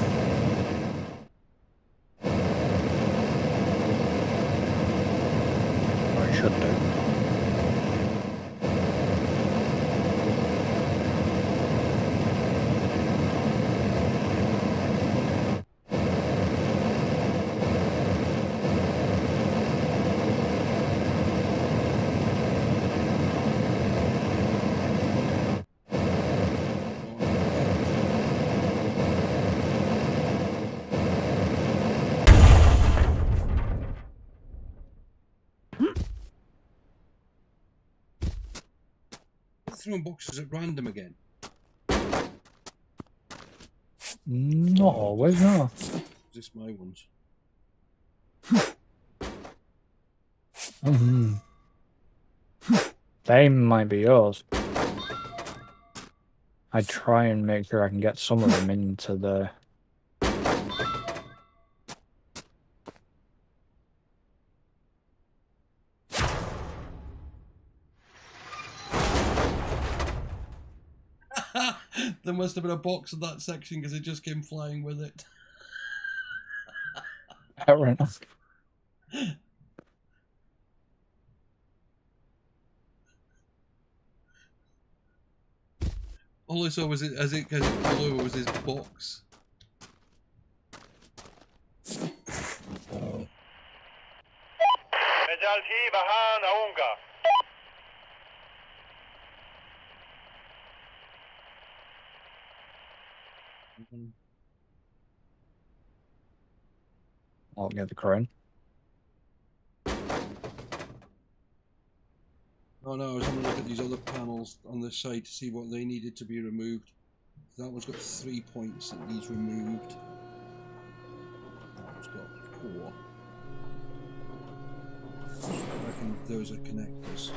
Speaker 2: Or it should do.
Speaker 1: Throwing boxes at random again.
Speaker 2: Not always, no.
Speaker 1: Just my ones.
Speaker 2: They might be yours. I try and make sure I can get some of them into the...
Speaker 1: There must have been a box in that section because it just came flying with it.
Speaker 2: Fair enough.
Speaker 1: All I saw was it as it flew over was this box.
Speaker 3: مجالتي بهان أونغا.
Speaker 2: I'll get the crane.
Speaker 1: Oh no, I was having a look at these other panels on the side to see what they needed to be removed. That one's got 3 points that needs removed. That one's got 4. I reckon those are connectors.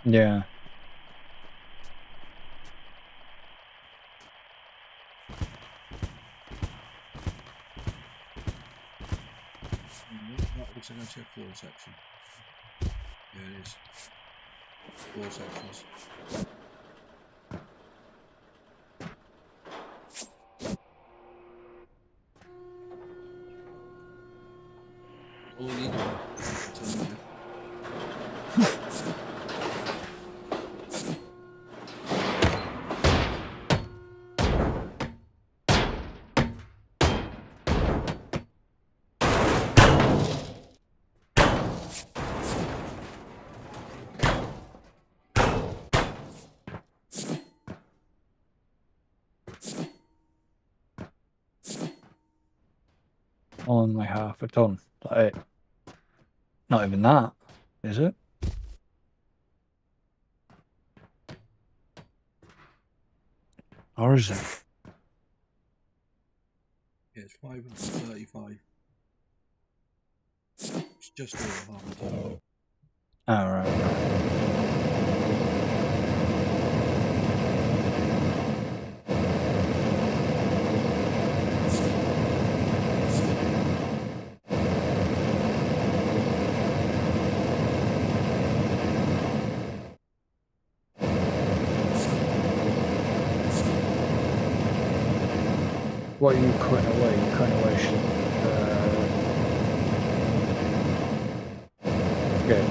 Speaker 2: Yeah.
Speaker 1: That looks like actually a floor section. Yeah, it is. Floor sections. All I need to
Speaker 2: Only half a ton. That it? Not even that, is it? Or is it?
Speaker 1: Yeah, it's 535. It's just over half a ton.
Speaker 2: Oh, right. What are you cutting away? You're cutting away okay.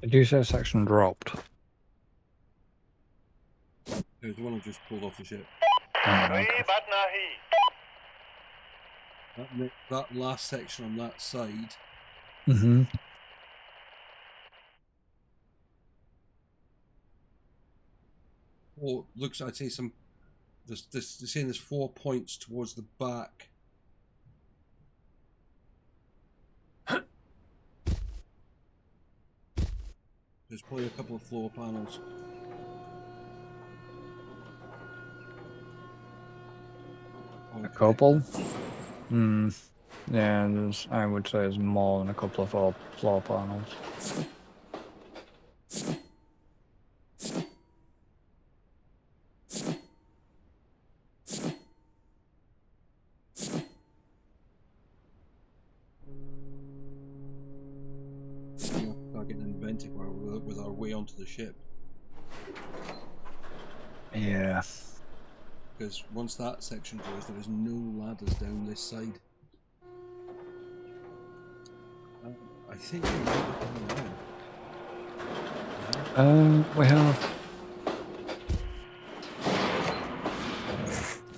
Speaker 2: Did you say section dropped?
Speaker 1: There's the one I just pulled off the ship.
Speaker 2: Okay.
Speaker 1: That last section on that side.
Speaker 2: Mm-hmm.
Speaker 1: Or looks, I'd say some. They're saying there's 4 points towards the back. There's probably a couple of floor panels.
Speaker 2: A couple? Hmm. Yeah, there's. I would say there's more than a couple of floor panels.
Speaker 1: Start getting inventive with our way onto the ship.
Speaker 2: Yeah.
Speaker 1: Because once that section goes, there is no ladders down this side. I think we might have done now.
Speaker 2: We have.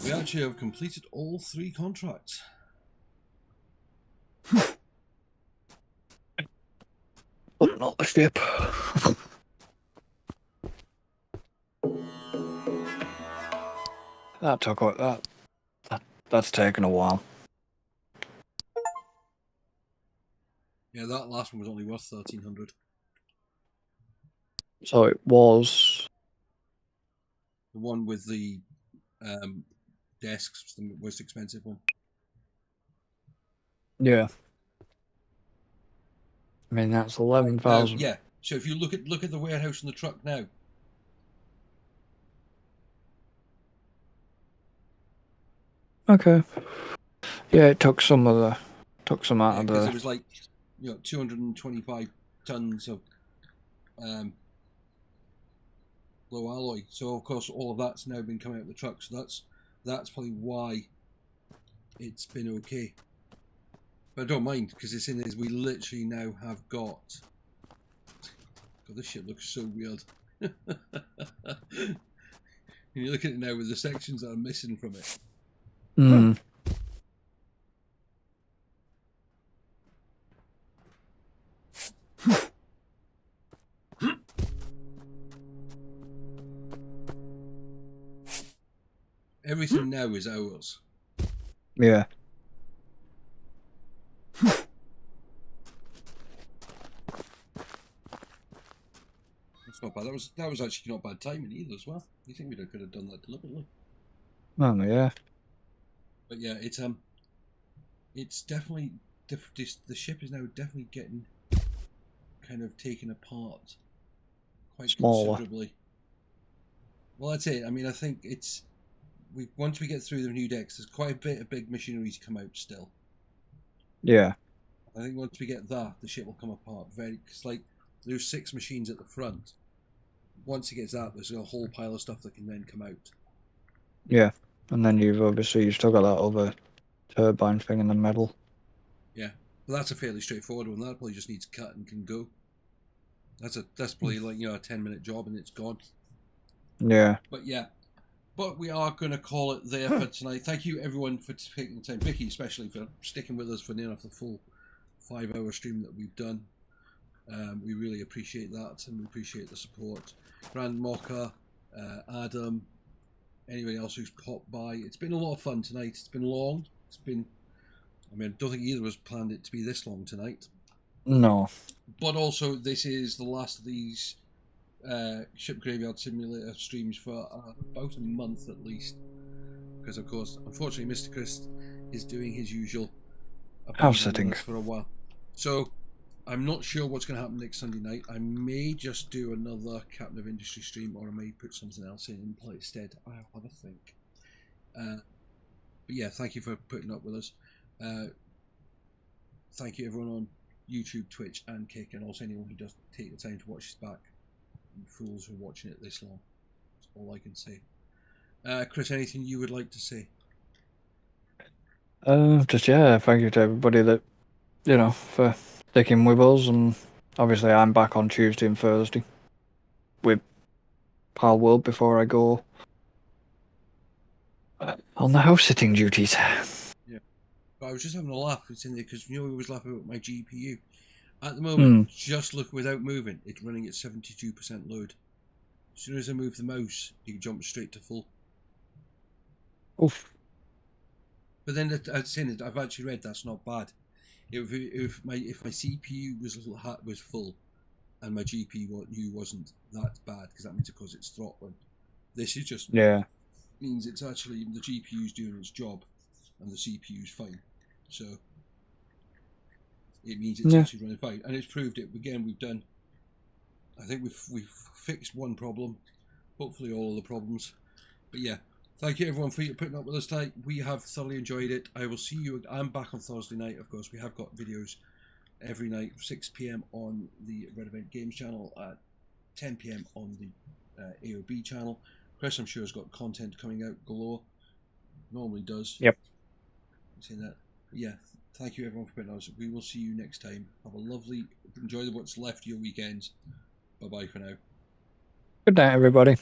Speaker 1: We actually have completed all 3 contracts.
Speaker 2: But not the ship. That took that's taken a while.
Speaker 1: Yeah, that last one was only worth 1,300.
Speaker 2: So it was.
Speaker 1: The one with the desks was the most expensive one.
Speaker 2: Yeah. I mean that's 11,000.
Speaker 1: Yeah. So if you look at the warehouse and the truck now.
Speaker 2: Okay. Yeah, it took some out of
Speaker 1: Because
Speaker 2: the.
Speaker 1: it was like 225 tons of low alloy. So of course all of that's now been coming out of the truck. So that's probably why it's been okay. But I don't mind because it's in this. We literally now have got. God, this shit looks so weird. You look at it now with the sections that are missing from it.
Speaker 2: Hmm.
Speaker 1: Everything now is ours.
Speaker 2: Yeah.
Speaker 1: not bad. That was actually not bad timing either as well. You think we could have done that deliberately?
Speaker 2: Oh yeah.
Speaker 1: But yeah, it's definitely the ship is now definitely getting kind of taken apart quite
Speaker 2: Smaller.
Speaker 1: considerably. Well, that's it. I mean, I think once we get through the new decks, there's quite a bit of big machinery to come out still.
Speaker 2: Yeah.
Speaker 1: I think once we get that, the ship will come apart very. Cause like there's 6 machines at the front. Once it gets that, there's a whole pile of stuff that can then come out.
Speaker 2: Yeah. And then you've still got that other turbine thing in the middle.
Speaker 1: Yeah, but that's a fairly straightforward one. That probably just needs cut and can go. That's probably like a 10-minute job and it's gone.
Speaker 2: Yeah.
Speaker 1: But yeah, but we are going to call it there for tonight. Thank you everyone for taking the time, Vicky especially for sticking with us for near enough the full 5-hour stream that we've done. We really appreciate that and we appreciate the support. Grand Mocha, Adam, anybody else who's popped by. It's been a lot of fun tonight. It's been long. I don't think either of us planned it to be this long tonight.
Speaker 2: No.
Speaker 1: But also, this is the last of these Ship Graveyard Simulator streams for about a month at least. Because, of course, unfortunately, Mr. Chris is doing his usual
Speaker 2: House
Speaker 1: abandoning
Speaker 2: sitting
Speaker 1: us for a while. So, I'm not sure what's going to happen next Sunday night. I may just do another Captain of Industry stream, or I may put something else in place instead. I'll have a think. But yeah, thank you for putting up with us. Thank you everyone on YouTube, Twitch, and Kick, and also anyone who does take the time to watch this back. You fools who are watching it this long. That's all I can say. Chris, anything you would like to say?
Speaker 2: Just thank you to everybody that for sticking with us, and obviously I'm back on Tuesday and Thursday with Pal World before I go on the house sitting duties.
Speaker 1: Yeah, but I was just having a laugh. It's in there because we always laugh about my GPU. At the moment, just look without moving, it's running at 72% load. As soon as I move the mouse, you jump straight to full.
Speaker 2: Oof.
Speaker 1: But then I've actually read that's not bad. If my CPU was full and my GPU wasn't, that's bad because that means it's throttling. This is just means it's actually the GPU's doing its job and the CPU's fine. So it means it's actually running fine, and it's proved it again. I think we've fixed one problem, hopefully all of the problems. But yeah, thank you everyone for putting up with us tonight. We have thoroughly enjoyed it. I will see you. I'm back on Thursday night, of course. We have got videos every night, 6 PM on the Red Event Games channel, at 10 PM on the AOB channel. Chris, I'm sure, has got content coming out galore. Normally does.
Speaker 2: Yep.
Speaker 1: I'm saying that. But yeah, thank you everyone for putting us. We will see you next time. Have a lovely, enjoy what's left of your weekends. Bye bye for now.
Speaker 2: Good night, everybody.